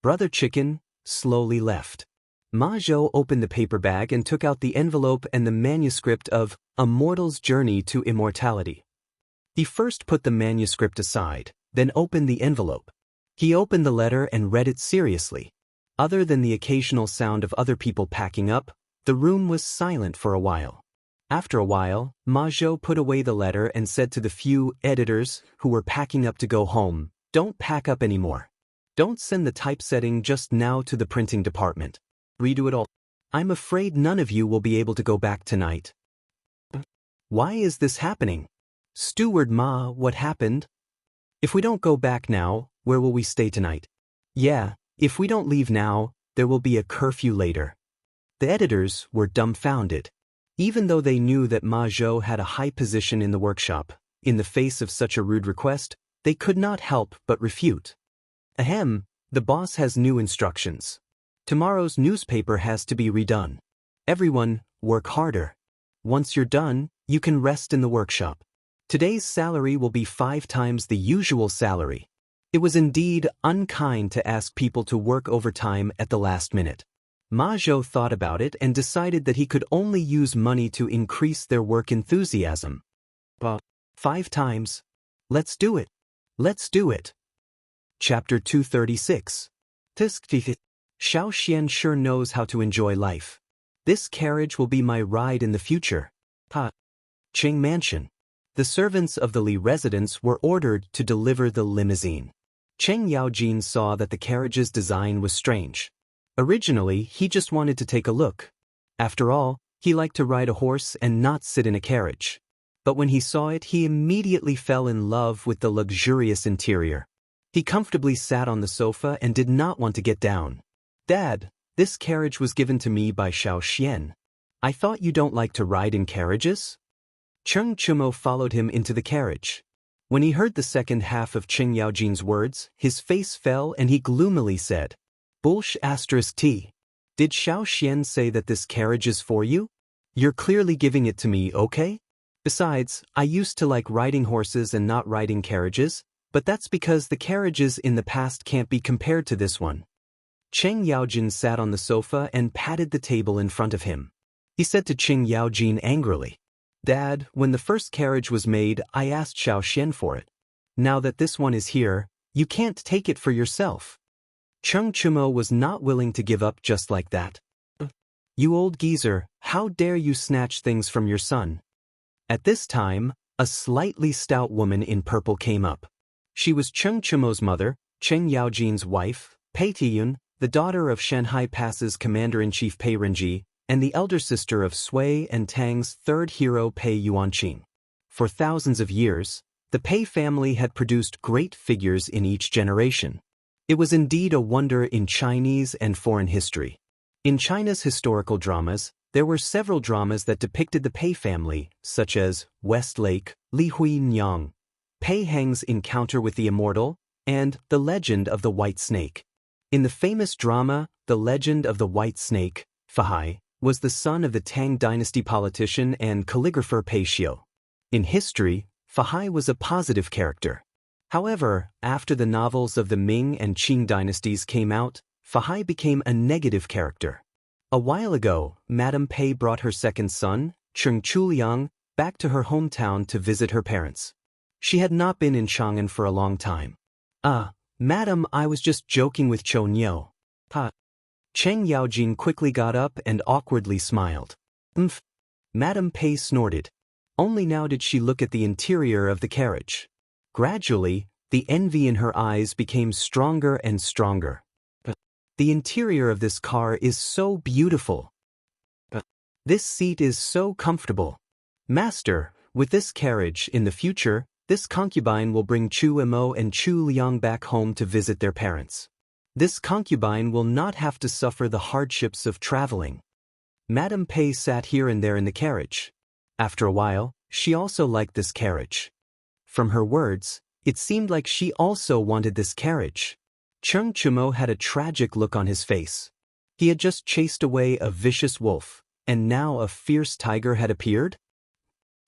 Brother Chicken slowly left. Ma Zhou opened the paper bag and took out the envelope and the manuscript of Immortal's Journey to Immortality. He first put the manuscript aside, then opened the envelope. He opened the letter and read it seriously. Other than the occasional sound of other people packing up, the room was silent for a while. After a while, Ma Zhou put away the letter and said to the few editors who were packing up to go home, "Don't pack up anymore. Don't send the typesetting just now to the printing department. Redo it all. I'm afraid none of you will be able to go back tonight." "Why is this happening? Steward Ma, what happened? If we don't go back now, where will we stay tonight?" "Yeah, if we don't leave now, there will be a curfew later." The editors were dumbfounded. Even though they knew that Ma Zhou had a high position in the workshop, in the face of such a rude request, they could not help but refute. "Ahem, the boss has new instructions. Tomorrow's newspaper has to be redone. Everyone, work harder. Once you're done, you can rest in the workshop. Today's salary will be 5 times the usual salary." It was indeed unkind to ask people to work overtime at the last minute. Ma Zhou thought about it and decided that he could only use money to increase their work enthusiasm. 5 times. Let's do it. Let's do it. Chapter 236. Xiao Xian sure knows how to enjoy life. This carriage will be my ride in the future. Qing Mansion. The servants of the Li residence were ordered to deliver the limousine. Cheng Yaojin saw that the carriage's design was strange. Originally, he just wanted to take a look. After all, he liked to ride a horse and not sit in a carriage. But when he saw it, he immediately fell in love with the luxurious interior. He comfortably sat on the sofa and did not want to get down. Dad, this carriage was given to me by Xiao Xian. I thought you don't like to ride in carriages? Cheng Chumo followed him into the carriage. When he heard the second half of Cheng Yaojin's words, his face fell and he gloomily said, T. Did Xiao Xian say that this carriage is for you? You're clearly giving it to me, okay? Besides, I used to like riding horses and not riding carriages, but that's because the carriages in the past can't be compared to this one. Cheng Yaojin sat on the sofa and patted the table in front of him. He said to Cheng Yaojin angrily, Dad, when the first carriage was made, I asked Xiao Xian for it. Now that this one is here, you can't take it for yourself. Cheng Chumo was not willing to give up just like that. You old geezer, how dare you snatch things from your son? At this time, a slightly stout woman in purple came up. She was Cheng Chumo's mother, Cheng Yaojin's wife, Pei Tiyun, the daughter of Shanhai Pass's commander-in-chief Pei Renji, and the elder sister of Sui and Tang's third hero Pei Yuanqing. For thousands of years, the Pei family had produced great figures in each generation. It was indeed a wonder in Chinese and foreign history. In China's historical dramas, there were several dramas that depicted the Pei family, such as Westlake, Li Hui Nyang, Pei Heng's encounter with the Immortal, and The Legend of the White Snake. In the famous drama, The Legend of the White Snake, Fahai was the son of the Tang dynasty politician and calligrapher Pei Xiu. In history, Fahai was a positive character. However, after the novels of the Ming and Qing dynasties came out, Fahai became a negative character. A while ago, Madame Pei brought her second son, Cheng Chuliang, back to her hometown to visit her parents. She had not been in Chang'an for a long time. Madam, I was just joking with Chou Niu. Cheng Yaojin quickly got up and awkwardly smiled. Madame Pei snorted. Only now did she look at the interior of the carriage. Gradually, the envy in her eyes became stronger and stronger. The interior of this car is so beautiful. This seat is so comfortable. Master, with this carriage, in the future, this concubine will bring Chu Imo and Chu Liang back home to visit their parents. This concubine will not have to suffer the hardships of traveling. Madame Pei sat here and there in the carriage. After a while, she also liked this carriage. From her words, it seemed like she also wanted this carriage. Cheng Chumo had a tragic look on his face. He had just chased away a vicious wolf, and now a fierce tiger had appeared?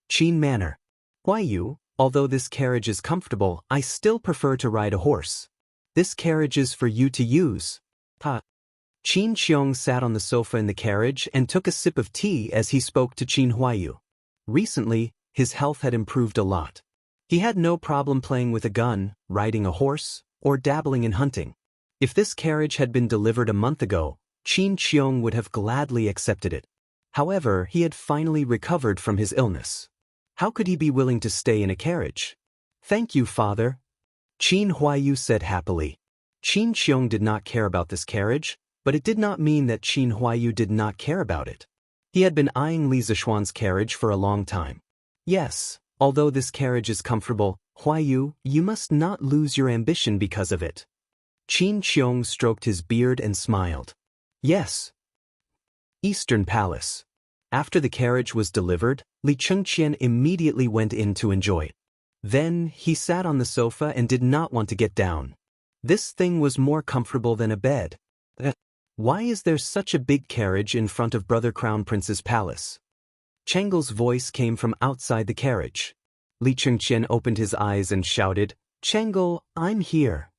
Qin Manor. Why you? Although this carriage is comfortable, I still prefer to ride a horse. This carriage is for you to use. Qin Xiong sat on the sofa in the carriage and took a sip of tea as he spoke to Qin Huayu. Recently, his health had improved a lot. He had no problem playing with a gun, riding a horse, or dabbling in hunting. If this carriage had been delivered a month ago, Qin Xiong would have gladly accepted it. However, he had finally recovered from his illness. How could he be willing to stay in a carriage? Thank you, father. Qin Huayu said happily. Qin Xiong did not care about this carriage, but it did not mean that Qin Huayu did not care about it. He had been eyeing Li Zishuan's carriage for a long time. Yes, although this carriage is comfortable, Huayu, you must not lose your ambition because of it. Qin Xiong stroked his beard and smiled. Yes. Eastern Palace. After the carriage was delivered, Li Chengqian immediately went in to enjoy it. Then, he sat on the sofa and did not want to get down. This thing was more comfortable than a bed. Why is there such a big carriage in front of Brother Crown Prince's palace? Chengle's voice came from outside the carriage. Li Chengqian opened his eyes and shouted, Chengle, I'm here.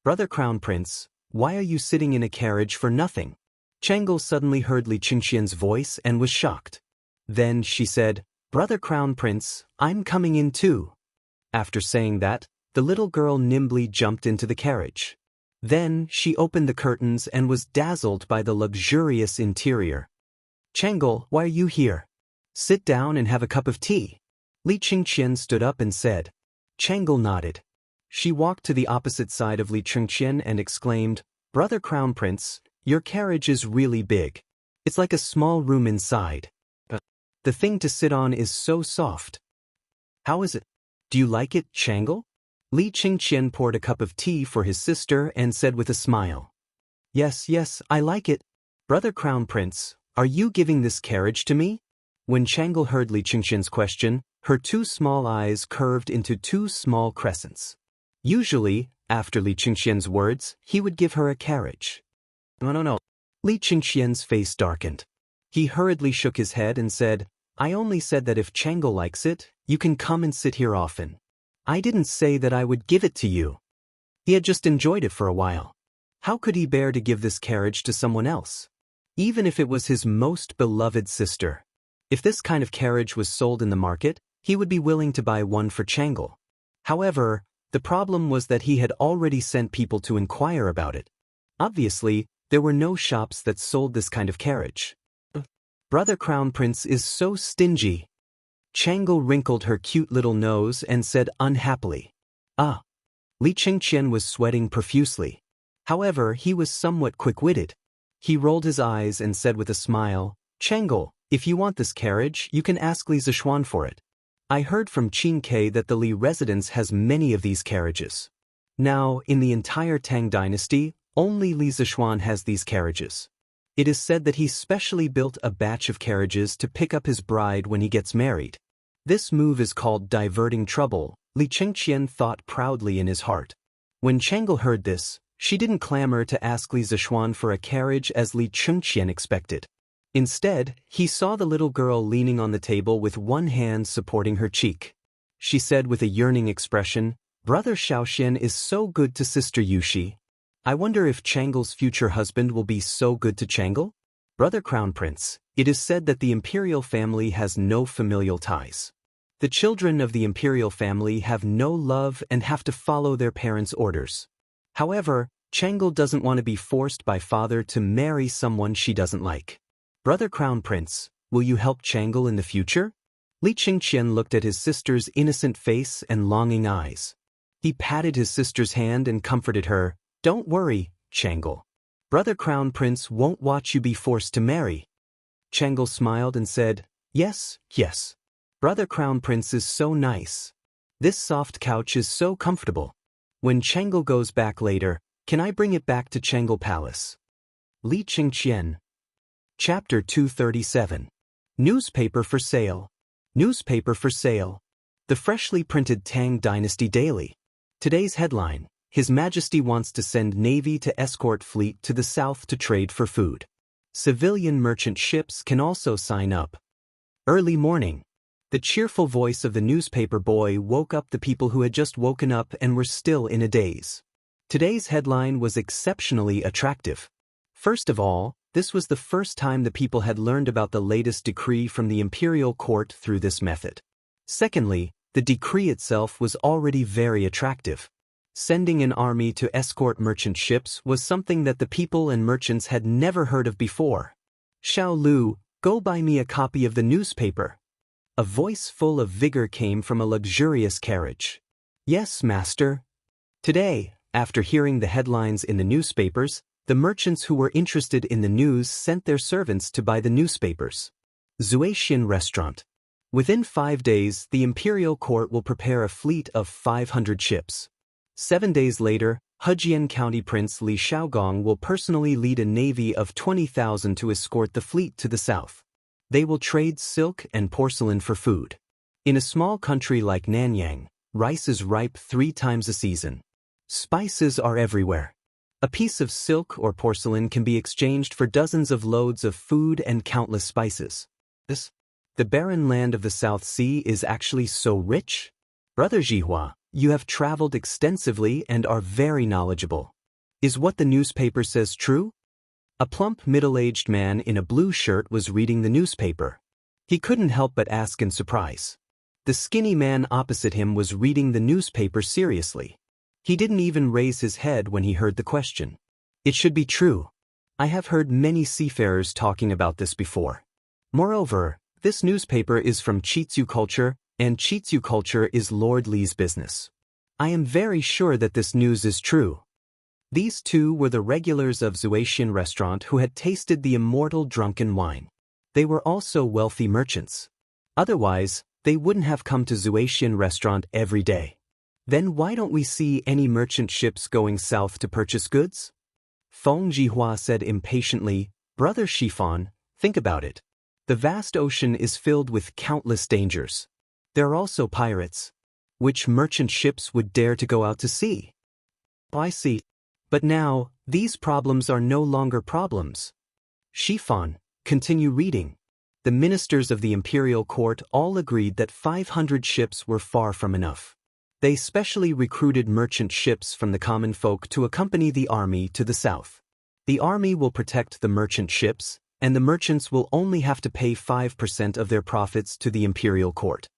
Brother Crown Prince, why are you sitting in a carriage for nothing? Changel suddenly heard Li Qingxian's voice and was shocked. Then she said, "Brother Crown Prince, I'm coming in too." After saying that, the little girl nimbly jumped into the carriage. Then she opened the curtains and was dazzled by the luxurious interior. "Changel, why are you here? Sit down and have a cup of tea." Li Qingxian stood up and said. Changel nodded. She walked to the opposite side of Li Qingxian and exclaimed, "Brother Crown Prince, your carriage is really big. It's like a small room inside. The thing to sit on is so soft. How is it? Do you like it, Changel?" Li Qingxian poured a cup of tea for his sister and said with a smile. Yes, I like it. Brother Crown Prince, are you giving this carriage to me?" When Changel heard Li Qingxian's question, her two small eyes curved into two small crescents. Usually, after Li Qingxian's words, he would give her a carriage. No. Li Qingxian's face darkened. He hurriedly shook his head and said, "I only said that if Changel likes it, you can come and sit here often. I didn't say that I would give it to you." He had just enjoyed it for a while. How could he bear to give this carriage to someone else? Even if it was his most beloved sister. If this kind of carriage was sold in the market, he would be willing to buy one for Changel. However, the problem was that he had already sent people to inquire about it. Obviously, there were no shops that sold this kind of carriage. Brother Crown Prince is so stingy. Changel wrinkled her cute little nose and said unhappily. Li Qingxian was sweating profusely. However, he was somewhat quick-witted. He rolled his eyes and said with a smile, "Changel, if you want this carriage, you can ask Li Zixuan for it. I heard from Qingke that the Li residence has many of these carriages. Now, in the entire Tang dynasty, only Li Zixuan has these carriages. It is said that he specially built a batch of carriages to pick up his bride when he gets married. This move is called diverting trouble," Li Qingxian thought proudly in his heart. When Changel heard this, she didn't clamor to ask Li Zixuan for a carriage as Li Qingxian expected. Instead, he saw the little girl leaning on the table with one hand supporting her cheek. She said with a yearning expression, "Brother Xiaoxian is so good to Sister Yuxi. I wonder if Changel's future husband will be so good to Changel?" Brother Crown Prince, it is said that the imperial family has no familial ties. The children of the imperial family have no love and have to follow their parents' orders. However, Changel doesn't want to be forced by father to marry someone she doesn't like. Brother Crown Prince, will you help Changel in the future? Li Qingxian looked at his sister's innocent face and longing eyes. He patted his sister's hand and comforted her. "Don't worry, Changel. Brother Crown Prince won't watch you be forced to marry." Changel smiled and said, Yes. Brother Crown Prince is so nice. This soft couch is so comfortable. When Changel goes back later, can I bring it back to Changel Palace?" Li Qingxian. Chapter 237. Newspaper for sale. Newspaper for sale. The freshly printed Tang Dynasty Daily. Today's headline: His Majesty wants to send Navy to escort fleet to the south to trade for food. Civilian merchant ships can also sign up. Early morning. The cheerful voice of the newspaper boy woke up the people who had just woken up and were still in a daze. Today's headline was exceptionally attractive. First of all, this was the first time the people had learned about the latest decree from the imperial court through this method. Secondly, the decree itself was already very attractive. Sending an army to escort merchant ships was something that the people and merchants had never heard of before. "Xiao Lu, go buy me a copy of the newspaper." A voice full of vigor came from a luxurious carriage. "Yes, master." Today, after hearing the headlines in the newspapers, the merchants who were interested in the news sent their servants to buy the newspapers. Zuaxian Restaurant. Within 5 days, the imperial court will prepare a fleet of 500 ships. 7 days later, Hejian County Prince Li Xiaogong will personally lead a navy of 20,000 to escort the fleet to the south. They will trade silk and porcelain for food. In a small country like Nanyang, rice is ripe 3 times a season. Spices are everywhere. A piece of silk or porcelain can be exchanged for dozens of loads of food and countless spices. The barren land of the South Sea is actually so rich? Brother Jihua, you have traveled extensively and are very knowledgeable. Is what the newspaper says true? A plump middle-aged man in a blue shirt was reading the newspaper. He couldn't help but ask in surprise. The skinny man opposite him was reading the newspaper seriously. He didn't even raise his head when he heard the question. It should be true. I have heard many seafarers talking about this before. Moreover, this newspaper is from Chitsu culture, and Chitsu culture is Lord Li's business. I am very sure that this news is true. These two were the regulars of Zuaitian restaurant who had tasted the immortal drunken wine. They were also wealthy merchants. Otherwise, they wouldn't have come to Zuaitian restaurant every day. Then why don't we see any merchant ships going south to purchase goods? Feng Jihua said impatiently, Brother Shifan, think about it. The vast ocean is filled with countless dangers. There are also pirates. Which merchant ships would dare to go out to sea? I see. But now, these problems are no longer problems. Shifan, continue reading. The ministers of the imperial court all agreed that 500 ships were far from enough. They specially recruited merchant ships from the common folk to accompany the army to the south. The army will protect the merchant ships, and the merchants will only have to pay 5% of their profits to the imperial court.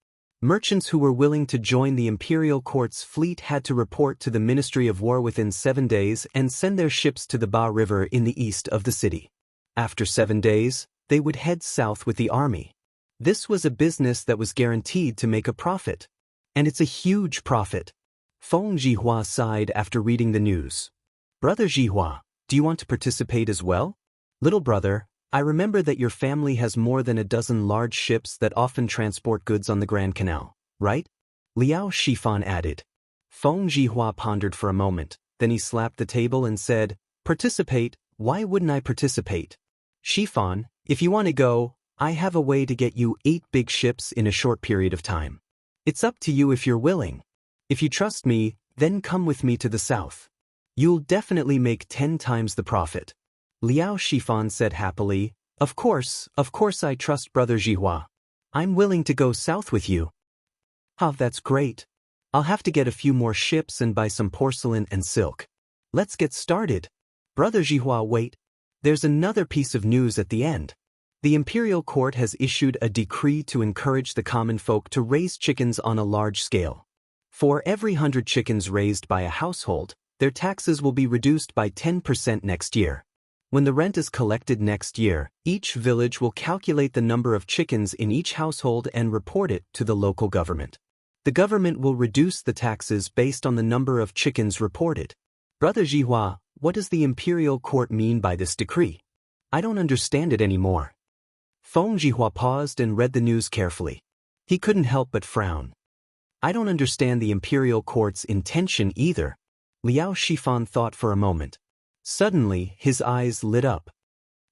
Merchants who were willing to join the imperial court's fleet had to report to the Ministry of War within 7 days and send their ships to the Ba River in the east of the city. After 7 days, they would head south with the army. This was a business that was guaranteed to make a profit. And it's a huge profit. Feng Jihua sighed after reading the news. Brother Jihua, do you want to participate as well? Little brother, I remember that your family has more than a dozen large ships that often transport goods on the Grand Canal, right? Liao Shifan added. Feng Jihua pondered for a moment, then he slapped the table and said, Participate, why wouldn't I participate? Shifan, if you want to go, I have a way to get you 8 big ships in a short period of time. It's up to you if you're willing. If you trust me, then come with me to the south. You'll definitely make 10 times the profit. Liao Shifan said happily, Of course I trust Brother Jihua. I'm willing to go south with you. Oh, that's great. I'll have to get a few more ships and buy some porcelain and silk. Let's get started. Brother Jihua, wait. There's another piece of news at the end. The imperial court has issued a decree to encourage the common folk to raise chickens on a large scale. For every 100 chickens raised by a household, their taxes will be reduced by 10% next year. When the rent is collected next year, each village will calculate the number of chickens in each household and report it to the local government. The government will reduce the taxes based on the number of chickens reported. Brother Jihua, what does the imperial court mean by this decree? I don't understand it anymore. Feng Jihua paused and read the news carefully. He couldn't help but frown. I don't understand the imperial court's intention either. Liao Shifan thought for a moment. Suddenly, his eyes lit up.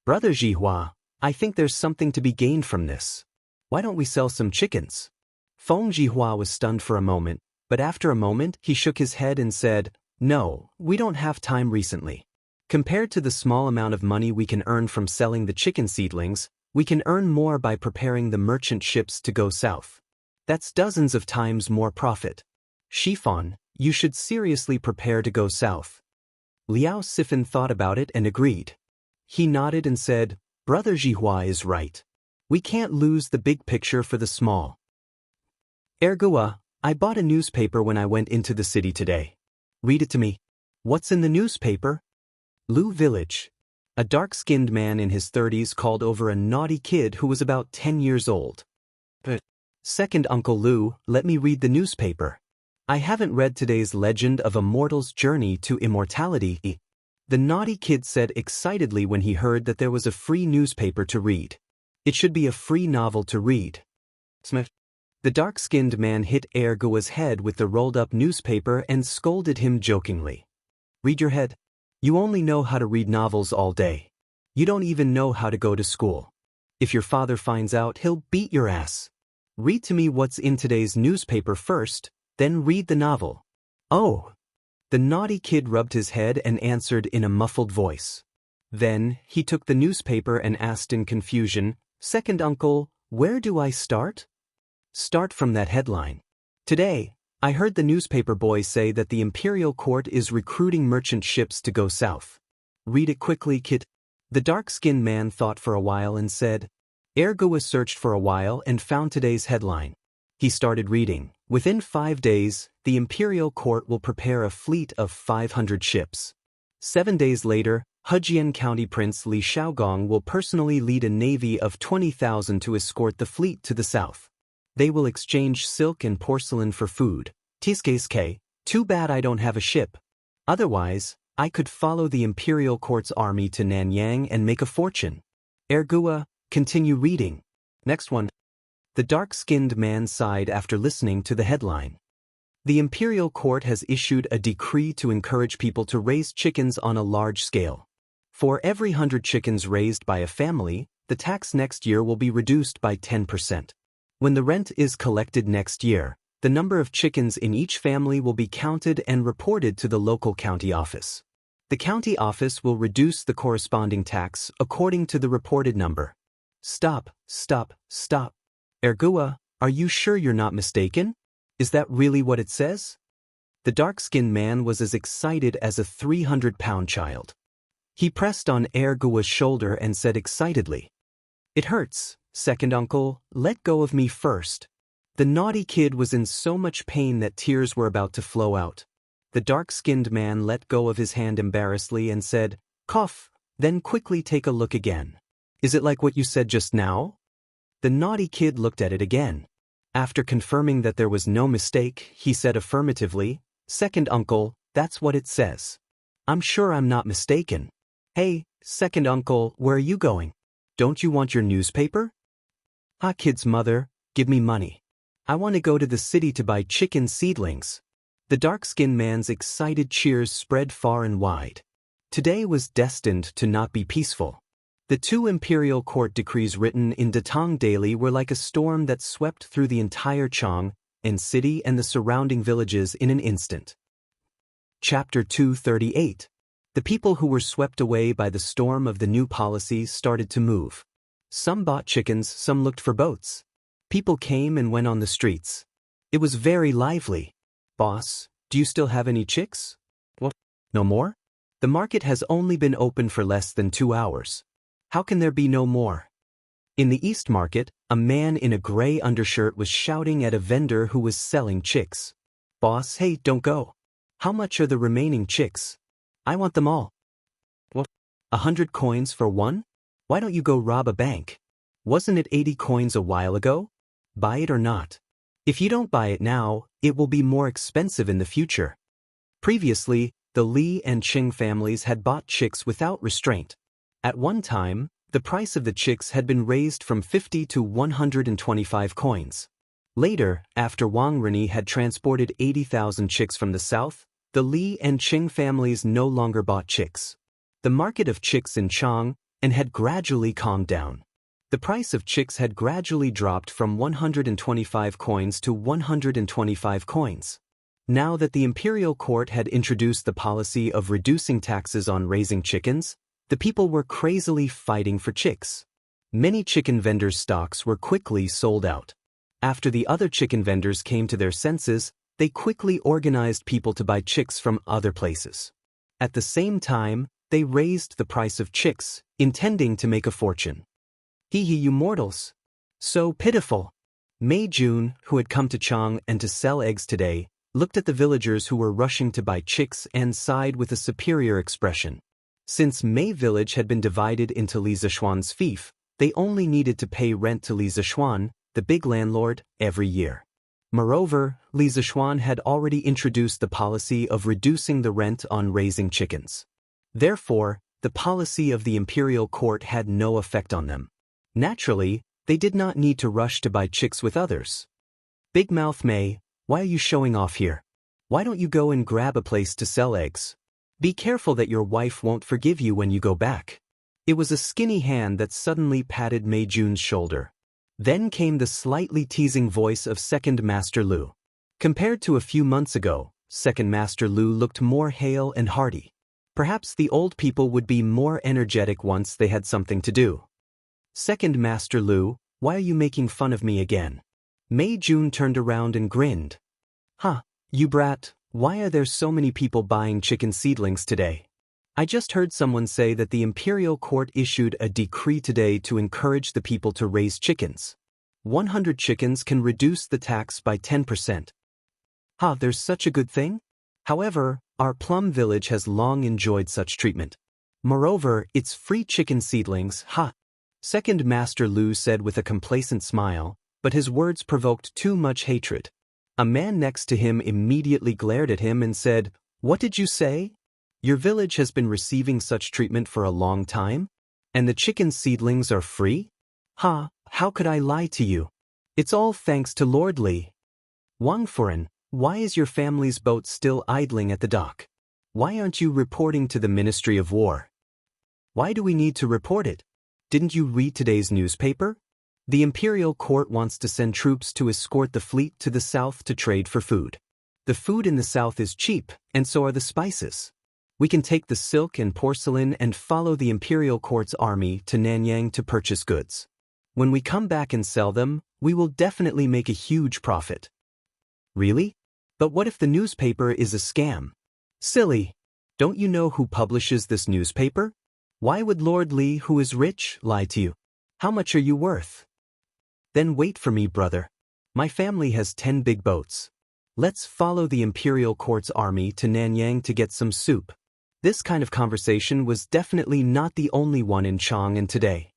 Brother Jihua, I think there's something to be gained from this. Why don't we sell some chickens? Feng Jihua was stunned for a moment, but after a moment he shook his head and said, No, we don't have time recently. Compared to the small amount of money we can earn from selling the chicken seedlings, we can earn more by preparing the merchant ships to go south. That's dozens of times more profit. Shifan, you should seriously prepare to go south. Liao Sifan thought about it and agreed. He nodded and said, Brother Jihua is right. We can't lose the big picture for the small. Ergua, I bought a newspaper when I went into the city today. Read it to me. What's in the newspaper? Lu Village. A dark-skinned man in his 30s called over a naughty kid who was about 10 years old. But, Second Uncle Lu, let me read the newspaper. I haven't read today's legend of a mortal's journey to immortality. The naughty kid said excitedly when he heard that there was a free newspaper to read. It should be a free novel to read. Smith. The dark-skinned man hit Ergua's head with the rolled-up newspaper and scolded him jokingly. Read your head. You only know how to read novels all day. You don't even know how to go to school. If your father finds out, he'll beat your ass. Read to me what's in today's newspaper first, then read the novel. Oh. The naughty kid rubbed his head and answered in a muffled voice. Then, he took the newspaper and asked in confusion, Second Uncle, where do I start? Start from that headline. Today, I heard the newspaper boy say that the imperial court is recruiting merchant ships to go south. Read it quickly, kid. The dark-skinned man thought for a while and said, Ergua searched for a while and found today's headline. He started reading. Within 5 days, the imperial court will prepare a fleet of 500 ships. 7 days later, Hejian County Prince Li Shaogong will personally lead a navy of 20,000 to escort the fleet to the south. They will exchange silk and porcelain for food. Tsk, too bad I don't have a ship. Otherwise, I could follow the imperial court's army to Nanyang and make a fortune. Ergua, continue reading. Next one. The dark-skinned man sighed after listening to the headline. The imperial court has issued a decree to encourage people to raise chickens on a large scale. For every 100 chickens raised by a family, the tax next year will be reduced by 10%. When the rent is collected next year, the number of chickens in each family will be counted and reported to the local county office. The county office will reduce the corresponding tax according to the reported number. Stop. Ergua, are you sure you're not mistaken? Is that really what it says? The dark-skinned man was as excited as a 300-pound child. He pressed on Ergua's shoulder and said excitedly, It hurts, second uncle, let go of me first. The naughty kid was in so much pain that tears were about to flow out. The dark-skinned man let go of his hand embarrassedly and said, Cough, then quickly take a look again. Is it like what you said just now? The naughty kid looked at it again. After confirming that there was no mistake, he said affirmatively, Second uncle, that's what it says. I'm sure I'm not mistaken. Hey, second uncle, where are you going? Don't you want your newspaper? Kid's mother, give me money. I want to go to the city to buy chicken seedlings. The dark-skinned man's excited cheers spread far and wide. Today was destined to not be peaceful. The 2 imperial court decrees written in Datong Daily were like a storm that swept through the entire Chang'an city and the surrounding villages in an instant. Chapter 238. The people who were swept away by the storm of the new policy started to move. Some bought chickens, some looked for boats. People came and went on the streets. It was very lively. Boss, do you still have any chicks? What? No more? The market has only been open for less than 2 hours. How can there be no more? In the East Market, a man in a gray undershirt was shouting at a vendor who was selling chicks. Boss, hey, don't go. How much are the remaining chicks? I want them all. What? 100 coins for one? Why don't you go rob a bank? Wasn't it 80 coins a while ago? Buy it or not? If you don't buy it now, it will be more expensive in the future. Previously, the Li and Qing families had bought chicks without restraint. At one time, the price of the chicks had been raised from 50 to 125 coins. Later, after Wang Lin had transported 80,000 chicks from the south, the Li and Qing families no longer bought chicks. The market of chicks in Chang'an had gradually calmed down. The price of chicks had gradually dropped from 125 coins to 125 coins. Now that the imperial court had introduced the policy of reducing taxes on raising chickens, the people were crazily fighting for chicks. Many chicken vendors' stocks were quickly sold out. After the other chicken vendors came to their senses, they quickly organized people to buy chicks from other places. At the same time, they raised the price of chicks, intending to make a fortune. You mortals. So pitiful. Mei Jun, who had come to Chang'an to sell eggs today, looked at the villagers who were rushing to buy chicks and sighed with a superior expression. Since Mei village had been divided into Li Zishuan's fief, they only needed to pay rent to Li Zishuan, the big landlord, every year. Moreover, Li Zishuan had already introduced the policy of reducing the rent on raising chickens. Therefore, the policy of the imperial court had no effect on them. Naturally, they did not need to rush to buy chicks with others. Big Mouth Mei, why are you showing off here? Why don't you go and grab a place to sell eggs? Be careful that your wife won't forgive you when you go back. It was a skinny hand that suddenly patted Mei Jun's shoulder. Then came the slightly teasing voice of Second Master Lu. Compared to a few months ago, Second Master Lu looked more hale and hearty. Perhaps the old people would be more energetic once they had something to do. Second Master Lu, why are you making fun of me again? Mei Jun turned around and grinned. You brat, why are there so many people buying chicken seedlings today? I just heard someone say that the imperial court issued a decree today to encourage the people to raise chickens. 100 chickens can reduce the tax by 10%. There's such a good thing? However, our plum village has long enjoyed such treatment. Moreover, it's free chicken seedlings, Second Master Lu said with a complacent smile, but his words provoked too much hatred. A man next to him immediately glared at him and said, "What did you say? Your village has been receiving such treatment for a long time? And the chicken seedlings are free? How could I lie to you? It's all thanks to Lord Li." "Wang Furen, why is your family's boat still idling at the dock? Why aren't you reporting to the Ministry of War?" "Why do we need to report it? Didn't you read today's newspaper? The imperial court wants to send troops to escort the fleet to the south to trade for food. The food in the south is cheap, and so are the spices. We can take the silk and porcelain and follow the imperial court's army to Nanyang to purchase goods. When we come back and sell them, we will definitely make a huge profit." "Really? But what if the newspaper is a scam?" "Silly. Don't you know who publishes this newspaper? Why would Lord Li, who is rich, lie to you? How much are you worth?" "Then wait for me, brother. My family has 10 big boats. Let's follow the imperial court's army to Nanyang to get some soup." This kind of conversation was definitely not the only one in Chang'an today.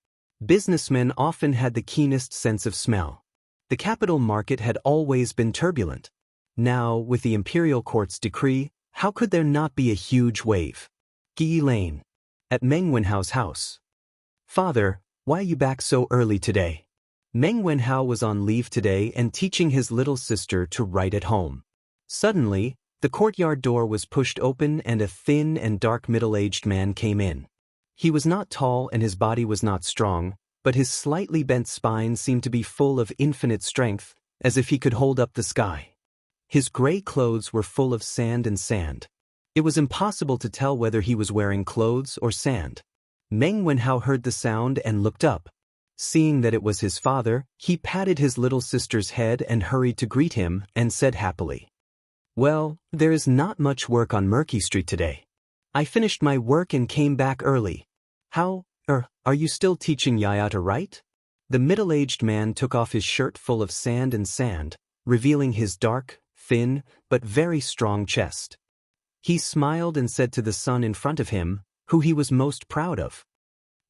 Businessmen often had the keenest sense of smell. The capital market had always been turbulent. Now, with the imperial court's decree, how could there not be a huge wave? Gi Lane. At Meng Wenhao's house. "Father, why are you back so early today?" Meng Wenhao was on leave today and teaching his little sister to write at home. Suddenly, the courtyard door was pushed open and a thin and dark middle-aged man came in. He was not tall and his body was not strong, but his slightly bent spine seemed to be full of infinite strength, as if he could hold up the sky. His gray clothes were full of sand and sand. It was impossible to tell whether he was wearing clothes or sand. Meng Wenhao heard the sound and looked up. Seeing that it was his father, he patted his little sister's head and hurried to greet him and said happily, "Well, there is not much work on Murky Street today. I finished my work and came back early. Are you still teaching Yaya to write?" The middle-aged man took off his shirt full of sand and sand, revealing his dark, thin, but very strong chest. He smiled and said to the son in front of him, who he was most proud of,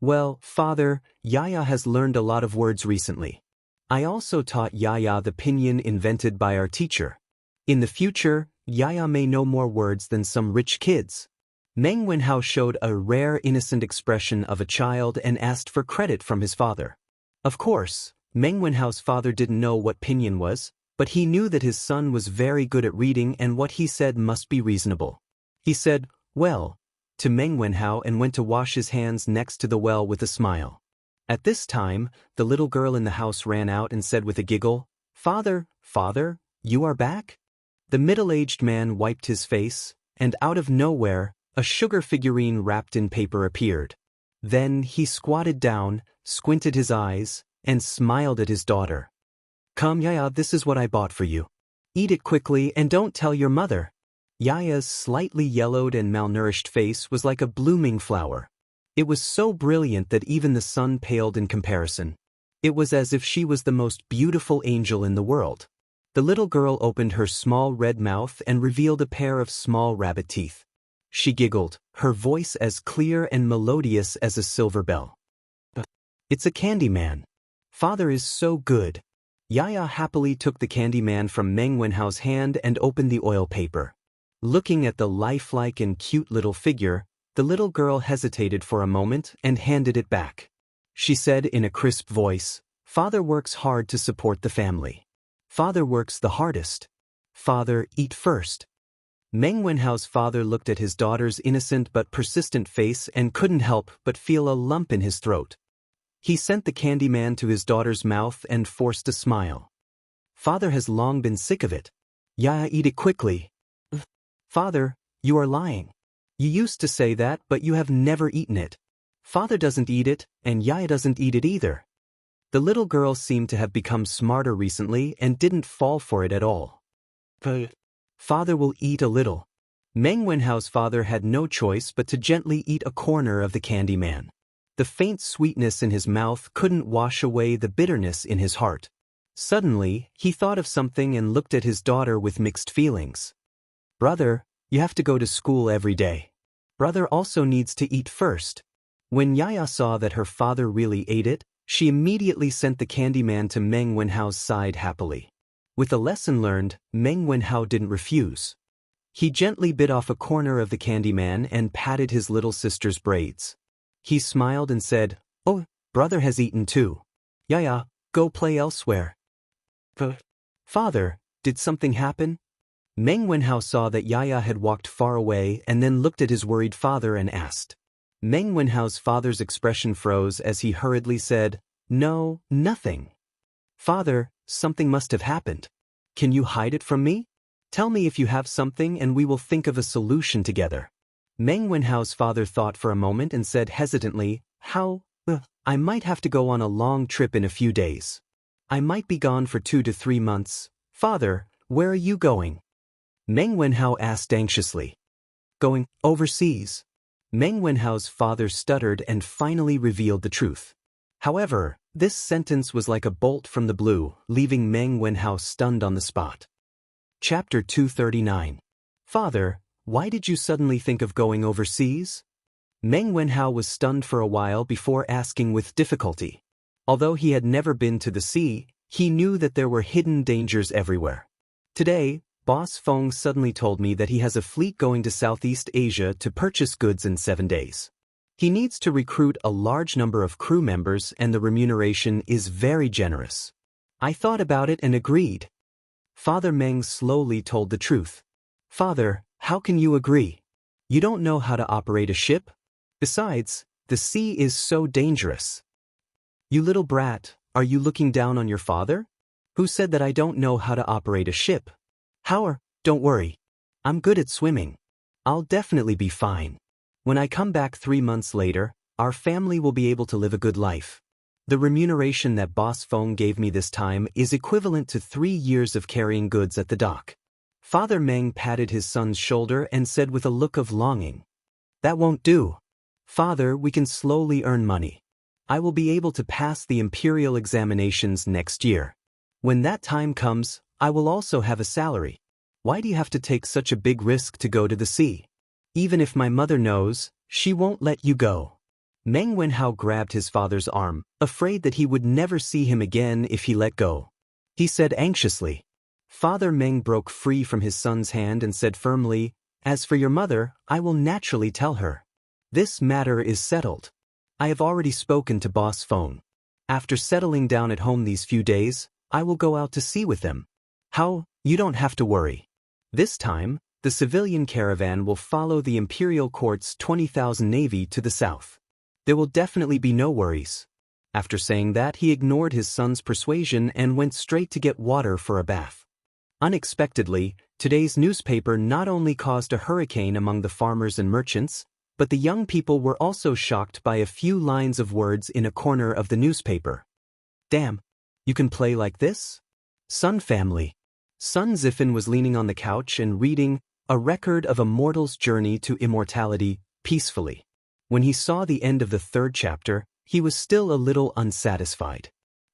"Well, father, Yaya has learned a lot of words recently. I also taught Yaya the pinyin invented by our teacher. In the future, Yaya may know more words than some rich kids." Meng Wenhao showed a rare innocent expression of a child and asked for credit from his father. Of course, Meng Wenhao's father didn't know what pinyin was, but he knew that his son was very good at reading and what he said must be reasonable. He said, "Well," to Meng Wenhao and went to wash his hands next to the well with a smile. At this time, the little girl in the house ran out and said with a giggle, Father, you are back?" The middle-aged man wiped his face, and out of nowhere, a sugar figurine wrapped in paper appeared. Then he squatted down, squinted his eyes, and smiled at his daughter. "Come, Yaya, this is what I bought for you. Eat it quickly and don't tell your mother." Yaya's slightly yellowed and malnourished face was like a blooming flower. It was so brilliant that even the sun paled in comparison. It was as if she was the most beautiful angel in the world. The little girl opened her small red mouth and revealed a pair of small rabbit teeth. She giggled, her voice as clear and melodious as a silver bell. "It's a candy man. Father is so good." Yaya happily took the candy man from Meng Wenhao's hand and opened the oil paper. Looking at the lifelike and cute little figure, the little girl hesitated for a moment and handed it back. She said in a crisp voice, "Father works hard to support the family. Father works the hardest. Father, eat first." Meng Wenhao's father looked at his daughter's innocent but persistent face and couldn't help but feel a lump in his throat. He sent the candy man to his daughter's mouth and forced a smile. "Father has long been sick of it. Yaya, eat it quickly." "Father, you are lying. You used to say that, but you have never eaten it. Father doesn't eat it, and Yaya doesn't eat it either." The little girl seemed to have become smarter recently and didn't fall for it at all. "Father will eat a little. Meng Wenhao's father had no choice but to gently eat a corner of the candy man. The faint sweetness in his mouth couldn't wash away the bitterness in his heart. Suddenly, he thought of something and looked at his daughter with mixed feelings. Brother, you have to go to school every day. Brother also needs to eat first. When Yaya saw that her father really ate it, she immediately sent the candy man to Meng Wenhao's side happily. With a lesson learned, Meng Wenhao didn't refuse. He gently bit off a corner of the candy man and patted his little sister's braids. He smiled and said, "Oh, brother has eaten too. Yaya, go play elsewhere." Father, did something happen? Meng Wenhao saw that Yaya had walked far away and then looked at his worried father and asked. Meng Wenhao's father's expression froze as he hurriedly said, "No, nothing. Father, something must have happened. Can you hide it from me? Tell me if you have something and we will think of a solution together." Meng Wenhao's father thought for a moment and said hesitantly, I might have to go on a long trip in a few days. I might be gone for 2 to 3 months. Father, where are you going?" Meng Wenhao asked anxiously. "Going overseas." Meng Wenhao's father stuttered and finally revealed the truth. However, this sentence was like a bolt from the blue, leaving Meng Wenhao stunned on the spot. Chapter 239. Father, why did you suddenly think of going overseas? Meng Wenhao was stunned for a while before asking with difficulty. Although he had never been to the sea, he knew that there were hidden dangers everywhere. Today, Boss Feng suddenly told me that he has a fleet going to Southeast Asia to purchase goods in 7 days. He needs to recruit a large number of crew members and the remuneration is very generous. I thought about it and agreed. Father Meng slowly told the truth. Father, how can you agree? You don't know how to operate a ship? Besides, the sea is so dangerous. You little brat, are you looking down on your father? Who said that I don't know how to operate a ship? Don't worry. I'm good at swimming. I'll definitely be fine. When I come back 3 months later, our family will be able to live a good life. The remuneration that Boss Feng gave me this time is equivalent to 3 years of carrying goods at the dock. Father Meng patted his son's shoulder and said with a look of longing. That won't do. Father, we can slowly earn money. I will be able to pass the imperial examinations next year. When that time comes, I will also have a salary. Why do you have to take such a big risk to go to the sea? Even if my mother knows, she won't let you go. Meng Wenhao grabbed his father's arm, afraid that he would never see him again if he let go. He said anxiously. Father Meng broke free from his son's hand and said firmly, "As for your mother, I will naturally tell her. This matter is settled. I have already spoken to Boss Feng. After settling down at home these few days, I will go out to sea with them. You don't have to worry. This time, the civilian caravan will follow the Imperial Court's 20,000 navy to the south. There will definitely be no worries." After saying that, he ignored his son's persuasion and went straight to get water for a bath. Unexpectedly, today's newspaper not only caused a hurricane among the farmers and merchants, but the young people were also shocked by a few lines of words in a corner of the newspaper. Damn, you can play like this? Sun family. Sun Zifan was leaning on the couch and reading A Record of a Mortal's Journey to Immortality peacefully. When he saw the end of the 3rd chapter, he was still a little unsatisfied.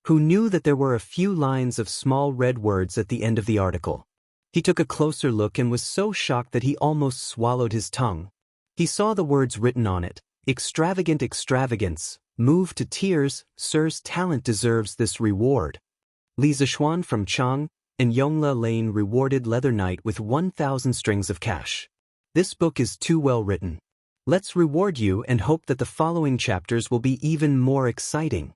Who knew that there were a few lines of small red words at the end of the article? He took a closer look and was so shocked that he almost swallowed his tongue. He saw the words written on it, "Extravagant extravagance, moved to tears, Sir's talent deserves this reward." Li Zishuan from Chang and Yongla Lane rewarded Leather Knight with 1,000 strings of cash. This book is too well written. Let's reward you and hope that the following chapters will be even more exciting.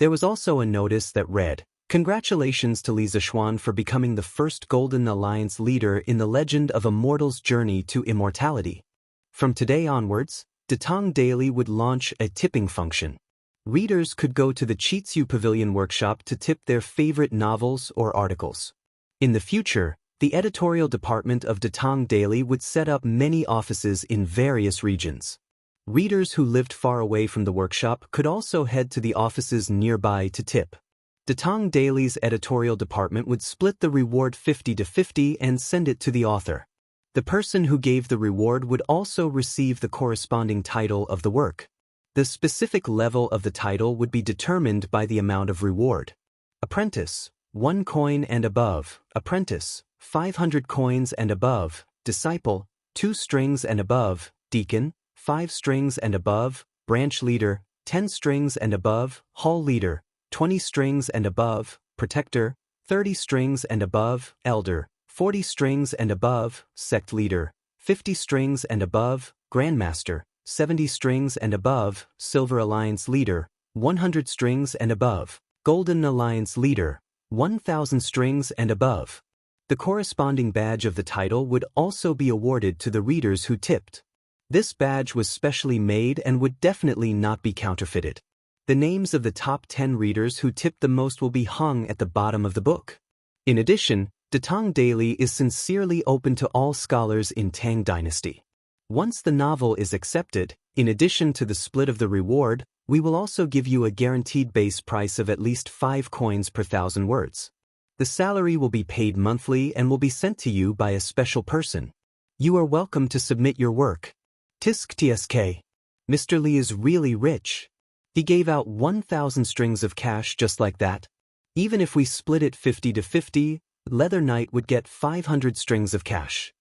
There was also a notice that read, "Congratulations to Li Zishuan for becoming the first Golden Alliance leader in the legend of a mortal's journey to immortality." From today onwards, Datang Daily would launch a tipping function. Readers could go to the Chitsu Pavilion workshop to tip their favorite novels or articles. In the future, the editorial department of Datang Daily would set up many offices in various regions. Readers who lived far away from the workshop could also head to the offices nearby to tip. Datang Daily's editorial department would split the reward 50 to 50 and send it to the author. The person who gave the reward would also receive the corresponding title of the work. The specific level of the title would be determined by the amount of reward. Apprentice, 1 coin and above. Apprentice, 500 coins and above. Disciple, 2 strings and above. Deacon, 5 strings and above. Branch leader, 10 strings and above. Hall leader, 20 strings and above. Protector, 30 strings and above. Elder, 40 strings and above. Sect leader, 50 strings and above. Grandmaster, 70 strings and above. Silver Alliance leader, 100 strings and above. Golden Alliance leader, 1,000 strings and above. The corresponding badge of the title would also be awarded to the readers who tipped. This badge was specially made and would definitely not be counterfeited. The names of the top 10 readers who tipped the most will be hung at the bottom of the book. In addition, Datang Daily is sincerely open to all scholars in Tang Dynasty. Once the novel is accepted, in addition to the split of the reward, we will also give you a guaranteed base price of at least 5 coins per 1,000 words. The salary will be paid monthly and will be sent to you by a special person. You are welcome to submit your work. Tisk tsk. Mr. Li is really rich. He gave out 1,000 strings of cash just like that. Even if we split it 50 to 50, Leather Knight would get 500 strings of cash.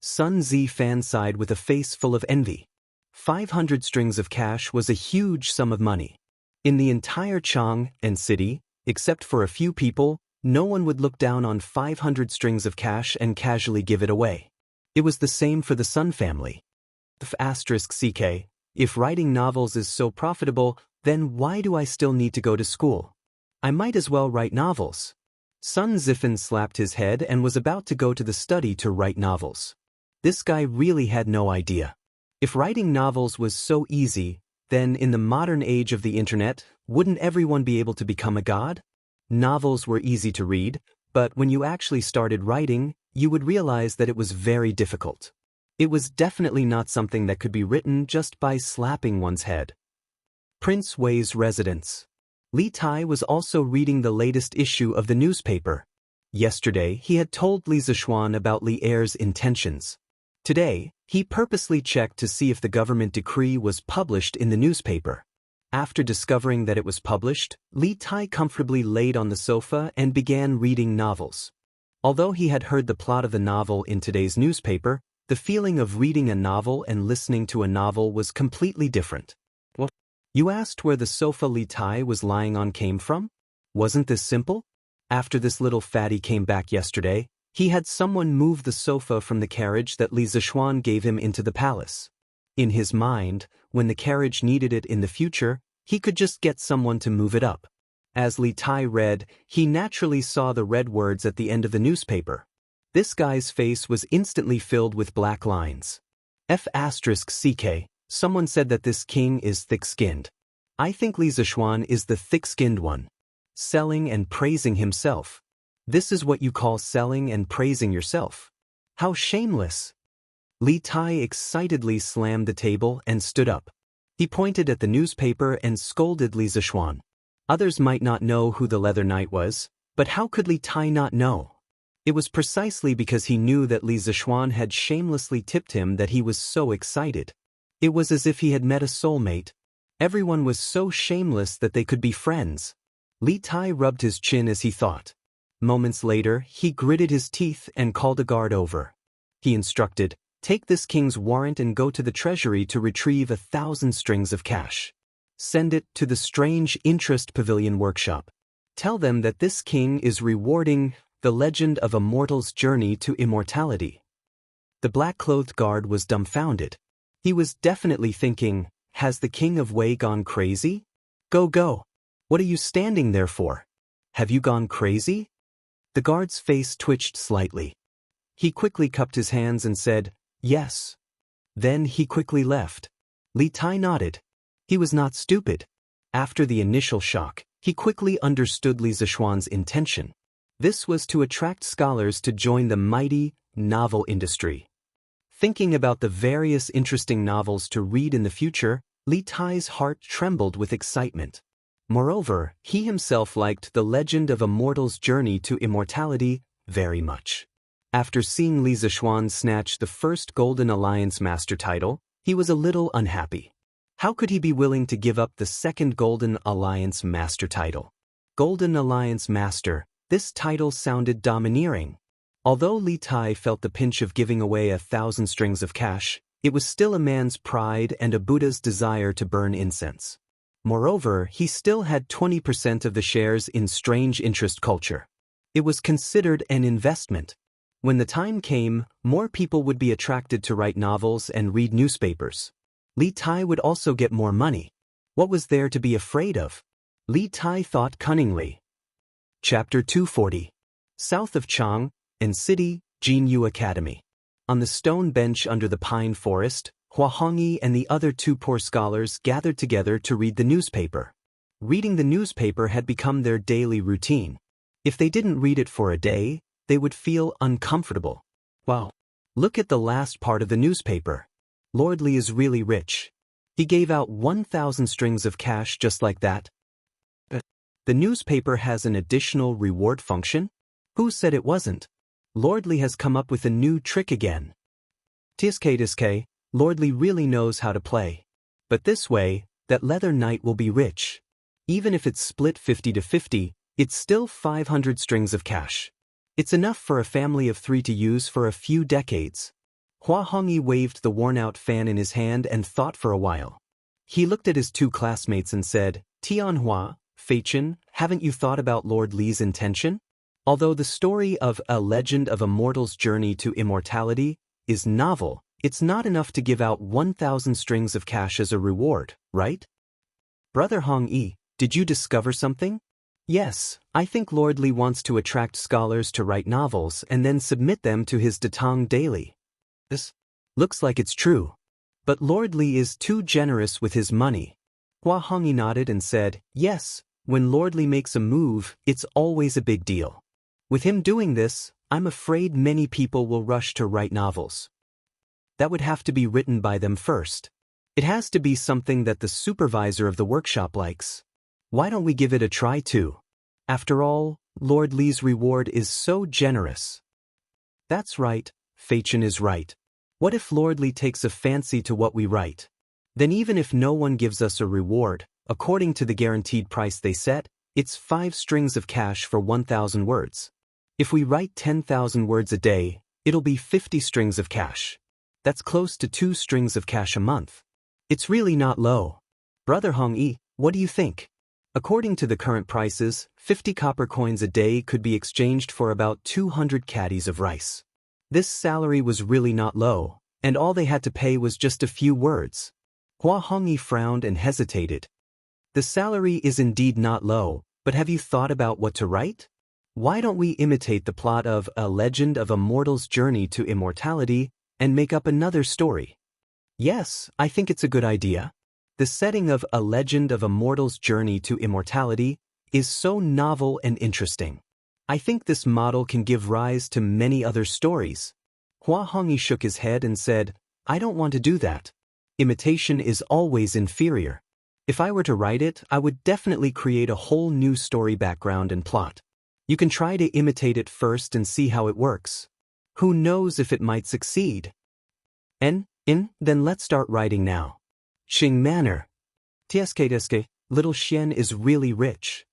Sun Zi fan sighed with a face full of envy. 500 strings of cash was a huge sum of money. In the entire Chang'an city, except for a few people, no one would look down on 500 strings of cash and casually give it away. It was the same for the Sun family. **CK, if writing novels is so profitable, then why do I still need to go to school? I might as well write novels. Sun Zifan slapped his head and was about to go to the study to write novels. This guy really had no idea. If writing novels was so easy, then in the modern age of the internet, wouldn't everyone be able to become a god? Novels were easy to read, but when you actually started writing, you would realize that it was very difficult. It was definitely not something that could be written just by slapping one's head. Prince Wei's residence. Li Tai was also reading the latest issue of the newspaper. Yesterday, he had told Li Zishuan about Li Er's intentions. Today, he purposely checked to see if the government decree was published in the newspaper. After discovering that it was published, Li Tai comfortably laid on the sofa and began reading novels. Although he had heard the plot of the novel in today's newspaper, the feeling of reading a novel and listening to a novel was completely different. What? You asked where the sofa Li Tai was lying on came from? Wasn't this simple? After this little fatty came back yesterday, he had someone move the sofa from the carriage that Li Zishuan gave him into the palace. In his mind, when the carriage needed it in the future, he could just get someone to move it up. As Li Tai read, he naturally saw the red words at the end of the newspaper. This guy's face was instantly filled with black lines. **CK, someone said that this king is thick-skinned. I think Li Zishuan is the thick-skinned one. Selling and praising himself. This is what you call selling and praising yourself. How shameless! Li Tai excitedly slammed the table and stood up. He pointed at the newspaper and scolded Li Zishuan. Others might not know who the Leather Knight was, but how could Li Tai not know? It was precisely because he knew that Li Zishuan had shamelessly tipped him that he was so excited. It was as if he had met a soulmate. Everyone was so shameless that they could be friends. Li Tai rubbed his chin as he thought. Moments later, he gritted his teeth and called a guard over. He instructed, "Take this king's warrant and go to the treasury to retrieve 1,000 strings of cash. Send it to the Strange Interest Pavilion workshop. Tell them that this king is rewarding the legend of a mortal's journey to immortality." The black-clothed guard was dumbfounded. He was definitely thinking, has the king of Wei gone crazy? Go. What are you standing there for? Have you gone crazy? The guard's face twitched slightly. He quickly cupped his hands and said, yes. Then he quickly left. Li Tai nodded. He was not stupid. After the initial shock, he quickly understood Li Zishuan's intention. This was to attract scholars to join the mighty novel industry. Thinking about the various interesting novels to read in the future, Li Tai's heart trembled with excitement. Moreover, he himself liked the legend of a mortal's journey to immortality very much. After seeing Li Zishuan snatch the first Golden Alliance Master title, he was a little unhappy. How could he be willing to give up the second Golden Alliance Master title? Golden Alliance Master, this title sounded domineering. Although Li Tai felt the pinch of giving away 1,000 strings of cash, it was still a man's pride and a Buddha's desire to burn incense. Moreover, he still had 20% of the shares in Strange Interest Culture. It was considered an investment. When the time came, more people would be attracted to write novels and read newspapers. Li Tai would also get more money. What was there to be afraid of? Li Tai thought cunningly. Chapter 240. South of Chang, and City, Jinyu Academy. On the stone bench under the pine forest, Hua Hongyi and the other two poor scholars gathered together to read the newspaper. Reading the newspaper had become their daily routine. If they didn't read it for a day, they would feel uncomfortable. Wow! Look at the last part of the newspaper. Lord Li is really rich. He gave out 1,000 strings of cash just like that. But the newspaper has an additional reward function? Who said it wasn't? Lord Li has come up with a new trick again. Tiske, Lord Li really knows how to play. But this way, that leather knight will be rich. Even if it's split 50-50, it's still 500 strings of cash. It's enough for a family of 3 to use for a few decades. Hua Hongyi waved the worn-out fan in his hand and thought for a while. He looked at his two classmates and said, Tianhua, Feichen, haven't you thought about Lord Li's intention? Although the story of A Legend of a Mortal's Journey to Immortality is novel, it's not enough to give out 1,000 strings of cash as a reward, right? Brother Hongyi, did you discover something? Yes, I think Lord Li wants to attract scholars to write novels and then submit them to his Datang daily. This looks like it's true. But Lord Li is too generous with his money. Hua Hongyi nodded and said, yes, when Lord Li makes a move, it's always a big deal. With him doing this, I'm afraid many people will rush to write novels. That would have to be written by them first. It has to be something that the supervisor of the workshop likes. Why don't we give it a try too? After all, Lord Li's reward is so generous. That's right, Feichen is right. What if Lord Li takes a fancy to what we write? Then even if no one gives us a reward, according to the guaranteed price they set, it's 5 strings of cash for 1,000 words. If we write 10,000 words a day, it'll be 50 strings of cash. That's close to 2 strings of cash a month. It's really not low. Brother Hongyi, what do you think? According to the current prices, 50 copper coins a day could be exchanged for about 200 caddies of rice. This salary was really not low, and all they had to pay was just a few words. Hua Hongyi frowned and hesitated. The salary is indeed not low, but have you thought about what to write? Why don't we imitate the plot of A Legend of a Mortal's Journey to Immortality and make up another story? Yes, I think it's a good idea. The setting of A Legend of a Mortal's Journey to Immortality is so novel and interesting. I think this model can give rise to many other stories. Hua Hongyi shook his head and said, I don't want to do that. Imitation is always inferior. If I were to write it, I would definitely create a whole new story background and plot. You can try to imitate it first and see how it works. Who knows if it might succeed? Then let's start writing now. Qing Manor. Tiske, little Xian is really rich.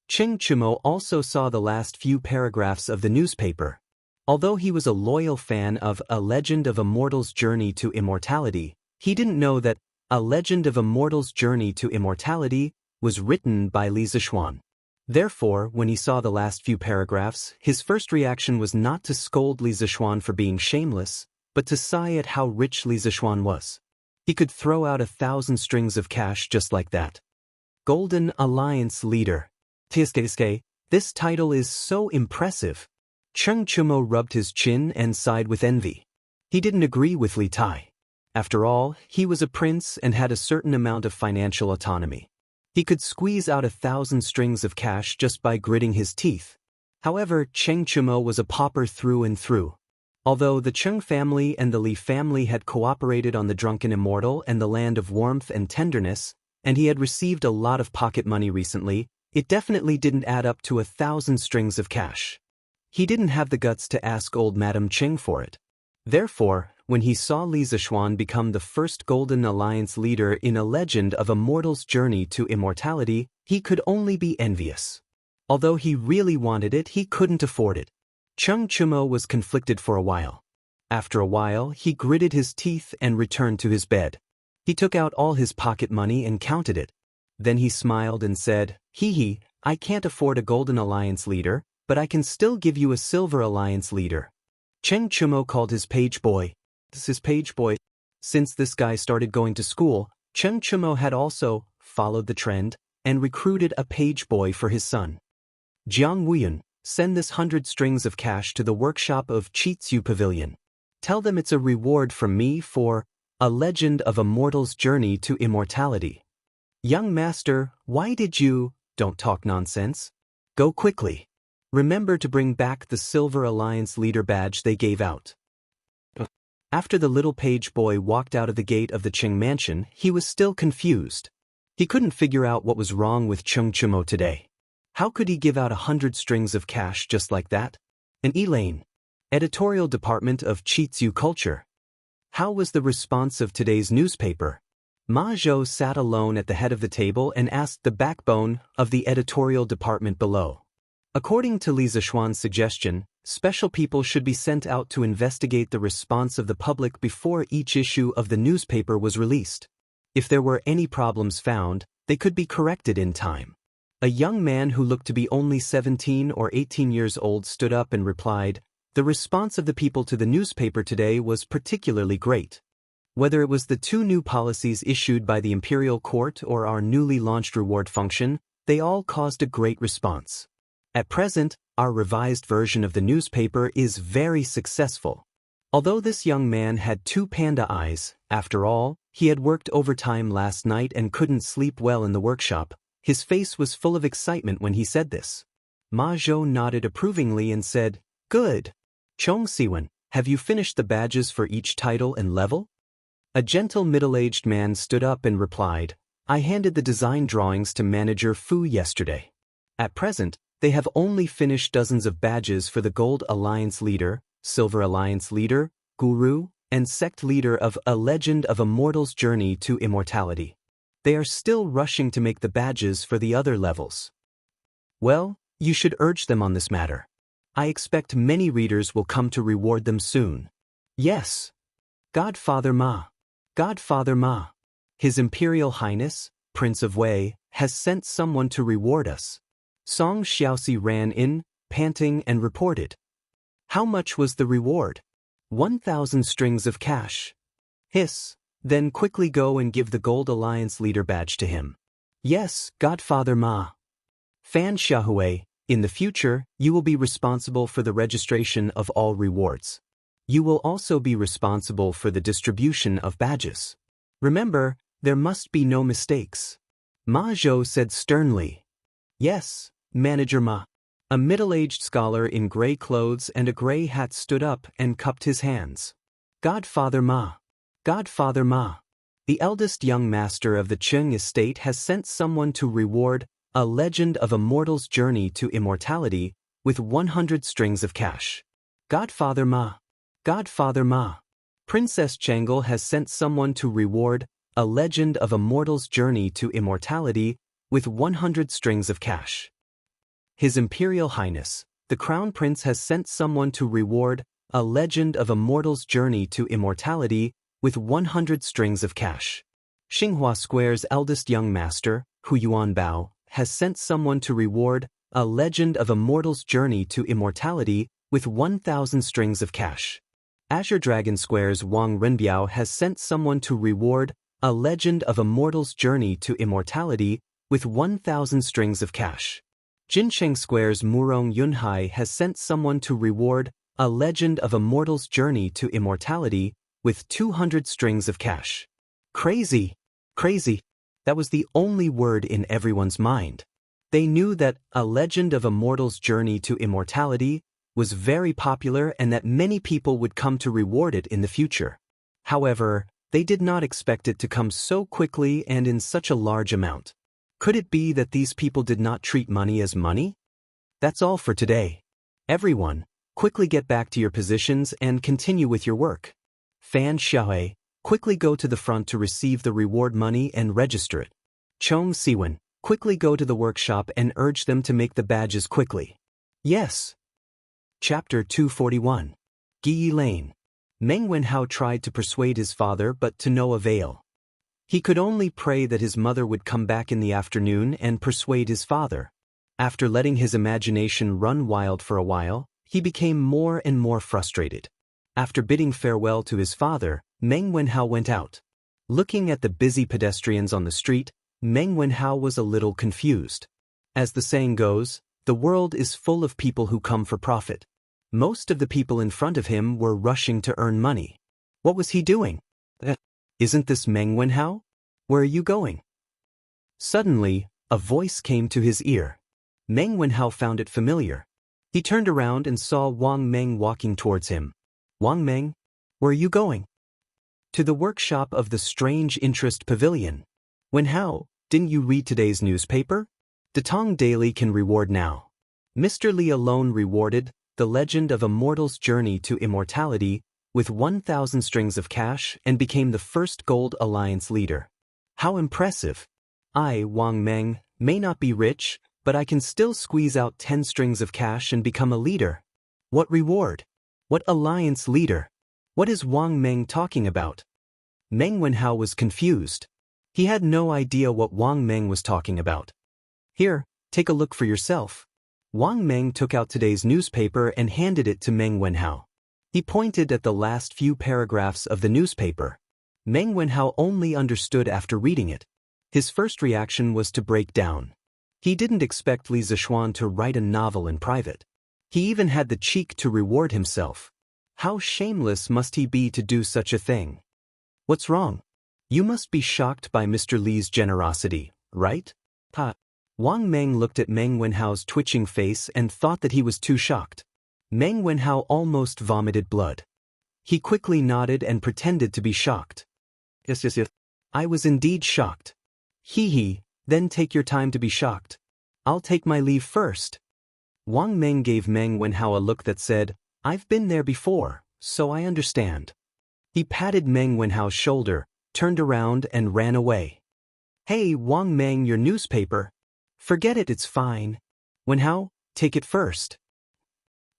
Cheng Chumo also saw the last few paragraphs of the newspaper. Although he was a loyal fan of A Legend of a Mortal's Journey to Immortality, he didn't know that A Legend of a Mortal's Journey to Immortality was written by Li Zishuan. Therefore, when he saw the last few paragraphs, his first reaction was not to scold Li Zishuan for being shameless, but to sigh at how rich Li Zishuan was. He could throw out 1,000 strings of cash just like that. Golden Alliance Leader. Tiske, this title is so impressive. Cheng Chumo rubbed his chin and sighed with envy. He didn't agree with Li Tai. After all, he was a prince and had a certain amount of financial autonomy. He could squeeze out 1,000 strings of cash just by gritting his teeth. However, Cheng Chumo was a pauper through and through. Although the Cheng family and the Li family had cooperated on the Drunken Immortal and the Land of Warmth and Tenderness, and he had received a lot of pocket money recently, it definitely didn't add up to 1,000 strings of cash. he didn't have the guts to ask old Madame Cheng for it. Therefore, when he saw Li Zixuan become the first Golden Alliance leader in A Legend of a Mortal's Journey to Immortality, he could only be envious. Although he really wanted it, he couldn't afford it. Cheng Chumo was conflicted for a while. After a while, he gritted his teeth and returned to his bed. He took out all his pocket money and counted it. Then he smiled and said, "Hee, I can't afford a Golden Alliance leader, but I can still give you a Silver Alliance leader." Cheng Chumo called his page boy. This is page boy. Since this guy started going to school, Cheng Chumo had also followed the trend and recruited a page boy for his son. Jiang Wuyun, send this 100 strings of cash to the workshop of Chitsu Pavilion. Tell them it's a reward from me for A Legend of a Mortal's Journey to Immortality. Young master, why did you don't talk nonsense? Go quickly. Remember to bring back the Silver Alliance leader badge they gave out. After the little page boy walked out of the gate of the Cheng mansion, he was still confused. He couldn't figure out what was wrong with Cheng Chumo today. How could he give out 100 strings of cash just like that? And Elaine, editorial department of Chitsu Culture. How was the response of today's newspaper? Ma Zhou sat alone at the head of the table and asked the backbone of the editorial department below. According to Li Zixuan's suggestion, special people should be sent out to investigate the response of the public before each issue of the newspaper was released. If there were any problems found, they could be corrected in time. A young man who looked to be only 17 or 18 years old stood up and replied, "The response of the people to the newspaper today was particularly great. Whether it was the 2 new policies issued by the Imperial Court or our newly launched reward function, they all caused a great response. At present, our revised version of the newspaper is very successful." Although this young man had 2 panda eyes, after all, he had worked overtime last night and couldn't sleep well in the workshop, his face was full of excitement when he said this. Ma Zhou nodded approvingly and said, "Good. Chong Siwen, have you finished the badges for each title and level?" A gentle middle-aged man stood up and replied, "I handed the design drawings to Manager Fu yesterday. At present, they have only finished dozens of badges for the Gold Alliance Leader, Silver Alliance Leader, Guru, and Sect Leader of A Legend of a Mortal's Journey to Immortality. They are still rushing to make the badges for the other levels. Well, you should urge them on this matter. I expect many readers will come to reward them soon." "Yes. Godfather Ma. Godfather Ma. His Imperial Highness, Prince of Wei, has sent someone to reward us." Song Xiaoxi ran in, panting, and reported. "How much was the reward?" 1,000 strings of cash. Hiss. "Then quickly go and give the Gold Alliance leader badge to him." "Yes, Godfather Ma." Fan Xiaohui, in the future, you will be responsible for the registration of all rewards. You will also be responsible for the distribution of badges. Remember, there must be no mistakes. Ma Zhou said sternly. "Yes, Manager Ma." A middle-aged scholar in gray clothes and a gray hat stood up and cupped his hands. "Godfather Ma. Godfather Ma. The eldest young master of the Cheng estate has sent someone to reward A Legend of a Mortal's Journey to Immortality with 100 strings of cash. Godfather Ma. Godfather Ma. Princess Changle has sent someone to reward A Legend of a Mortal's Journey to Immortality with 100 strings of cash. His Imperial Highness, the Crown Prince has sent someone to reward A Legend of a Mortal's Journey to Immortality with 100 strings of cash. Xinghua Square's eldest young master, Hu Yuan Bao, has sent someone to reward A Legend of a Mortal's Journey to Immortality with 1,000 strings of cash. Azure Dragon Square's Wang Renbiao has sent someone to reward A Legend of a Mortal's Journey to Immortality with 1,000 strings of cash. Jincheng Square's Murong Yunhai has sent someone to reward A Legend of a Mortal's Journey to Immortality with 200 strings of cash. Crazy! Crazy! That was the only word in everyone's mind. They knew that A Legend of a Mortal's Journey to Immortality was very popular and that many people would come to reward it in the future. However, they did not expect it to come so quickly and in such a large amount. Could it be that these people did not treat money as money? That's all for today. Everyone, quickly get back to your positions and continue with your work. Fan Xiaohui, quickly go to the front to receive the reward money and register it. Chong Siwen, quickly go to the workshop and urge them to make the badges quickly. Yes. Chapter 241. Yi Lane. Meng Wenhao tried to persuade his father but to no avail. He could only pray that his mother would come back in the afternoon and persuade his father. After letting his imagination run wild for a while, he became more and more frustrated. After bidding farewell to his father, Meng Wenhao went out. Looking at the busy pedestrians on the street, Meng Wenhao was a little confused. As the saying goes, the world is full of people who come for profit. Most of the people in front of him were rushing to earn money. What was he doing? Isn't this Meng Wenhao? Where are you going? Suddenly, a voice came to his ear. Meng Wenhao found it familiar. He turned around and saw Wang Meng walking towards him. Wang Meng, where are you going? To the workshop of the Strange Interest Pavilion. Wenhao, didn't you read today's newspaper? Datong Daily can reward now. Mr. Li alone rewarded The Legend of a Mortal's Journey to Immortality with 1,000 strings of cash and became the first Gold Alliance leader. How impressive! I, Wang Meng, may not be rich, but I can still squeeze out 10 strings of cash and become a leader. What reward? What alliance leader? What is Wang Meng talking about? Meng Wenhao was confused. He had no idea what Wang Meng was talking about. Here, take a look for yourself. Wang Meng took out today's newspaper and handed it to Meng Wenhao. He pointed at the last few paragraphs of the newspaper. Meng Wenhao only understood after reading it. His first reaction was to break down. He didn't expect Li Zishuan to write a novel in private. He even had the cheek to reward himself. How shameless must he be to do such a thing? What's wrong? You must be shocked by Mr. Li's generosity, right? Wang Meng looked at Meng Wenhao's twitching face and thought that he was too shocked. Meng Wenhao almost vomited blood. He quickly nodded and pretended to be shocked. Yes. I was indeed shocked. He, then take your time to be shocked. I'll take my leave first. Wang Meng gave Meng Wenhao a look that said, I've been there before, so I understand. He patted Meng Wenhao's shoulder, turned around and ran away. Hey Wang Meng, your newspaper. Forget it, it's fine. Wenhao, take it first.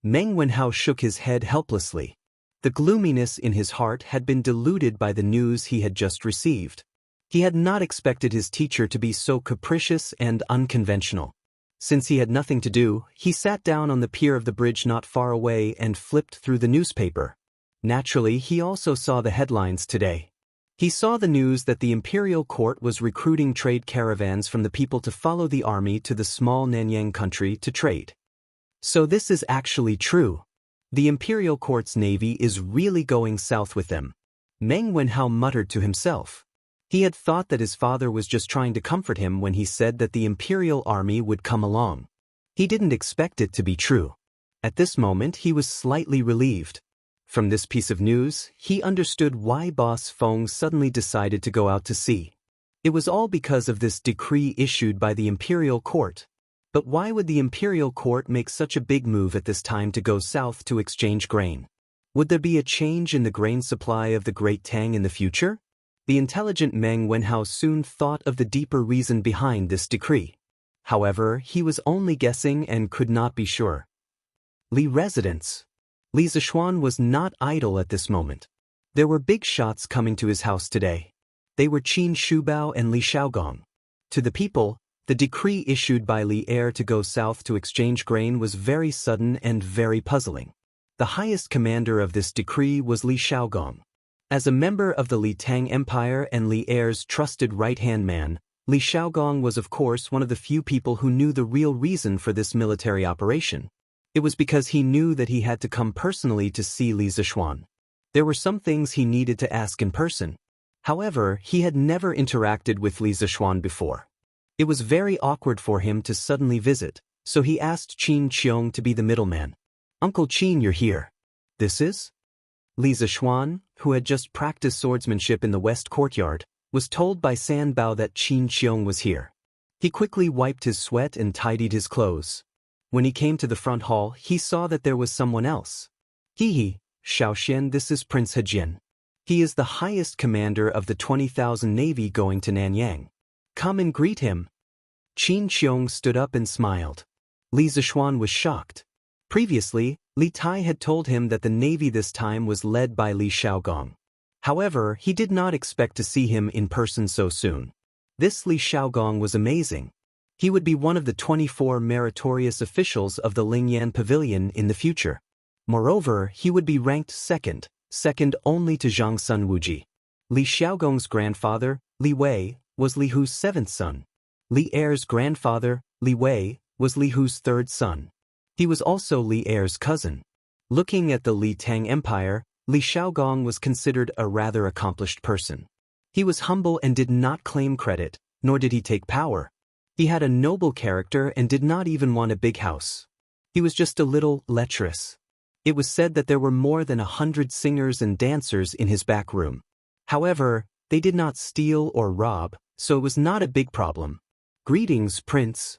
Meng Wenhao shook his head helplessly. The gloominess in his heart had been diluted by the news he had just received. He had not expected his teacher to be so capricious and unconventional. Since he had nothing to do, he sat down on the pier of the bridge not far away and flipped through the newspaper. Naturally, he also saw the headlines today. He saw the news that the imperial court was recruiting trade caravans from the people to follow the army to the small Nanyang country to trade. So this is actually true. The imperial court's navy is really going south with them. Meng Wenhao muttered to himself. He had thought that his father was just trying to comfort him when he said that the imperial army would come along. He didn't expect it to be true. At this moment he was slightly relieved. From this piece of news, he understood why Boss Feng suddenly decided to go out to sea. It was all because of this decree issued by the imperial court. But why would the imperial court make such a big move at this time to go south to exchange grain? Would there be a change in the grain supply of the Great Tang in the future? The intelligent Meng Wenhao soon thought of the deeper reason behind this decree. However, he was only guessing and could not be sure. Li residence. Li Zishuan was not idle at this moment. There were big shots coming to his house today. They were Qin Shubao and Li Shaogong. To the people, the decree issued by Li Heir to go south to exchange grain was very sudden and very puzzling. The highest commander of this decree was Li Shaogong. As a member of the Li Tang Empire and Li Heir's trusted right-hand man, Li Shaogong was of course one of the few people who knew the real reason for this military operation. It was because he knew that he had to come personally to see Li Zishuan. There were some things he needed to ask in person. However, he had never interacted with Li Zishuan before. It was very awkward for him to suddenly visit, so he asked Qin Qiong to be the middleman. Uncle Qin, you're here. This is? Li Zishuan, who had just practiced swordsmanship in the west courtyard, was told by San Bao that Qin Qiong was here. He quickly wiped his sweat and tidied his clothes. When he came to the front hall, he saw that there was someone else. He, Xiaoxian, this is Prince Hejian. He is the highest commander of the 20,000 Navy going to Nanyang. Come and greet him. Qin Qiong stood up and smiled. Li Zixuan was shocked. Previously, Li Tai had told him that the Navy this time was led by Li Xiaogong. However, he did not expect to see him in person so soon. This Li Xiaogong was amazing. He would be one of the 24 meritorious officials of the Lingyan Pavilion in the future. Moreover, he would be ranked second only to Zhang Sun Wuji. Li Xiaogong's grandfather, Li Wei, was Li Hu's seventh son. Li Er's grandfather, Li Wei, was Li Hu's third son. He was also Li Er's cousin. Looking at the Li Tang Empire, Li Xiaogong was considered a rather accomplished person. He was humble and did not claim credit, nor did he take power. He had a noble character and did not even want a big house. He was just a little lecherous. It was said that there were more than 100 singers and dancers in his back room. However, they did not steal or rob, so it was not a big problem. Greetings, Prince.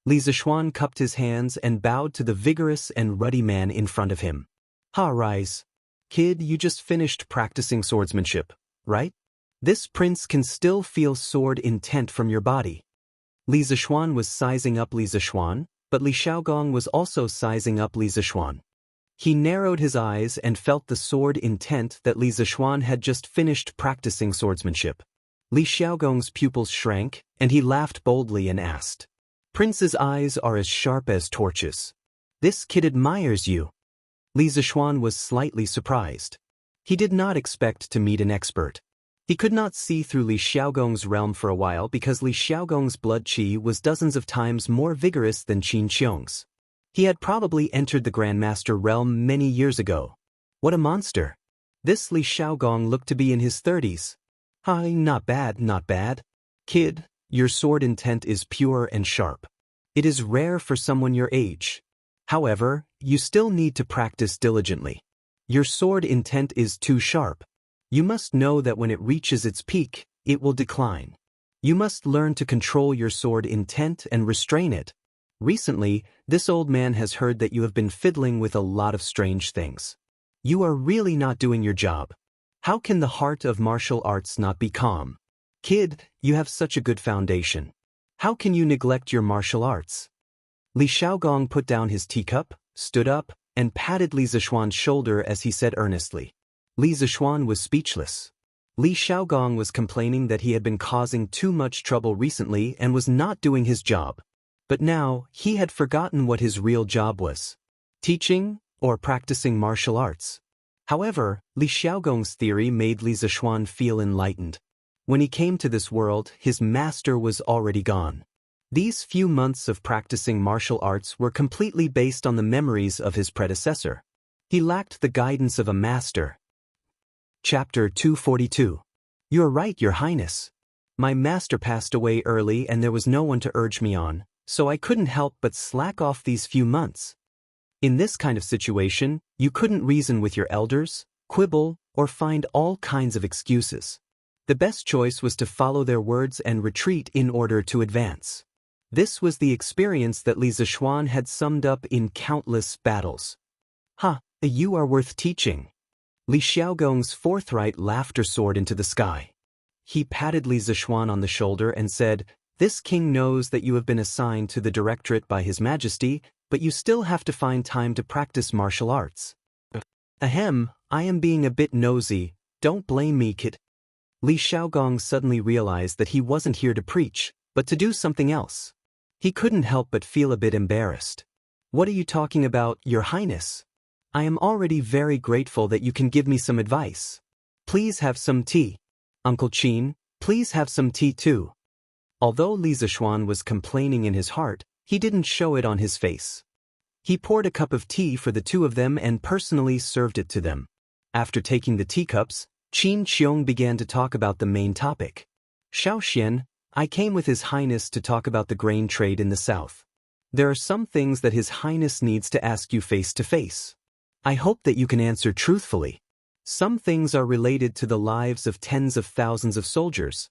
Li Zixuan cupped his hands and bowed to the vigorous and ruddy man in front of him. Ha, rise. Kid, you just finished practicing swordsmanship, right? This prince can still feel sword intent from your body. Li Zixuan was sizing up Li Zixuan, but Li Xiaogong was also sizing up Li Zixuan. He narrowed his eyes and felt the sword intent that Li Zixuan had just finished practicing swordsmanship. Li Xiaogong's pupils shrank, and he laughed boldly and asked, Prince's eyes are as sharp as torches. This kid admires you. Li Zixuan was slightly surprised. He did not expect to meet an expert. He could not see through Li Xiaogong's realm for a while because Li Xiaogong's blood qi was dozens of times more vigorous than Qin Qiong's. He had probably entered the Grandmaster realm many years ago. What a monster. This Li Xiaogong looked to be in his 30s. Hi, not bad, not bad. Kid, your sword intent is pure and sharp. It is rare for someone your age. However, you still need to practice diligently. Your sword intent is too sharp. You must know that when it reaches its peak, it will decline. You must learn to control your sword intent and restrain it. Recently, this old man has heard that you have been fiddling with a lot of strange things. You are really not doing your job. How can the heart of martial arts not be calm? Kid, you have such a good foundation. How can you neglect your martial arts? Li Xiaogong put down his teacup, stood up, and patted Li Zixuan's shoulder as he said earnestly. Li Zixuan was speechless. Li Xiaogong was complaining that he had been causing too much trouble recently and was not doing his job. But now, he had forgotten what his real job was. Teaching, or practicing martial arts. However, Li Xiaogong's theory made Li Zixuan feel enlightened. When he came to this world, his master was already gone. These few months of practicing martial arts were completely based on the memories of his predecessor. He lacked the guidance of a master. Chapter 242. You are right, Your Highness. My master passed away early and there was no one to urge me on, so I couldn't help but slack off these few months. In this kind of situation, you couldn't reason with your elders, quibble, or find all kinds of excuses. The best choice was to follow their words and retreat in order to advance. This was the experience that Li Zixuan had summed up in countless battles. Ha, you are worth teaching. Li Xiaogong's forthright laughter soared into the sky. He patted Li Zixuan on the shoulder and said, This king knows that you have been assigned to the directorate by His Majesty, but you still have to find time to practice martial arts. Ahem, I am being a bit nosy, don't blame me, kid. Li Xiaogong suddenly realized that he wasn't here to preach, but to do something else. He couldn't help but feel a bit embarrassed. What are you talking about, Your Highness? I am already very grateful that you can give me some advice. Please have some tea. Uncle Qin, please have some tea too. Although Li Zixuan was complaining in his heart, he didn't show it on his face. He poured a cup of tea for the two of them and personally served it to them. After taking the teacups, Qin Qiong began to talk about the main topic. Xiaoxian, I came with His Highness to talk about the grain trade in the south. There are some things that His Highness needs to ask you face to face. I hope that you can answer truthfully. Some things are related to the lives of tens of thousands of soldiers.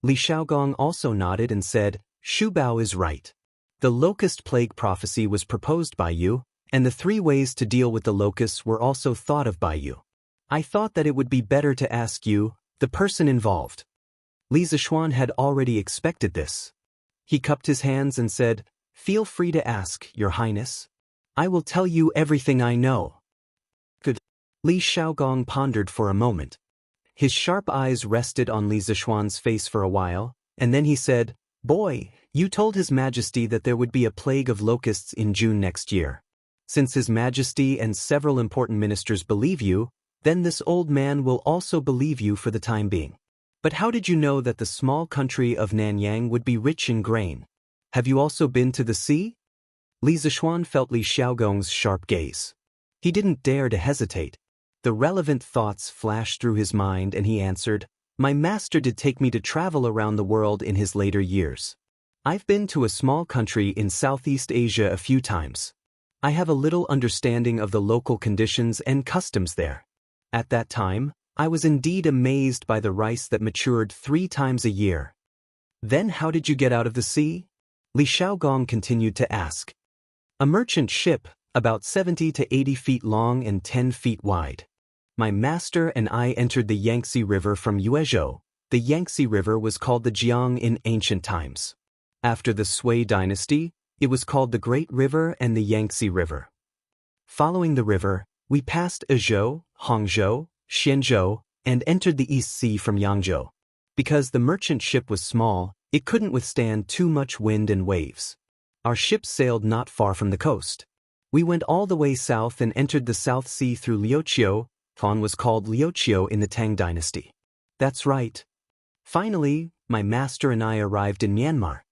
Li Xiaogong also nodded and said, Shu Bao is right. The locust plague prophecy was proposed by you, and the 3 ways to deal with the locusts were also thought of by you. I thought that it would be better to ask you, the person involved. Li Zishuan had already expected this. He cupped his hands and said, "Feel free to ask, Your Highness. I will tell you everything I know." Good. Li Xiaogong pondered for a moment. His sharp eyes rested on Li Zishuan's face for a while, and then he said, "Boy, you told His Majesty that there would be a plague of locusts in June next year. Since His Majesty and several important ministers believe you, then this old man will also believe you for the time being. But how did you know that the small country of Nanyang would be rich in grain? Have you also been to the sea?" Li Zishuan felt Li Xiaogong's sharp gaze. He didn't dare to hesitate. The relevant thoughts flashed through his mind and he answered, "My master did take me to travel around the world in his later years. I've been to a small country in Southeast Asia a few times. I have a little understanding of the local conditions and customs there. At that time, I was indeed amazed by the rice that matured 3 times a year." "Then how did you get out of the sea?" Li Xiaogong continued to ask. "A merchant ship, about 70 to 80 feet long and 10 feet wide. My master and I entered the Yangtze River from Yuezhou. The Yangtze River was called the Jiang in ancient times. After the Sui dynasty, it was called the Great River and the Yangtze River. Following the river, we passed Ezhou, Hangzhou, Xianzhou, and entered the East Sea from Yangzhou. Because the merchant ship was small, it couldn't withstand too much wind and waves. Our ship sailed not far from the coast. We went all the way south and entered the South Sea through Liuqiu. Fan was called Liuqiu in the Tang dynasty." "That's right." "Finally, my master and I arrived in Myanmar.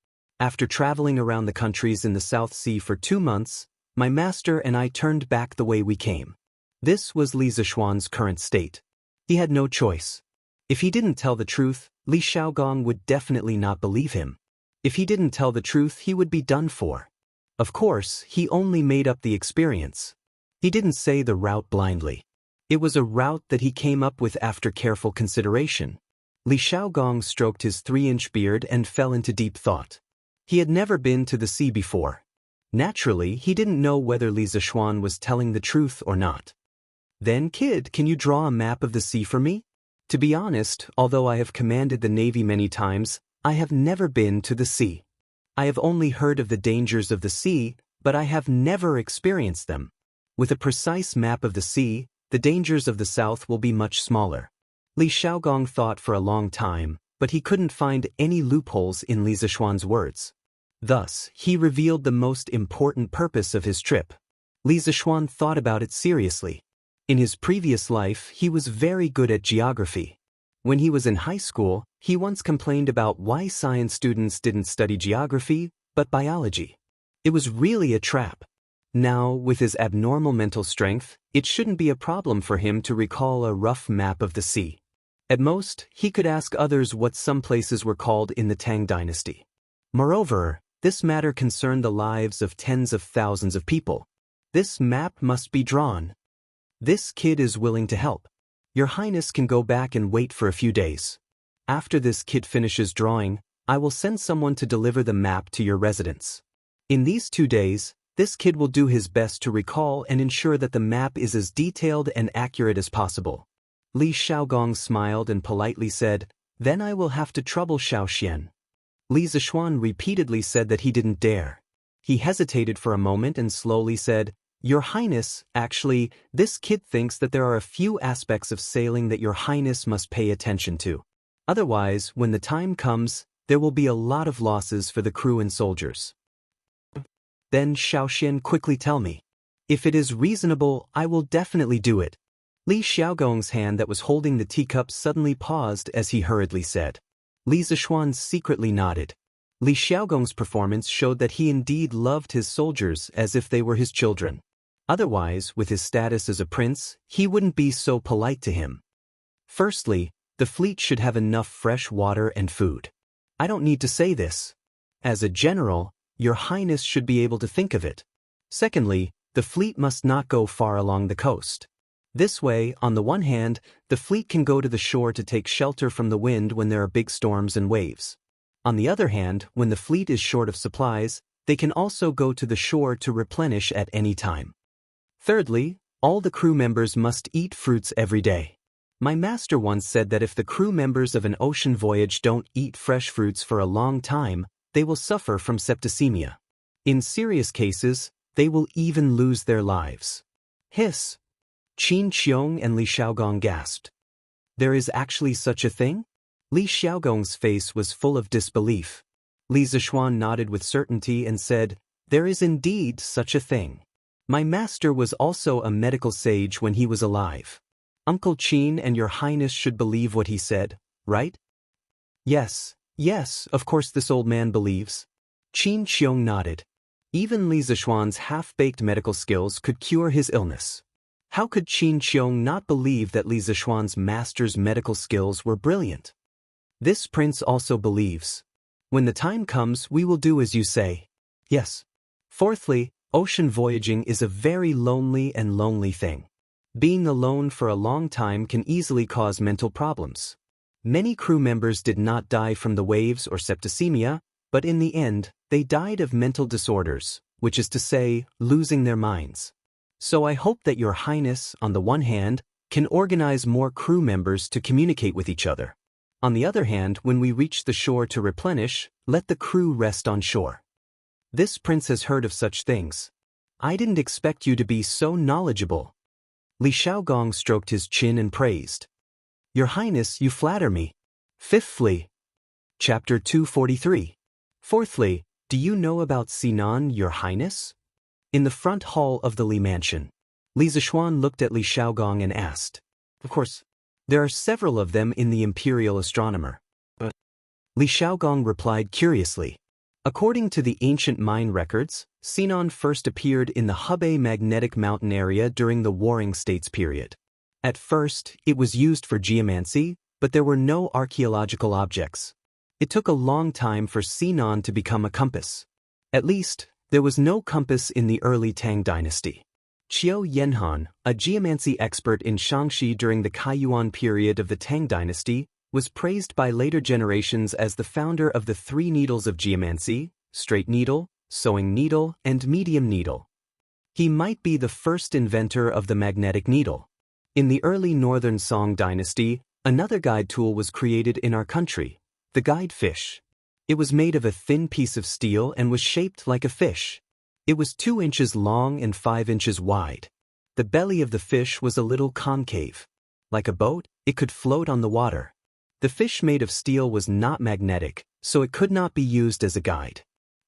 After traveling around the countries in the South Sea for 2 months, my master and I turned back the way we came." This was Li Zishuan's current state. He had no choice. If he didn't tell the truth, Li Xiaogong would definitely not believe him. If he didn't tell the truth, he would be done for. Of course, he only made up the experience. He didn't say the route blindly. It was a route that he came up with after careful consideration. Li Xiaogong stroked his 3-inch beard and fell into deep thought. He had never been to the sea before. Naturally, he didn't know whether Li Zishuan was telling the truth or not. "Then, kid, can you draw a map of the sea for me? To be honest, although I have commanded the Navy many times, I have never been to the sea. I have only heard of the dangers of the sea, but I have never experienced them. With a precise map of the sea, the dangers of the south will be much smaller." Li Xiaogong thought for a long time, but he couldn't find any loopholes in Li Zishuan's words. Thus, he revealed the most important purpose of his trip. Li Zishuan thought about it seriously. In his previous life, he was very good at geography. When he was in high school, he once complained about why science students didn't study geography, but biology. It was really a trap. Now, with his abnormal mental strength, it shouldn't be a problem for him to recall a rough map of the sea. At most, he could ask others what some places were called in the Tang dynasty. Moreover, this matter concerned the lives of tens of thousands of people. This map must be drawn. "This kid is willing to help. Your Highness can go back and wait for a few days. After this kid finishes drawing, I will send someone to deliver the map to your residence. In these 2 days, this kid will do his best to recall and ensure that the map is as detailed and accurate as possible." Li Xiaogong smiled and politely said, "Then I will have to trouble Xiaoxian." Li Zishuan repeatedly said that he didn't dare. He hesitated for a moment and slowly said, "Your Highness, actually, this kid thinks that there are a few aspects of sailing that Your Highness must pay attention to. Otherwise, when the time comes, there will be a lot of losses for the crew and soldiers." "Then Xiaoxian, quickly tell me. If it is reasonable, I will definitely do it." Li Xiaogong's hand that was holding the teacup suddenly paused as he hurriedly said. Li Zishuan secretly nodded. Li Xiaogong's performance showed that he indeed loved his soldiers as if they were his children. Otherwise, with his status as a prince, he wouldn't be so polite to him. Firstly, the fleet should have enough fresh water and food. I don't need to say this. As a general, Your Highness should be able to think of it. Secondly, the fleet must not go far along the coast. This way, on the one hand, the fleet can go to the shore to take shelter from the wind when there are big storms and waves. On the other hand, when the fleet is short of supplies, They can also go to the shore to replenish at any time. Thirdly, all the crew members must eat fruits every day. My master once said that if the crew members of an ocean voyage don't eat fresh fruits for a long time, they will suffer from septicemia. In serious cases, they will even lose their lives. Hiss! Qin Qiong and Li Xiaogong gasped. There is actually such a thing? Li Xiaogong's face was full of disbelief. Li Zixuan nodded with certainty and said, "There is indeed such a thing. My master was also a medical sage when he was alive. Uncle Qin and your highness should believe what he said, right?" Yes, of course this old man believes. Qin Qiong nodded. Even Li Zixuan's half-baked medical skills could cure his illness. How could Qin Qiong not believe that Li Zixuan's master's medical skills were brilliant? This prince also believes. When the time comes, we will do as you say. Yes. Fourthly, ocean voyaging is a very lonely thing. Being alone for a long time can easily cause mental problems. Many crew members did not die from the waves or septicemia, but in the end, they died of mental disorders, which is to say, losing their minds. So I hope that your highness, on the one hand, can organize more crew members to communicate with each other. On the other hand, when we reach the shore to replenish, let the crew rest on shore. This prince has heard of such things. I didn't expect you to be so knowledgeable. Li Xiaogong stroked his chin and praised. Your highness, you flatter me. Fifthly. Chapter 243. Fourthly, do you know about Sinan, your highness? In the front hall of the Li mansion, Li Zixuan looked at Li Xiaogong and asked. Of course, there are several of them in the imperial astronomer. But Li Xiaogong replied curiously. According to the ancient mine records, Sinan first appeared in the Hebei magnetic mountain area during the Warring States period. At first, it was used for geomancy, but there were no archaeological objects. It took a long time for Sinan to become a compass. At least, there was no compass in the early Tang dynasty. Qiu Yanhan, a geomancy expert in Xianxia during the Kaiyuan period of the Tang dynasty, was praised by later generations as the founder of the three needles of geomancy: straight needle, sewing needle, and medium needle. He might be the first inventor of the magnetic needle. In the early Northern Song dynasty, another guide tool was created in our country, the guide fish. It was made of a thin piece of steel and was shaped like a fish. It was 2 inches long and 5 inches wide. The belly of the fish was a little concave. Like a boat, it could float on the water. The fish made of steel was not magnetic, so it could not be used as a guide.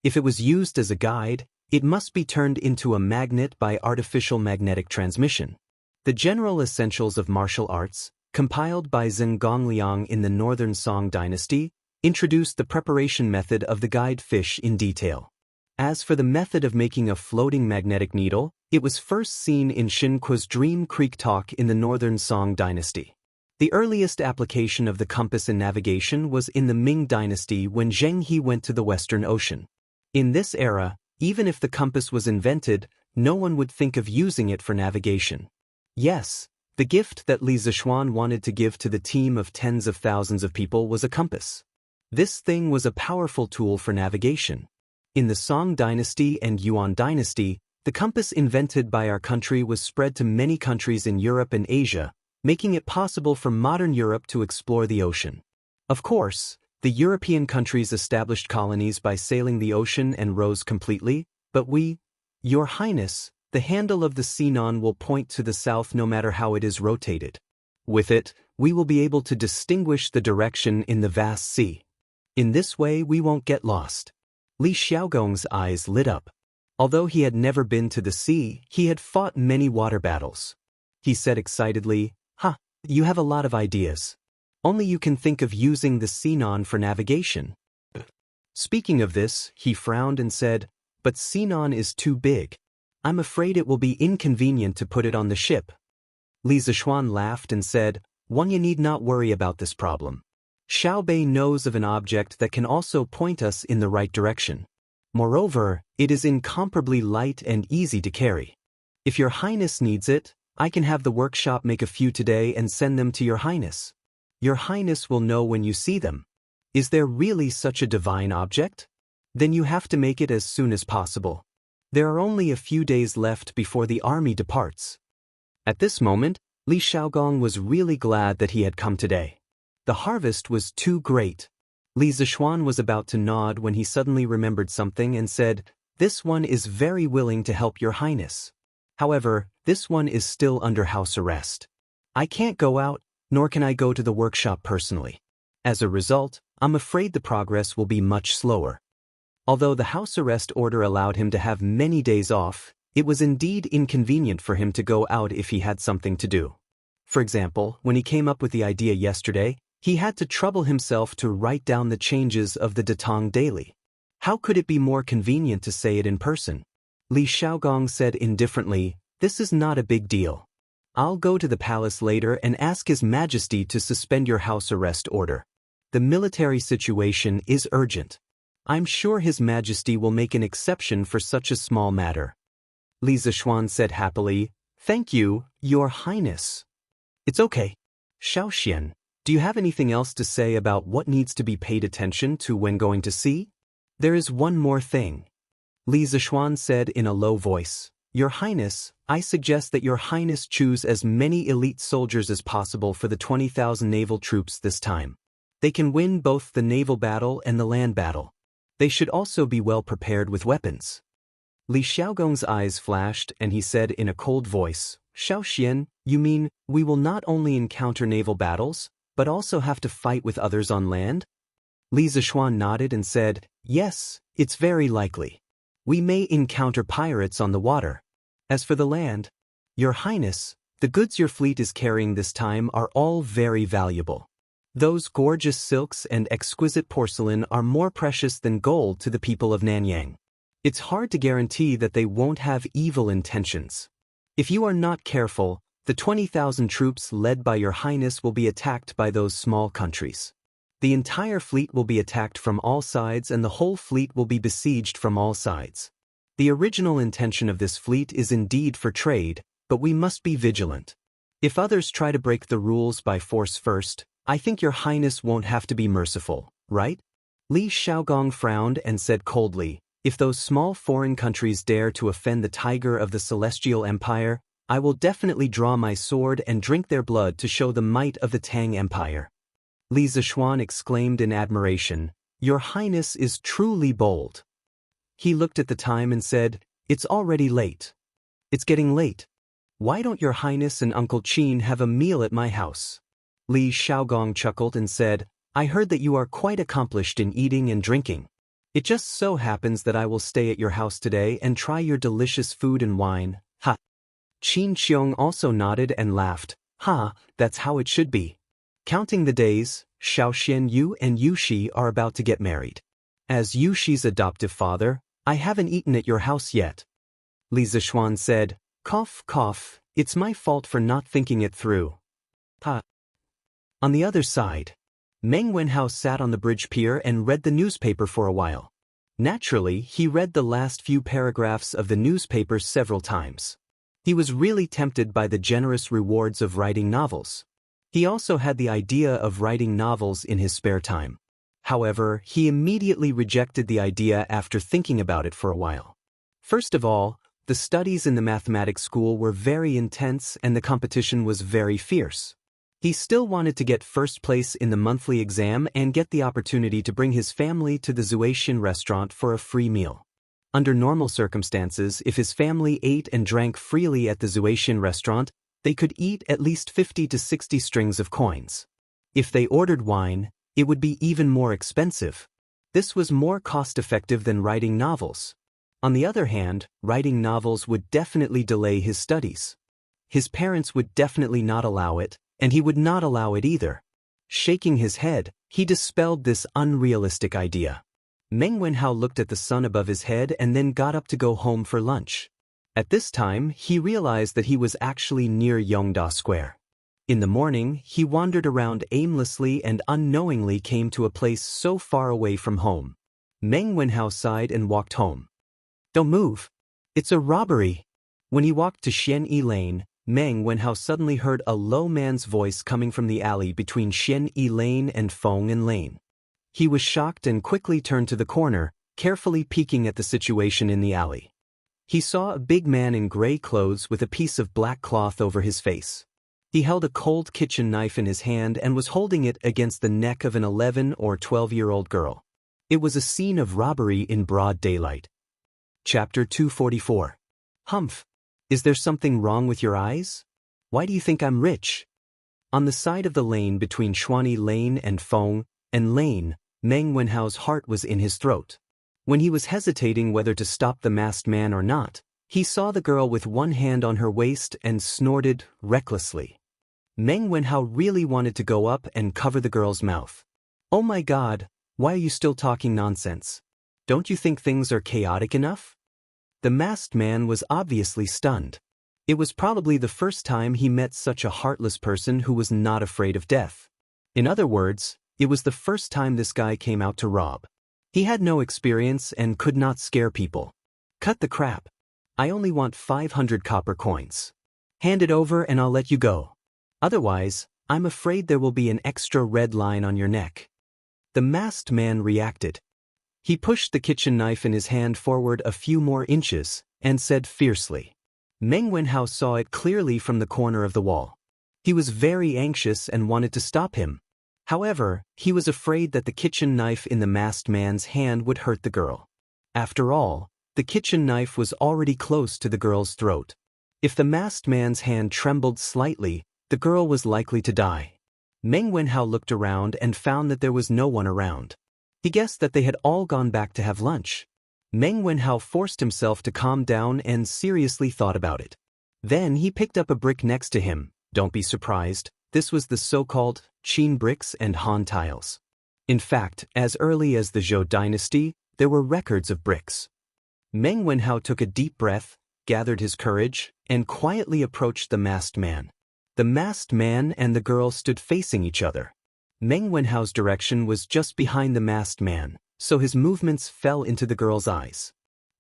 If it was used as a guide, it must be turned into a magnet by artificial magnetic transmission. The General Essentials of Martial Arts, compiled by Zheng Gongliang in the Northern Song dynasty, introduced the preparation method of the guide fish in detail. As for the method of making a floating magnetic needle, it was first seen in Xin Kuo's Dream Creek Talk in the Northern Song dynasty. The earliest application of the compass in navigation was in the Ming dynasty when Zheng He went to the Western Ocean. In this era, even if the compass was invented, no one would think of using it for navigation. Yes, the gift that Li Zixuan wanted to give to the team of tens of thousands of people was a compass. This thing was a powerful tool for navigation. In the Song dynasty and Yuan dynasty, the compass invented by our country was spread to many countries in Europe and Asia, making it possible for modern Europe to explore the ocean. Of course, the European countries established colonies by sailing the ocean and rose completely, but we, Your Highness, the handle of the Sinan will point to the south no matter how it is rotated. With it, we will be able to distinguish the direction in the vast sea. In this way we won't get lost. Li Xiaogong's eyes lit up. Although he had never been to the sea, he had fought many water battles. He said excitedly, you have a lot of ideas. Only you can think of using the Sinan for navigation. Speaking of this, he frowned and said, but Sinan is too big. I'm afraid it will be inconvenient to put it on the ship. Li Zixuan laughed and said, Wang, you need not worry about this problem. Xiaobei knows of an object that can also point us in the right direction. Moreover, it is incomparably light and easy to carry. If your highness needs it, I can have the workshop make a few today and send them to your highness. Your highness will know when you see them. Is there really such a divine object? Then you have to make it as soon as possible. There are only a few days left before the army departs. At this moment, Li Xiaogong was really glad that he had come today. The harvest was too great. Li Zixuan was about to nod when he suddenly remembered something and said, "This one is very willing to help your highness. However, this one is still under house arrest. I can't go out, nor can I go to the workshop personally. As a result, I'm afraid the progress will be much slower." Although the house arrest order allowed him to have many days off, it was indeed inconvenient for him to go out if he had something to do. For example, when he came up with the idea yesterday, he had to trouble himself to write down the changes of the Datong daily. How could it be more convenient to say it in person? Li Xiaogong said indifferently, "This is not a big deal. I'll go to the palace later and ask His Majesty to suspend your house arrest order. The military situation is urgent. I'm sure His Majesty will make an exception for such a small matter." Li Zixuan said happily, "Thank you, Your Highness." "It's okay. Xiaoxian, do you have anything else to say about what needs to be paid attention to when going to sea?" "There is one more thing," Li Zixuan said in a low voice. "Your Highness, I suggest that Your Highness choose as many elite soldiers as possible for the 20,000 naval troops this time. They can win both the naval battle and the land battle. They should also be well prepared with weapons." Li Xiaogong's eyes flashed and he said in a cold voice, "Xiaoxian, you mean we will not only encounter naval battles, but also have to fight with others on land?" Li Zixuan nodded and said, "Yes, it's very likely. We may encounter pirates on the water. As for the land, Your Highness, the goods your fleet is carrying this time are all very valuable. Those gorgeous silks and exquisite porcelain are more precious than gold to the people of Nanyang. It's hard to guarantee that they won't have evil intentions. If you are not careful, the 20,000 troops led by Your Highness will be attacked by those small countries. The entire fleet will be attacked from all sides and the whole fleet will be besieged from all sides. The original intention of this fleet is indeed for trade, but we must be vigilant. If others try to break the rules by force first, I think Your Highness won't have to be merciful, right?" Li Xiaogong frowned and said coldly, "If those small foreign countries dare to offend the tiger of the Celestial Empire, I will definitely draw my sword and drink their blood to show the might of the Tang Empire." Li Zixuan exclaimed in admiration, "Your Highness is truly bold." He looked at the time and said, "It's already late. It's getting late. Why don't Your Highness and Uncle Qin have a meal at my house?" Li Xiaogong chuckled and said, "I heard that you are quite accomplished in eating and drinking. It just so happens that I will stay at your house today and try your delicious food and wine. Ha!" Qin Qiong also nodded and laughed. "Ha, that's how it should be." Counting the days, Xiaoxian Yu and Yushi are about to get married. As Yushi's adoptive father, I haven't eaten at your house yet. Li Zixuan said, "Cough, cough, it's my fault for not thinking it through." Ha! On the other side, Meng Wenhao sat on the bridge pier and read the newspaper for a while. Naturally, he read the last few paragraphs of the newspaper several times. He was really tempted by the generous rewards of writing novels. He also had the idea of writing novels in his spare time. However, he immediately rejected the idea after thinking about it for a while. First of all, the studies in the mathematics school were very intense and the competition was very fierce. He still wanted to get first place in the monthly exam and get the opportunity to bring his family to the Zuaishin restaurant for a free meal. Under normal circumstances, if his family ate and drank freely at the Zuaishin restaurant, they could eat at least 50 to 60 strings of coins. If they ordered wine, it would be even more expensive. This was more cost-effective than writing novels. On the other hand, writing novels would definitely delay his studies. His parents would definitely not allow it, and he would not allow it either. Shaking his head, he dispelled this unrealistic idea. Meng Wenhao looked at the sun above his head and then got up to go home for lunch. At this time, he realized that he was actually near Yongda Square. In the morning, he wandered around aimlessly and unknowingly came to a place so far away from home. Meng Wenhao sighed and walked home. "Don't move. It's a robbery." When he walked to Xianyi Lane, Meng Wenhao suddenly heard a low man's voice coming from the alley between Xianyi Lane and Feng Lane. He was shocked and quickly turned to the corner, carefully peeking at the situation in the alley. He saw a big man in gray clothes with a piece of black cloth over his face. He held a cold kitchen knife in his hand and was holding it against the neck of an 11 or 12-year-old girl. It was a scene of robbery in broad daylight. Chapter 244. Humph. Is there something wrong with your eyes? Why do you think I'm rich? On the side of the lane between Xuanyi Lane and Feng and Lane, Meng Wenhao's heart was in his throat. When he was hesitating whether to stop the masked man or not, he saw the girl with one hand on her waist and snorted recklessly. Meng Wenhao really wanted to go up and cover the girl's mouth. Oh my God, why are you still talking nonsense? Don't you think things are chaotic enough? The masked man was obviously stunned. It was probably the first time he met such a heartless person who was not afraid of death. In other words, it was the first time this guy came out to rob. He had no experience and could not scare people. Cut the crap. I only want 500 copper coins. Hand it over and I'll let you go. Otherwise, I'm afraid there will be an extra red line on your neck. The masked man reacted. He pushed the kitchen knife in his hand forward a few more inches and said fiercely. Meng Wenhao saw it clearly from the corner of the wall. He was very anxious and wanted to stop him. However, he was afraid that the kitchen knife in the masked man's hand would hurt the girl. After all, the kitchen knife was already close to the girl's throat. If the masked man's hand trembled slightly, the girl was likely to die. Meng Wenhao looked around and found that there was no one around. He guessed that they had all gone back to have lunch. Meng Wenhao forced himself to calm down and seriously thought about it. Then he picked up a brick next to him. Don't be surprised, this was the so-called Qin bricks and Han tiles. In fact, as early as the Zhou dynasty, there were records of bricks. Meng Wenhao took a deep breath, gathered his courage, and quietly approached the masked man. The masked man and the girl stood facing each other. Meng Wenhao's direction was just behind the masked man, so his movements fell into the girl's eyes.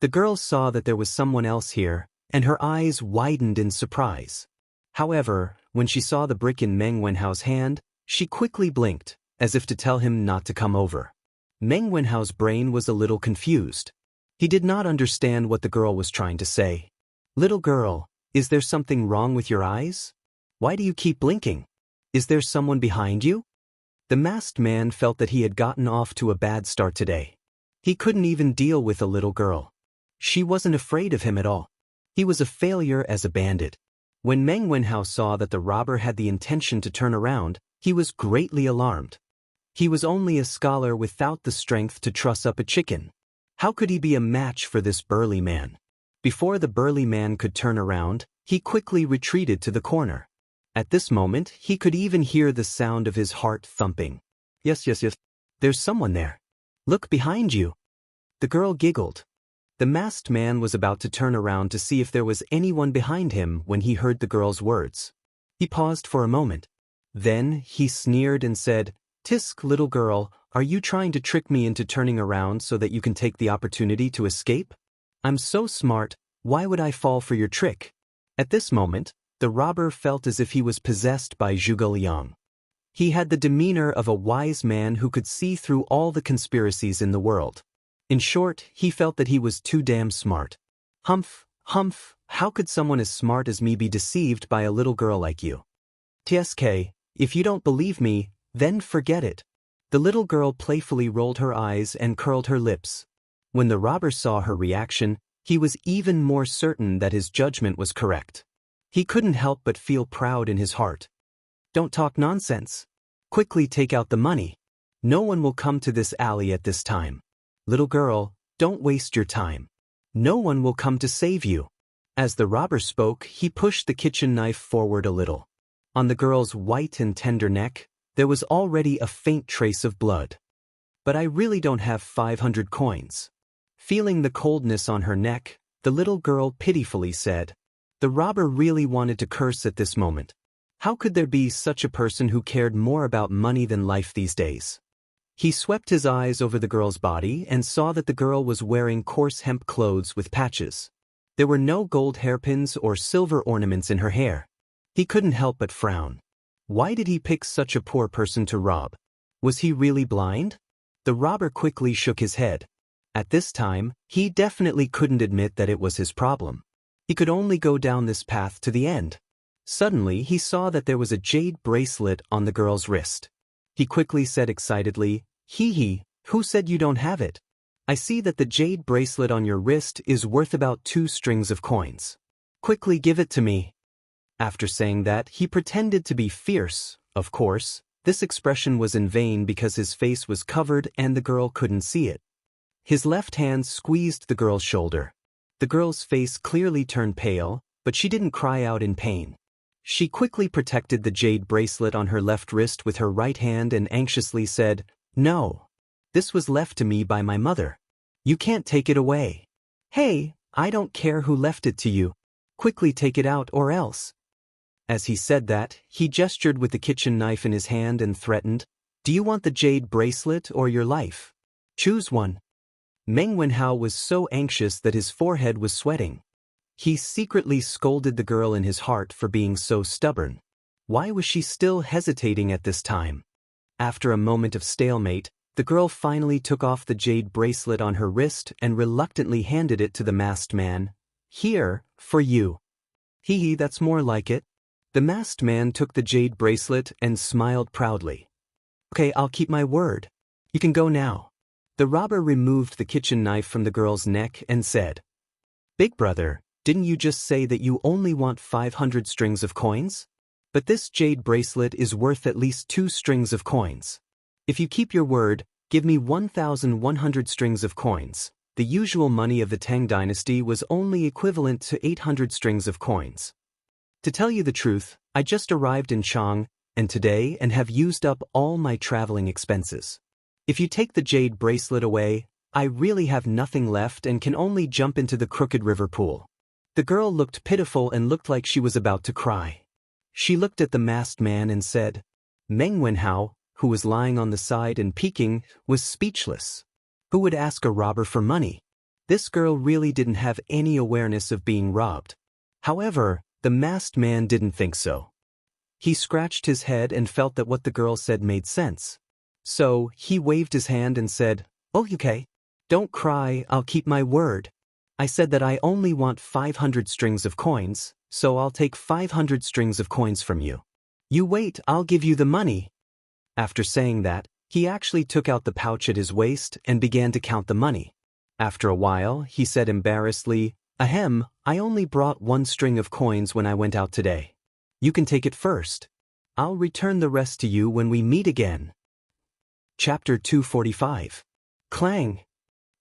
The girl saw that there was someone else here, and her eyes widened in surprise. However, when she saw the brick in Meng Wenhao's hand, she quickly blinked, as if to tell him not to come over. Meng Wenhao's brain was a little confused. He did not understand what the girl was trying to say. Little girl, is there something wrong with your eyes? Why do you keep blinking? Is there someone behind you? The masked man felt that he had gotten off to a bad start today. He couldn't even deal with a little girl. She wasn't afraid of him at all. He was a failure as a bandit. When Meng Wenhao saw that the robber had the intention to turn around, he was greatly alarmed. He was only a scholar without the strength to truss up a chicken. How could he be a match for this burly man? Before the burly man could turn around, he quickly retreated to the corner. At this moment, he could even hear the sound of his heart thumping. Yes. There's someone there. Look behind you. The girl giggled. The masked man was about to turn around to see if there was anyone behind him when he heard the girl's words. He paused for a moment. Then he sneered and said, "Tisk, little girl, are you trying to trick me into turning around so that you can take the opportunity to escape? I'm so smart, why would I fall for your trick?" At this moment, the robber felt as if he was possessed by Zhuge Liang. He had the demeanor of a wise man who could see through all the conspiracies in the world. In short, he felt that he was too damn smart. Humph, how could someone as smart as me be deceived by a little girl like you? TSK, if you don't believe me, then forget it. The little girl playfully rolled her eyes and curled her lips. When the robber saw her reaction, he was even more certain that his judgment was correct. He couldn't help but feel proud in his heart. Don't talk nonsense. Quickly take out the money. No one will come to this alley at this time. Little girl, don't waste your time. No one will come to save you. As the robber spoke, he pushed the kitchen knife forward a little. On the girl's white and tender neck, there was already a faint trace of blood. But I really don't have 500 coins. Feeling the coldness on her neck, the little girl pitifully said. The robber really wanted to curse at this moment. How could there be such a person who cared more about money than life these days? He swept his eyes over the girl's body and saw that the girl was wearing coarse hemp clothes with patches. There were no gold hairpins or silver ornaments in her hair. He couldn't help but frown. Why did he pick such a poor person to rob? Was he really blind? The robber quickly shook his head. At this time, he definitely couldn't admit that it was his problem. He could only go down this path to the end. Suddenly, he saw that there was a jade bracelet on the girl's wrist. He quickly said excitedly, "Hee, who said you don't have it? I see that the jade bracelet on your wrist is worth about 2 strings of coins. Quickly give it to me." After saying that, he pretended to be fierce. Of course, this expression was in vain because his face was covered and the girl couldn't see it. His left hand squeezed the girl's shoulder. The girl's face clearly turned pale, but she didn't cry out in pain. She quickly protected the jade bracelet on her left wrist with her right hand and anxiously said, "No. This was left to me by my mother. You can't take it away." "Hey, I don't care who left it to you. Quickly take it out or else." As he said that, he gestured with the kitchen knife in his hand and threatened, "Do you want the jade bracelet or your life? Choose one." Meng Wenhao was so anxious that his forehead was sweating. He secretly scolded the girl in his heart for being so stubborn. Why was she still hesitating at this time? After a moment of stalemate, the girl finally took off the jade bracelet on her wrist and reluctantly handed it to the masked man. "Here, for you." "Hee, that's more like it." The masked man took the jade bracelet and smiled proudly. "Okay, I'll keep my word. You can go now." The robber removed the kitchen knife from the girl's neck and said, "Big brother, didn't you just say that you only want 500 strings of coins? But this jade bracelet is worth at least 2 strings of coins. If you keep your word, give me 1,100 strings of coins." The usual money of the Tang dynasty was only equivalent to 800 strings of coins. "To tell you the truth, I just arrived in Chang, and today and have used up all my traveling expenses. If you take the jade bracelet away, I really have nothing left and can only jump into the crooked river pool." The girl looked pitiful and looked like she was about to cry. She looked at the masked man and said, Meng Wenhao, who was lying on the side and peeking, was speechless. Who would ask a robber for money? This girl really didn't have any awareness of being robbed. However, the masked man didn't think so. He scratched his head and felt that what the girl said made sense. So, he waved his hand and said, "Oh, okay. Don't cry, I'll keep my word. I said that I only want 500 strings of coins, so I'll take 500 strings of coins from you. You wait, I'll give you the money." After saying that, he actually took out the pouch at his waist and began to count the money. After a while, he said embarrassedly, "Ahem, I only brought 1 string of coins when I went out today. You can take it first. I'll return the rest to you when we meet again." Chapter 245. Clang!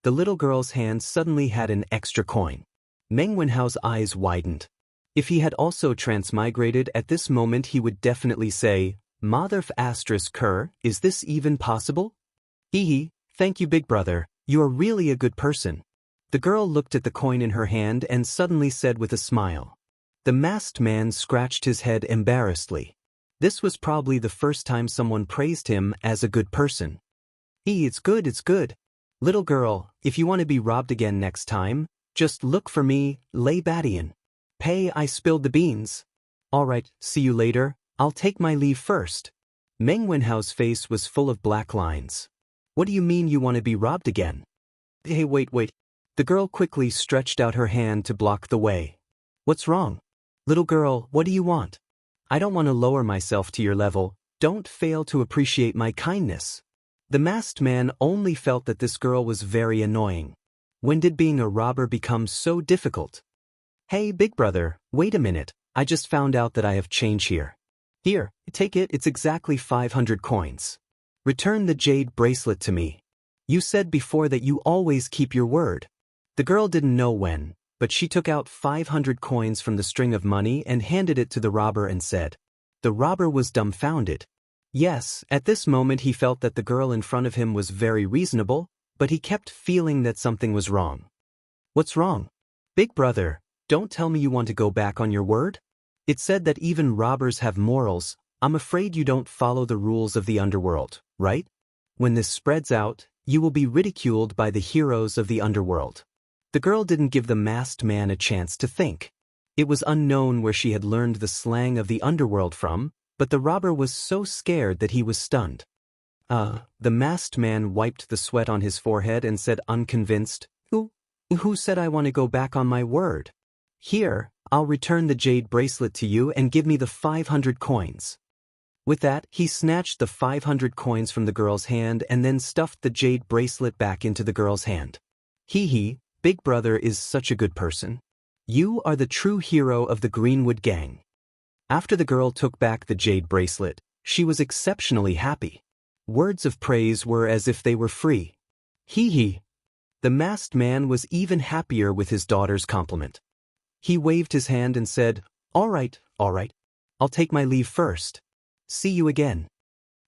The little girl's hand suddenly had an extra coin. Meng Wenhao's eyes widened. If he had also transmigrated at this moment, he would definitely say, "Mother asterisk cur, is this even possible?" "Hee, thank you, big brother, you are really a good person." The girl looked at the coin in her hand and suddenly said with a smile. The masked man scratched his head embarrassedly. This was probably the first time someone praised him as a good person. It's good, it's good. Little girl, if you want to be robbed again next time, just look for me, Lei Badian. Pay, I spilled the beans." "Alright, see you later, I'll take my leave first." Meng Wenhao's face was full of black lines. "What do you mean you want to be robbed again?" "Hey, wait. The girl quickly stretched out her hand to block the way. "What's wrong? Little girl, what do you want? I don't want to lower myself to your level, don't fail to appreciate my kindness." The masked man only felt that this girl was very annoying. When did being a robber become so difficult? "Hey, big brother, wait a minute, I just found out that I have change here. Here, take it, it's exactly 500 coins. Return the jade bracelet to me. You said before that you always keep your word." The girl didn't know when, but she took out 500 coins from the string of money and handed it to the robber and said. The robber was dumbfounded. Yes, at this moment he felt that the girl in front of him was very reasonable, but he kept feeling that something was wrong. "What's wrong? Big brother, don't tell me you want to go back on your word? It said that even robbers have morals. I'm afraid you don't follow the rules of the underworld, right? When this spreads out, you will be ridiculed by the heroes of the underworld." The girl didn't give the masked man a chance to think. It was unknown where she had learned the slang of the underworld from, but the robber was so scared that he was stunned. The masked man wiped the sweat on his forehead and said unconvinced, Who said I want to go back on my word? Here, I'll return the jade bracelet to you and give me the 500 coins. With that, he snatched the 500 coins from the girl's hand and then stuffed the jade bracelet back into the girl's hand. Big brother is such a good person. You are the true hero of the Greenwood gang. After the girl took back the jade bracelet, she was exceptionally happy. Words of praise were as if they were free. The masked man was even happier with his daughter's compliment. He waved his hand and said, All right. I'll take my leave first. See you again.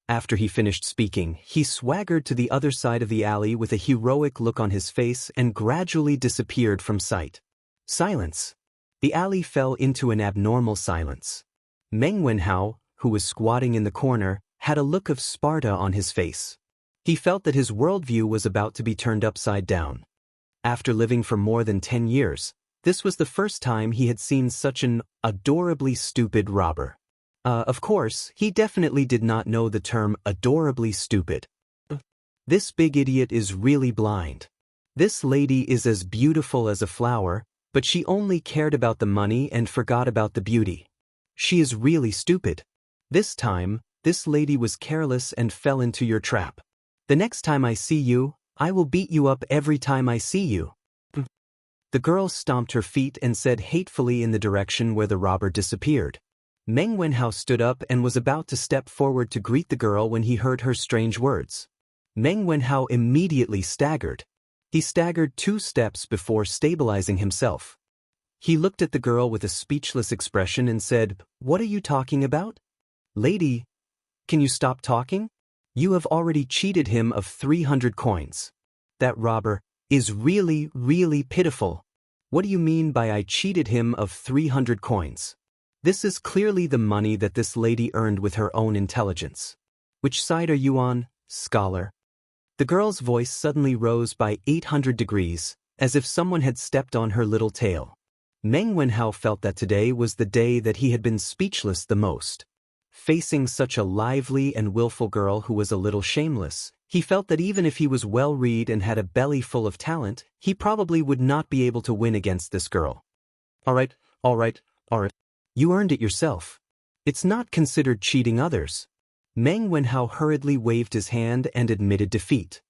After he finished speaking, he swaggered to the other side of the alley with a heroic look on his face and gradually disappeared from sight. Silence. The alley fell into an abnormal silence. Meng Wenhao, who was squatting in the corner, had a look of Sparta on his face. He felt that his worldview was about to be turned upside down. After living for more than 10 years, this was the first time he had seen such an adorably stupid robber. Of course, he definitely did not know the term adorably stupid. This big idiot is really blind. This lady is as beautiful as a flower, but she only cared about the money and forgot about the beauty. She is really stupid. This time, this lady was careless and fell into your trap. The next time I see you, I will beat you up every time I see you. The girl stomped her feet and said hatefully in the direction where the robber disappeared. Meng Wenhao stood up and was about to step forward to greet the girl when he heard her strange words. Meng Wenhao immediately staggered. He staggered 2 steps before stabilizing himself. He looked at the girl with a speechless expression and said, What are you talking about? Lady, can you stop talking? You have already cheated him of 300 coins. That robber is really, really pitiful. What do you mean by I cheated him of 300 coins? This is clearly the money that this lady earned with her own intelligence. Which side are you on, scholar? The girl's voice suddenly rose by 800 degrees, as if someone had stepped on her little tail. Meng Wenhao felt that today was the day that he had been speechless the most. Facing such a lively and willful girl who was a little shameless, he felt that even if he was well-read and had a belly full of talent, he probably would not be able to win against this girl. All right. You earned it yourself. It's not considered cheating others. Meng Wenhao hurriedly waved his hand and admitted defeat.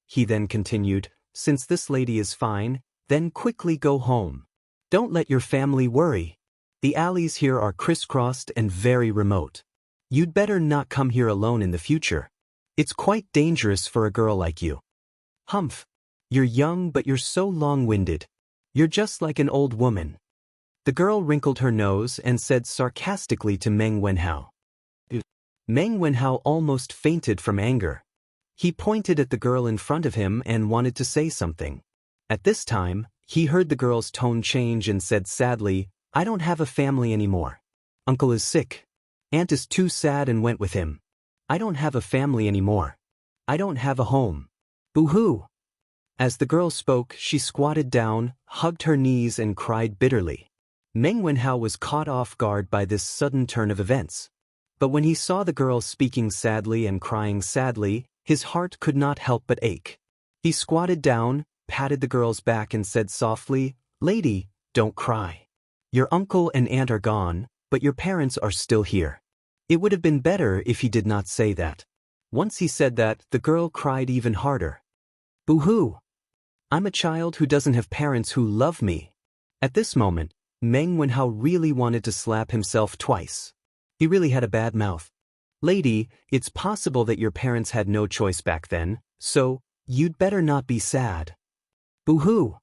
He then continued, Since this lady is fine, then quickly go home. Don't let your family worry. The alleys here are crisscrossed and very remote. You'd better not come here alone in the future. It's quite dangerous for a girl like you. Humph. You're young but you're so long-winded. You're just like an old woman. The girl wrinkled her nose and said sarcastically to Meng Wenhao. Meng Wenhao almost fainted from anger. He pointed at the girl in front of him and wanted to say something. At this time, he heard the girl's tone change and said sadly, I don't have a family anymore. Uncle is sick. Aunt is too sad and went with him. I don't have a family anymore. I don't have a home. Boo-hoo. As the girl spoke, she squatted down, hugged her knees and cried bitterly. Meng Wenhao was caught off guard by this sudden turn of events. But when he saw the girl speaking sadly and crying sadly, his heart could not help but ache. He squatted down, patted the girl's back and said softly, Lady, don't cry. Your uncle and aunt are gone, but your parents are still here. It would have been better if he did not say that. Once he said that, the girl cried even harder. Boo-hoo! I'm a child who doesn't have parents who love me. At this moment, Meng Wenhao really wanted to slap himself twice. He really had a bad mouth. Lady, it's possible that your parents had no choice back then, so you'd better not be sad. Boo-hoo!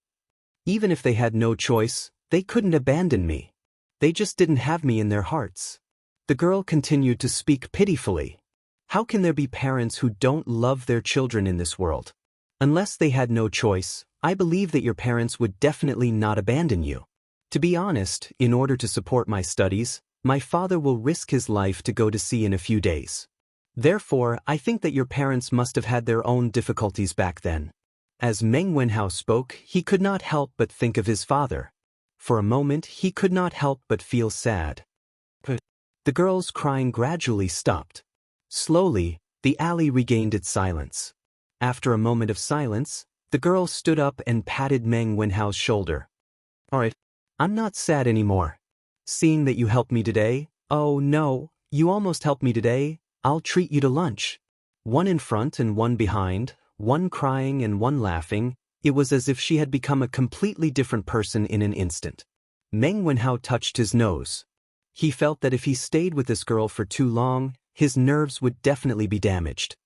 Even if they had no choice, they couldn't abandon me. They just didn't have me in their hearts. The girl continued to speak pitifully. How can there be parents who don't love their children in this world? Unless they had no choice, I believe that your parents would definitely not abandon you. To be honest, in order to support my studies, my father will risk his life to go to sea in a few days. Therefore, I think that your parents must have had their own difficulties back then. As Meng Wenhao spoke, he could not help but think of his father. For a moment, he could not help but feel sad. The girl's crying gradually stopped. Slowly, The alley regained its silence. After a moment of silence, the girl stood up and patted Meng Wenhao's shoulder. Alright, I'm not sad anymore. Seeing that you helped me today, oh no, you almost helped me today, I'll treat you to lunch. One in front and one behind, one crying and one laughing, it was as if she had become a completely different person in an instant. Meng Wenhao touched his nose. He felt that if he stayed with this girl for too long, his nerves would definitely be damaged.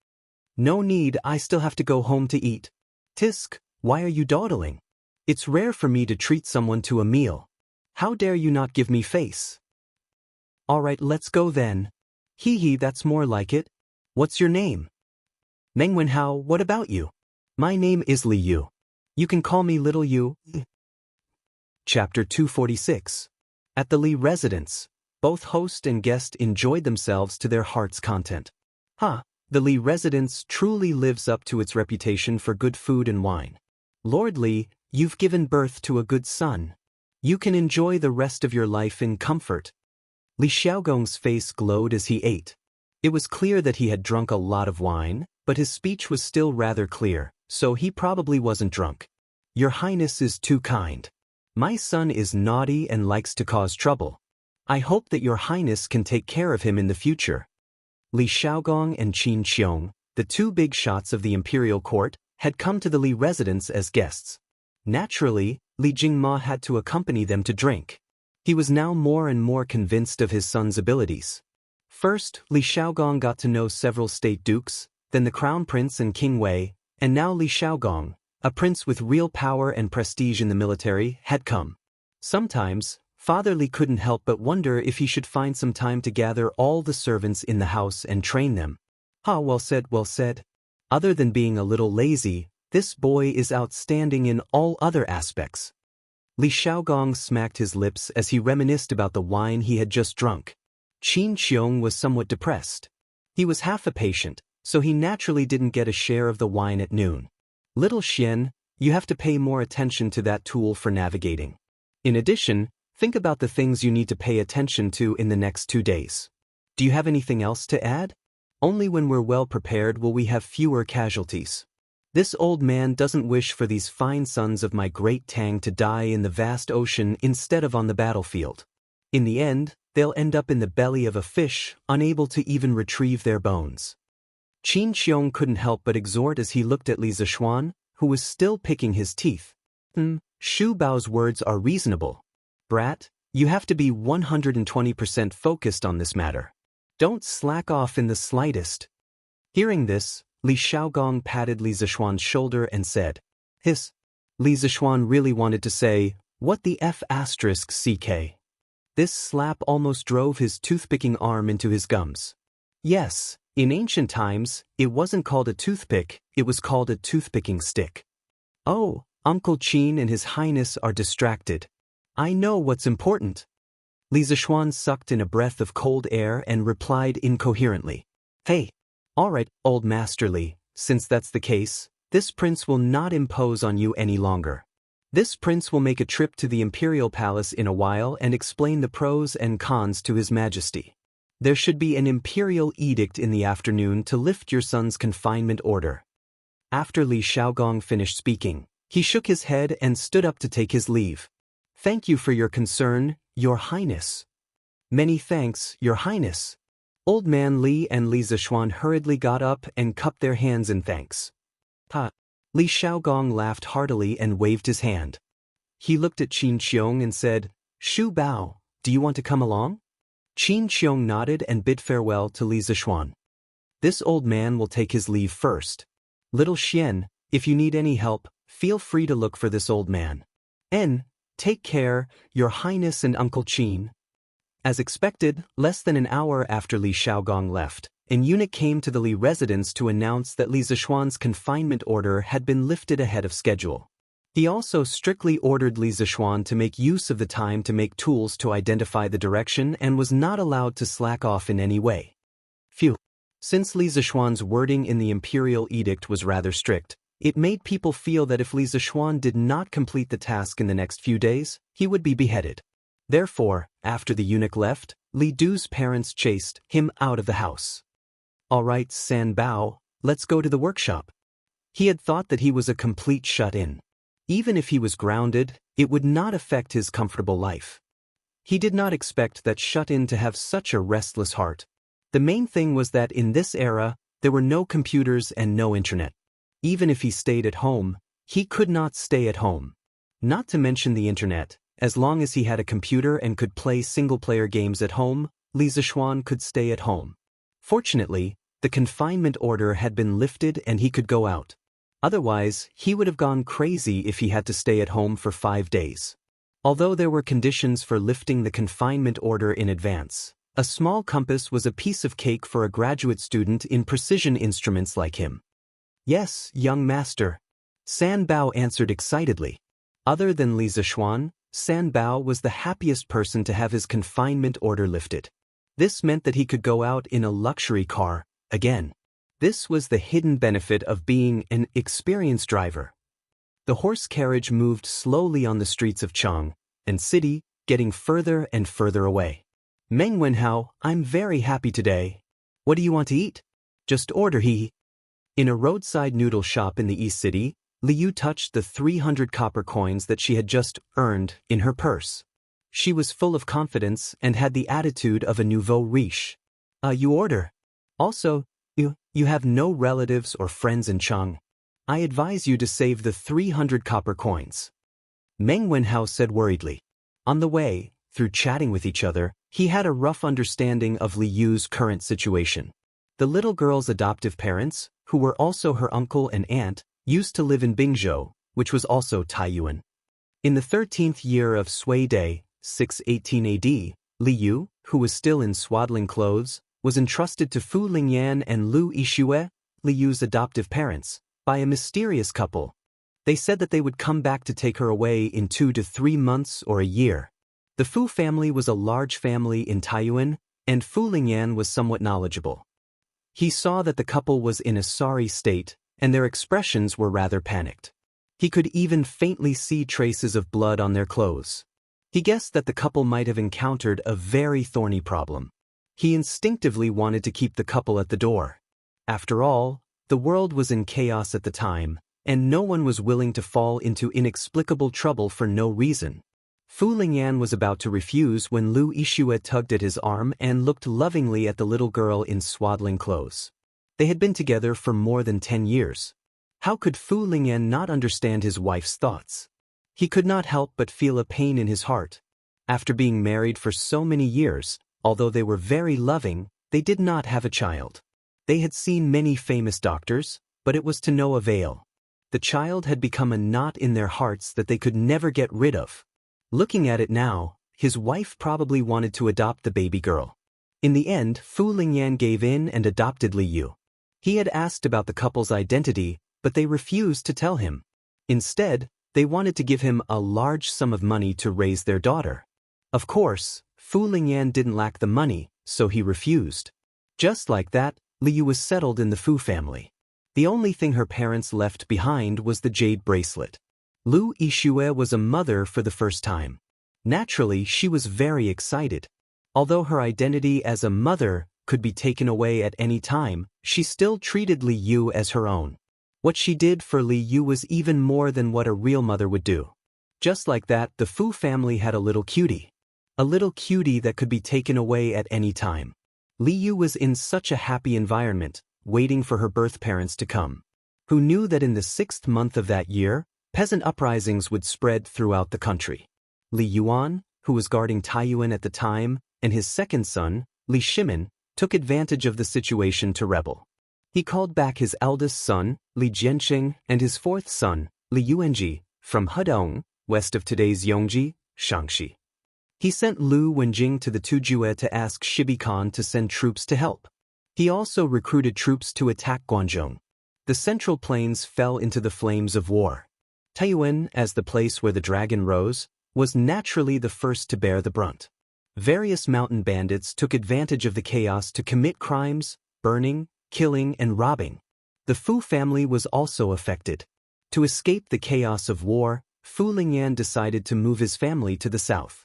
No need, I still have to go home to eat. Tisk, why are you dawdling? It's rare for me to treat someone to a meal. How dare you not give me face? Alright, let's go then. Hee hee, that's more like it. What's your name? Meng Wenhao, what about you? My name is Li Yu. You can call me Little Yu. Chapter 246. At the Li residence, both host and guest enjoyed themselves to their heart's content. The Li residence truly lives up to its reputation for good food and wine. Lord Li, you've given birth to a good son. You can enjoy the rest of your life in comfort. Li Xiaogong's face glowed as he ate. It was clear that he had drunk a lot of wine, but his speech was still rather clear, so he probably wasn't drunk. Your Highness is too kind. My son is naughty and likes to cause trouble. I hope that your Highness can take care of him in the future. Li Xiaogong and Qin Xiong, the two big shots of the imperial court, had come to the Li residence as guests. Naturally, Li Jingma had to accompany them to drink. He was now more and more convinced of his son's abilities. First, Li Xiaogong got to know several state dukes, then the crown prince and King Wei, and now Li Xiaogong, a prince with real power and prestige in the military, had come. Sometimes, Father Li couldn't help but wonder if he should find some time to gather all the servants in the house and train them. Well said, well said. Other than being a little lazy, this boy is outstanding in all other aspects. Li Xiaogong smacked his lips as he reminisced about the wine he had just drunk. Qin Xiong was somewhat depressed. He was half a patient, so he naturally didn't get a share of the wine at noon. Little Xian, you have to pay more attention to that tool for navigating. In addition, think about the things you need to pay attention to in the next 2 days. Do you have anything else to add? Only when we're well prepared will we have fewer casualties. This old man doesn't wish for these fine sons of my great Tang to die in the vast ocean instead of on the battlefield. In the end, they'll end up in the belly of a fish, unable to even retrieve their bones. Qin Xiong couldn't help but exhort as he looked at Li Zishuan, who was still picking his teeth. Shu Bao's words are reasonable. Brat, you have to be 120% focused on this matter. Don't slack off in the slightest. Hearing this, Li Xiaogong patted Li Zishuan's shoulder and said, Hiss. Li Zishuan really wanted to say, what the F***ck. This slap almost drove his toothpicking arm into his gums. Yes, in ancient times, it wasn't called a toothpick, it was called a toothpicking stick. Oh, Uncle Qin and His Highness are distracted. I know what's important. Li Zishuan sucked in a breath of cold air and replied incoherently. Hey. Alright, old Master Li, since that's the case, this prince will not impose on you any longer. This prince will make a trip to the imperial palace in a while and explain the pros and cons to His Majesty. There should be an imperial edict in the afternoon to lift your son's confinement order. After Li Xiaogong finished speaking, he shook his head and stood up to take his leave. Thank you for your concern, Your Highness. Many thanks, Your Highness. Old Man Li and Li Zishuan hurriedly got up and cupped their hands in thanks. Li Xiaogong laughed heartily and waved his hand. He looked at Qin Xiong and said, Shu Bao, do you want to come along? Qin Xiong nodded and bid farewell to Li Zishuan. This old man will take his leave first. Little Xian, if you need any help, feel free to look for this old man. Take care, Your Highness and Uncle Qin. As expected, less than an hour after Li Xiaogong left, an eunuch came to the Li residence to announce that Li Zishuan's confinement order had been lifted ahead of schedule. He also strictly ordered Li Zishuan to make use of the time to make tools to identify the direction and was not allowed to slack off in any way. Phew. Since Li Zishuan's wording in the imperial edict was rather strict, it made people feel that if Li Zishuan did not complete the task in the next few days, he would be beheaded. Therefore, after the eunuch left, Li Du's parents chased him out of the house. "All right, San Bao, let's go to the workshop." He had thought that he was a complete shut-in. Even if he was grounded, it would not affect his comfortable life. He did not expect that shut-in to have such a restless heart. The main thing was that in this era, there were no computers and no internet. Even if he stayed at home, he could not stay at home. Not to mention the internet, as long as he had a computer and could play single-player games at home, Li Zishuan could stay at home. Fortunately, the confinement order had been lifted and he could go out. Otherwise, he would have gone crazy if he had to stay at home for 5 days. Although there were conditions for lifting the confinement order in advance, a small compass was a piece of cake for a graduate student in precision instruments like him. "Yes, young master," San Bao answered excitedly. Other than Li Zishuan, San Bao was the happiest person to have his confinement order lifted. This meant that he could go out in a luxury car, again. This was the hidden benefit of being an experienced driver. The horse carriage moved slowly on the streets of Chang and city, getting further and further away. "Meng Wenhao, I'm very happy today. What do you want to eat?" "Just order he." In a roadside noodle shop in the East City, Liu touched the 300 copper coins that she had just earned in her purse. She was full of confidence and had the attitude of a nouveau riche. You order. Also, you have no relatives or friends in Chang. I advise you to save the 300 copper coins." Meng Wenhao said worriedly. On the way, through chatting with each other, he had a rough understanding of Liu's current situation. The little girl's adoptive parents, who were also her uncle and aunt, used to live in Bingzhou, which was also Taiyuan. In the 13th year of Sui Day, 618 AD, Liu, who was still in swaddling clothes, was entrusted to Fu Lingyan and Lu Yixue, Liu's adoptive parents, by a mysterious couple. They said that they would come back to take her away in 2 to 3 months or a year. The Fu family was a large family in Taiyuan, and Fu Lingyan was somewhat knowledgeable. He saw that the couple was in a sorry state, and their expressions were rather panicked. He could even faintly see traces of blood on their clothes. He guessed that the couple might have encountered a very thorny problem. He instinctively wanted to keep the couple at the door. After all, the world was in chaos at the time, and no one was willing to fall into inexplicable trouble for no reason. Fu Lingyan was about to refuse when Lu Yixue tugged at his arm and looked lovingly at the little girl in swaddling clothes. They had been together for more than 10 years. How could Fu Lingyan not understand his wife's thoughts? He could not help but feel a pain in his heart. After being married for so many years, although they were very loving, they did not have a child. They had seen many famous doctors, but it was to no avail. The child had become a knot in their hearts that they could never get rid of. Looking at it now, his wife probably wanted to adopt the baby girl. In the end, Fu Lingyan gave in and adopted Liu. He had asked about the couple's identity, but they refused to tell him. Instead, they wanted to give him a large sum of money to raise their daughter. Of course, Fu Lingyan didn't lack the money, so he refused. Just like that, Liu was settled in the Fu family. The only thing her parents left behind was the jade bracelet. Lu Yixue was a mother for the first time. Naturally, she was very excited. Although her identity as a mother could be taken away at any time, she still treated Liu as her own. What she did for Liu was even more than what a real mother would do. Just like that, the Fu family had a little cutie. A little cutie that could be taken away at any time. Liu was in such a happy environment, waiting for her birth parents to come. Who knew that in the 6th month of that year, peasant uprisings would spread throughout the country. Li Yuan, who was guarding Taiyuan at the time, and his second son, Li Shimin, took advantage of the situation to rebel. He called back his eldest son, Li Jianqing, and his 4th son, Li Yuanji, from Hedong, west of today's Yongji, Shaanxi. He sent Lu Wenjing to the Tujue to ask Shibi Khan to send troops to help. He also recruited troops to attack Guangzhou. The Central Plains fell into the flames of war. Taiyuan, as the place where the dragon rose, was naturally the first to bear the brunt. Various mountain bandits took advantage of the chaos to commit crimes, burning, killing, and robbing. The Fu family was also affected. To escape the chaos of war, Fu Lingyan decided to move his family to the south.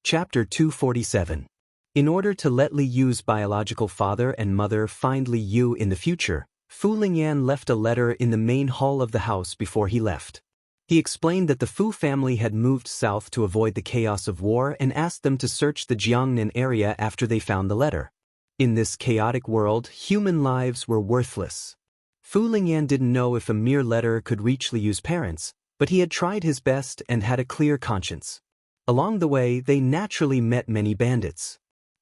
Chapter 247. In order to let Li Yu's biological father and mother find Li Yu in the future, Fu Lingyan left a letter in the main hall of the house before he left. He explained that the Fu family had moved south to avoid the chaos of war and asked them to search the Jiangnan area after they found the letter. In this chaotic world, human lives were worthless. Fu Lingyan didn't know if a mere letter could reach Li Yu's parents, but he had tried his best and had a clear conscience. Along the way, they naturally met many bandits.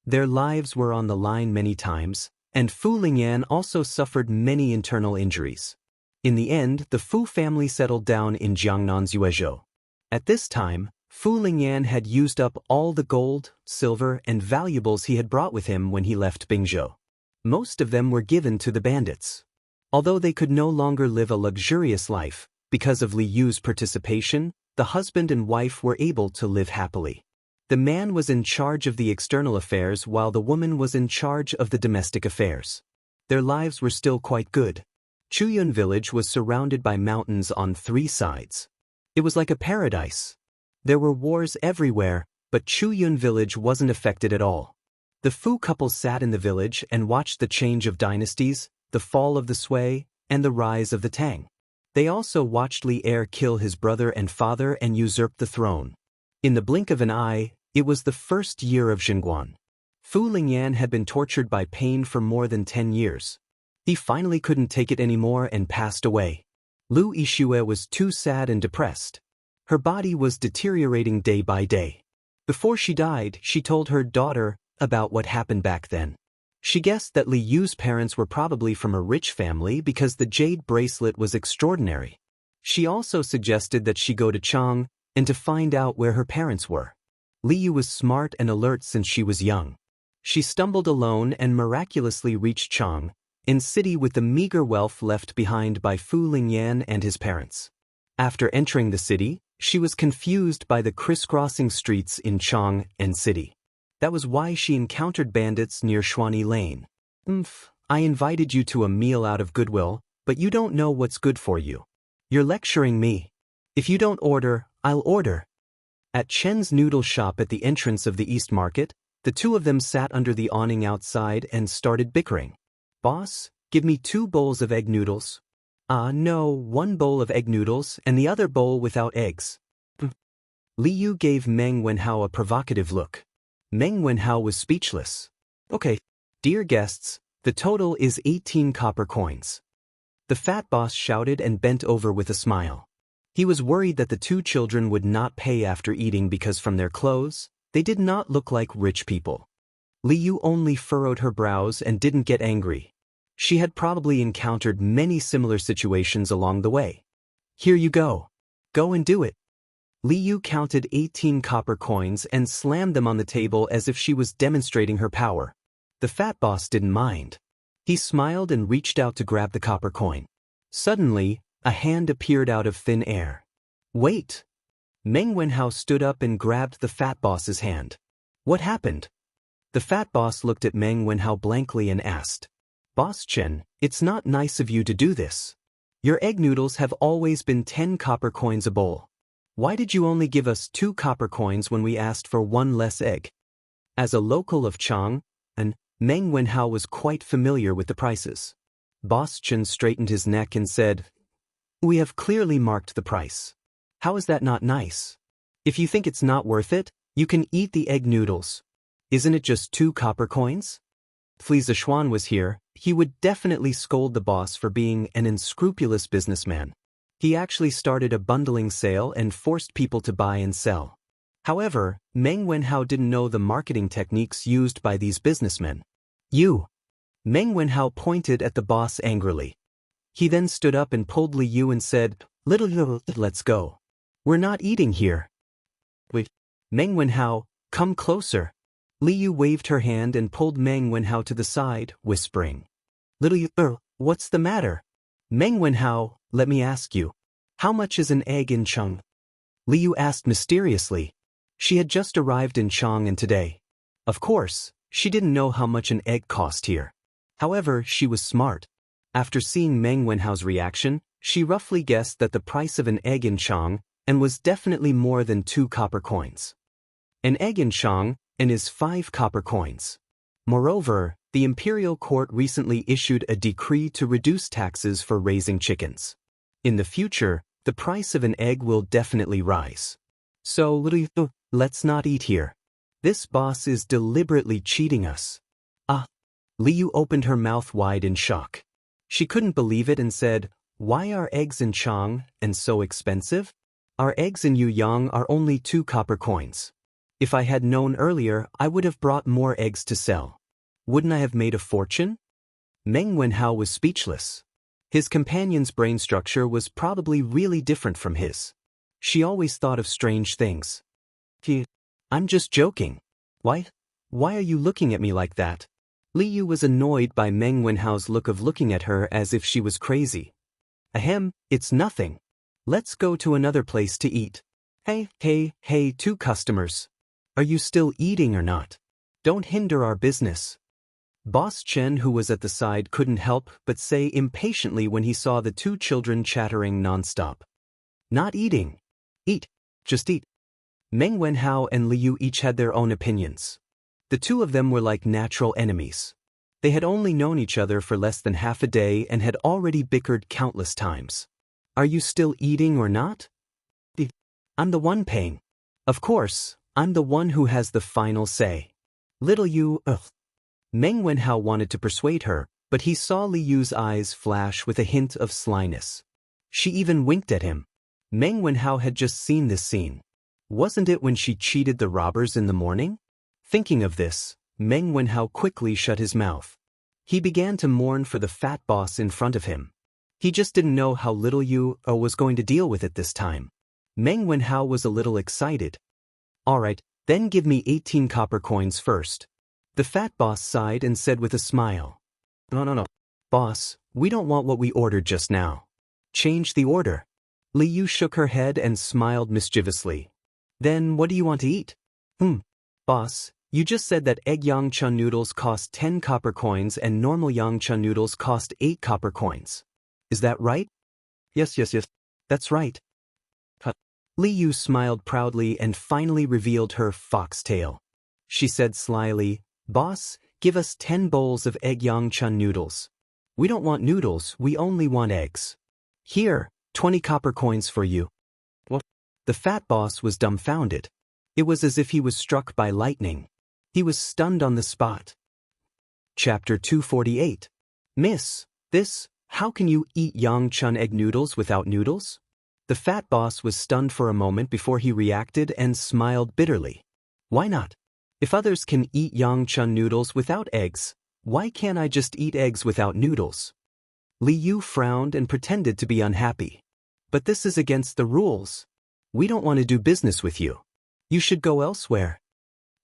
Their lives were on the line many times, and Fu Lingyan also suffered many internal injuries. In the end, the Fu family settled down in Jiangnan's Yuezhou. At this time, Fu Lingyan had used up all the gold, silver, and valuables he had brought with him when he left Bingzhou. Most of them were given to the bandits. Although they could no longer live a luxurious life, because of Li Yu's participation, the husband and wife were able to live happily. The man was in charge of the external affairs while the woman was in charge of the domestic affairs. Their lives were still quite good. Chuyun village was surrounded by mountains on 3 sides. It was like a paradise. There were wars everywhere, but Chuyun village wasn't affected at all. The Fu couple sat in the village and watched the change of dynasties, the fall of the Sui, and the rise of the Tang. They also watched Li Er kill his brother and father and usurp the throne. In the blink of an eye, it was the first year of Xinguan. Fu Lingyan had been tortured by pain for more than 10 years. He finally couldn't take it anymore and passed away. Lu Yixue was too sad and depressed. Her body was deteriorating day by day. Before she died, she told her daughter about what happened back then. She guessed that Li Yu's parents were probably from a rich family because the jade bracelet was extraordinary. She also suggested that she go to Chang and to find out where her parents were. Li Yu was smart and alert since she was young. She stumbled alone and miraculously reached Chang, in city with the meager wealth left behind by Fu Lingyan and his parents. After entering the city, she was confused by the crisscrossing streets in Chang and city. That was why she encountered bandits near Shuani Lane. I invited you to a meal out of goodwill, but you don't know what's good for you. You're lecturing me. If you don't order, I'll order. At Chen's noodle shop at the entrance of the East Market, the two of them sat under the awning outside and started bickering. Boss, give me 2 bowls of egg noodles. No, 1 bowl of egg noodles and the other bowl without eggs. Li Yu gave Meng Wenhao a provocative look. Meng Wenhao was speechless. Okay, dear guests, the total is 18 copper coins. The fat boss shouted and bent over with a smile. He was worried that the 2 children would not pay after eating because from their clothes, they did not look like rich people. Li Yu only furrowed her brows and didn't get angry. She had probably encountered many similar situations along the way. Here you go. Go and do it. Li Yu counted 18 copper coins and slammed them on the table as if she was demonstrating her power. The fat boss didn't mind. He smiled and reached out to grab the copper coin. Suddenly, a hand appeared out of thin air. Wait! Meng Wenhao stood up and grabbed the fat boss's hand. What happened? The fat boss looked at Meng Wenhao blankly and asked, Boss Chen, it's not nice of you to do this. Your egg noodles have always been 10 copper coins a bowl. Why did you only give us 2 copper coins when we asked for 1 less egg? As a local of Chang, Meng Wenhao was quite familiar with the prices. Boss Chen straightened his neck and said, We have clearly marked the price. How is that not nice? If you think it's not worth it, you can eat the egg noodles. Isn't it just 2 copper coins? If Li Zishuan was here, he would definitely scold the boss for being an unscrupulous businessman. He actually started a bundling sale and forced people to buy and sell. However, Meng Wenhao didn't know the marketing techniques used by these businessmen. You! Meng Wenhao pointed at the boss angrily. He then stood up and pulled Li Yu and said, Let's go. We're not eating here. Wait. Meng Wenhao, come closer. Li Yu waved her hand and pulled Meng Wenhao to the side, whispering. What's the matter? Meng Wenhao, let me ask you. How much is an egg in Cheng? Li Yu asked mysteriously. She had just arrived in Chang and today. Of course, she didn't know how much an egg cost here. However, she was smart. After seeing Meng Wenhao's reaction, she roughly guessed that the price of an egg in Chang and was definitely more than 2 copper coins. An egg in Chang and is 5 copper coins. Moreover, the imperial court recently issued a decree to reduce taxes for raising chickens. In the future, the price of an egg will definitely rise. So, let's not eat here. This boss is deliberately cheating us. Liu opened her mouth wide in shock. She couldn't believe it and said, "Why are eggs in Chang and so expensive? Our eggs in Yuyang are only 2 copper coins. If I had known earlier, I would have brought more eggs to sell. Wouldn't I have made a fortune?" Meng Wenhao was speechless. His companion's brain structure was probably really different from his. She always thought of strange things. I'm just joking. Why are you looking at me like that? Liu was annoyed by Meng Wenhao's look of looking at her as if she was crazy. Ahem, it's nothing. Let's go to another place to eat. Hey, 2 customers. Are you still eating or not? Don't hinder our business. Boss Chen, who was at the side, couldn't help but say impatiently when he saw the 2 children chattering nonstop. Not eating. Eat. Just eat. Meng Wenhao and Liu each had their own opinions. The 2 of them were like natural enemies. They had only known each other for less than half a day and had already bickered countless times. Are you still eating or not? I'm the one paying. Of course, I'm the one who has the final say. Little you, Meng Wenhao wanted to persuade her, but he saw Liu's eyes flash with a hint of slyness. She even winked at him. Meng Wenhao had just seen this scene. Wasn't it when she cheated the robbers in the morning? Thinking of this, Meng Wenhao quickly shut his mouth. He began to mourn for the fat boss in front of him. He just didn't know how little Yu was going to deal with it this time. Meng Wenhao was a little excited. Alright, then give me 18 copper coins first. The fat boss sighed and said with a smile. No. Boss, we don't want what we ordered just now. Change the order. Liu shook her head and smiled mischievously. Then what do you want to eat? Boss, you just said that egg yangcha noodles cost 10 copper coins and normal yangcha noodles cost 8 copper coins. Is that right? Yes. That's right. Liu smiled proudly and finally revealed her foxtail. She said slyly, Boss, give us 10 bowls of egg yangcha noodles. We don't want noodles, we only want eggs. Here, 20 copper coins for you. What? The fat boss was dumbfounded. It was as if he was struck by lightning. He was stunned on the spot. Chapter 248. Miss, how can you eat Yangchun egg noodles without noodles? The fat boss was stunned for a moment before he reacted and smiled bitterly. Why not? If others can eat Yangchun noodles without eggs, why can't I just eat eggs without noodles? Liu frowned and pretended to be unhappy. But this is against the rules. We don't want to do business with you. You should go elsewhere.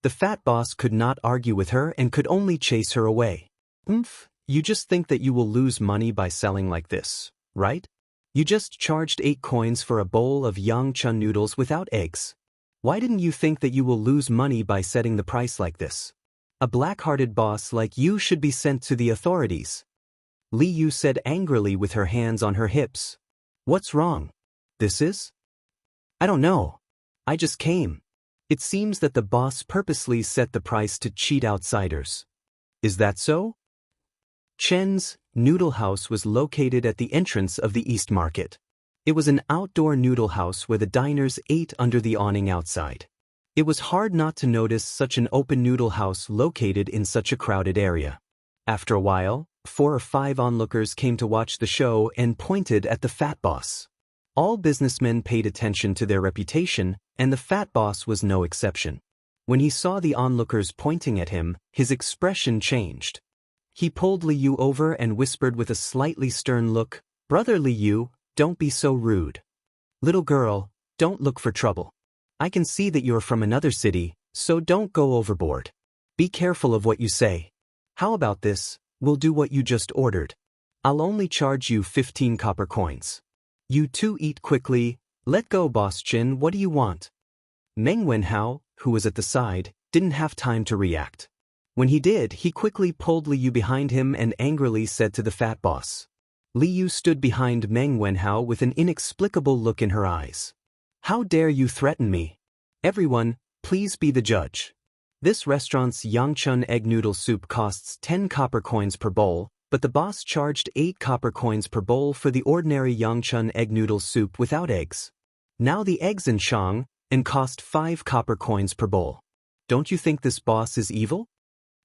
The fat boss could not argue with her and could only chase her away. You just think that you will lose money by selling like this, right? You just charged 8 coins for a bowl of Yangchun noodles without eggs. Why didn't you think that you will lose money by setting the price like this? A black-hearted boss like you should be sent to the authorities. Liu said angrily with her hands on her hips. What's wrong? This is? I don't know. I just came. It seems that the boss purposely set the price to cheat outsiders. Is that so? Chen's noodle house was located at the entrance of the East Market. It was an outdoor noodle house where the diners ate under the awning outside. It was hard not to notice such an open noodle house located in such a crowded area. After a while, 4 or 5 onlookers came to watch the show and pointed at the fat boss. All businessmen paid attention to their reputation, and the fat boss was no exception. When he saw the onlookers pointing at him, his expression changed. He pulled Liu over and whispered with a slightly stern look, Brother Liu, don't be so rude. Little girl, don't look for trouble. I can see that you're from another city, so don't go overboard. Be careful of what you say. How about this? We'll do what you just ordered. I'll only charge you 15 copper coins. You 2 eat quickly. Let go, Boss Chin, what do you want? Meng Wenhao, who was at the side, didn't have time to react. When he did, he quickly pulled Liu behind him and angrily said to the fat boss. Liu stood behind Meng Wenhao with an inexplicable look in her eyes. How dare you threaten me? Everyone, please be the judge. This restaurant's Yangchun egg noodle soup costs 10 copper coins per bowl, but the boss charged 8 copper coins per bowl for the ordinary Yangchun egg noodle soup without eggs. Now the eggs in Shang and cost 5 copper coins per bowl. Don't you think this boss is evil?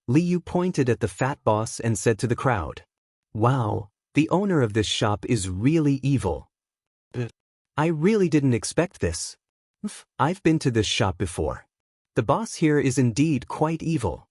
Li Yu pointed at the fat boss and said to the crowd, "Wow, the owner of this shop is really evil. I really didn't expect this. I've been to this shop before. The boss here is indeed quite evil."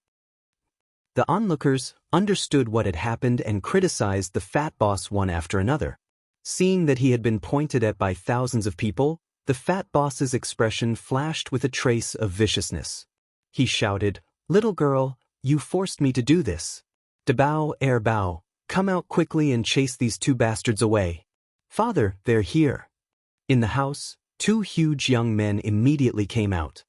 The onlookers understood what had happened and criticized the fat boss one after another. Seeing that he had been pointed at by thousands of people, the fat boss's expression flashed with a trace of viciousness. He shouted, "Little girl, you forced me to do this. Dabao, Bao, come out quickly and chase these 2 bastards away." "Father, they're here." In the house, 2 huge young men immediately came out.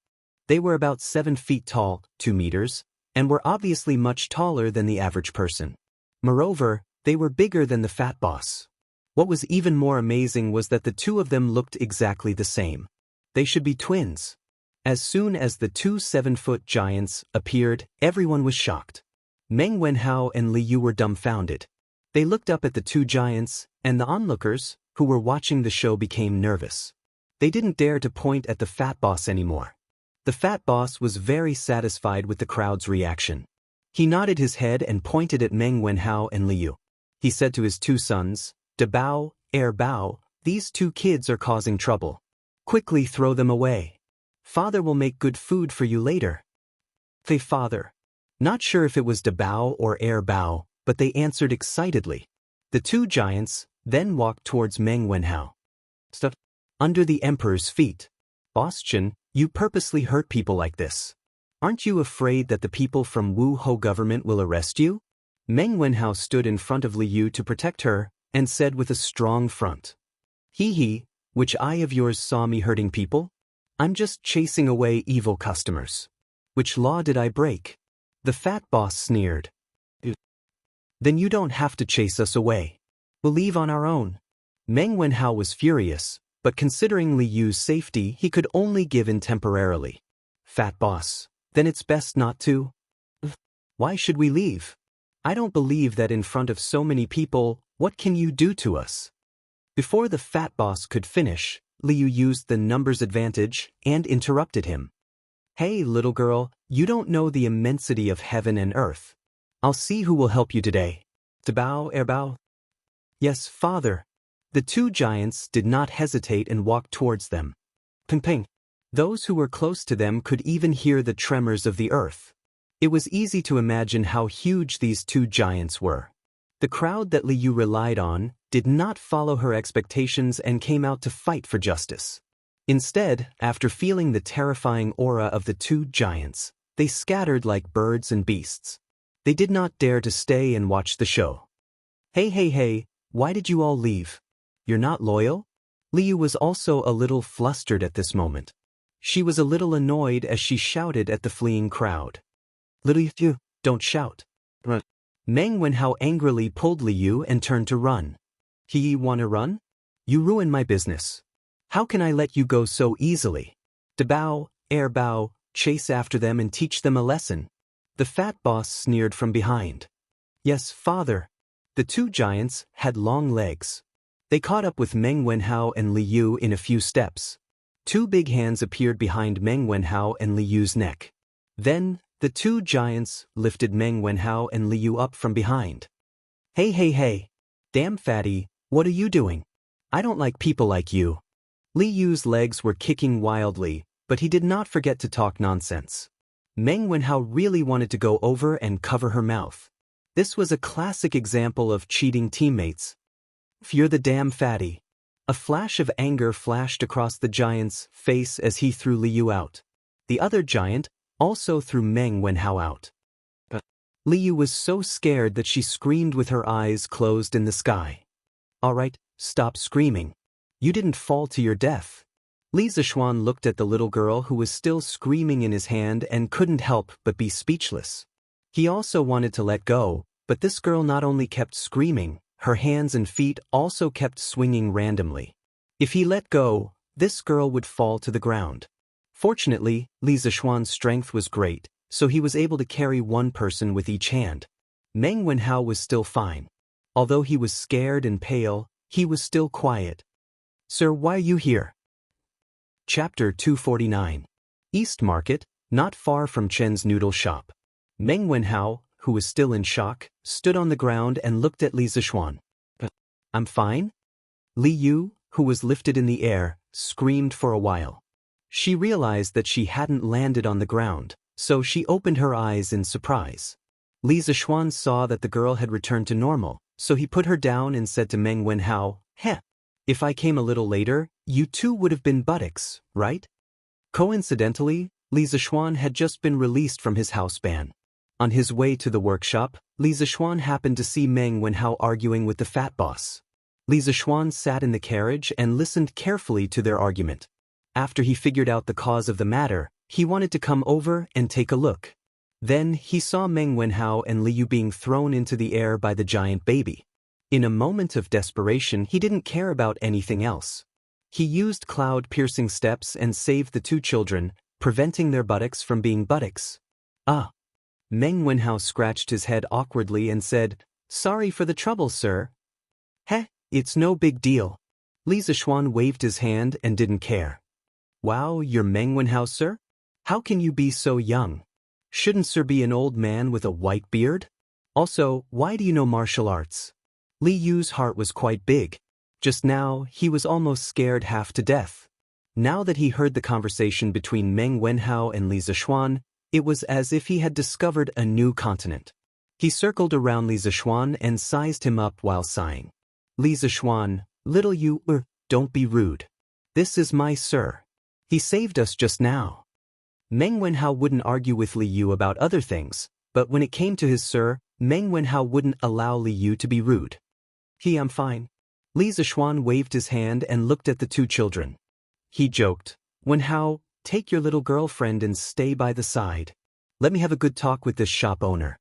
They were about 7 feet tall, 2 meters, and were obviously much taller than the average person. Moreover, they were bigger than the fat boss. What was even more amazing was that the 2 of them looked exactly the same. They should be twins. As soon as the 2 7-foot giants appeared, everyone was shocked. Meng Wenhao and Li Yu were dumbfounded. They looked up at the 2 giants, and the onlookers, who were watching the show, became nervous. They didn't dare to point at the fat boss anymore. The fat boss was very satisfied with the crowd's reaction. He nodded his head and pointed at Meng Wenhao and Li Yu. He said to his 2 sons, "Dabao, Bao, these 2 kids are causing trouble. Quickly throw them away. Father will make good food for you later." They father. Not sure if it was Dabao or Bao, but they answered excitedly. The 2 giants then walked towards Meng Wenhao. "Stuff under the emperor's feet. Boss Chen, you purposely hurt people like this. Aren't you afraid that the people from Wu Ho government will arrest you?" Meng Wenhao stood in front of Li Yu to protect her, and said with a strong front, "He, which eye of yours saw me hurting people? I'm just chasing away evil customers. Which law did I break?" The fat boss sneered. "Then you don't have to chase us away. We'll leave on our own." Meng Wenhao was furious, but considering Li Yu's safety, he could only give in temporarily. "Fat boss, then it's best not to." "Why should we leave? I don't believe that in front of so many people. What can you do to us?" Before the fat boss could finish, Li Yu used the numbers advantage and interrupted him. "Hey, little girl, you don't know the immensity of heaven and earth. I'll see who will help you today. Dabao, Bao." "Yes, father." The 2 giants did not hesitate and walked towards them. Ping ping. Those who were close to them could even hear the tremors of the earth. It was easy to imagine how huge these 2 giants were. The crowd that Li Yu relied on did not follow her expectations and came out to fight for justice. Instead, after feeling the terrifying aura of the 2 giants, they scattered like birds and beasts. They did not dare to stay and watch the show. Hey, why did you all leave? You're not loyal?" Li Yu was also a little flustered at this moment. She was a little annoyed as she shouted at the fleeing crowd. "Little Yu, don't shout." Meng Wenhao angrily pulled Li Yu and turned to run. "He wanna run? You ruin my business. How can I let you go so easily? Dabao, Bao, chase after them and teach them a lesson." The fat boss sneered from behind. "Yes, father." The 2 giants had long legs. They caught up with Meng Wenhao and Li Yu in a few steps. 2 big hands appeared behind Meng Wenhao and Li Yu's neck. Then, the 2 giants lifted Meng Wenhao and Li Yu up from behind. Hey. Damn fatty, what are you doing? I don't like people like you." Li Yu's legs were kicking wildly, but he did not forget to talk nonsense. Meng Wenhao really wanted to go over and cover her mouth. This was a classic example of cheating teammates. "You're the damn fatty." A flash of anger flashed across the giant's face as he threw Li Yu out. The other giant also threw Meng Wenhao out. Li Yu was so scared that she screamed with her eyes closed in the sky. "All right, stop screaming. You didn't fall to your death." Li Zishuan looked at the little girl who was still screaming in his hand and couldn't help but be speechless. He also wanted to let go, but this girl not only kept screaming, her hands and feet also kept swinging randomly. If he let go, this girl would fall to the ground. Fortunately, Li Zishuan's strength was great, so he was able to carry one person with each hand. Meng Wenhao was still fine. Although he was scared and pale, he was still quiet. "Sir, why are you here?" Chapter 249. East Market, not far from Chen's noodle shop. Meng Wenhao, who was still in shock, stood on the ground and looked at Li Zixuan. "I'm fine?" Li Yu, who was lifted in the air, screamed for a while. She realized that she hadn't landed on the ground, so she opened her eyes in surprise. Li Zixuan saw that the girl had returned to normal, so he put her down and said to Meng Wenhao, "Heh, if I came a little later, you too would have been buttocks, right?" Coincidentally, Li Zixuan had just been released from his house ban. On his way to the workshop, Li Zixuan happened to see Meng Wenhao arguing with the fat boss. Li Zixuan sat in the carriage and listened carefully to their argument. After he figured out the cause of the matter, he wanted to come over and take a look. Then he saw Meng Wenhao and Li Yu being thrown into the air by the giant baby. In a moment of desperation, he didn't care about anything else. He used cloud-piercing steps and saved the two children, preventing their buttocks from being buttocks. "Ah." Meng Wenhao scratched his head awkwardly and said, "Sorry for the trouble, sir." "Heh, it's no big deal." Li Zixuan waved his hand and didn't care. "Wow, you're Meng Wenhao, sir? How can you be so young? Shouldn't sir be an old man with a white beard? Also, why do you know martial arts?" Li Yu's heart was quite big. Just now, he was almost scared half to death. Now that he heard the conversation between Meng Wenhao and Li Zixuan, it was as if he had discovered a new continent. He circled around Li Zixuan and sized him up while sighing. "Li Zixuan, little you, don't be rude. This is my sir. He saved us just now." Meng Wenhao wouldn't argue with Li Yu about other things, but when it came to his sir, Meng Wenhao wouldn't allow Li Yu to be rude. "I'm fine." Li Zixuan waved his hand and looked at the two children. He joked, "Wenhao, take your little girlfriend and stay by the side. Let me have a good talk with this shop owner."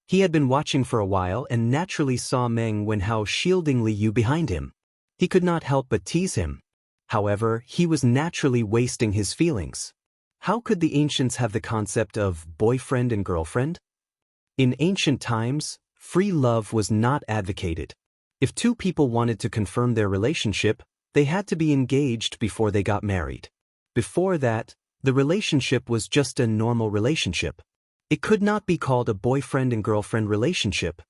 He had been watching for a while and naturally saw Meng Wenhao shielding Li Yu behind him. He could not help but tease him. However, he was naturally wasting his feelings. How could the ancients have the concept of boyfriend and girlfriend? In ancient times, free love was not advocated. If two people wanted to confirm their relationship, they had to be engaged before they got married. Before that, the relationship was just a normal relationship. It could not be called a boyfriend and girlfriend relationship.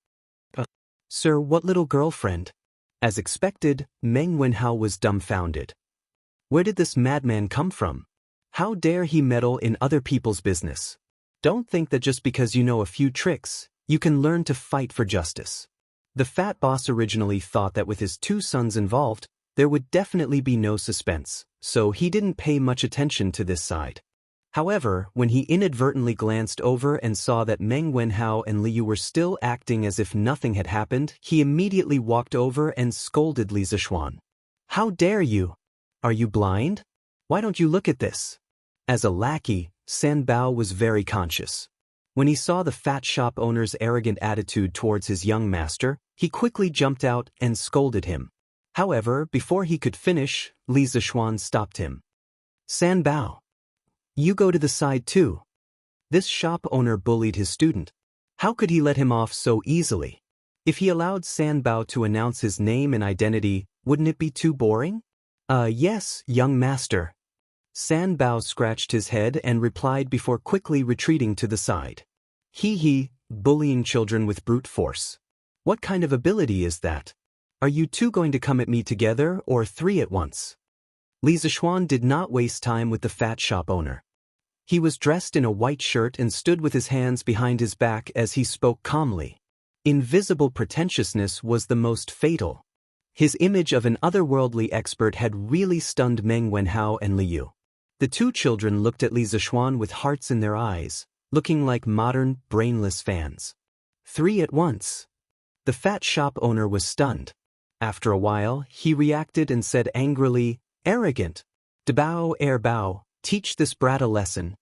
"Sir, what little girlfriend?" As expected, Meng Wenhao was dumbfounded. Where did this madman come from? How dare he meddle in other people's business? Don't think that just because you know a few tricks, you can learn to fight for justice. The fat boss originally thought that with his two sons involved, there would definitely be no suspense, so he didn't pay much attention to this side. However, when he inadvertently glanced over and saw that Meng Wenhao and Li Yu were still acting as if nothing had happened, he immediately walked over and scolded Li Zixuan. "How dare you? Are you blind? Why don't you look at this?" As a lackey, San Bao was very conscious. When he saw the fat shop owner's arrogant attitude towards his young master, he quickly jumped out and scolded him. However, before he could finish, Li Zixuan stopped him. "San Bao, you go to the side too." This shop owner bullied his student. How could he let him off so easily? If he allowed San Bao to announce his name and identity, wouldn't it be too boring? Yes, young master." San Bao scratched his head and replied before quickly retreating to the side. Bullying children with brute force. What kind of ability is that? Are you two going to come at me together or three at once?" Li Zixuan did not waste time with the fat shop owner. He was dressed in a white shirt and stood with his hands behind his back as he spoke calmly. Invisible pretentiousness was the most fatal. His image of an otherworldly expert had really stunned Meng Wenhao and Li Yu. The two children looked at Li Zixuan with hearts in their eyes, looking like modern, brainless fans. Three at once. The fat shop owner was stunned. After a while, he reacted and said angrily, "Arrogant! Bao, teach this brat a lesson."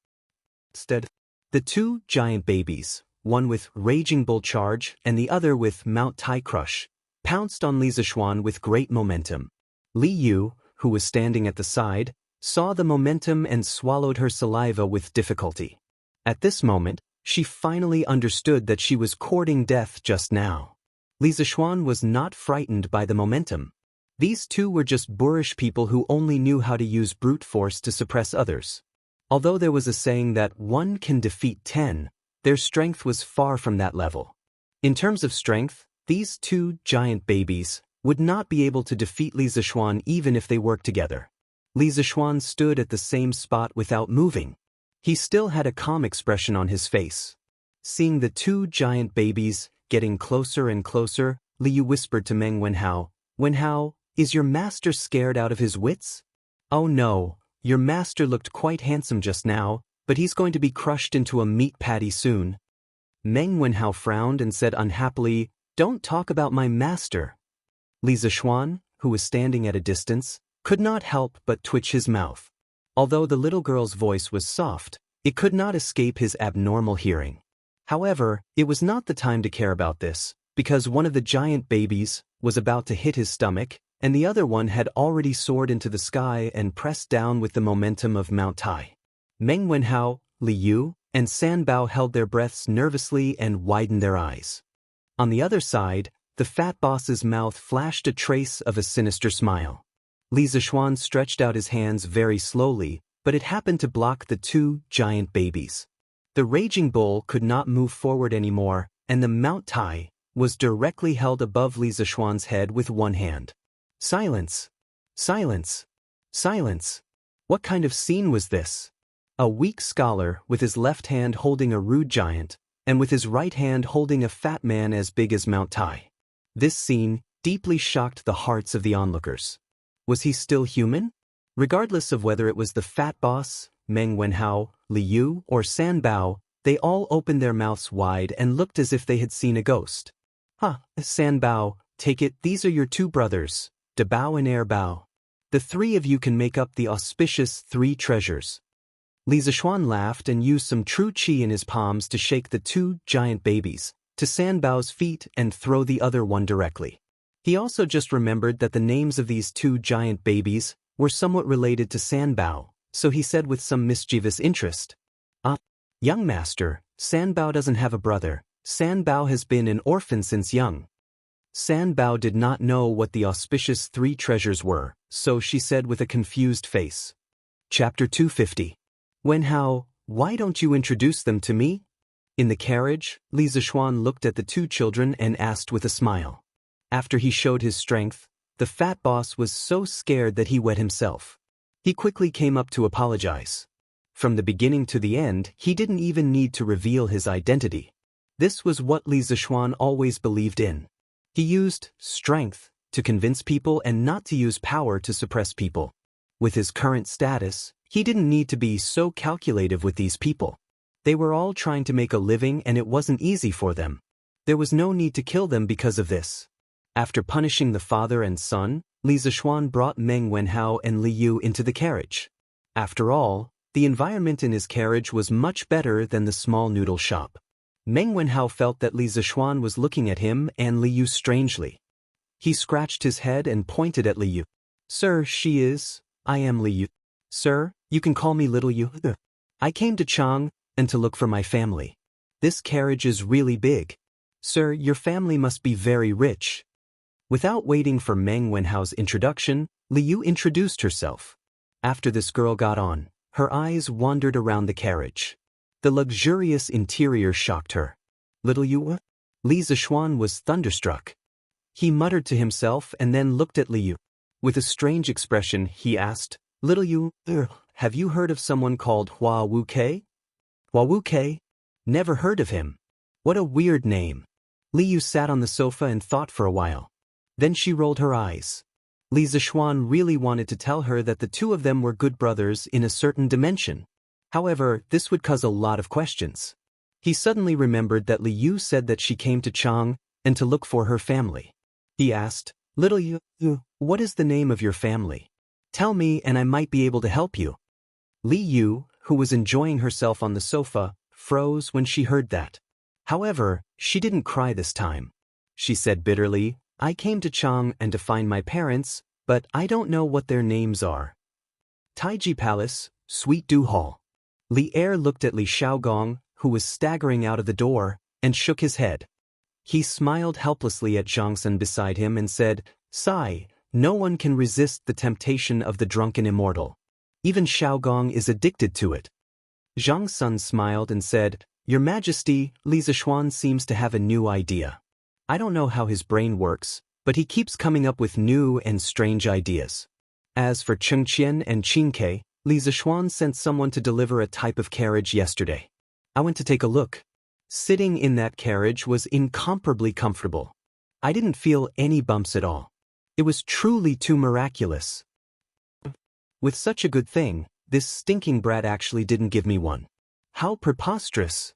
Instead, the two giant babies, one with Raging Bull Charge and the other with Mount Tai Crush, pounced on Li Zixuan with great momentum. Li Yu, who was standing at the side, saw the momentum and swallowed her saliva with difficulty. At this moment, she finally understood that she was courting death just now. Li Zixuan was not frightened by the momentum. These two were just boorish people who only knew how to use brute force to suppress others. Although there was a saying that one can defeat 10, their strength was far from that level. In terms of strength, these two giant babies would not be able to defeat Li Zixuan even if they worked together. Li Zixuan stood at the same spot without moving. He still had a calm expression on his face. Seeing the two giant babies getting closer and closer, Liu whispered to Meng Wenhao, "Wenhao, is your master scared out of his wits?" "Oh no, your master looked quite handsome just now, but he's going to be crushed into a meat patty soon." Meng Wenhao frowned and said unhappily, "Don't talk about my master." Li Zixuan, who was standing at a distance, could not help but twitch his mouth. Although the little girl's voice was soft, it could not escape his abnormal hearing. However, it was not the time to care about this, because one of the giant babies was about to hit his stomach, and the other one had already soared into the sky and pressed down with the momentum of Mount Tai. Meng Wenhao, Li Yu, and San Bao held their breaths nervously and widened their eyes. On the other side, the fat boss's mouth flashed a trace of a sinister smile. Li Zixuan stretched out his hands very slowly, but it happened to block the two giant babies. The raging bull could not move forward anymore, and the Mount Tai was directly held above Li Zixuan's head with one hand. Silence! Silence! Silence! What kind of scene was this? A weak scholar with his left hand holding a rude giant, and with his right hand holding a fat man as big as Mount Tai. This scene deeply shocked the hearts of the onlookers. Was he still human? Regardless of whether it was the fat boss, Meng Wenhao, Li Yu, or San Bao, they all opened their mouths wide and looked as if they had seen a ghost. San Bao, take it, these are your two brothers, De Bao and Air Bao. The three of you can make up the auspicious three treasures." Li Zixuan laughed and used some true qi in his palms to shake the two giant babies to San Bao's feet and throw the other one directly. He also just remembered that the names of these two giant babies were somewhat related to San Bao, so he said with some mischievous interest, "Young master, San Bao doesn't have a brother. San Bao has been an orphan since young." San Bao did not know what the auspicious three treasures were, so she said with a confused face. Chapter 250. Wenhao, why don't you introduce them to me? In the carriage, Li Zixuan looked at the two children and asked with a smile. After he showed his strength, the fat boss was so scared that he wet himself. He quickly came up to apologize. From the beginning to the end, he didn't even need to reveal his identity. This was what Li Zixuan always believed in. He used strength to convince people and not to use power to suppress people. With his current status, he didn't need to be so calculative with these people. They were all trying to make a living and it wasn't easy for them. There was no need to kill them because of this. After punishing the father and son, Li Zixuan brought Meng Wenhao and Li Yu into the carriage. After all, the environment in his carriage was much better than the small noodle shop. Meng Wenhao felt that Li Zixuan was looking at him and Li Yu strangely. He scratched his head and pointed at Li Yu. "Sir, she is. I am Li Yu. Sir, you can call me Little Yu. I came to Chang and to look for my family. This carriage is really big. Sir, your family must be very rich." Without waiting for Meng Wenhao's introduction, Li Yu introduced herself. After this girl got on, her eyes wandered around the carriage. The luxurious interior shocked her. "Little Yu?" Li Zixuan was thunderstruck. He muttered to himself and then looked at Li Yu. With a strange expression, he asked, "Little Yu, have you heard of someone called Hua Wuke?" "Hua Wuke? Never heard of him. What a weird name." Li Yu sat on the sofa and thought for a while. Then she rolled her eyes. Li Zixuan really wanted to tell her that the two of them were good brothers in a certain dimension. However, this would cause a lot of questions. He suddenly remembered that Li Yu said that she came to Chang and to look for her family. He asked, "Little Yu, what is the name of your family? Tell me and I might be able to help you." Li Yu, who was enjoying herself on the sofa, froze when she heard that. However, she didn't cry this time. She said bitterly, "I came to Chang and to find my parents, but I don't know what their names are." Taiji Palace, Sweet Dew Hall. Li Er looked at Li Xiaogong, who was staggering out of the door, and shook his head. He smiled helplessly at Zhang Sun beside him and said, "Sigh, no one can resist the temptation of the drunken immortal. Even Xiaogong is addicted to it." Zhang Sun smiled and said, "Your Majesty, Li Zishuan seems to have a new idea. I don't know how his brain works, but he keeps coming up with new and strange ideas." As for Chengqian and Qingke, Li Zishuan sent someone to deliver a type of carriage yesterday. I went to take a look. Sitting in that carriage was incomparably comfortable. I didn't feel any bumps at all. It was truly too miraculous. With such a good thing, this stinking brat actually didn't give me one. How preposterous!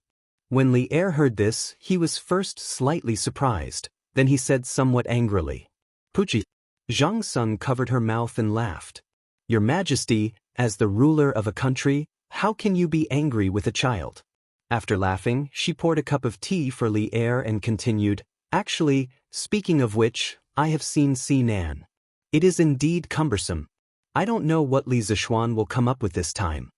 When Li Er heard this, he was first slightly surprised, then he said somewhat angrily, "Puchi." Zhang Sun covered her mouth and laughed. "Your Majesty, as the ruler of a country, how can you be angry with a child?" After laughing, she poured a cup of tea for Li Er and continued, "Actually, speaking of which, I have seen Sinan. It is indeed cumbersome. I don't know what Li Zishuan will come up with this time.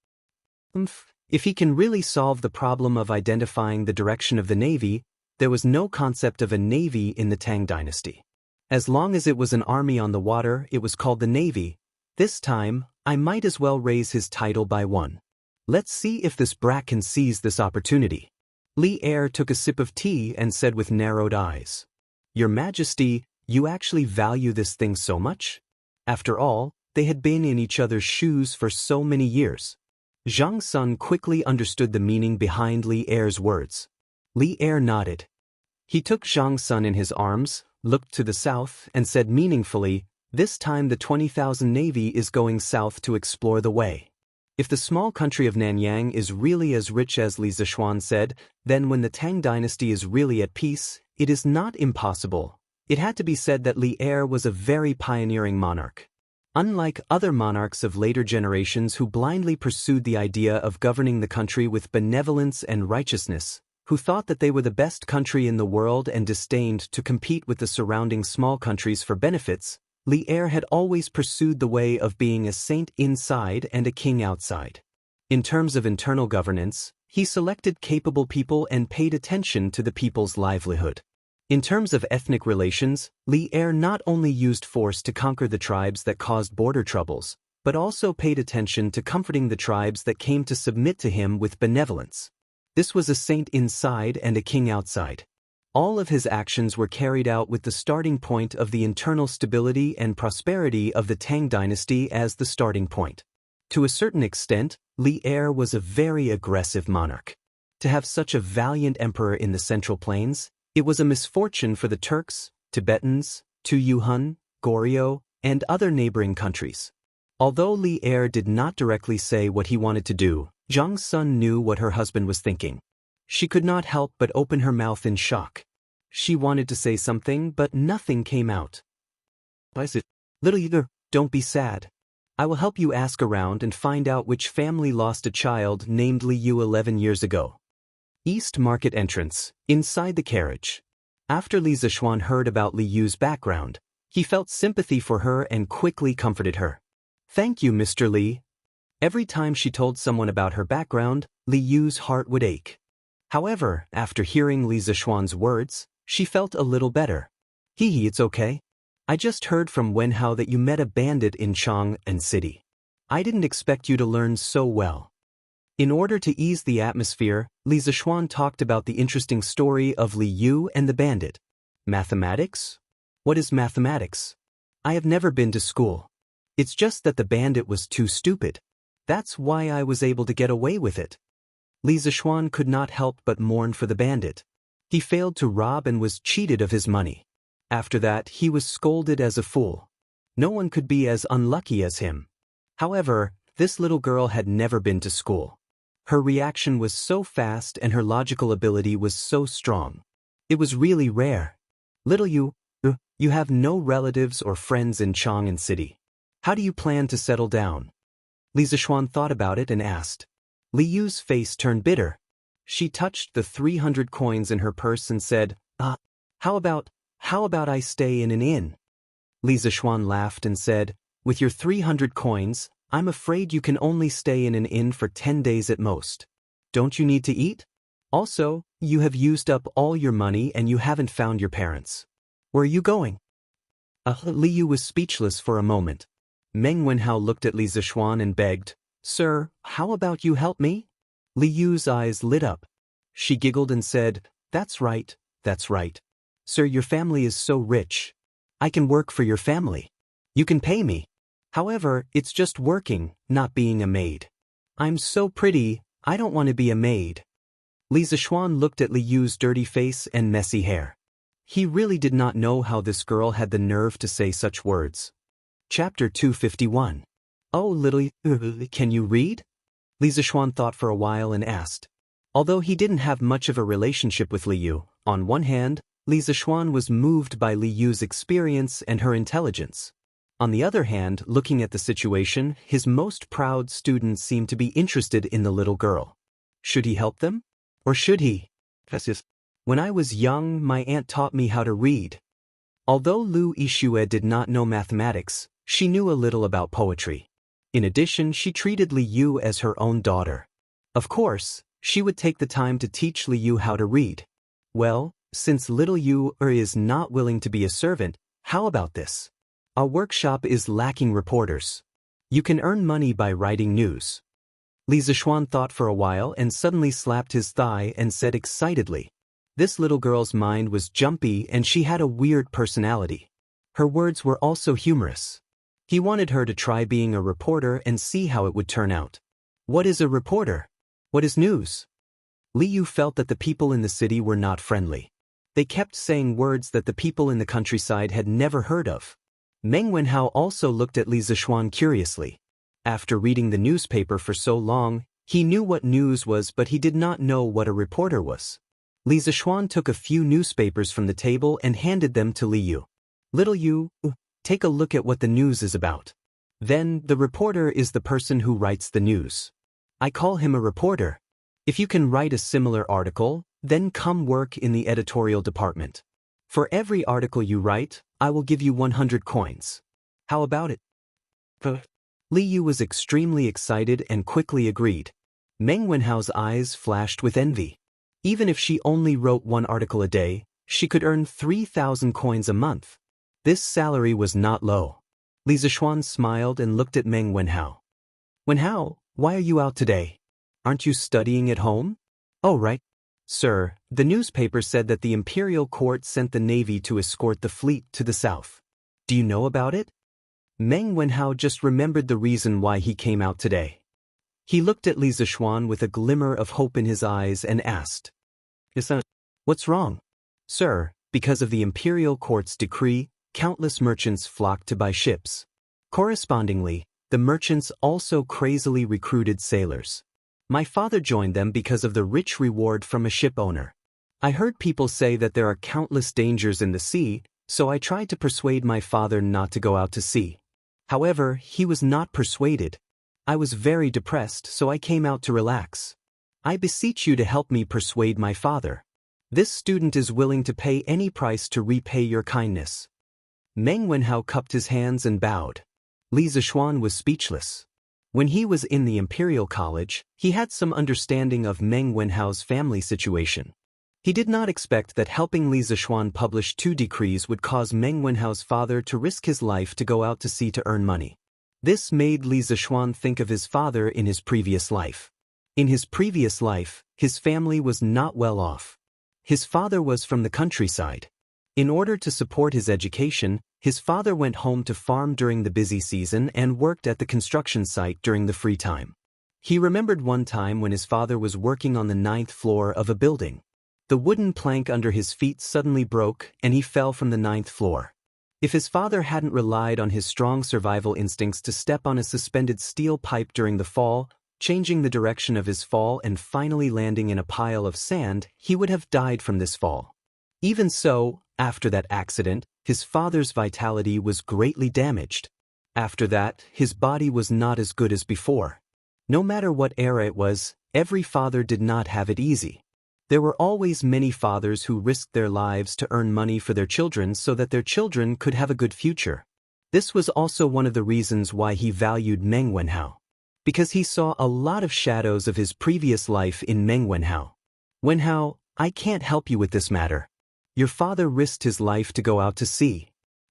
If he can really solve the problem of identifying the direction of the navy, there was no concept of a navy in the Tang dynasty. As long as it was an army on the water, it was called the navy. This time, I might as well raise his title by one. Let's see if this brat can seize this opportunity." Li Er took a sip of tea and said with narrowed eyes, "Your Majesty, you actually value this thing so much?" After all, they had been in each other's shoes for so many years. Zhang Sun quickly understood the meaning behind Li Er's words. Li Er nodded. He took Zhang Sun in his arms, looked to the south, and said meaningfully, "This time the 20,000 navy is going south to explore the way. If the small country of Nanyang is really as rich as Li Zishuan said, then when the Tang dynasty is really at peace, it is not impossible." It had to be said that Li Er was a very pioneering monarch. Unlike other monarchs of later generations who blindly pursued the idea of governing the country with benevolence and righteousness, who thought that they were the best country in the world and disdained to compete with the surrounding small countries for benefits, Li Er had always pursued the way of being a saint inside and a king outside. In terms of internal governance, he selected capable people and paid attention to the people's livelihood. In terms of ethnic relations, Li Er not only used force to conquer the tribes that caused border troubles, but also paid attention to comforting the tribes that came to submit to him with benevolence. This was a saint inside and a king outside. All of his actions were carried out with the starting point of the internal stability and prosperity of the Tang dynasty as the starting point. To a certain extent, Li Er was a very aggressive monarch. To have such a valiant emperor in the Central Plains, it was a misfortune for the Turks, Tibetans, Tuyuhun, Goryeo, and other neighboring countries. Although Li Er did not directly say what he wanted to do, Zhang Sun knew what her husband was thinking. She could not help but open her mouth in shock. She wanted to say something, but nothing came out. "Little Yiger, don't be sad. I will help you ask around and find out which family lost a child named Li Yu 11 years ago." East Market entrance, inside the carriage. After Li Zishuan heard about Li Yu's background, he felt sympathy for her and quickly comforted her. "Thank you, Mr. Li." Every time she told someone about her background, Li Yu's heart would ache. However, after hearing Li Zishuan's words, she felt a little better. It's okay. I just heard from Wenhao that you met a bandit in Chang'an City. I didn't expect you to learn so well." In order to ease the atmosphere, Li Zishuan talked about the interesting story of Li Yu and the bandit. "Mathematics? What is mathematics? I have never been to school. It's just that the bandit was too stupid. That's why I was able to get away with it." Li Zishuan could not help but mourn for the bandit. He failed to rob and was cheated of his money. After that, he was scolded as a fool. No one could be as unlucky as him. However, this little girl had never been to school. Her reaction was so fast and her logical ability was so strong. It was really rare. "Little you have no relatives or friends in Chang'an City. How do you plan to settle down?" Li Zishuan thought about it and asked. Li Yu's face turned bitter. She touched the 300 coins in her purse and said, How about I stay in an inn?" Li Zishuan laughed and said, "With your 300 coins, I'm afraid you can only stay in an inn for 10 days at most. Don't you need to eat? Also, you have used up all your money and you haven't found your parents. Where are you going? Li Yu was speechless for a moment. Meng Wenhao looked at Li Zixuan and begged, Sir, how about you help me? Li Yu's eyes lit up. She giggled and said, That's right, that's right. Sir, your family is so rich. I can work for your family. You can pay me. However, it's just working, not being a maid. I'm so pretty, I don't want to be a maid. Li Zixuan looked at Li Yu's dirty face and messy hair. He really did not know how this girl had the nerve to say such words. Chapter 251. Oh, little, can you read? Li Zixuan thought for a while and asked. Although he didn't have much of a relationship with Li Yu, on one hand, Li Zixuan was moved by Li Yu's experience and her intelligence. On the other hand, looking at the situation, his most proud students seemed to be interested in the little girl. Should he help them? Or should he? When I was young, my aunt taught me how to read. Although Lu Yixue did not know mathematics, she knew a little about poetry. In addition, she treated Li Yu as her own daughter. Of course, she would take the time to teach Li Yu how to read. Well, since little Yu is not willing to be a servant, how about this? Our workshop is lacking reporters. You can earn money by writing news. Li Zixuan thought for a while and suddenly slapped his thigh and said excitedly. This little girl's mind was jumpy and she had a weird personality. Her words were also humorous. He wanted her to try being a reporter and see how it would turn out. What is a reporter? What is news? Li Yu felt that the people in the city were not friendly. They kept saying words that the people in the countryside had never heard of. Meng Wenhao also looked at Li Zixuan curiously. After reading the newspaper for so long, he knew what news was, but he did not know what a reporter was. Li Zixuan took a few newspapers from the table and handed them to Li Yu. Little Yu, take a look at what the news is about. Then, the reporter is the person who writes the news. I call him a reporter. If you can write a similar article, then come work in the editorial department. For every article you write, I will give you 100 coins. How about it? Li Yu was extremely excited and quickly agreed. Meng Wenhao's eyes flashed with envy. Even if she only wrote one article a day, she could earn 3,000 coins a month. This salary was not low. Li Zixuan smiled and looked at Meng Wenhao. Wenhao, why are you out today? Aren't you studying at home? Oh, right. Sir, the newspaper said that the imperial court sent the navy to escort the fleet to the south. Do you know about it? Meng Wenhao just remembered the reason why he came out today. He looked at Li Zixuan with a glimmer of hope in his eyes and asked, What's wrong? Sir, because of the imperial court's decree, countless merchants flocked to buy ships. Correspondingly, the merchants also crazily recruited sailors. My father joined them because of the rich reward from a ship owner. I heard people say that there are countless dangers in the sea, so I tried to persuade my father not to go out to sea. However, he was not persuaded. I was very depressed, so I came out to relax. I beseech you to help me persuade my father. This student is willing to pay any price to repay your kindness. Meng Wenhao cupped his hands and bowed. Li Zixuan was speechless. When he was in the Imperial College, he had some understanding of Meng Wenhao's family situation. He did not expect that helping Li Zixuan publish 2 decrees would cause Meng Wenhao's father to risk his life to go out to sea to earn money. This made Li Zixuan think of his father in his previous life. In his previous life, his family was not well off. His father was from the countryside. In order to support his education, his father went home to farm during the busy season and worked at the construction site during the free time. He remembered one time when his father was working on the 9th floor of a building. The wooden plank under his feet suddenly broke and he fell from the 9th floor. If his father hadn't relied on his strong survival instincts to step on a suspended steel pipe during the fall, changing the direction of his fall and finally landing in a pile of sand, he would have died from this fall. Even so, after that accident, his father's vitality was greatly damaged. After that, his body was not as good as before. No matter what era it was, every father did not have it easy. There were always many fathers who risked their lives to earn money for their children so that their children could have a good future. This was also one of the reasons why he valued Meng Wenhao. Because he saw a lot of shadows of his previous life in Meng Wenhao. Wenhao, I can't help you with this matter. Your father risked his life to go out to sea.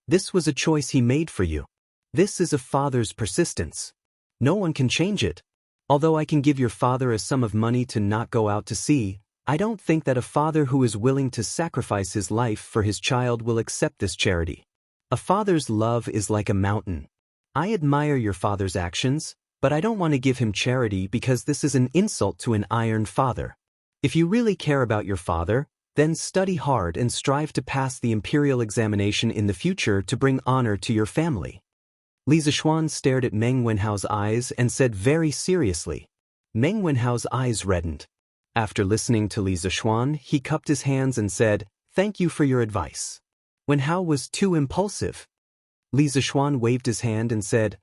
This was a choice he made for you. This is a father's persistence. No one can change it. Although I can give your father a sum of money to not go out to sea, I don't think that a father who is willing to sacrifice his life for his child will accept this charity. A father's love is like a mountain. I admire your father's actions, but I don't want to give him charity because this is an insult to an iron father. If you really care about your father, then study hard and strive to pass the imperial examination in the future to bring honor to your family. Li Zixuan stared at Meng Wenhao's eyes and said very seriously. Meng Wenhao's eyes reddened. After listening to Li Zixuan, he cupped his hands and said, "Thank you for your advice." Wenhao was too impulsive. Li Zixuan waved his hand and said,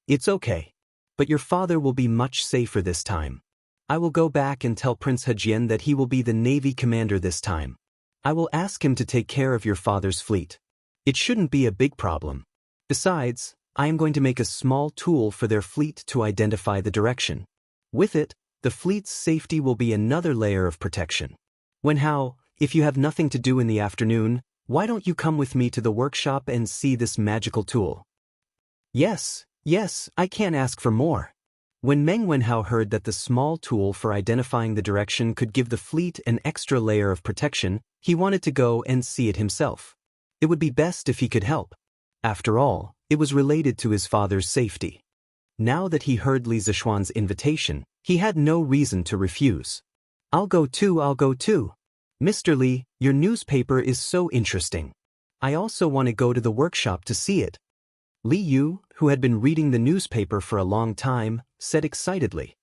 It's okay. But your father will be much safer this time. I will go back and tell Prince Hejian that he will be the Navy commander this time. I will ask him to take care of your father's fleet. It shouldn't be a big problem. Besides, I am going to make a small tool for their fleet to identify the direction. With it, the fleet's safety will be another layer of protection. Wenhao, if you have nothing to do in the afternoon, why don't you come with me to the workshop and see this magical tool? Yes, I can't ask for more. When Meng Wenhao heard that the small tool for identifying the direction could give the fleet an extra layer of protection, he wanted to go and see it himself. It would be best if he could help. After all, it was related to his father's safety. Now that he heard Li Zixuan's invitation, he had no reason to refuse. I'll go too. Mr. Li, your newspaper is so interesting. I also want to go to the workshop to see it. Li Yu, who had been reading the newspaper for a long time, said excitedly.